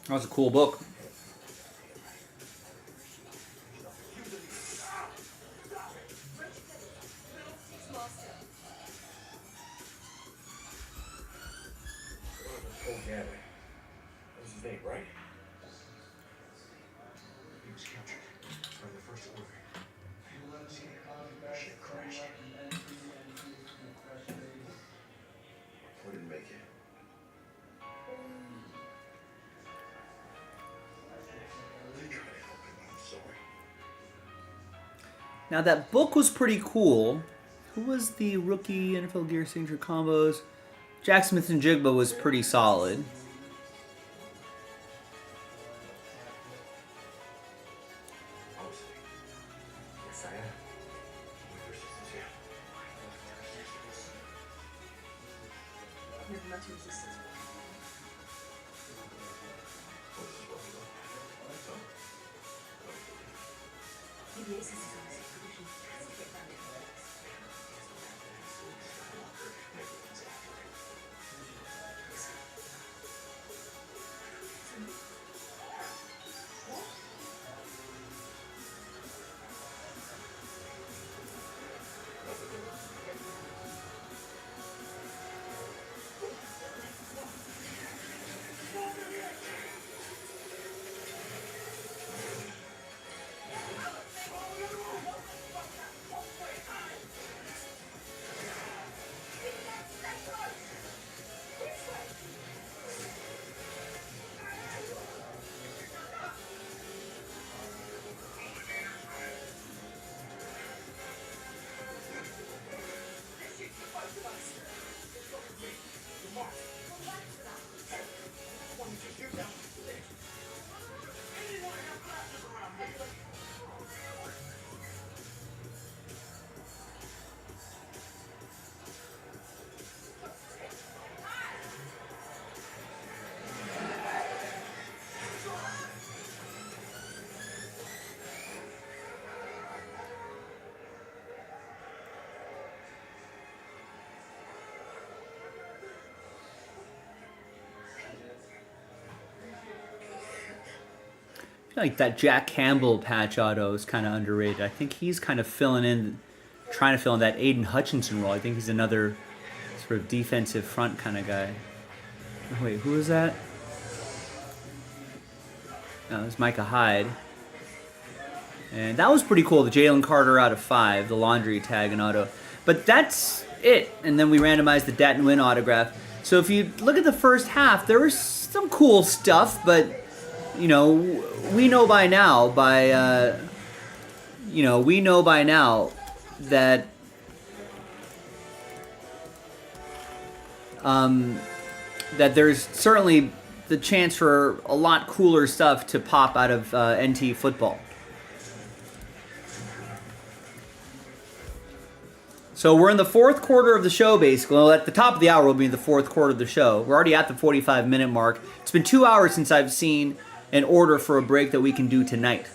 That was a cool book. Oh, Gavin. That was his name, right? He was captured by the first order. Ship crash. We didn't make it. They tried to help him. I'm sorry. Now that book was pretty cool. Who was the rookie NFL Gear Signature combos? Jack Smith and Jigba was pretty solid. Yes, I am. Your resistance here. Never much resistance. Well, this is what we look like. So, PBS is his own situation. Has to get back to the base. Skywalker, everyone's after him. I feel like that Jack Campbell patch auto is kind of underrated. I think he's kind of trying to fill in that Aiden Hutchinson role. I think he's another sort of defensive front kind of guy. Oh, wait, who is that? Oh, it's Micah Hyde. And that was pretty cool, the Jalen Carter out of 5, the laundry tag and auto. But that's it. And then we randomized the Dat and Win autograph. So if you look at the first half, there was some cool stuff, but, you know, we know by now, that that there's certainly the chance for a lot cooler stuff to pop out of NT football. So we're in the fourth quarter of the show, basically. Well, at the top of the hour will be the fourth quarter of the show. We're already at the 45-minute mark. It's been 2 hours since I've seen an order for a break that we can do tonight.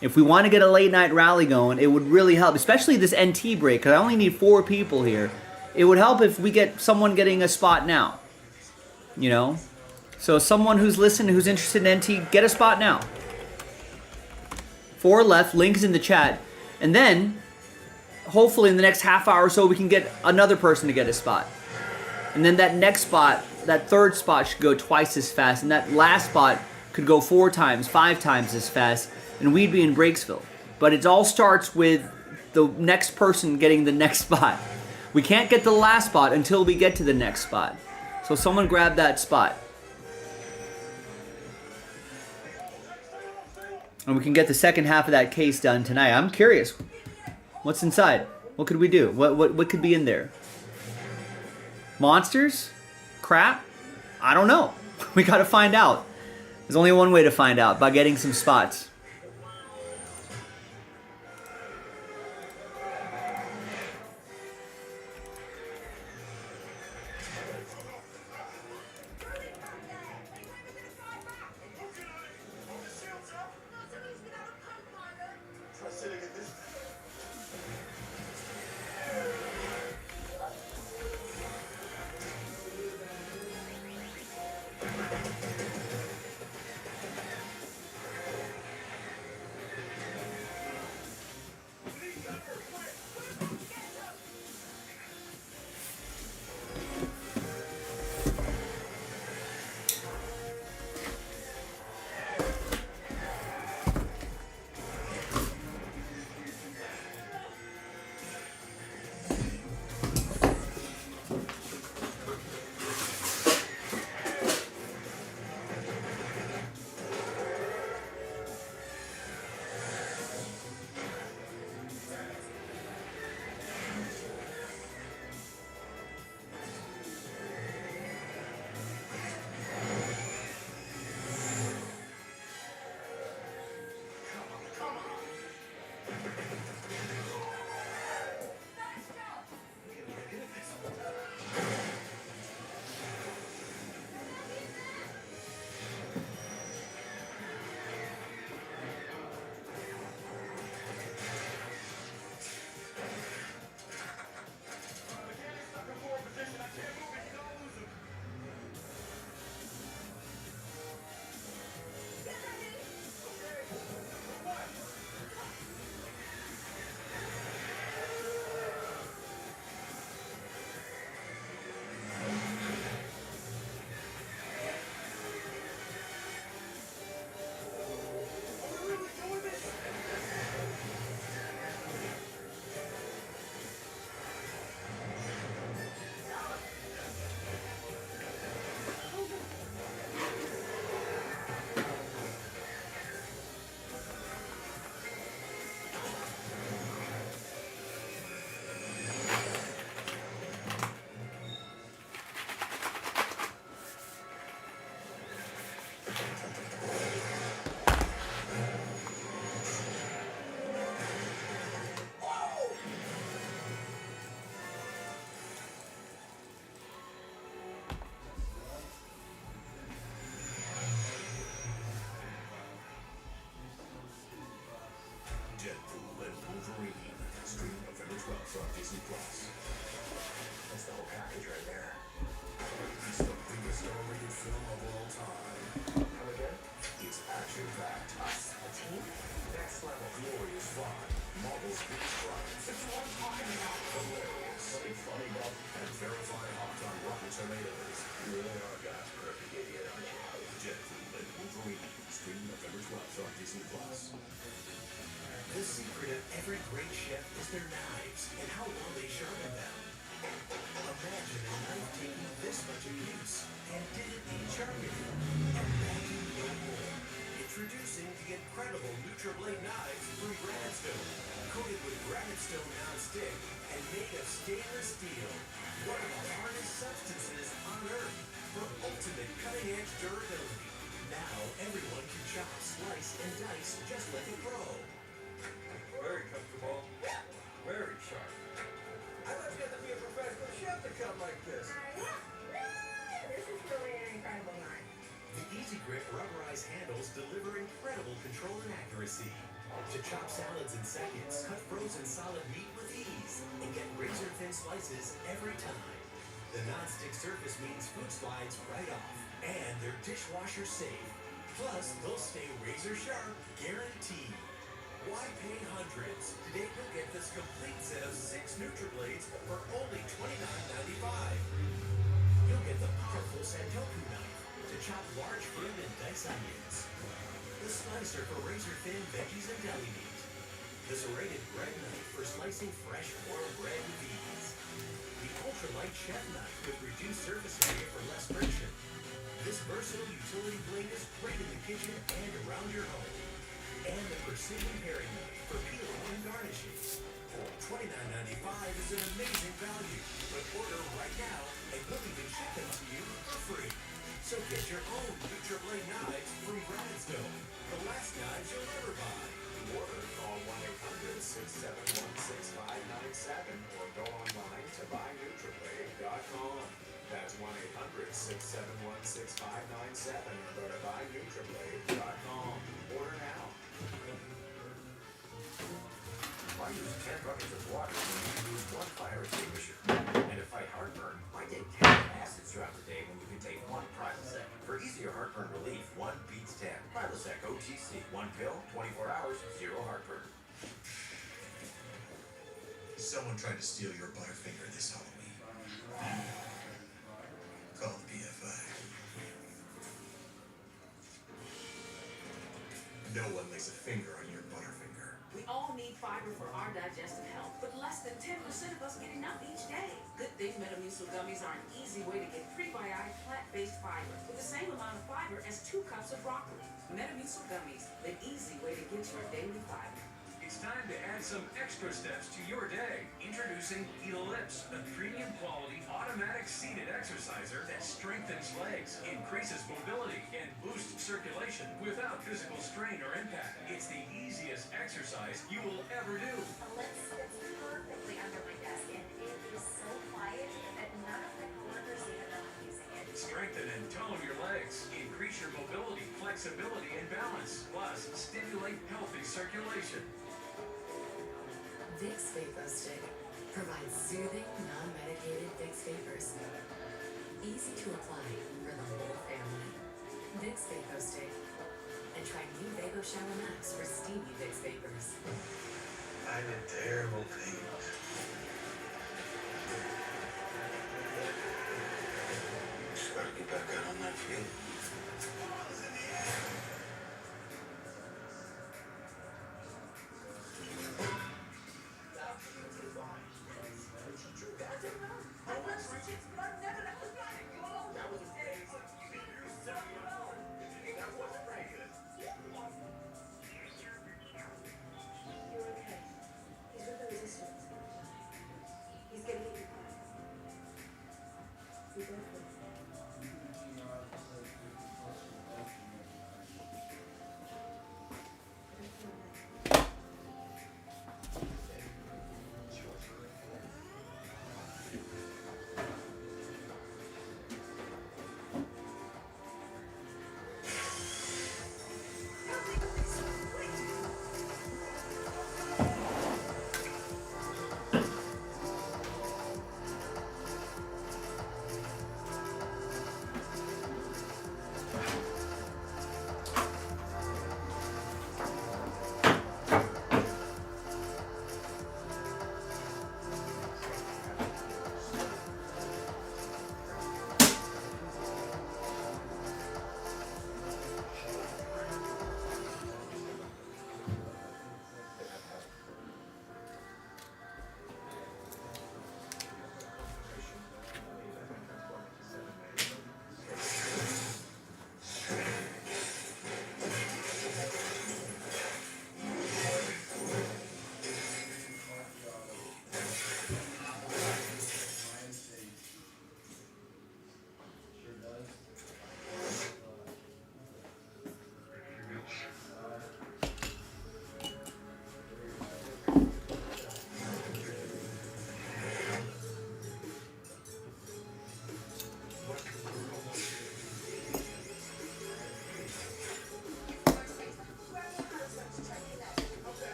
If we want to get a late night rally going, it would really help, especially this NT break, because I only need 4 people here. It would help if we get someone getting a spot now. You know? So someone who's listening, who's interested in NT, get a spot now. 4 left, links in the chat. And then, hopefully in the next half hour or so, we can get another person to get a spot. And then that next spot, that third spot should go twice as fast. And that last spot could go 4 times, 5 times as fast. And we'd be in Breaksville. But it all starts with the next person getting the next spot. We can't get the last spot until we get to the next spot. So someone grab that spot. And we can get the second half of that case done tonight. I'm curious. What's inside? What could we do? What could be in there? Monsters? Crap? I don't know. We gotta find out. There's only one way to find out, by getting some spots. That's the whole package right there. It's the biggest R-rated film of all time. Come again? It's action-packed. Us, a team? Next level glorious fun. Marvel's biggest crimes. It's what I'm talking about. Hilarious. Something funny about and verified hot on Rotten Tomatoes. You really are God's perfect idiot, aren't you? Deadpool and Wolverine. Streaming November 12th on Disney+. secret of every great chef is their knives and how well they sharpen them. Imagine a knife taking this much abuse and didn't need sharpening. Imagine no more. Introducing the incredible NutriBlade knives from Granitstone. Coated with Granitstone non-stick and made of stainless steel. One of the hardest substances on earth for ultimate cutting-edge durability. Now everyone can chop, slice, and dice just like a pro. Very comfortable. Very sharp. I thought you had to be a professional chef to cut like this. This is really an incredible knife. The Easy Grip rubberized handles deliver incredible control and accuracy. To chop salads in seconds, cut frozen solid meat with ease, and get razor-thin slices every time. The non-stick surface means food slides right off, and they're dishwasher safe. Plus, they'll stay razor sharp, guaranteed. Why pay hundreds? Today you'll get this complete set of 6 NutriBlades for only $29.95. You'll get the powerful Santoku knife to chop large fruit and dice onions. The slicer for razor-thin veggies and deli meat. The serrated bread knife for slicing fresh warm bread with ease. The ultralight chef knife with reduced surface area for less friction. This versatile utility blade is great in the kitchen and around your home. And the precision paring knife for peeling and garnishing. $29.95 is an amazing value, but order right now and we'll even ship them to you for free. So get your own NutriBlade knives from Granitstone, the last knives you'll ever buy. Order, call 1-800-671-6597 or go online to buynutriblade.com. That's 1-800-671-6597 or go to buynutriblade.com. Order now. Why use 10 buckets of water when you can use 1 fire extinguisher? And to fight heartburn, why take 10 acids throughout the day when you can take 1 Prilosec? For easier heartburn relief, 1 beats 10. Prilosec OTC, 1 pill, 24 hours, 0 heartburn. Someone tried to steal your Butterfinger this Halloween. Call the BFI. No one lays a finger on your Butterfinger. We all need fiber for our digestive health, but less than 10% of us get enough each day. Good thing Metamucil gummies are an easy way to get prebiotic plant-based fiber with the same amount of fiber as 2 cups of broccoli. Metamucil gummies, the easy way to get your daily fiber. It's time to add some extra steps to your day. Introducing Ellipse, a premium quality automatic seated exerciser that strengthens legs, increases mobility, and boosts circulation without physical strain or impact. It's the easiest exercise you will ever do. Ellipse fits perfectly under my desk, and it is so quiet that none of my coworkers even know I'm using it. Strengthen and tone your legs. Increase your mobility, flexibility, and balance. Plus, stimulate healthy circulation. Vicks VapoStick provides soothing, non-medicated Vicks Vapors. Easy to apply for the whole family. Vicks VapoStick. And try new Vapo Shower Max for steamy Vicks Vapors. I did terrible things. Just gotta get back out on my feet.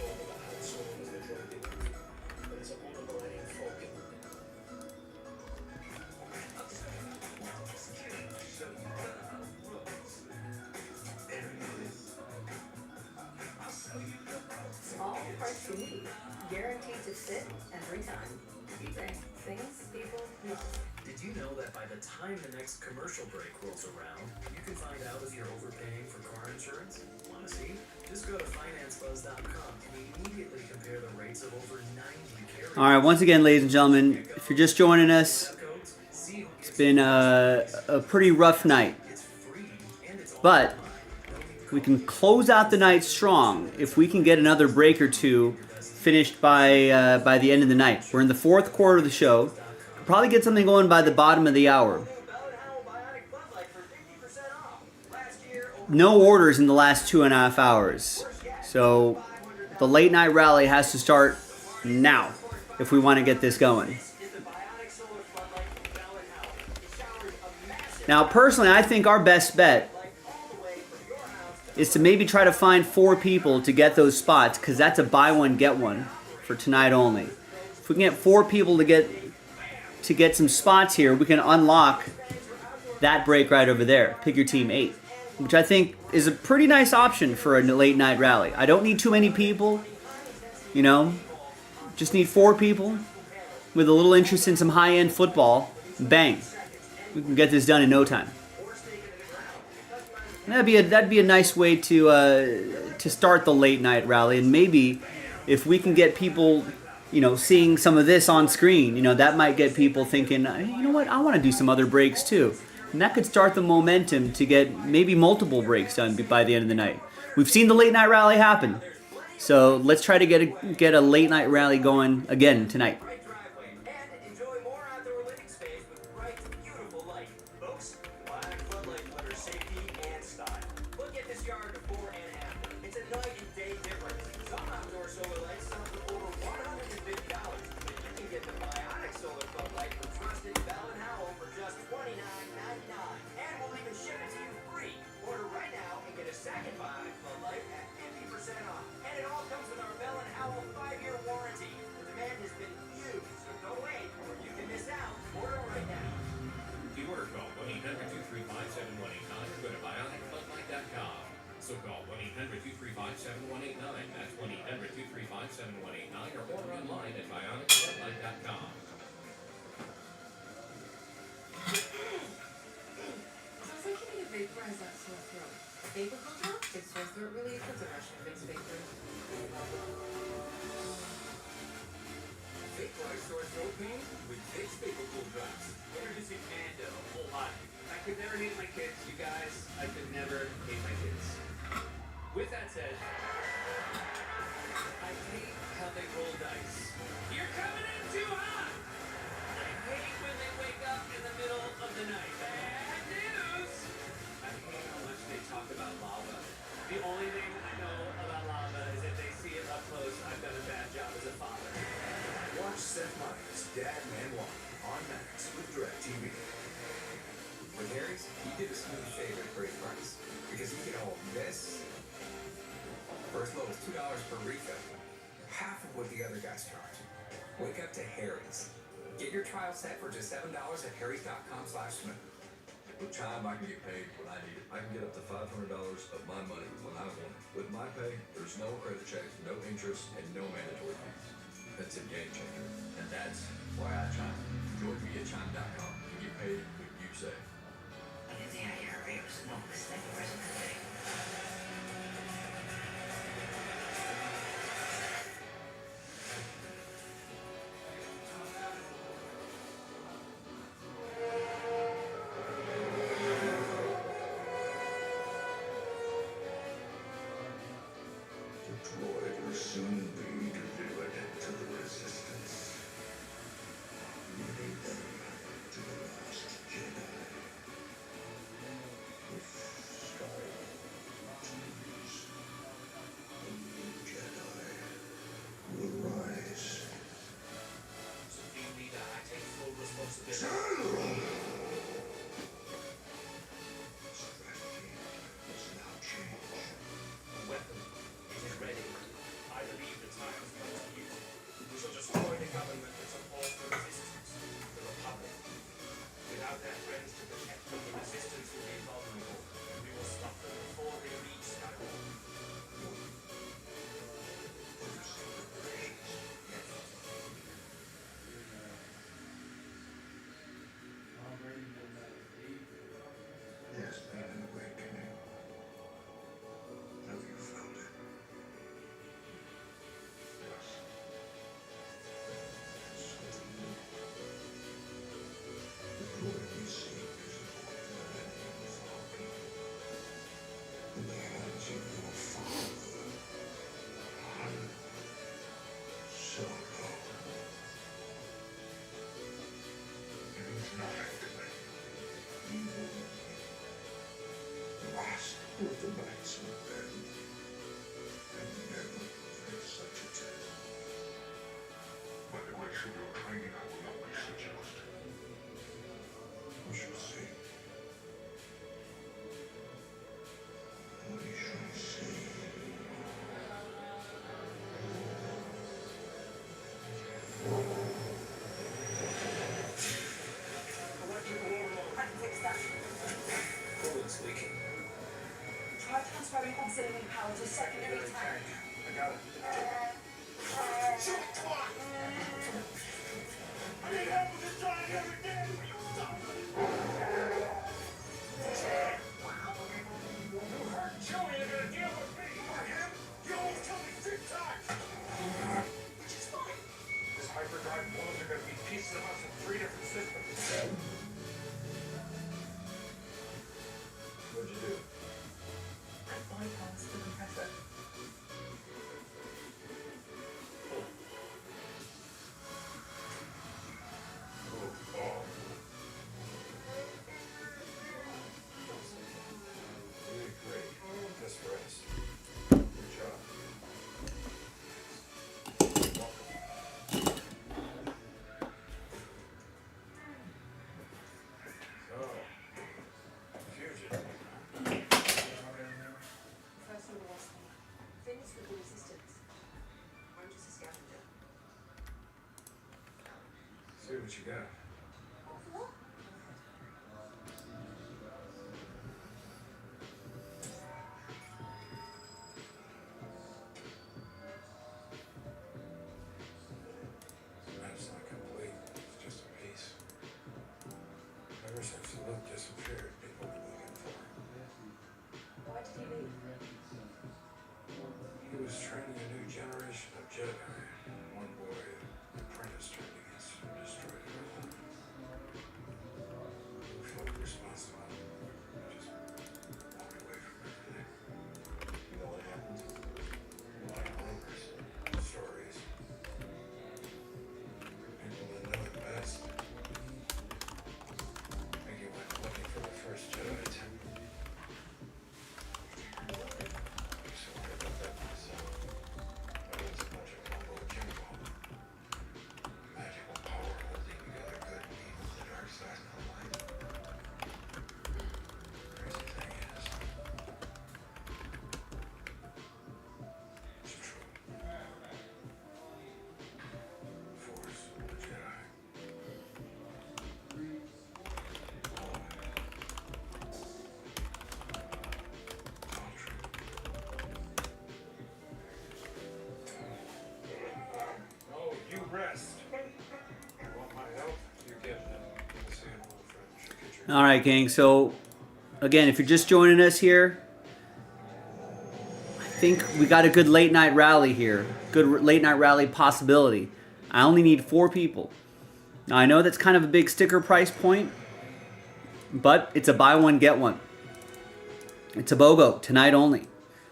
told about how the soul was the drug dealer, but it's a older millennium folk. Small price to meet, guaranteed to fit every time. eBay, things people love. Did you know that by the time the next commercial break rolls around, you can find out if you're overpaying for car insurance? Want to see? Just go to financebuzz.com and immediately compare the rates of over 90 carriers. All right, once again, ladies and gentlemen, if you're just joining us, it's been a pretty rough night. But we can close out the night strong if we can get another break or two finished by the end of the night. We're in the fourth quarter of the show. We'll probably get something going by the bottom of the hour. No orders in the last 2.5 hours. So the late night rally has to start now if we want to get this going. Now, personally, I think our best bet is to maybe try to find 4 people to get those spots, because that's a buy one get one for tonight only. If we can get 4 people to get some spots here, we can unlock that break right over there. Pick your team 8, which I think is a pretty nice option for a late night rally. I don't need too many people, you know, just need 4 people with a little interest in some high-end football. Bang, we can get this done in no time. And that'd be a nice way to start the late night rally. And maybe if we can get people, you know, seeing some of this on screen, you know, that might get people thinking, you know what, I want to do some other breaks too. And that could start the momentum to get maybe multiple breaks done by the end of the night. We've seen the late night rally happen, so let's try to get a late night rally going again tonight. So call 1-800-235-7189. That's 1-800-235-7189 or order online at bionicfloodlight.com. Sounds like you need to vaporize that sore throat. Vapor Cool Drop, it's sore throat relief with a Russian Vicks Vapor. Vaporize sore throat pain with Vicks Vapor Cool Drops. Introducing Mando, whole lot. I could never hate my kids, you guys. I could never hate my kids. With that said, I hate how they roll dice. You're coming in too hot! I hate when they wake up in the middle of the night. Bad news! I hate how much they talk about lava. The only thing I know about lava is if they see it up close, I've done a bad job as a father. Watch Seth Meyers' Dad Man Walk on Max with DirecTV. With Harry's, he did a smooth shave at a great price because you get all of this. First level's $2 per refill, half of what the other guys charge. Wake up to Harry's. Get your trial set for just $7 at harrys.com/swim. With Chime, I can get paid when I need it. I can get up to $500 of my money when I want it. With my pay, there's no credit check, no interest, and no mandatory fees. That's a game changer. And that's why I Chime. Join me at Chime.com and get paid when you save. The droid will soon be delivered to the Resistance, leading them to the last Jedi. With Skywalker Saving power to second every time. I got it. Shoot, come on! I need help with this giant every day! Stop! You hurt Joey, you're gonna deal with me. Or him? You almost killed me 6 times! Which is fine. This hyperdrive bullets are gonna be pieces of us in 3 different systems. What'd you do? I bypassed the compressor. You did great. Just rest. Good job. So, fusion. First order was finished with the resistance. I'm just a scavenger. See what you got. That's not complete. It's just a piece. Ever since Luke disappeared, people were looking for him. Why did he leave? He was training a new generation of Jedi. One boy, an apprentice, turned against him and destroyed it all. We felt responsible. We just walked away from everything. You know what happened? A lot of rumors, stories. People that know it best. I think he went looking for the first Jedi temple. I'm sorry about that myself. But it was a bunch of mumbo jumbo. Magical power holding together good and evil, the dark side and the light. Crazy thing is, it's true. Force, the Jedi. All of it. All true. Oh, you rest. You want my help? You get it. See an old friend should get your All right, gang. So, again, if you're just joining us here, I think we got a good late night rally here. Good late night rally possibility. I only need 4 people. Now, I know that's kind of a big sticker price point, but it's a buy one, get one. It's a BOGO, tonight only.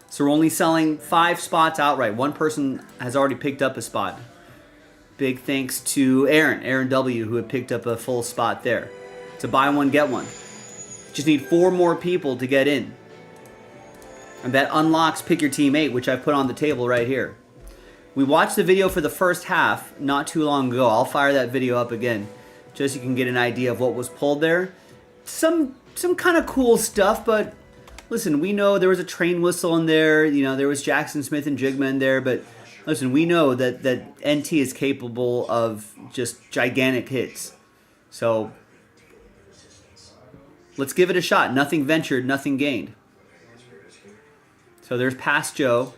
So we're only selling 5 spots outright. One person has already picked up a spot. Big thanks to Aaron W., who had picked up a full spot there. It's a buy one, get one. Just need 4 more people to get in. And that unlocks Pick Your Team 8, which I put on the table right here. We watched the video for the first half not too long ago. I'll fire that video up again, just so you can get an idea of what was pulled there. Some kind of cool stuff, but listen, we know there was a train whistle in there. You know, there was Jackson Smith and Jigma in there, but listen, we know that NT is capable of just gigantic hits. So let's give it a shot. Nothing ventured, nothing gained. So there's Past Joe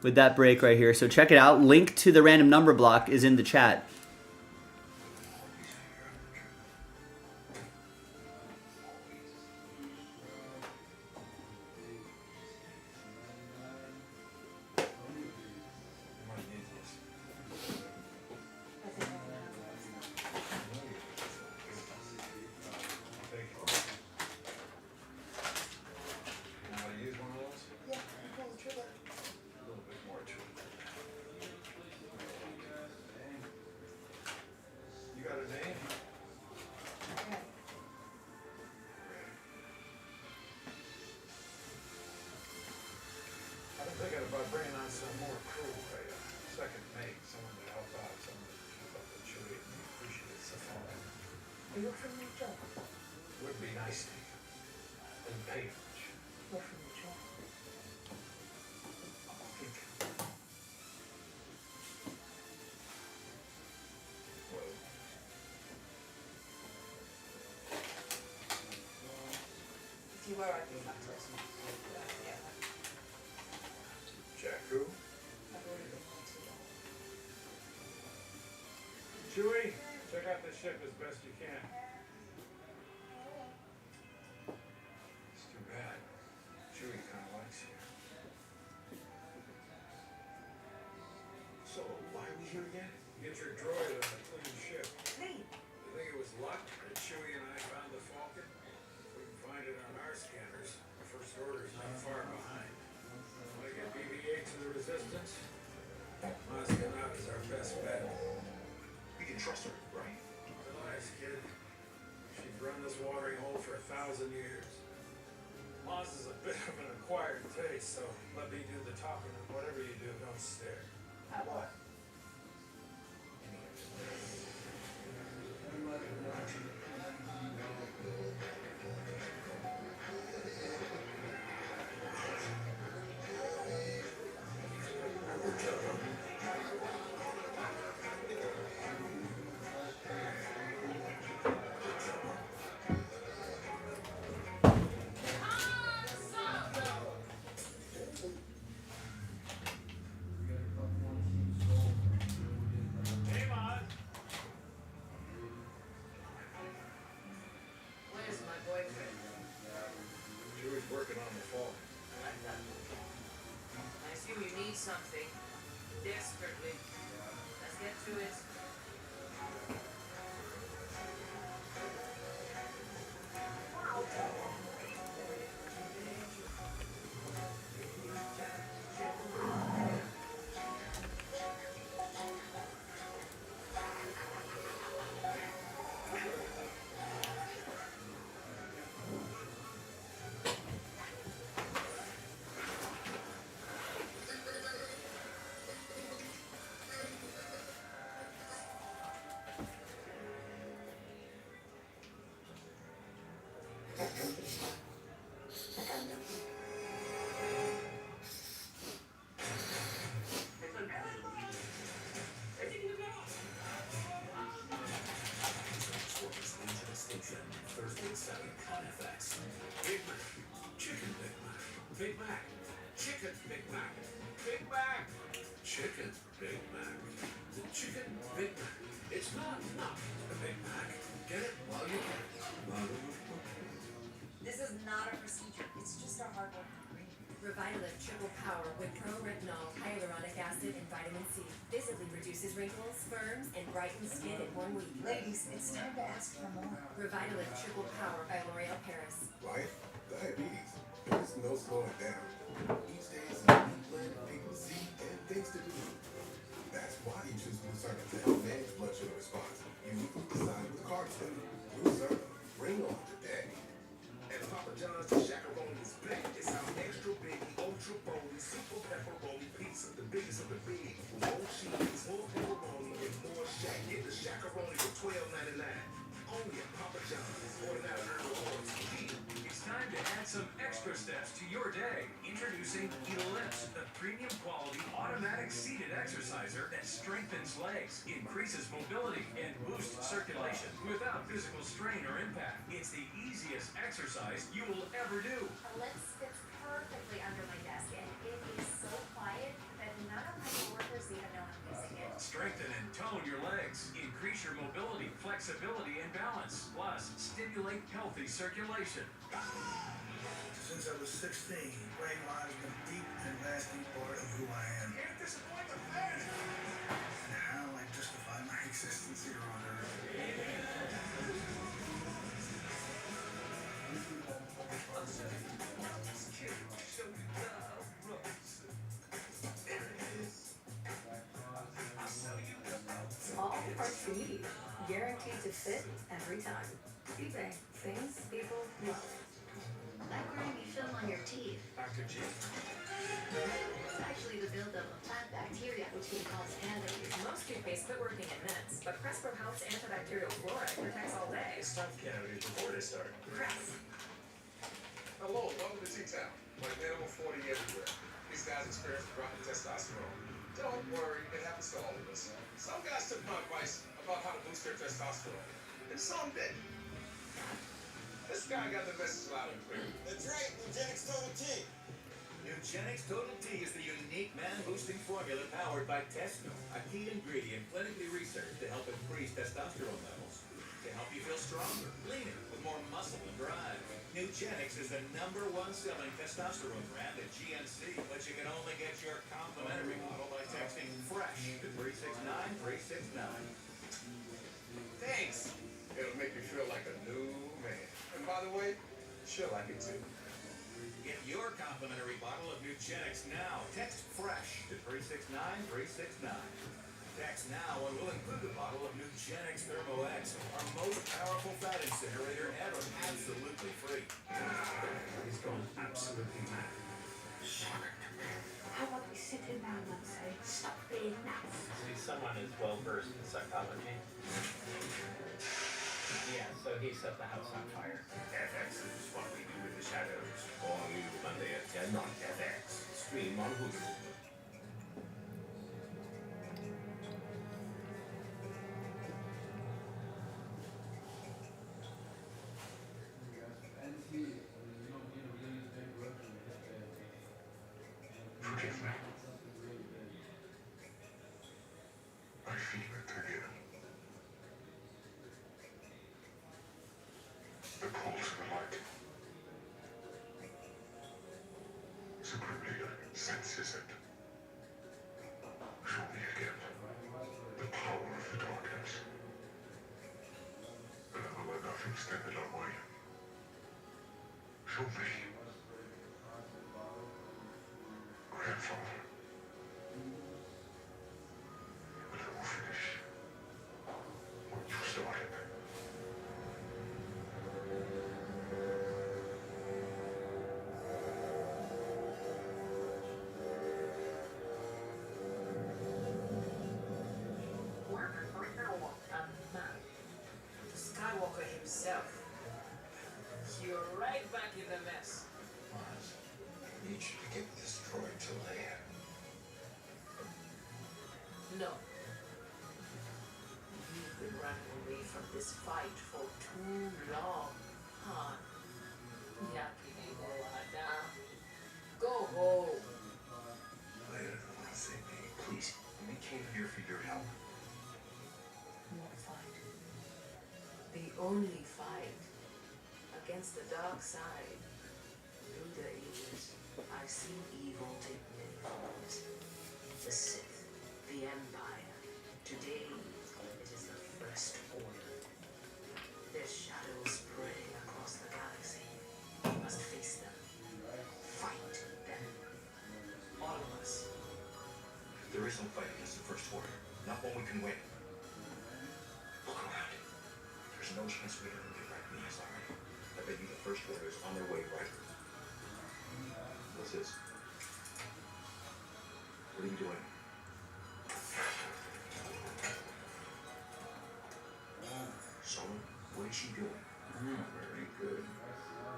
with that break right here. So check it out. Link to the random number block is in the chat. You might need this. I think I can handle this. Thank you. You know how to use one of those? Yeah, I pulled the trigger. A little bit more to it than that. You got a name? Okay. I've been thinking about bringing on some more crew, a second mate, someone to help out, someone to keep up with Chewie and appreciates the fun. Are you offering me a job? Would be nice to you. Didn't pay much. You're offering me a job. Think. Well, If you were, I'd be flattered. Yeah. Chewie, check out the ship as best you can. It's too bad. Chewie kind of likes you. So, why are we here again? Get your droid on a clean ship. Clean. You think it was luck that Chewie and I found the Falcon? If we can find it on our scanners, the First Order's not far behind. Want to get BB-8 to the Resistance? Moscow is our best bet. We can trust her, right? Relax, kid. She's run this watering hole for 1,000 years. Maz is a bit of an acquired taste, so let me do the talking, and whatever you do, don't stare. At what? Hey, Maz! Where's my boyfriend? Chewie's working on the Falcon. I like that. I assume you need something. Desperately. Let's get to it. Thursday at 7 on FX. Big Mac. Chicken Big Mac. Big Mac. Chicken Big Mac. Big Mac. Chicken Big Mac. The Chicken Big Mac. It's not a Big Mac. Get it while you can. This is not a procedure. It's just our hard work. Revitalift Triple Power with pro-retinol, hyaluronic acid, and vitamin C. Visibly reduces wrinkles, firms, and brightens skin in 1 week. Ladies, it's time to ask for more. Revitalift Triple Power by L'Oreal Paris. Life, diabetes, there's no slowing down. Each day is a new blend of people to see and things to do. That's why you choose Lucerne to help manage blood sugar response. Uniquely designed with carb study. Lucerne, bring on today. And Papa John's the Shakaroni is back. It's our extra big, ultra bony, super pepperoni pizza. The biggest of the big. More cheese, more pepperoni, and more shack. Get the Shakaroni for $12.99. Only at Papa John's. Order now at Hermosa. It's time to add some extra steps to your day. Introducing Ellipse, the premium quality automatic seated exerciser that strengthens legs, increases mobility, and boosts circulation without physical strain or impact. It's the easiest exercise you will ever do. Ellipse fits perfectly under my desk, and it is so quiet that none of my coworkers even know I'm using it. Strengthen and tone your legs, increase your mobility, flexibility, and balance. Plus, stimulate healthy circulation. Since I was 16, playing live has been a deep and lasting part of who I am. Can't disappoint the fans. And how I justify my existence here on Earth. All the parts you need, guaranteed to fit every time. eBay, things people love. Like wearing a film on your teeth. Dr. G. It's actually the buildup of plant bacteria, which can cause cavities. Most toothpaste quit working in minutes, but Crespo Health's antibacterial fluoride protects all day. Stop cavities before they start. Crest. Hello, welcome to T-Town. Like animal 40 everywhere. These guys experience a drop in testosterone. Don't worry, it happens to all of us. Some guys took my advice about how to boost their testosterone, and some didn't. This guy got the message loud and clear. That's right, Eugenics Total T. Eugenics Total T is the unique man-boosting formula powered by Testo, a key ingredient clinically researched to help increase is the #1 selling testosterone brand at GNC, but you can only get your complimentary bottle by texting FRESH to 369-369. Thanks. It'll make you feel like a new man. And by the way, she'll like it too. Get your complimentary bottle of Nugenix now. Text FRESH to 369-369. Text now and we'll include a bottle of Nugenix Thermo X, our most powerful fat incinerator ever, absolutely free. He's gone absolutely mad. How about we sit him down and say, stop being nuts? See, someone is well versed in psychology. Yeah, so he set the house on fire. FX is what we do in the shadows. All new Monday at 10 on FX. Stream on Hulu. Forgive me. I feel it again. The call to the light. Supremely senses it. Show me again the power of the darkness. And I will let nothing stand in our way. Show me. Grandfather. And I will finish what you started. Skywalker himself. You're right back in the mess. Mars, I need you to get this droid to Leia. No. You've been running away from this fight for too long, Han. Go home. Leia doesn't want to save me. Please, we came here for your help. What fight? The only fight against the dark side. Through the ages, I've seen evil take many forms. The Sith, the Empire. Today, it is the First Order. Their shadows spreading across the galaxy. We must face them. Fight them. All of us. There is no fight against the First Order. Not one we can win. Look around. There's no chance we ever get recognized already. I bet you the First Order is on their way right. What's this? What are you doing? Solo, what is she doing? Very good.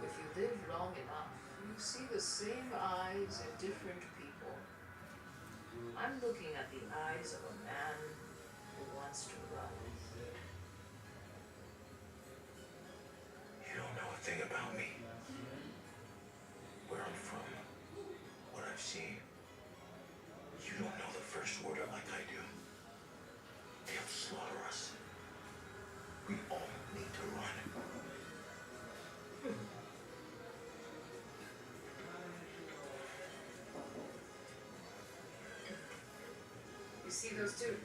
If you live long enough, you see the same eyes in different people. I'm looking at the eyes of a man who wants to run. You don't know a thing about me. Where I'm from. What I've seen. You don't know the First Order like I do. They'll slaughter us. We all need to run. You see those two?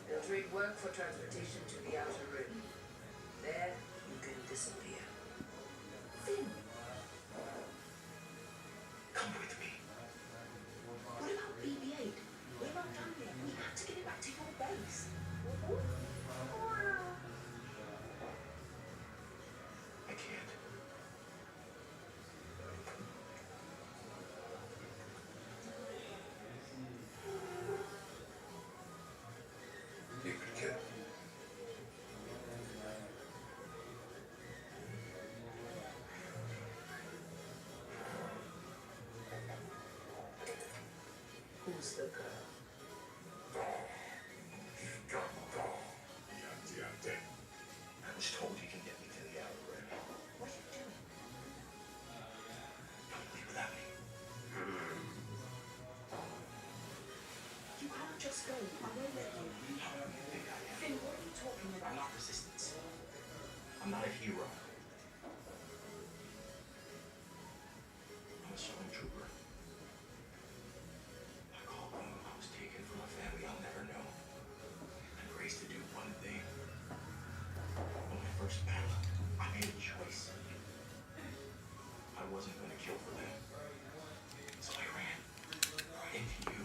They'll trade work for transportation to the outer rim. There, you can disappear. Finn, Come with me. what about BB-8? We're not done yet. We have to get it back to your base. I can't. You could kill. Who's the girl? I was told you can get me to the outer rim. What are you doing? Don't leave without me. You can't just go. I won't let you. How do you think I am? Finn, what are you talking I'm about? not resistance. I'm not a hero. kill for them. So I ran right into you.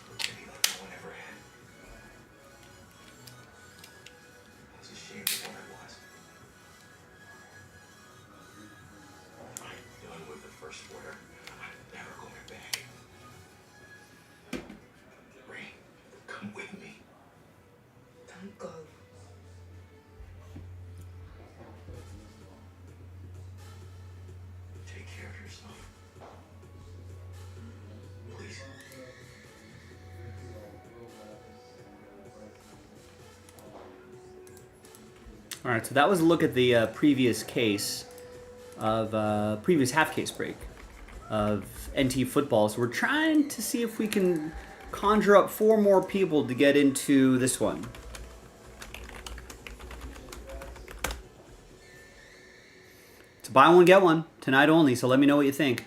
Pretending like no one ever had. I was ashamed of what I was. I'm done with the first order. I'm never going back. Ray, come with me. Don't go. Take care of yourself. Please. All right, so that was a look at the previous case of previous half case break of NT football. So we're trying to see if we can conjure up 4 more people to get into this one. It's a buy one get one tonight only. So let me know what you think.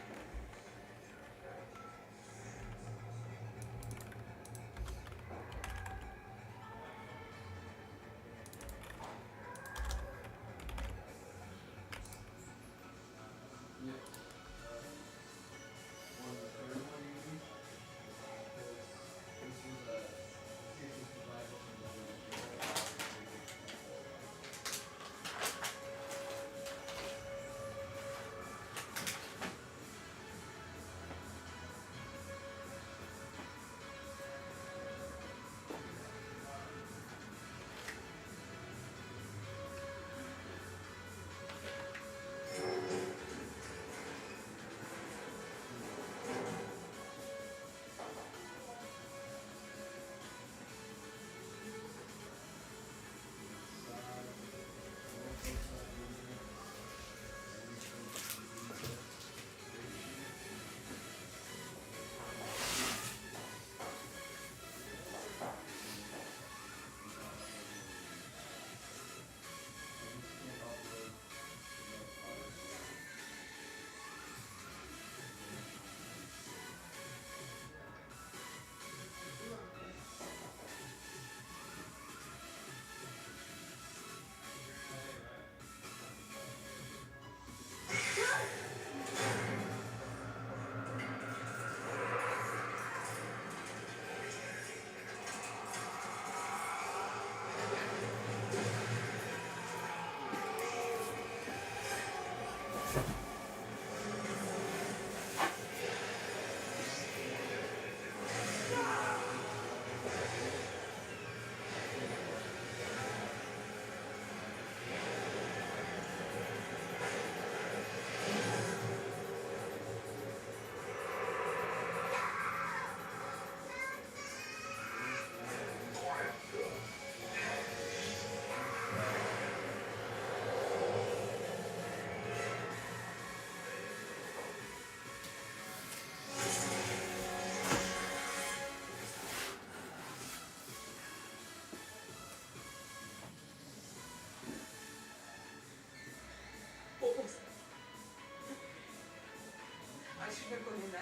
I should have gone in there.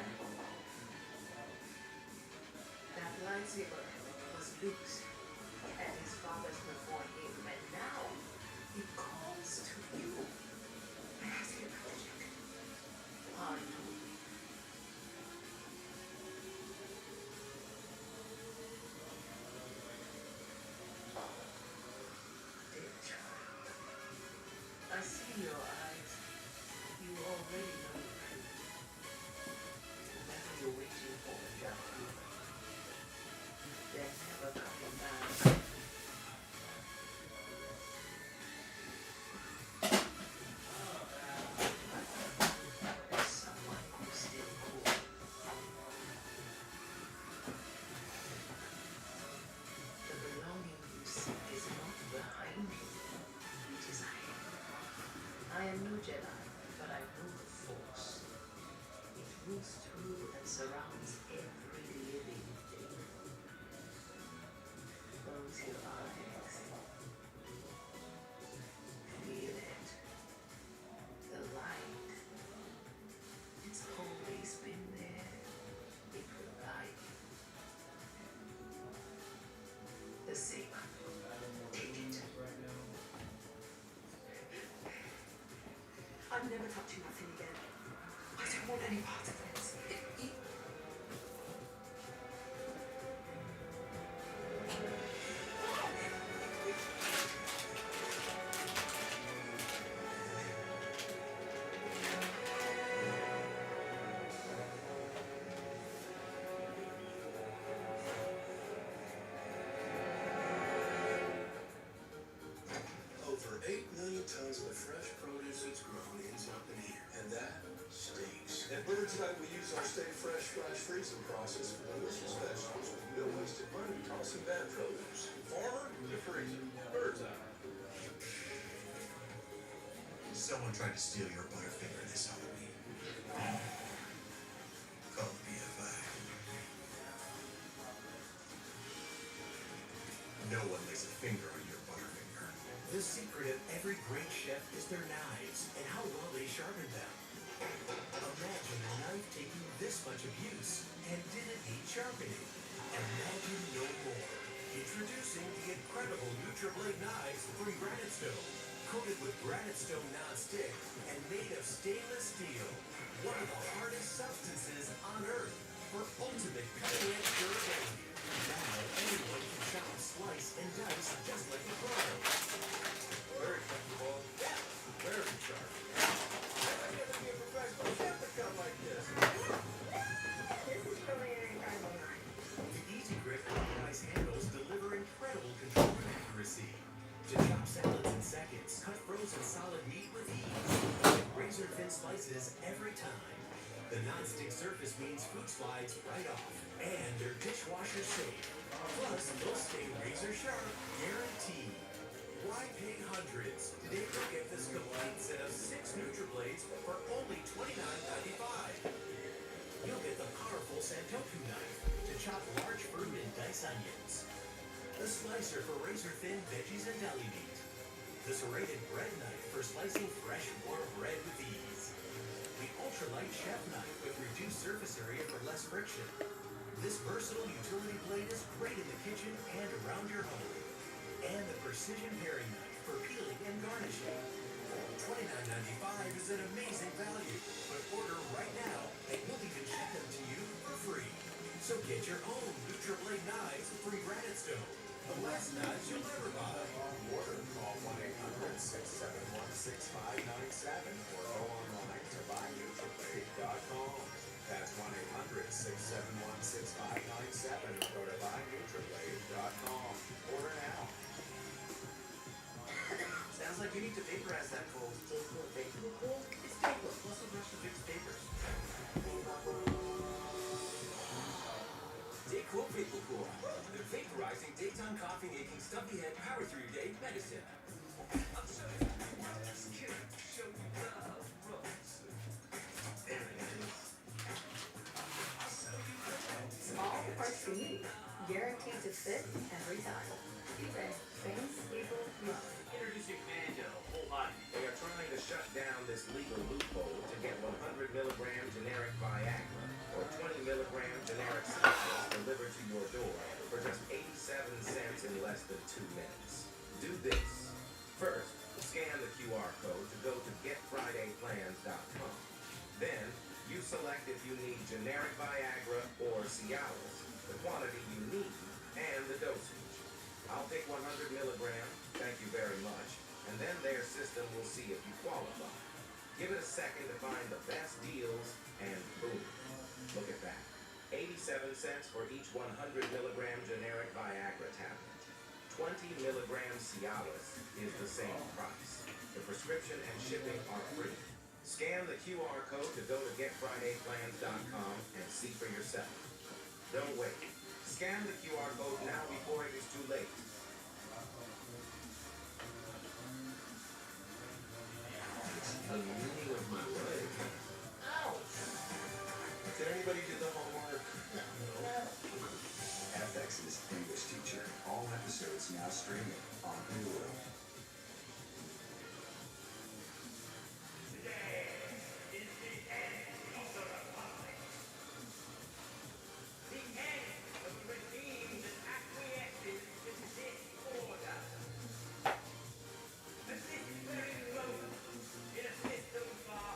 That lightsaber was Luke's and his father's before him, and now he calls to you. Ask your project. Are you? Dear child, I see your eyes. You already know the truth. Whatever you're waiting for, Jackie, they're never coming back. Someone who's still cool. The belonging you seek is not behind you. It is ahead. I am no Jedi, but I know the Force. It moves through and surrounds every living thing. Close your eyes. Feel it. The light. It's always been there. It will guide you. The saber. Take it. I I'm never touching that thing again. I don't want any part of it. Over 8 million tons of the fresh produce that's grown ends up in here, and that stinks. At Bird's Eye, we use our Stay Fresh flash freezing process for delicious vegetables with no wasted money tossing bad produce. Farmer to freezer. Bird's Eye. Someone tried to steal your Butterfinger this Halloween. Call the BFI. No one lays a finger on your Butterfinger. The secret of every great chef is their knives and how well they sharpen them. Imagine a knife taking this much abuse and didn't need sharpening. Imagine no more. Introducing the incredible NutriBlade knives from Granite Stone. Coated with Granite Stone non-stick and made of stainless steel. One of the hardest substances on earth for ultimate cutting-edge durability. Now anyone can chop, slice, and dice just like a pro. Very comfortable. Yeah, very sharp. I never be a professional chef to come like this. This is really an incredible knife. The Easy Grip nice handles deliver incredible control and accuracy. To chop salads in seconds, cut frozen solid meat with ease. With razor thin slices every time. The non-stick surface means food slides right off. And they're dishwasher safe. Plus, they'll stay razor sharp, guaranteed. Why pay hundreds? Today you'll get this complete set of 6 NutriBlades for only $29.95. You'll get the powerful Santoku knife to chop large fruit and dice onions. The slicer for razor-thin veggies and deli meat. The serrated bread knife for slicing fresh, warm bread with ease. The ultralight chef knife with reduced surface area for less friction. This versatile utility blade is great in the kitchen and around your home. And the precision paring knife for peeling and garnishing. $29.95 is an amazing value, but order right now and we'll even ship them to you for free. So get your own NutriBlade knives from Granite Stone. The last knives you'll ever buy. Order, call 1-800-671-6597 or go online to buynutriblade.com. That's 1-800-671-6597 or go to buynutriblade.com. Order now. Sounds like you need to vaporize that cold. Stay cool, baby. Cool. It's Staples, plus a brush to fix papers. Stay cool, people cool. The vaporizing daytime coffee making stuffy head power through your day medicine. I'll show you. Show you love, Rose. There it is. I'll show you love. Small parts unique. Guaranteed to fit every time. eBay. Things people love. Introducing Mando, whole body. They are trying to shut down this legal loophole to get 100 milligram generic Viagra or 20 milligram generic Cialis delivered to your door for just 87 cents in less than 2 minutes. Do this. First, scan the QR code to go to getfridayplans.com. Then, you select if you need generic Viagra or Cialis, the quantity you need, and the dosage. I'll pick 100 milligram, thank you very much, and then their system will see if you qualify. Give it a second to find the best deals, and boom, look at that. 87 cents for each 100 milligram generic Viagra tablet. 20 milligram Cialis is the same price. The prescription and shipping are free. Scan the QR code to go to getfridayplans.com and see for yourself. Don't wait. Scan the QR code now before it is too late. The meaning of my leg. Ouch! Did anybody do the homework? No. FX's English Teacher. All episodes now streaming on Hulu. This is very low in a system far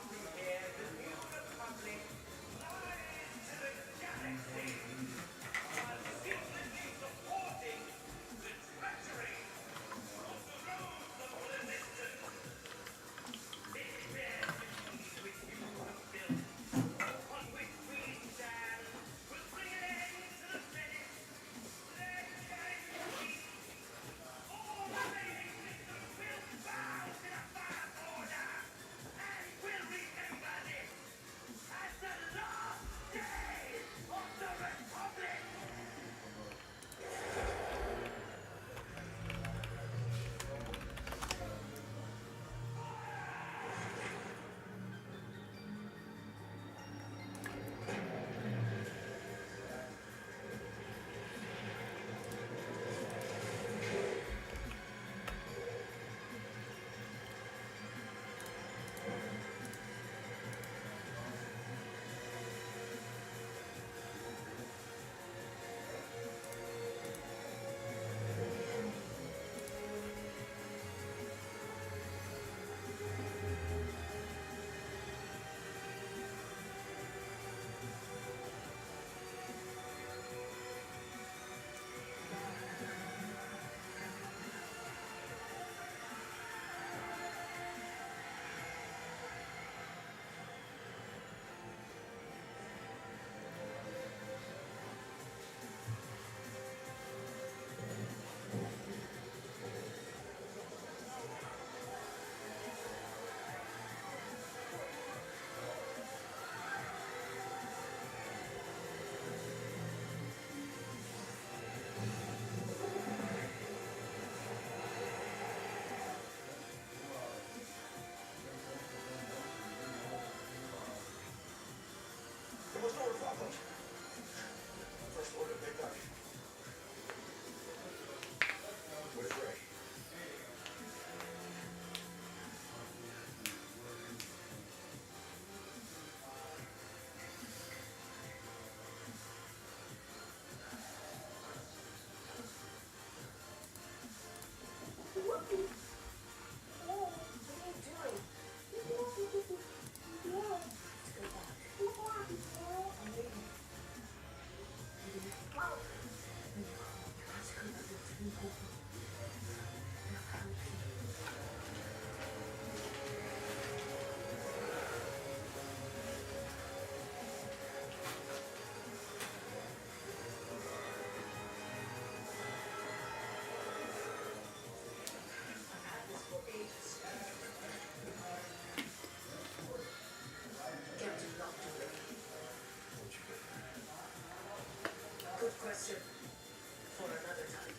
for another time.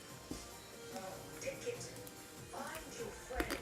Take it. Find your friend.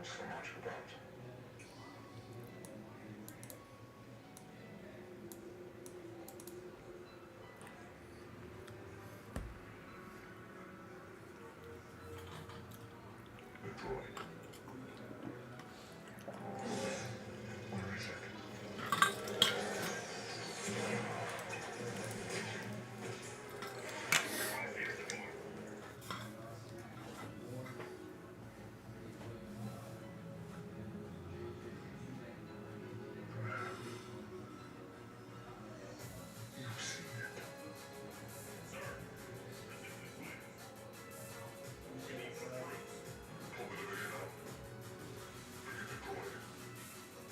heard so much about. The droid. Where is it? You've seen it. Pull the division out. Begin the droid.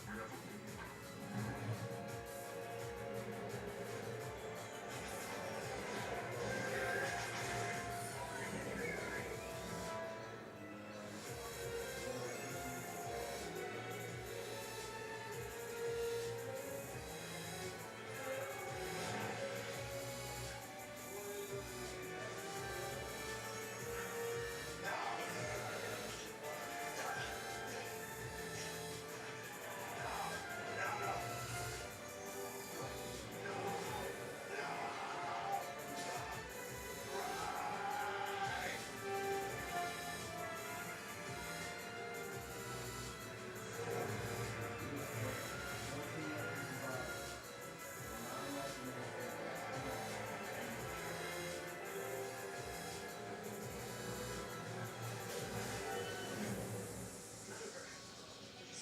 We have a lead.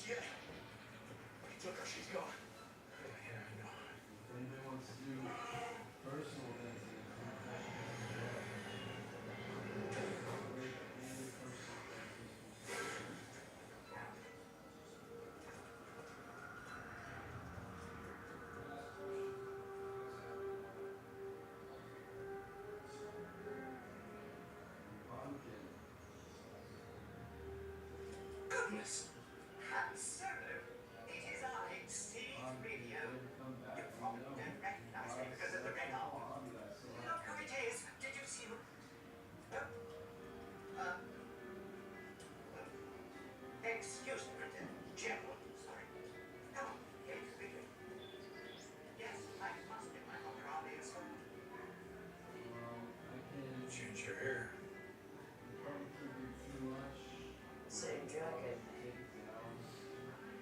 Yeah. He took her. She's gone. Yeah, I know. Anybody wants to do personal dancing? Goodness. Sir, it is I, Steve Radio. You probably don't recognize me because of the red arm. Look who it is. Did you see who? Excuse me, Jim. Sorry. Come on, here, speak it. Yes, I must be my own obvious. Change your hair. Same jacket.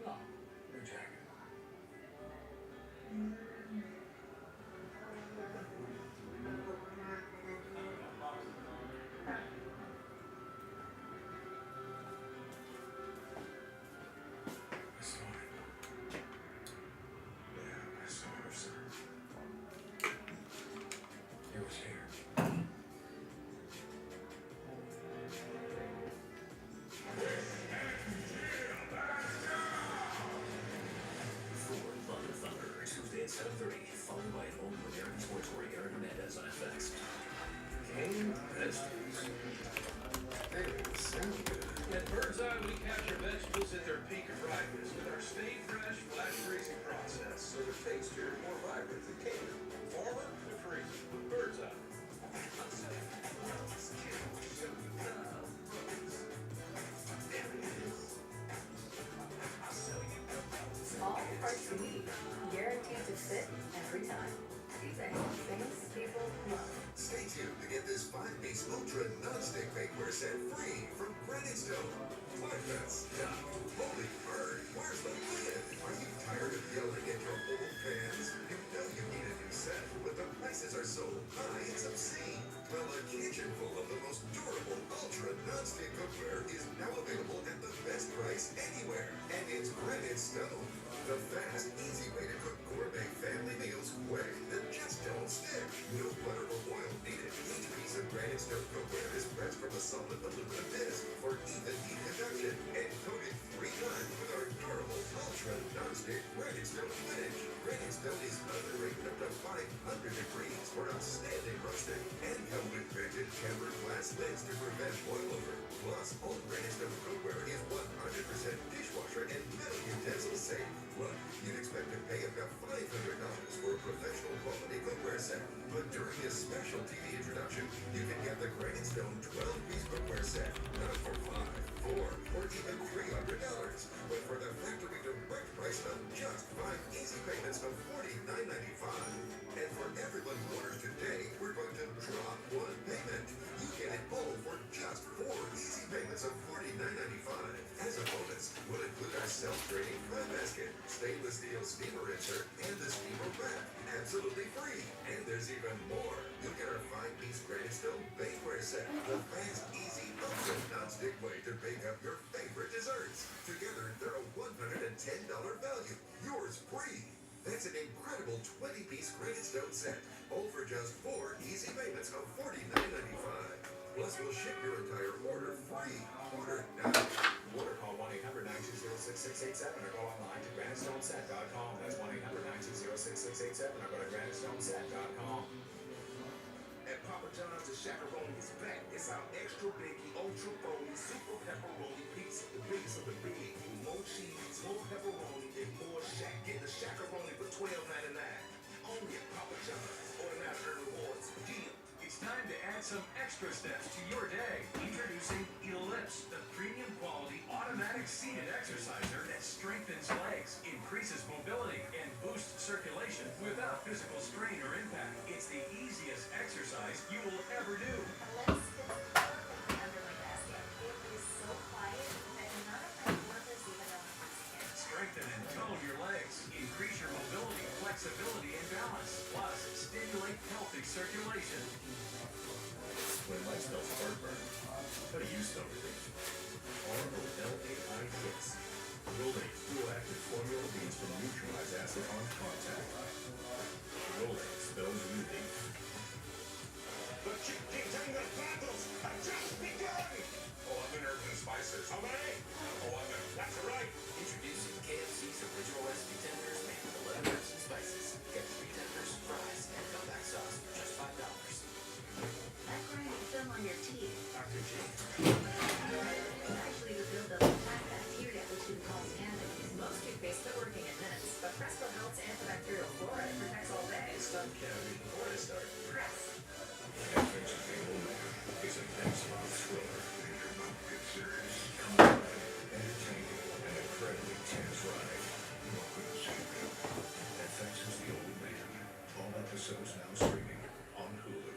No, new jacket. That's fine. Yeah, I saw her, sir. It was here. Ford Love and Thunder, Tuesday at 7:30, followed by an all-new American sports story, Aaron Hernandez on FX. Game vegetables. They sound good. At Birdseye, we capture vegetables at their peak of ripeness with our stay fresh flash freezing process. So they're tastier and more vibrant than canned. Farmer to freezer with Birdseye. All parts you need, guaranteed to fit every time. These are things people love. Stay tuned to get this 5-piece ultra non-stick bakeware set free from Granite Stone. Like this. Holy bird, where's the lid? Are you tired of yelling at your old pans? You know you need a new set, but the prices are so high it's obscene. Well, a kitchen full of the most durable ultra non-stick cookware is now available at the best price anywhere. And it's Granite Stone. The fast, easy way to cook gourmet family meals quick that just don't stick. No butter or oil needed. Each piece of Granite Stone cookware is pressed from a solid aluminum disc for even heat conduction and coated 3 times with our durable ultra non-stick Granite Stone finish. Granite Stone is underrated up to 500 degrees for outstanding roasting and come with vented tempered glass lids to prevent boilover. Plus, all Granite Stone cookware is 100% dishwasher and metal utensil safe. Look, you'd expect to pay about $500 for a professional quality cookware set, but during this special TV introduction, you can get the Granite Stone 12-piece cookware set, not for $5, $4, or even $300. price of just 5 easy payments of $49.95. And for everyone who orders today, we're going to drop one payment. You get it all for just 4 easy payments of $49.95. As a bonus, we'll include our self-draining fry basket, stainless steel steamer insert, and the steamer wrap, absolutely free. And there's even more. You'll get our 5-piece granite stone bakeware set, the fast, easy, ultra non-stick way to bake up your favorite desserts. Together, they're a $110 value. Yours free. That's an incredible 20-piece granite stone set, all for just 4 easy payments of $49.95. Plus, we'll ship your entire order free. Order now. Order, call 1-800-920-6687 or go online to granitestoneset.com. That's 1-800-920-6687 or go to granitestoneset.com. At Papa John's, the Shakaroni is back. It's our extra biggie, ultra bony, super pepperoni pizza. The biggest of the big. With more cheese, more pepperoni, and more shack. Get the Shakaroni for $12.99. Only at Papa John's. Order now to earn rewards. Deal. It's time to add some extra steps to your day. Introducing Ellipse, the premium quality automatic seated exerciser that strengthens legs, increases mobility, and boosts circulation without physical strain or impact. It's the easiest exercise you will ever do. Ellipse fits perfectly under my basket. It is so quiet that none of my workers even know I'm using it. Strengthen and tone your legs, increase your mobility, flexibility, and balance. Plus, stimulate healthy circulation. When life spells heartburn, how do you spell relief? R-O-L-A-I-D-S. Rolate Dual-Active Formula beans from neutralize acid on contact. Rolate spells relief. The chicken battles have just begun! 11 herbs and spices. How many? 11. That's right. Introducing KFC's original recipe tenders made with 11 herbs and spices. Get 3 tenders, fries, and comeback sauce for just $5. That grinding film on your teeth Dr. J. is actually the buildup of fat bacteria, which can cause cavities. Most toothpaste quit working in minutes, but Presto Health's antibacterial fluoride protects all day. Stop cavity before I start. Press. Adventures of the Old Man is an absolute thriller. Your mouth gets serious. Complicated, entertaining, and incredibly tense ride. Welcome to Savior. Adventures of the Old Man. All episodes now streaming on Hulu.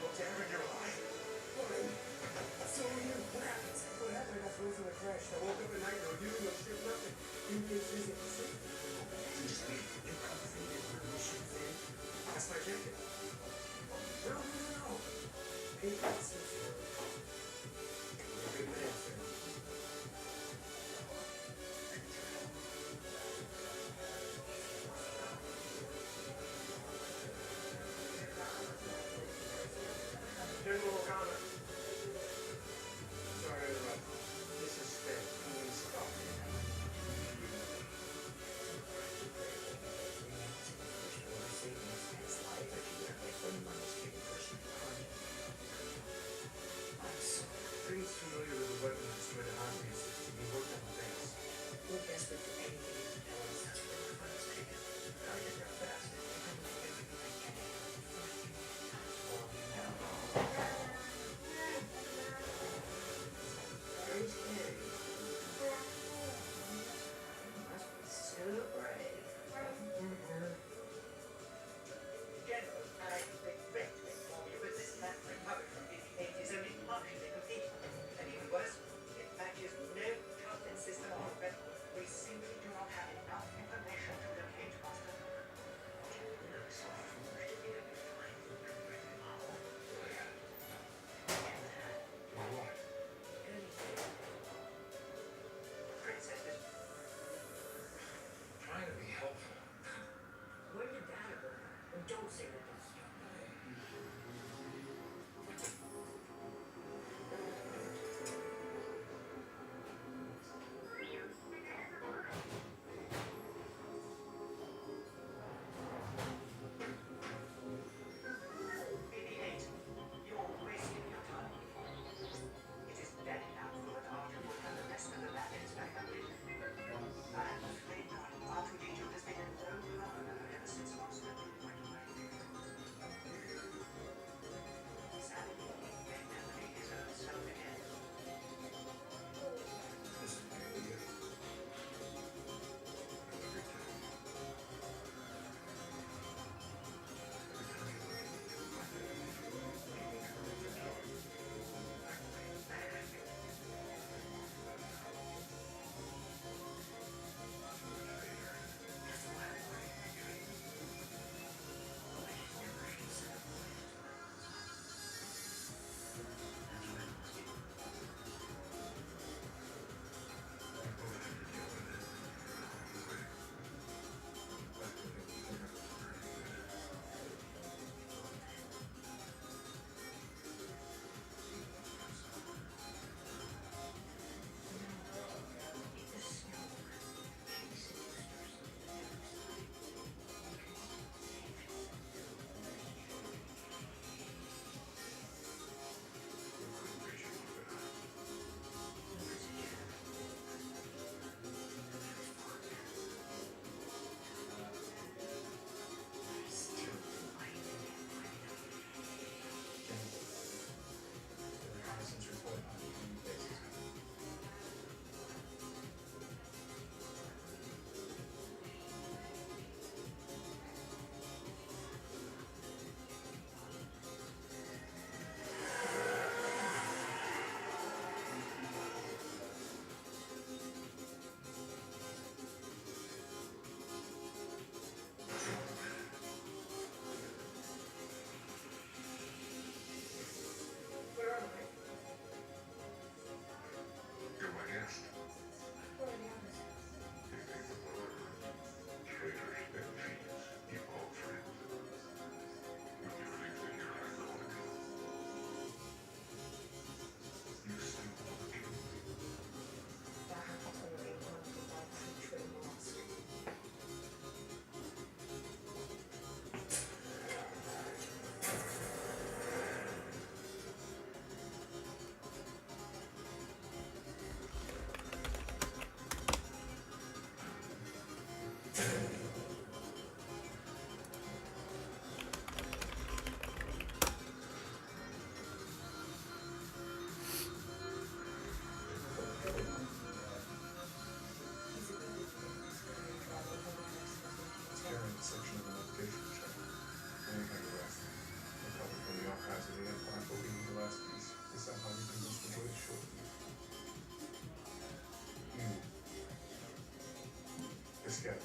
What's happened in your life? So you, what happened? What happened? I flew from the crash. I woke up at night, no dude, no shit, nothing. You didn't visit the sleep. Just me. You completed permission thing. That's my ticket. No. Hey, that's it. You're a good man, sir. General O'Connor. Sorry to interrupt. This is Spin. Stop. Pretty familiar with the weapons that some of the Nazi uses to be worked on the base. We're desperate for anything you can tell us. That's where the funds taken. Gotta get there fast. scavenger.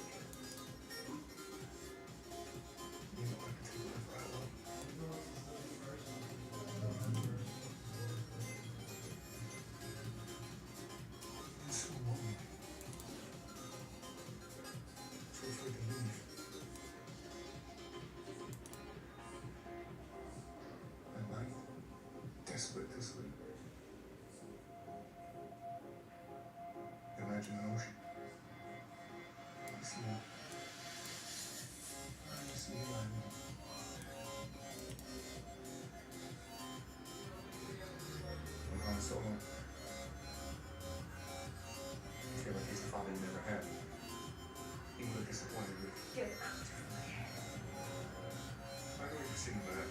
You know I can take whatever I want. I'm so lonely. So afraid to leave. At night, desperate to sleep. Imagine an ocean. You see it. You see it, I know. I'm gone so long. I feel like he's the father you never had. He would have disappointed you. Get out of my head. I know you've seen that.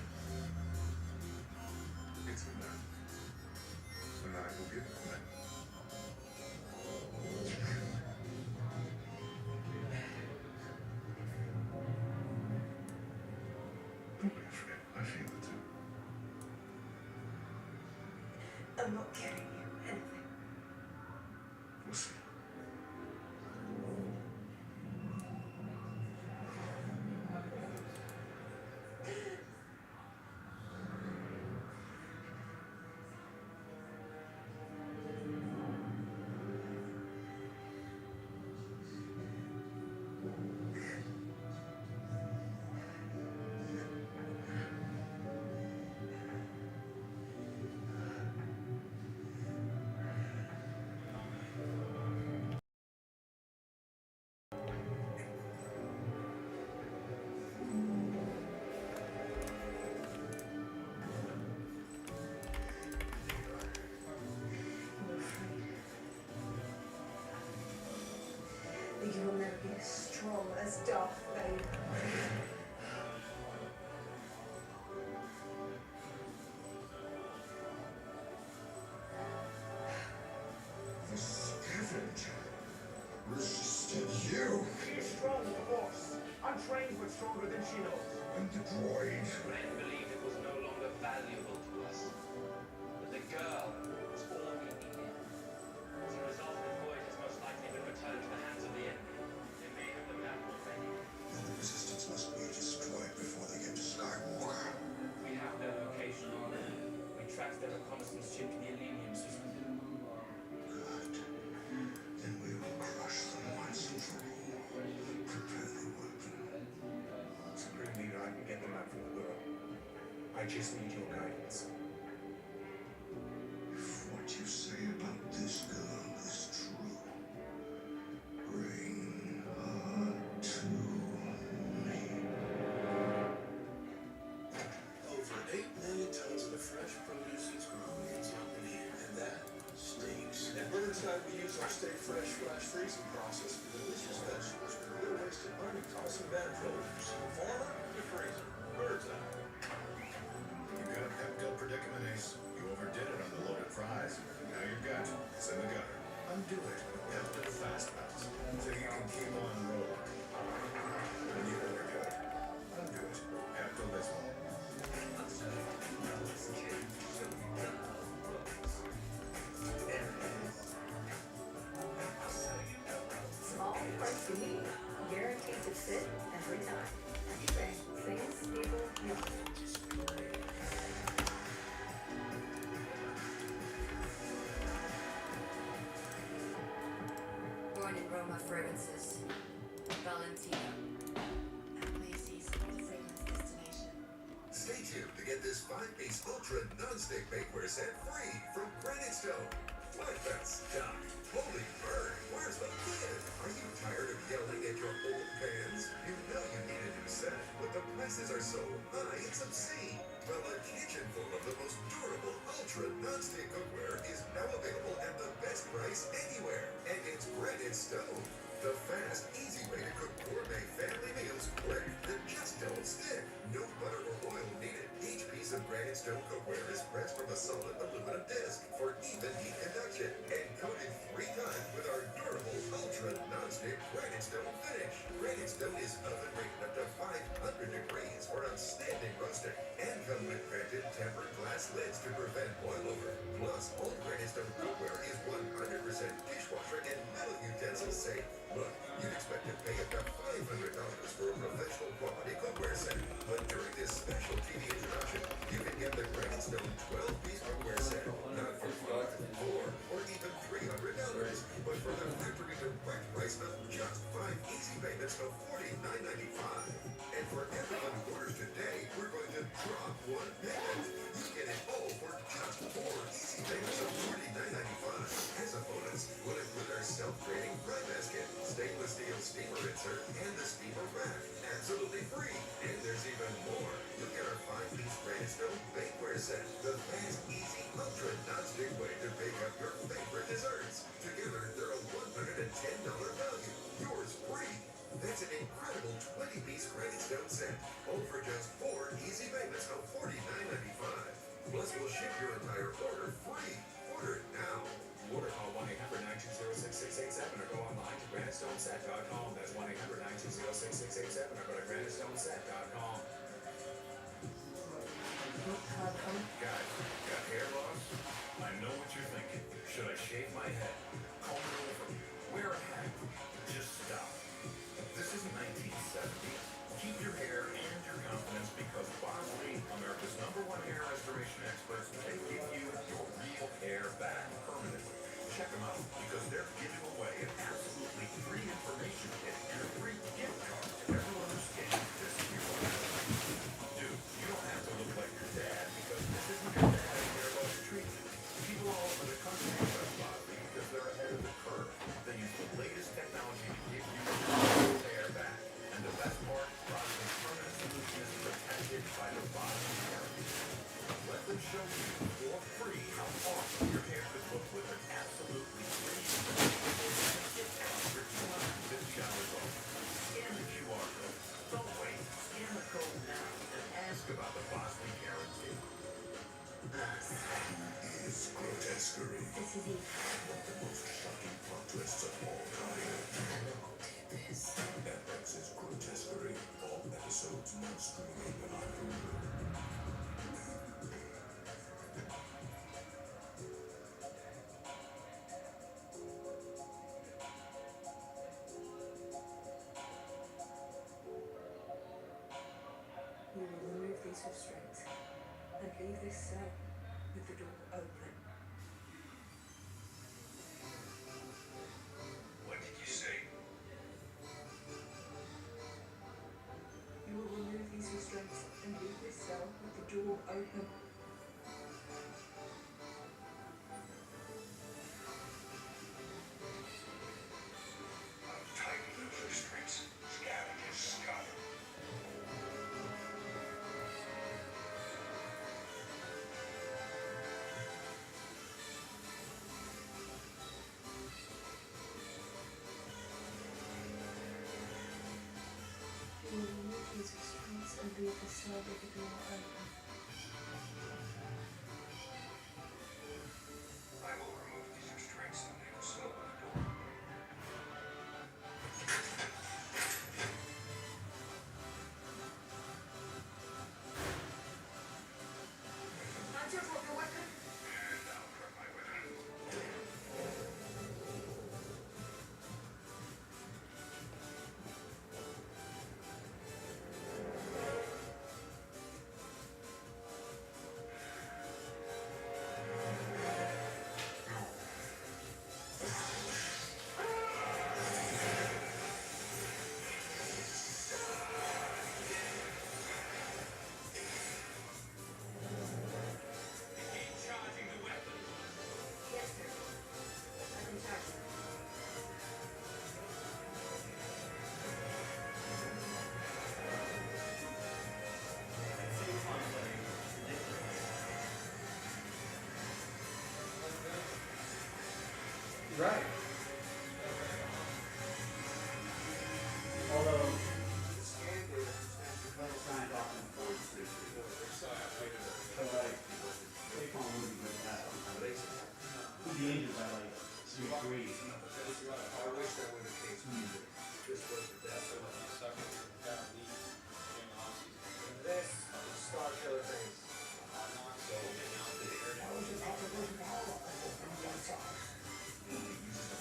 It's in there. And I will give it to them. Don't be afraid. I feel it too. I'm not giving you anything. We'll see. You will never be as strong as Darth Vader. The scavenger resisted you She is strong, of course. Untrained but stronger than she knows. and the droid. Ren believed it was no longer valuable to us. But the girl was all we needed. As a result, the void has most likely been returned to the hands of the enemy. They may have the map already. And the resistance must be destroyed before they get to Skywalker. We have their location on it. We tracked their reconnaissance ship to the Elenium system. Good. Then we will crush them once and for all. Prepare the weapon. Supreme Leader, I can get the map from the girl. I just need your guidance. If what you say about this girl is true, bring her to me. Over 8 million tons of the fresh produce is grown in Germany, and that stinks. At Burnside, we use our Stay Fresh flash freezing process for delicious vegetables with no wasted money, tossing bad produce. Farmer, you freezer. Burnside. You got a Pepco predicament, Ace. You overdid it on the loaded fries. Now you're gut. It's in the gutter. Undo it. Pepco Fast Bounce. So you can keep on rolling. When you overdo it, undo it. Pepto Bismol. Small, pricey, guaranteed to fit every time. Anyway, things people use. Born in Roma fragrances. Valentino. At Macy's, the fragrance destination. Stay tuned to get this 5-piece ultra non-stick bakeware set free from Granite Stone. Flatbreads, Doc. Holy bird, where's the lid? Are you tired of yelling at your old pans? You know you need a new set, but the prices are so high it's obscene. Well, a kitchen full of the most durable ultra non-stick cookware is now available at the best price anywhere. And it's Granite Stone. The fast, easy way to cook gourmet family meals quick that just don't stick. No butter or oil needed. Each piece of Granite Stone cookware is pressed from a solid aluminum disc for even heat conduction and coated 3 times with our durable ultra non-stick Granite Stone finish. Granite Stone is oven rated up to 500 degrees for outstanding roasting and come with vented tempered glass lids to prevent boil over. Plus, all Granite Stone cookware is 100% dishwasher and metal utensil still safe, but you'd expect to pay up to $500 for a professional quality cookware set. But during this special TV introduction, you can get the Grindstone 12-piece cookware set, not for $5, $4, or even $300, but for the factory direct price of just 5 easy payments of $49.95. And for everyone who orders today, we're going to drop one payment. You get it all for just 4 easy payments of $49.95. As a bonus, we'll include our self-draining fry basket, stainless steel steamer rinser, and the steamer rack. Absolutely free. And there's even more. Look at our 5-piece Grindstone bakeware set. The fast, easy, ultra non-stick way to bake up your favorite desserts. Together, they're a $110 value. Yours free. That's an incredible 20-piece Grindstone set. All for just 4 easy payments of $49.95. Plus, we'll ship your entire order free. Order it now. Order call 1-800-920-6687 or go online to grandstoneset.com. That's 1-800-920-6687 or go to grandstoneset.com. Got hair loss? I know what you're thinking. Should I shave my head? Comb it over? Wear a hat? Just stop. This isn't 1970. Keep your hair and your confidence because Bosley, America's #1 hair restoration experts, can give you your real hair back permanently. Check them out because they're giving away an absolutely free information kit and a free gift card to everyone who scans this year. Dude, you don't have to look like your dad because this isn't your dad's hair loss treatment. People all over the country trust Bosley because they're ahead of the curve. They use the latest technology to give you your real hair back. And the best part, Bosley's permanent solution is protected by the Bosley guarantee. Let them show you for free how awesome your hair could look with an absolutely free gift card for $250 off. Scan the QR code. Don't wait. Scan the code now and ask about the Bosley guarantee. Is grotesquerie. This is it. One of the most shocking plot twists of all time. This. FX's Grotesquerie. All episodes now streaming on Hulu. We will remove these restraints and leave this cell with the door open. What did you say? You will remove these restraints and leave this cell with the door open. Tighten those restraints. Scavenger scum. You will remove these restraints and leave the cell with the door open. I will remove these restraints and leave the cell with the door. Hunter, drop your weapon. And I'll drop my weapon. Keep charging the weapon. Yes, sir. I can charge it. Right. Although, The scan data from Stanford signed off on the board, so like, Saquon wouldn't be good at that. He'd be injured by like 2 3. I wish that were the case. This was the best one. This star killer things. So, He uses the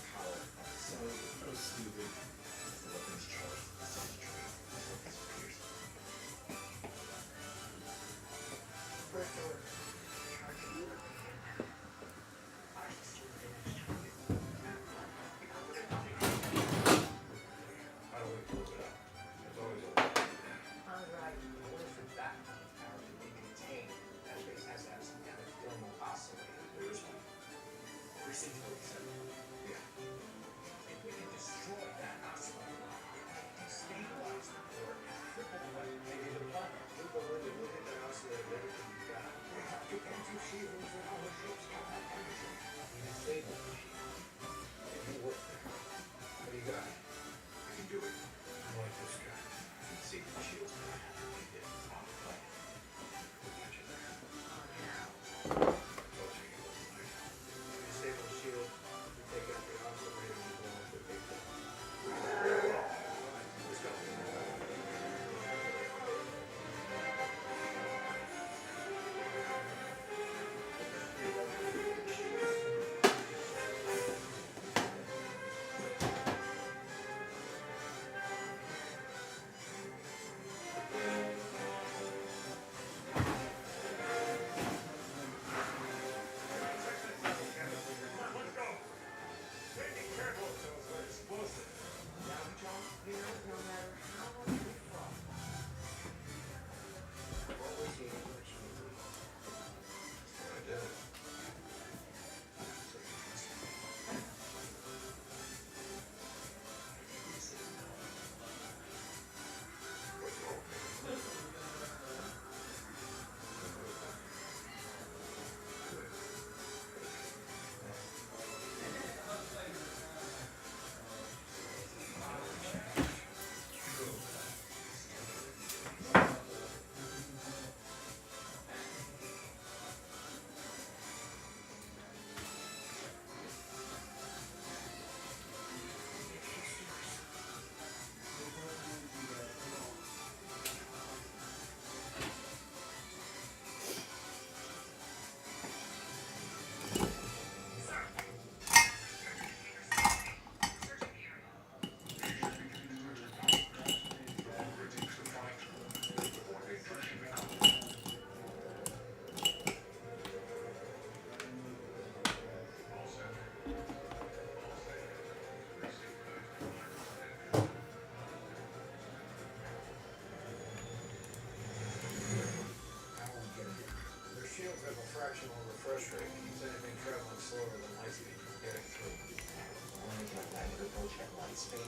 speed.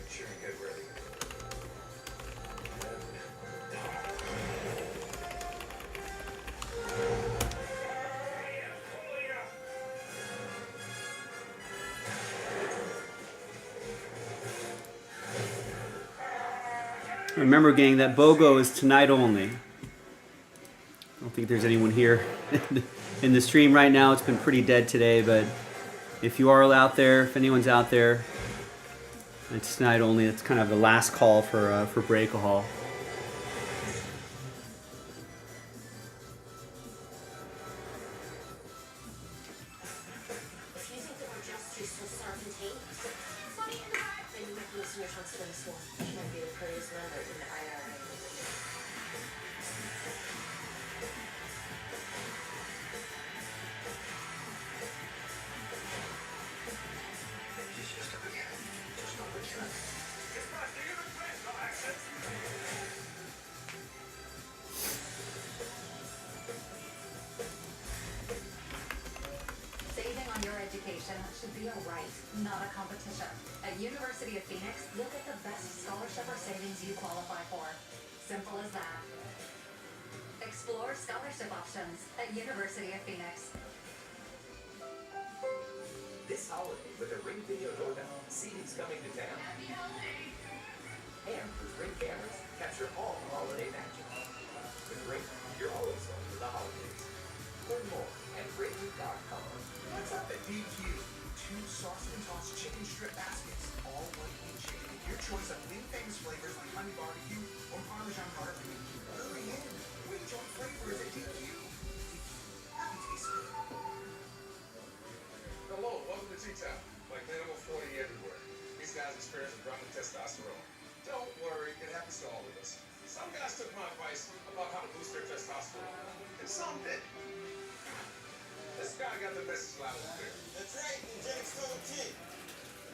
Sure, get ready. Remember, gang, that BOGO is tonight only. I don't think there's anyone here in the stream right now. It's been pretty dead today, but if you are out there, if anyone's out there, it's tonight only. It's kind of the last call for Breakahol. If you think that our justice will serve contain, funny and hard, then you make listeners on Slim's one. She might be the prettiest member in the IRA. Saving on your education should be a right, not a competition. At University of Phoenix, you'll get the best scholarship or savings you qualify for. Simple as that. Explore scholarship options at University of Phoenix. This holiday, with a Ring Video doorbell, seating's coming to town. And with Ring cameras, capture all holiday magic. With Ring, you're always home for the holidays. Learn more at ring.com. What's up at DQ? 2 sauce and tossed chicken strip baskets, all 1 each. Your choice of new famous flavors like honey barbecue or Parmesan barbecue. Hurry in. Reach on flavors at DQ. Happy taste good. Hello, welcome to T-Town. Like minimal 40 everywhere. These guys experience a drop in testosterone. Don't worry, it happens to all of us. Some guys took my advice about how to boost their testosterone, and some didn't. This guy got the message loud and clear. That's right, Eugenics Total T.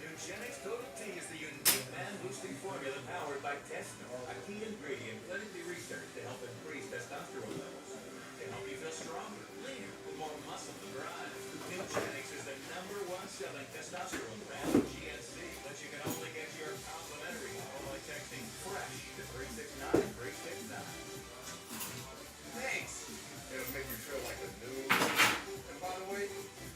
Eugenics Total T is the unique man-boosting formula powered by Testo, a key ingredient clinically researched to help increase testosterone levels. To help you feel stronger, leaner, with more muscle to drive. Eugenics is the #1 selling testosterone brand in GNC, but you can only get your complimentary bottle by texting FRESH to 369-369. Thanks. It'll make you feel like a new. And by the way,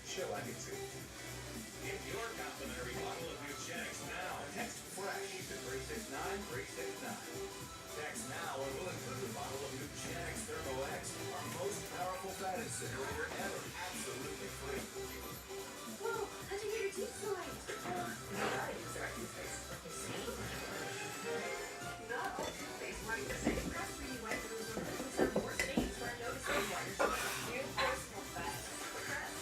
chill, I need to. Get your complimentary bottle of Eugenics now. Text FRESH to 369-369. Text now and we'll include a bottle of Eugenics Thermo X, our most powerful fat incinerator ever. Absolutely free. Whoa, how'd you get your teeth so white? I use the right toothpaste. You see? Not all toothpaste white the same. That's where you wipe those when the tooth have more stains for noticing whiter teeth. New personal fat. Crest.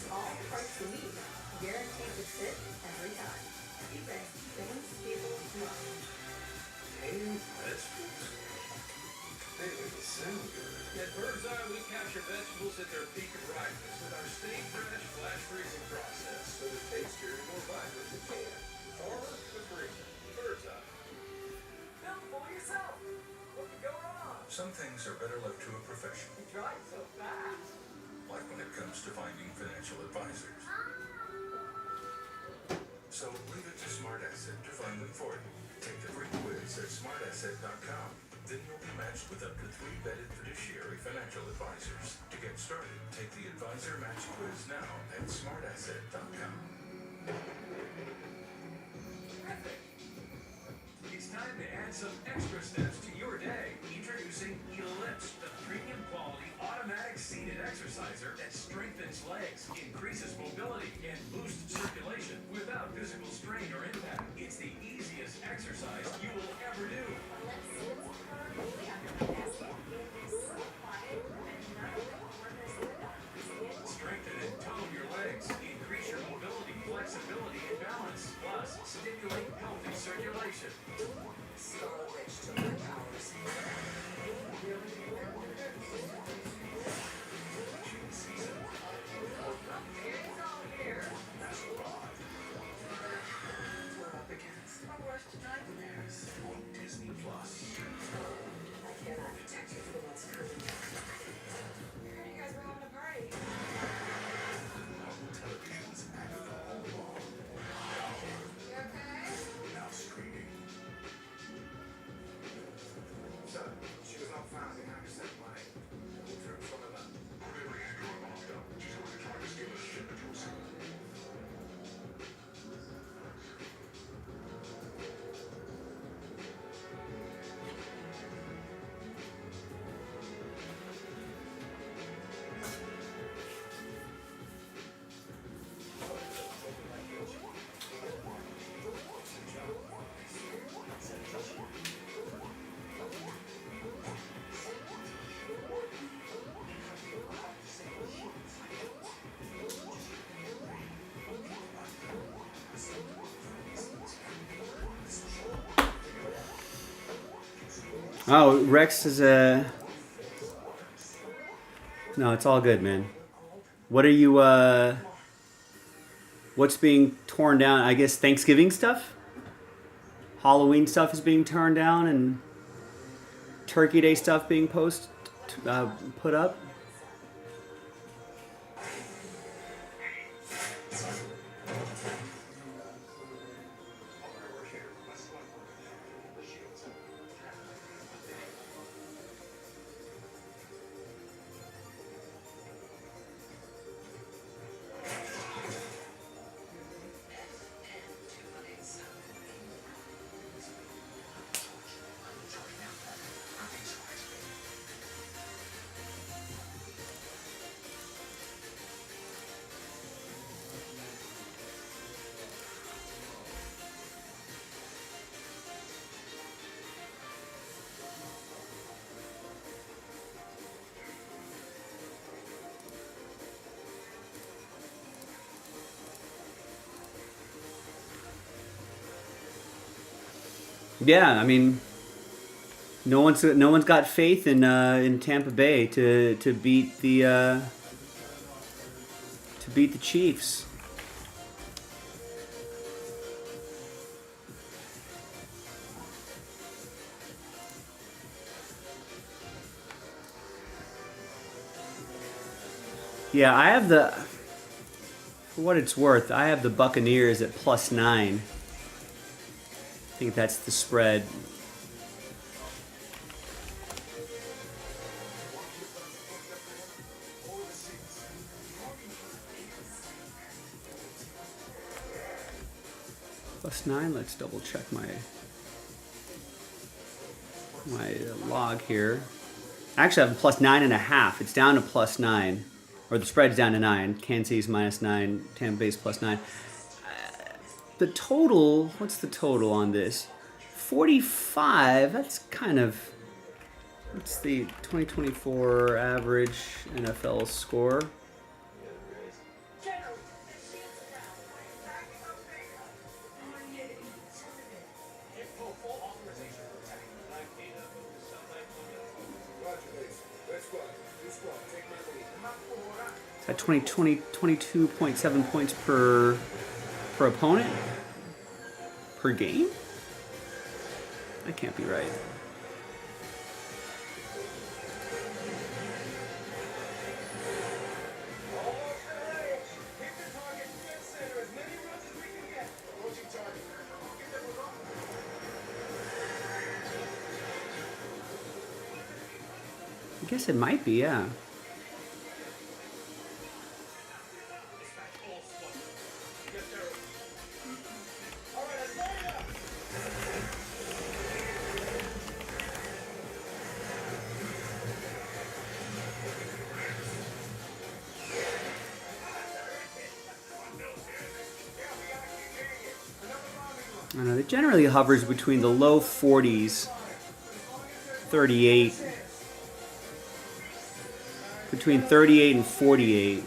All parts you need. Guaranteed to fit every time. Even things people love. Hey, vegetables. They make it sound good. At Birdseye, we capture vegetables at their peak of ripeness with our Stay Fresh flash freezing process, so they're tastier and more vibrant than can. Farmer to free. Birdseye. Build for yourself. What could go wrong? Some things are better left to a professional, You drive so fast. like when it comes to finding financial advisors. So leave it to Smart Asset to find them for you. Take the free quiz at smartasset.com. Then you'll be matched with up to 3 vetted fiduciary financial advisors. To get started, take the Advisor Match quiz now at smartasset.com. It's time to add some extra steps to your day. Introducing Ellipse, the premium quality automatic seated exerciser that strengthens legs, increases mobility, and boosts circulation without physical strain or impact. It's the easiest exercise you will ever do. Strengthen and tone your legs, increase your mobility, flexibility, and balance, plus stimulate healthy circulation. Storage to my powers. June season. It's all here. That's a ride. We're up against. Our worst nightmares. On Disney Plus. I cannot detect Oh, Rex is a. No, it's all good, man. What are you? What's being torn down? I guess Thanksgiving stuff. Halloween stuff is being torn down, and Turkey Day stuff being put up. Yeah, I mean, no one's got faith in Tampa Bay to beat the Chiefs. Yeah, I have for what it's worth, I have the Buccaneers at +9. I think that's the spread. +9. Let's double check my log here. Actually, I have +9.5. It's down to +9, or the spread's down to 9. Kansas City's -9. Tampa Bay's +9. The total, what's the total on this? 45, that's kind of, what's the 2024 average NFL score? At 22.7 points per opponent per game? That can't be right. I guess it might be, yeah. I don't know, it generally hovers between the low 40s, 38, between 38 and 48.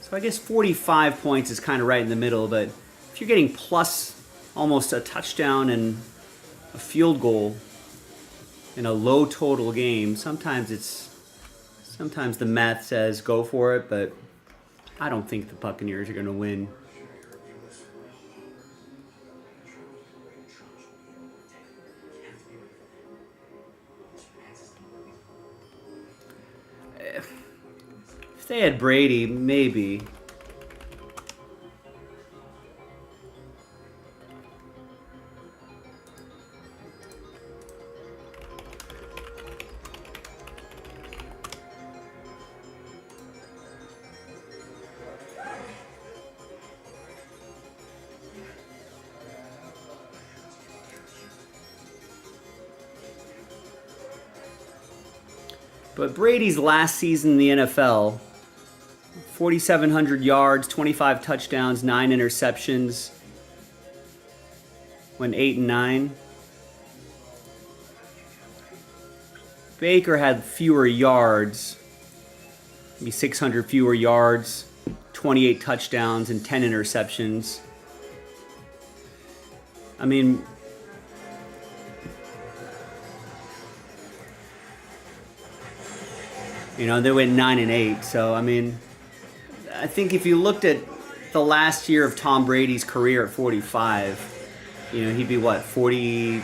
So I guess 45 points is kind of right in the middle, but if you're getting plus almost a touchdown and a field goal in a low total game, sometimes the math says go for it, but I don't think the Buccaneers are going to win. If they had Brady, maybe. But Brady's last season in the NFL, 4,700 yards, 25 touchdowns, 9 interceptions, went 8-9. Baker had fewer yards, maybe 600 fewer yards, 28 touchdowns, and 10 interceptions. I mean, you know, they went 9-8. So I mean, I think if you looked at the last year of Tom Brady's career at 45, you know, he'd be what, 40?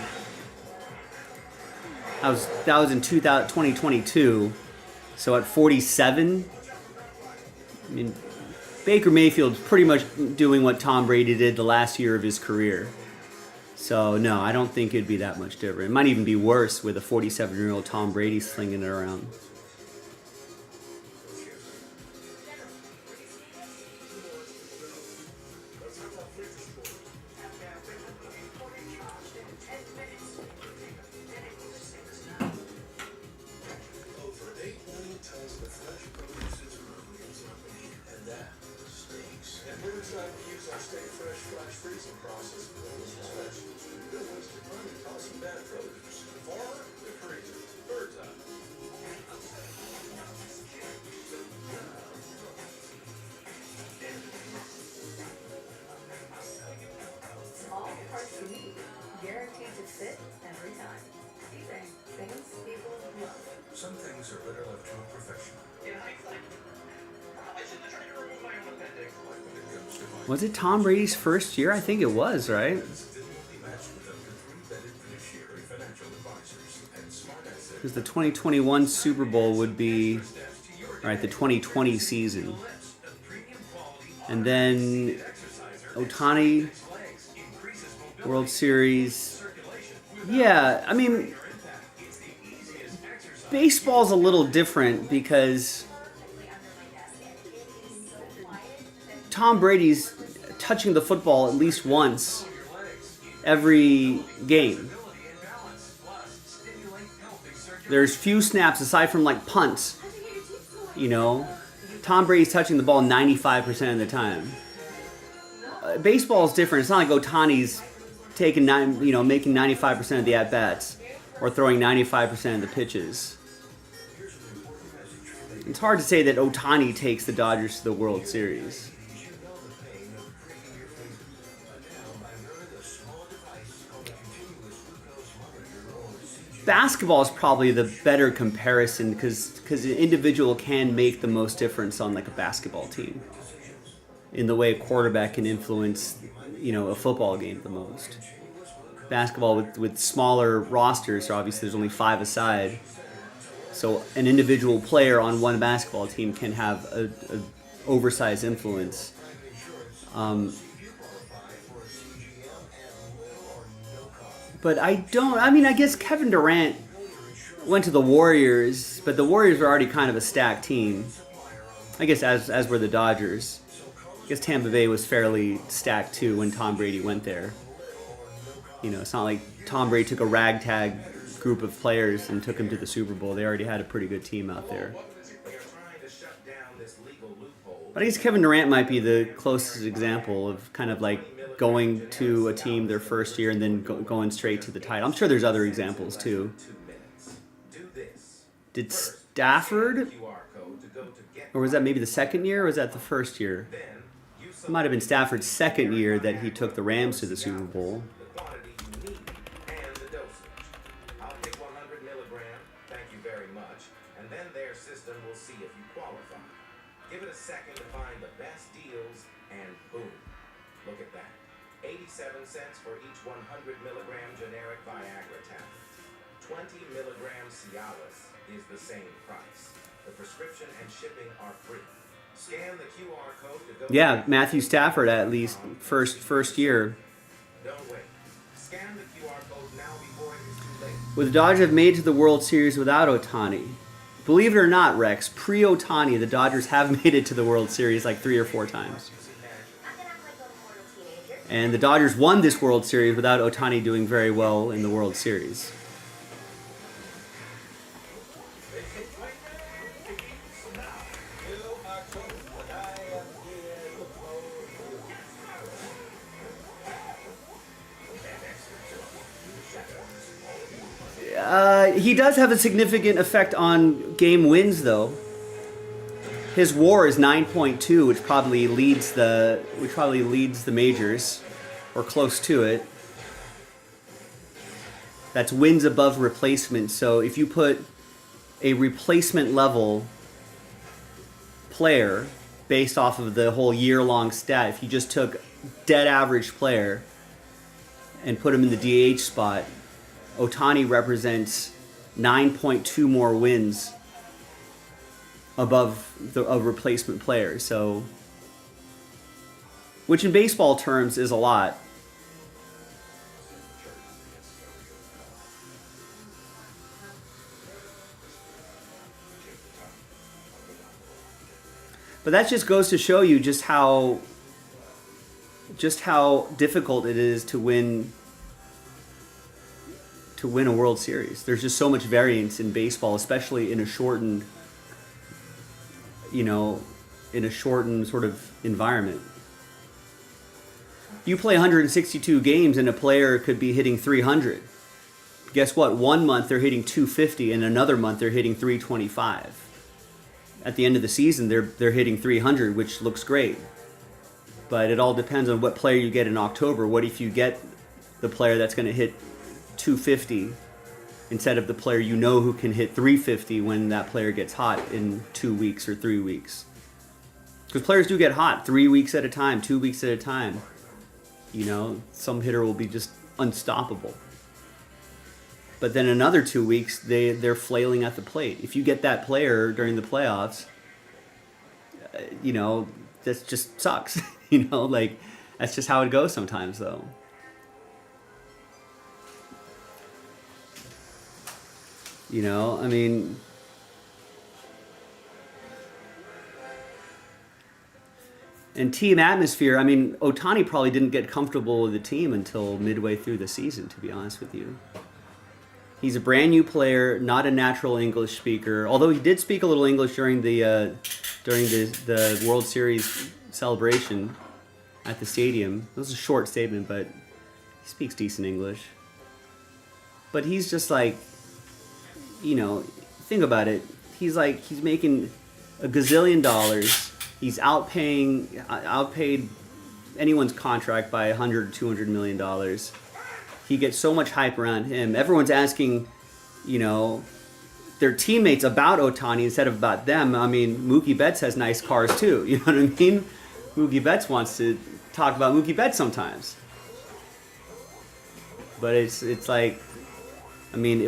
That was in 2022. So at 47, I mean, Baker Mayfield's pretty much doing what Tom Brady did the last year of his career. So no, I don't think it'd be that much different. It might even be worse with a 47-year-old Tom Brady slinging it around. Over 8 million tons of fresh produce is grown and that stinks. And we're trying to use our Stay Fresh flash freezing process to grow those vegetables. No wasted money, toss some bad produce. Farmer to freezer. Bird's eye. Small parts to meet, guaranteed to fit every time. Eating things people love. Some things are better left to a professional. In hindsight, I shouldn't have tried to remove my own appendix. When it comes to my Was it Tom Brady's first year? I think it was, right? digitally matched with up to 3 vetted fiduciary financial advisors and smart asset. Because the 2021 Super Bowl would be, right, the 2020 season. And then Ohtani, World Series. Yeah, I mean, baseball's a little different because Tom Brady's touching the football at least once every game. There's few snaps aside from like punts, you know. Tom Brady's touching the ball 95% of the time. Baseball is different. It's not like Ohtani's taking making 95% of the at bats or throwing 95% of the pitches. It's hard to say that Ohtani takes the Dodgers to the World Series. Basketball is probably the better comparison because an individual can make the most difference on like a basketball team in the way a quarterback can influence, you know, a football game the most. Basketball with smaller rosters, so obviously there's only 5 aside. So an individual player on one basketball team can have a oversized influence. But I guess Kevin Durant went to the Warriors, but the Warriors were already kind of a stacked team. I guess as were the Dodgers. I guess Tampa Bay was fairly stacked too when Tom Brady went there. You know, it's not like Tom Brady took a ragtag group of players and took them to the Super Bowl. They already had a pretty good team out there. But I guess Kevin Durant might be the closest example of kind of like going to a team their first year and then going straight to the title. I'm sure there's other examples too. Did Stafford, or was that maybe the second year, or was that the first year? It might have been Stafford's second year that he took the Rams to the Super Bowl. I'll pick 100 milligram, thank you very much, and then their system will see if you qualify. Give it a second to find the best deals, and boom. Look at that. 87 cents for each 100 milligram generic Viagra tablet. 20 milligram Cialis is the same price. The prescription and shipping are free. Scan the QR code to go. Yeah, Matthew Stafford at least first year. Don't wait. Scan the QR code now before it is too late. Would the Dodgers have made it to the World Series without Ohtani? Believe it or not, Rex, pre-Ohtani, the Dodgers have made it to the World Series like 3 or 4 times. And the Dodgers won this World Series without Ohtani doing very well in the World Series. He does have a significant effect on game wins, though. His WAR is 9.2, which probably leads the majors, or close to it. That's wins above replacement. So if you put a replacement level player based off of the whole year-long stat, if you just took dead average player and put him in the DH spot, Ohtani represents 9.2 more wins above a replacement player. So, which in baseball terms is a lot. But that just goes to show you just how difficult it is to win a World Series. There's just so much variance in baseball, especially in a shortened, sort of environment. You play 162 games and a player could be hitting 300. Guess what? One month they're hitting 250 and another month they're hitting 325. At the end of the season, they're hitting 300, which looks great. But it all depends on what player you get in October. What if you get the player that's going to hit 250 instead of the player you know who can hit 350 when that player gets hot in 2 weeks or 3 weeks? Because players do get hot 3 weeks at a time, 2 weeks at a time. Some hitter will be just unstoppable. But then another 2 weeks, they're flailing at the plate. If you get that player during the playoffs, that just sucks. That's just how it goes sometimes, though. And team atmosphere, Ohtani probably didn't get comfortable with the team until midway through the season, to be honest with you. He's a brand new player, not a natural English speaker. Although he did speak a little English during the World Series celebration at the stadium. It was a short statement, but he speaks decent English. But he's just think about it. He's making $1 gazillion. He's outpaid anyone's contract by $100 or $200 million. He gets so much hype around him. Everyone's asking, their teammates about Ohtani instead of about them. Mookie Betts has nice cars too. You know what I mean? Mookie Betts wants to talk about Mookie Betts sometimes. But it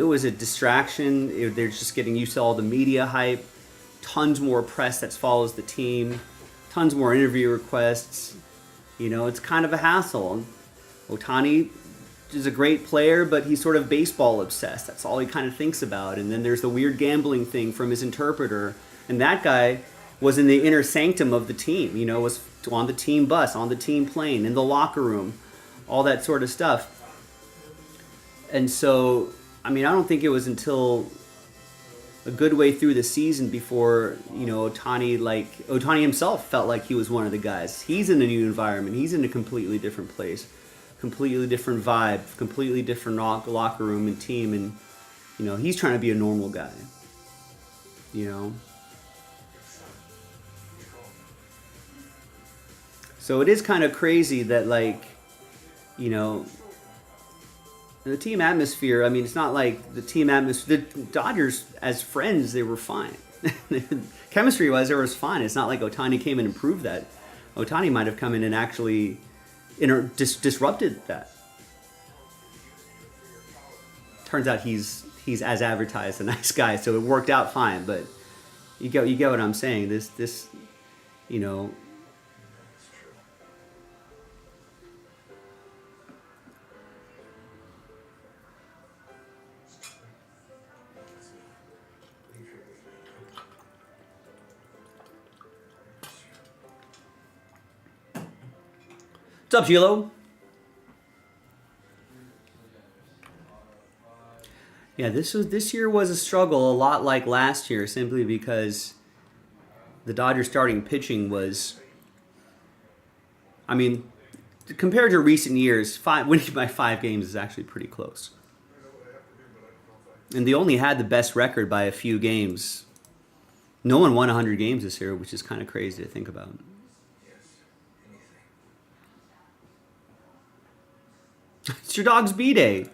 was a distraction. They're just getting used to all the media hype. Tons more press that follows the team. Tons more interview requests. It's kind of a hassle. Ohtani is a great player, but he's sort of baseball obsessed. That's all he kind of thinks about. And then there's the weird gambling thing from his interpreter. And that guy was in the inner sanctum of the team, was on the team bus, on the team plane, in the locker room, all that sort of stuff. And so, I don't think it was until a good way through the season before, Ohtani himself felt like he was one of the guys. He's in a new environment. He's in a completely different place. Completely different vibe, completely different locker room and team, and he's trying to be a normal guy. So it is kind of crazy that the team atmosphere. It's not like the team atmosphere. The Dodgers as friends, they were fine. Chemistry wise, it was fine. It's not like Ohtani came in and proved that. Ohtani might have come in and actually disrupted that. Turns out he's as advertised a nice guy, so it worked out fine. But you get what I'm saying. This What's up, Gilo? Yeah, this year was a struggle, a lot like last year, simply because the Dodgers starting pitching was, I mean, compared to recent years, winning by 5 games is actually pretty close. And they only had the best record by a few games. No one won 100 games this year, which is kind of crazy to think about. It's your dog's B-Day.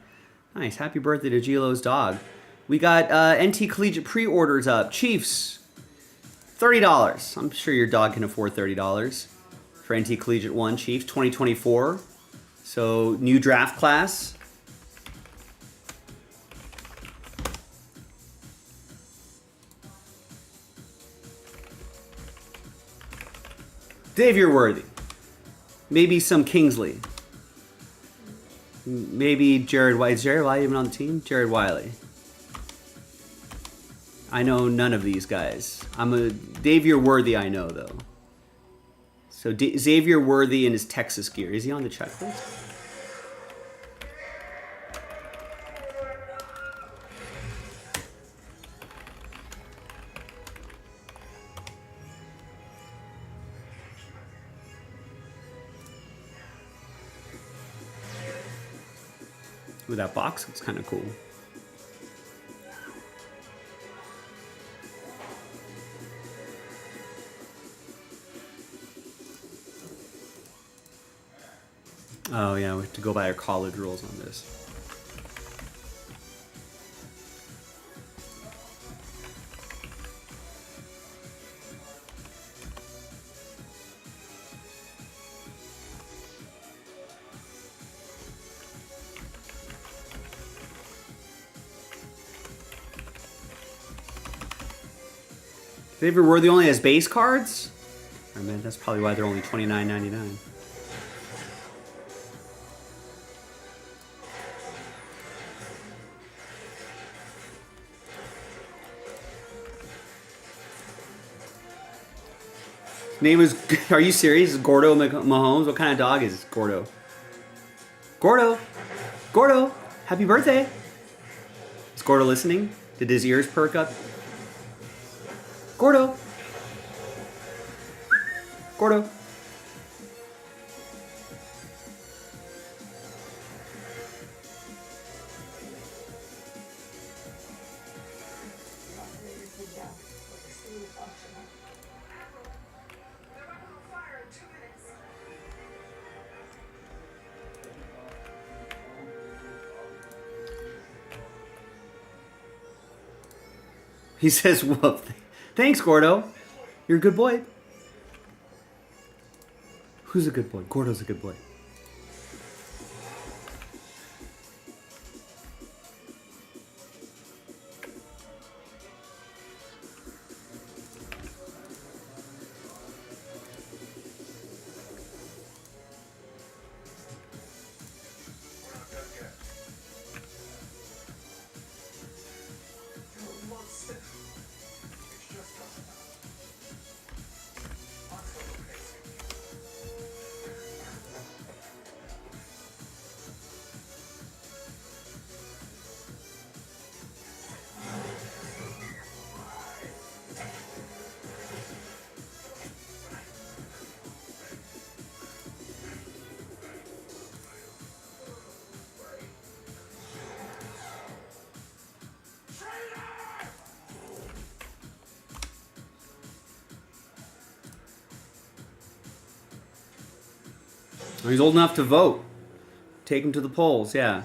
Nice. Happy birthday to Gilo's dog. We got NT Collegiate pre-orders up. Chiefs, $30. I'm sure your dog can afford $30 for NT Collegiate 1 Chiefs 2024. So, new draft class. Xavier Worthy. Maybe some Kingsley. Maybe Jared Wiley. Is Jared Wiley even on the team? Jared Wiley. I know none of these guys. Xavier Worthy I know, though. So Xavier Worthy in his Texas gear. Is he on the checklist? Ooh, that box looks kind of cool. Oh yeah, we have to go by our college rules on this. Xavier Worthy only has base cards? I mean, that's probably why they're only $29.99. Name is, are you serious? Is Gordo Mahomes? What kind of dog is Gordo? Gordo! Gordo! Happy birthday! Is Gordo listening? Did his ears perk up? Gordo! Gordo! He says, whoop. Thanks, Gordo. You're a good boy. Who's a good boy? Gordo's a good boy. He's old enough to vote. Take him to the polls, yeah.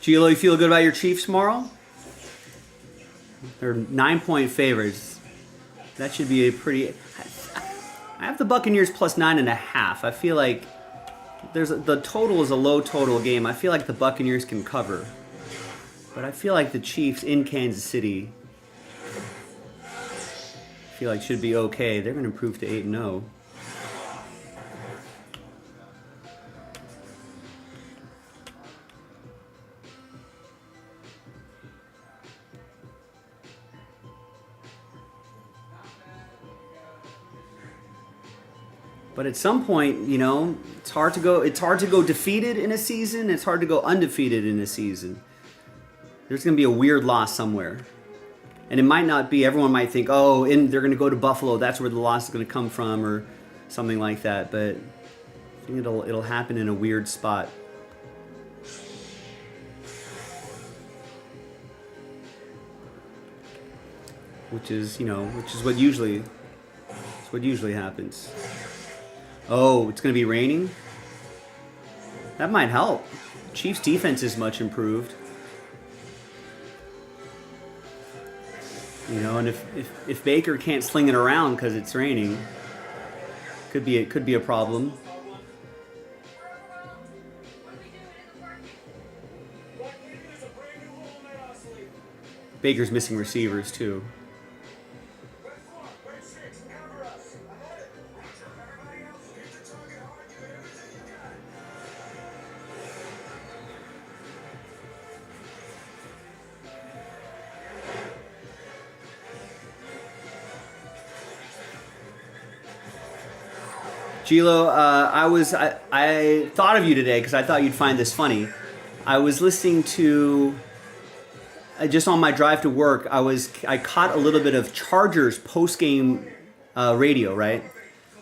Gilo, you feel good about your Chiefs tomorrow? They're 9-point favorites. That should be a pretty... I have the Buccaneers plus 9.5. I feel like the total is a low total game. I feel like the Buccaneers can cover. But I feel like the Chiefs in Kansas City, I feel like should be okay. They're going to improve to 8-0. But at some point, you know, it's hard to go defeated in a season. It's hard to go undefeated in a season. There's going to be a weird loss somewhere. And it might not be, everyone might think, oh, they're going to go to Buffalo, that's where the loss is going to come from, or something like that. But I think it'll happen in a weird spot. Which is what usually happens. Oh, it's going to be raining? That might help. Chiefs defense is much improved. You know, and if Baker can't sling it around because it's raining, could be a problem. Baker's missing receivers too. Gilo, I thought of you today because I thought you'd find this funny. I was listening to, just on my drive to work, I caught a little bit of Chargers post-game radio, right?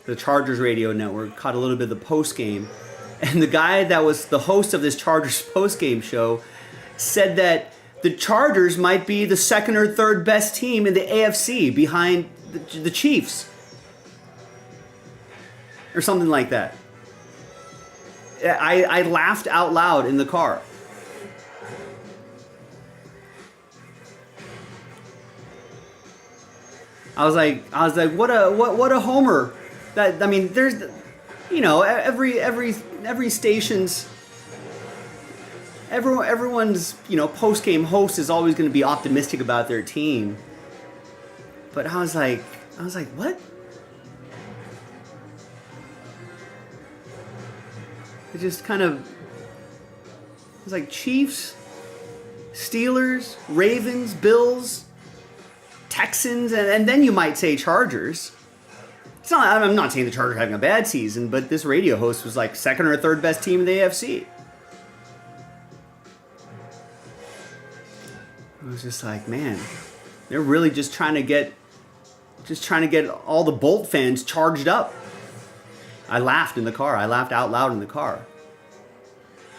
The Chargers radio network caught a little bit of the post-game. And the guy that was the host of this Chargers post-game show said that the Chargers might be the second or third best team in the AFC behind the Chiefs. Or something like that. I laughed out loud in the car. I was like, what a homer! That, I mean, there's, you know, every station's, everyone's, you know, post game host is always going to be optimistic about their team. But I was like, what? It just kind of, it was like Chiefs, Steelers, Ravens, Bills, Texans, and then you might say Chargers. It's not, I'm not saying the Chargers are having a bad season, but this radio host was like second or third best team in the AFC. I was just like, man, they're really just trying to get all the Bolt fans charged up. I laughed in the car. I laughed out loud in the car.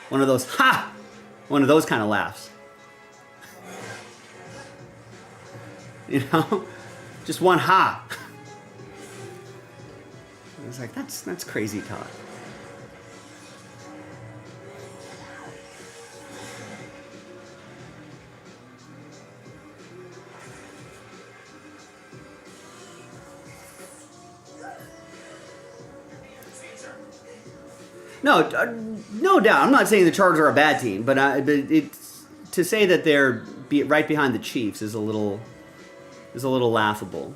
One of those kind of laughs. You know? Just one ha. I was like, that's crazy talk. No, no doubt. I'm not saying the Chargers are a bad team, but it's to say that they're right behind the Chiefs is a little laughable.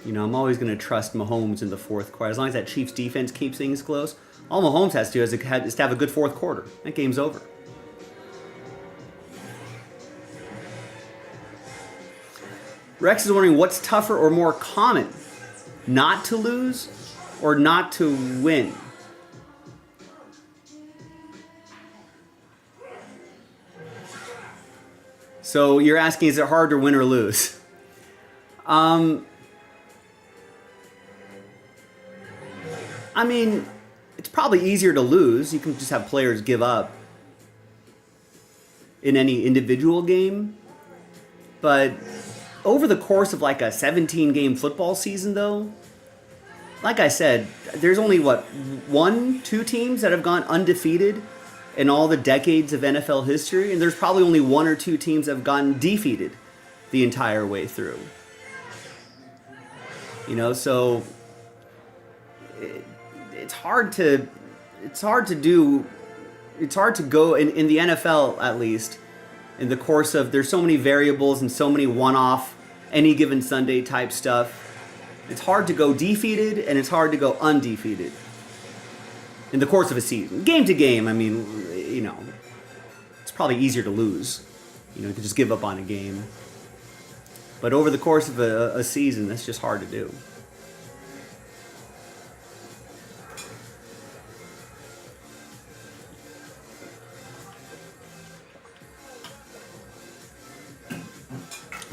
You know, I'm always going to trust Mahomes in the fourth quarter. As long as that Chiefs defense keeps things close, all Mahomes has to do is to have a good fourth quarter. That game's over. Rex is wondering what's tougher or more common, not to lose or not to win? So you're asking, is it hard to win or lose? I mean, it's probably easier to lose. You can just have players give up in any individual game. But over the course of like a 17-game football season, though, like I said, there's only, 1-2 teams that have gone undefeated in all the decades of NFL history, and there's probably only 1 or 2 teams that have gotten defeated the entire way through. You know, so it's hard to go in the NFL, at least, in the course of, there's so many variables and so many one-off, any given Sunday type stuff. It's hard to go defeated and it's hard to go undefeated in the course of a season. Game to game, I mean, you know, it's probably easier to lose. You know, you can just give up on a game. But over the course of a season, that's just hard to do.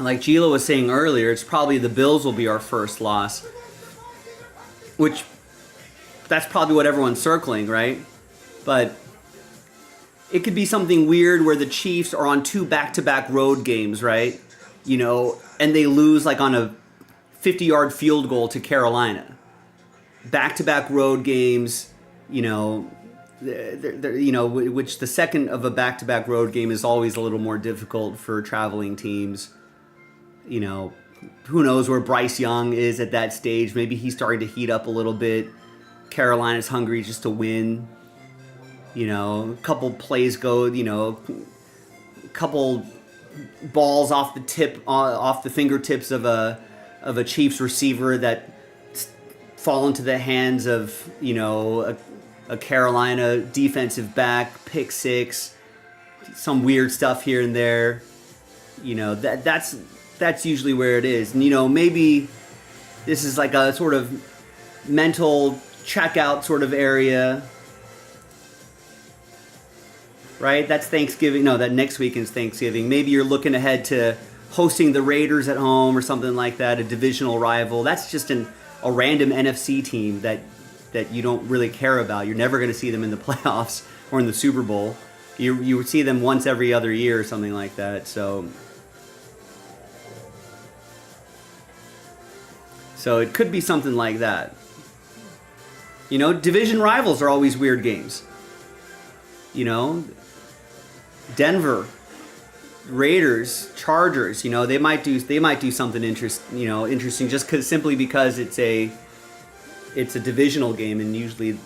like Gila was saying earlier, it's probably the Bills will be our first loss. Which, that's probably what everyone's circling, right? But it could be something weird where the Chiefs are on 2 back-to-back road games, right? You know, and they lose like on a 50-yard field goal to Carolina. Back-to-back road games, you know, which the second of a back-to-back road game is always a little more difficult for traveling teams. You know, who knows where Bryce Young is at that stage. Maybe he's starting to heat up a little bit. Carolina's hungry just to win. You know, a couple plays go, you know, a couple balls off the fingertips of a Chiefs receiver that fall into the hands of, you know, a Carolina defensive back, pick six, some weird stuff here and there. You know, that's usually where it is. And, you know, maybe this is like a sort of mental checkout sort of area. Right? That's Thanksgiving. No, that next weekend's Thanksgiving. Maybe you're looking ahead to hosting the Raiders at home or something like that, a divisional rival. That's just a random NFC team that you don't really care about. You're never going to see them in the playoffs or in the Super Bowl. You would see them once every other year or something like that. So it could be something like that. You know, division rivals are always weird games. You know, Denver, Raiders, Chargers. You know, they might do something interesting just simply because it's a divisional game, and usually,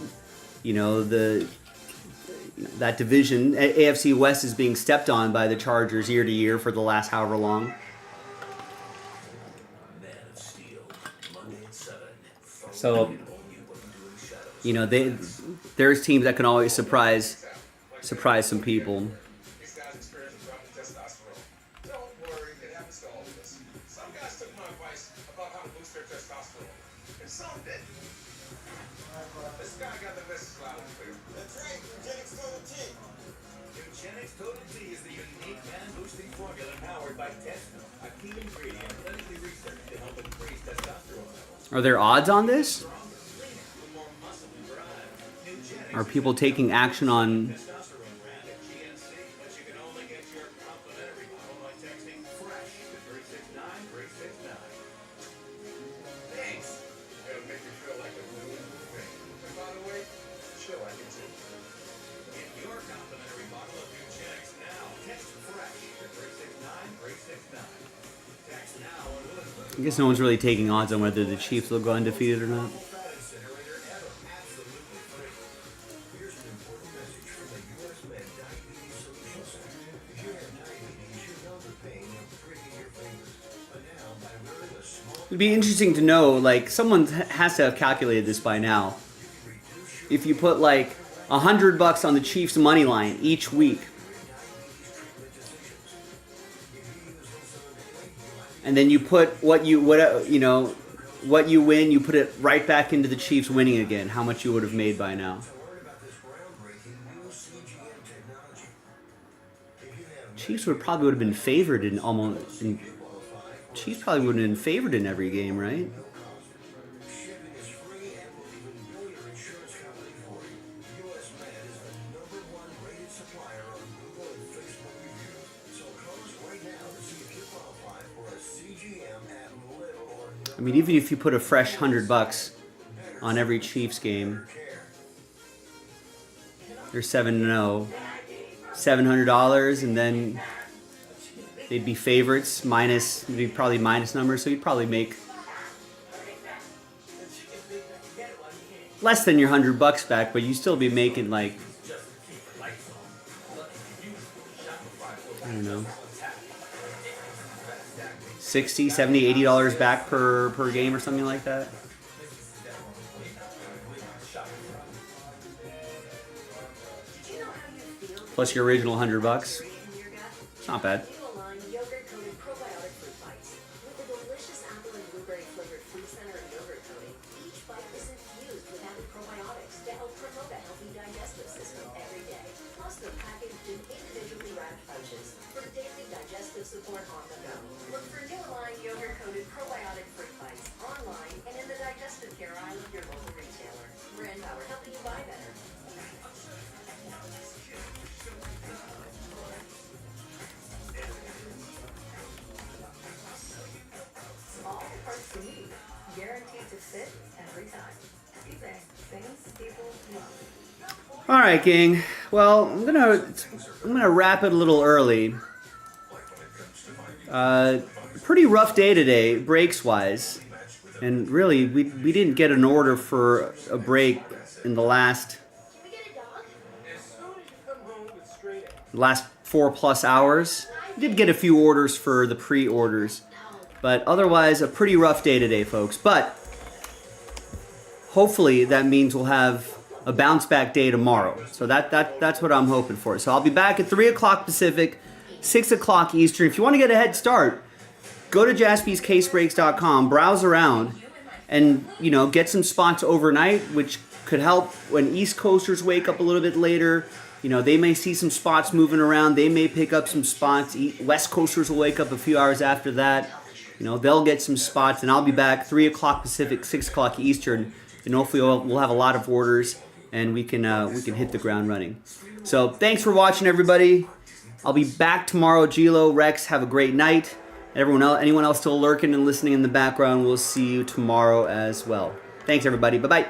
you know, that division, AFC West, is being stepped on by the Chargers year to year for the last however long. So, you know, there's teams that can always surprise some people. These guys experience a drop in testosterone. Don't worry, it happens to all of us. Some guys took my advice about how to boost their testosterone, and some didn't. This guy got the message loud and clear. That's right, Eugenics Total T. Eugenics Total T is the unique man-boosting formula powered by testo, a key ingredient clinically researched to help increase testosterone levels. Are there odds on this? Are people taking action on? I guess no one's really taking odds on whether the Chiefs will go undefeated or not. It'd be interesting to know, like, someone has to have calculated this by now. If you put like $100 on the Chiefs money line each week, and then you put what you win, you put it right back into the Chiefs winning again, how much you would have made by now. Chiefs would have been favored Chiefs probably would have been favored in every game, right? I mean, even if you put a fresh $100 on every Chiefs game, they're 7-0, $700, and then they'd be favorites probably minus numbers, so you'd probably make less than your $100 back, but you'd still be making like, I don't know, $60, $70, $80 back per game or something like that. Plus your original $100. It's not bad. support on the go. Look for new Align yogurt-coated probiotic fruit bites online and in the digestive care aisle of your local retailer. Brand power, helping you buy better. All the parts you need, guaranteed to fit every time. eBay, things people love. All right, gang. Well, I'm gonna wrap it a little early. Pretty rough day today, breaks wise, and really we didn't get an order for a break in the last 4+ hours. We did get a few orders for the pre-orders, but otherwise a pretty rough day today, folks. But hopefully that means we'll have a bounce back day tomorrow. So that's what I'm hoping for. So I'll be back at 3 o'clock Pacific, 6 o'clock Eastern. If you want to get a head start, go to jaspyscasebreaks.com, browse around, and get some spots overnight, which could help when East Coasters wake up a little bit later. They may see some spots moving around. They may pick up some spots. West Coasters will wake up a few hours after that. They'll get some spots, and I'll be back 3 o'clock Pacific, 6 o'clock Eastern, and hopefully we'll have a lot of orders, and we can hit the ground running. So thanks for watching, everybody. I'll be back tomorrow. Gilo, Rex, have a great night. Anyone else still lurking and listening in the background, we'll see you tomorrow as well. Thanks, everybody. Bye-bye.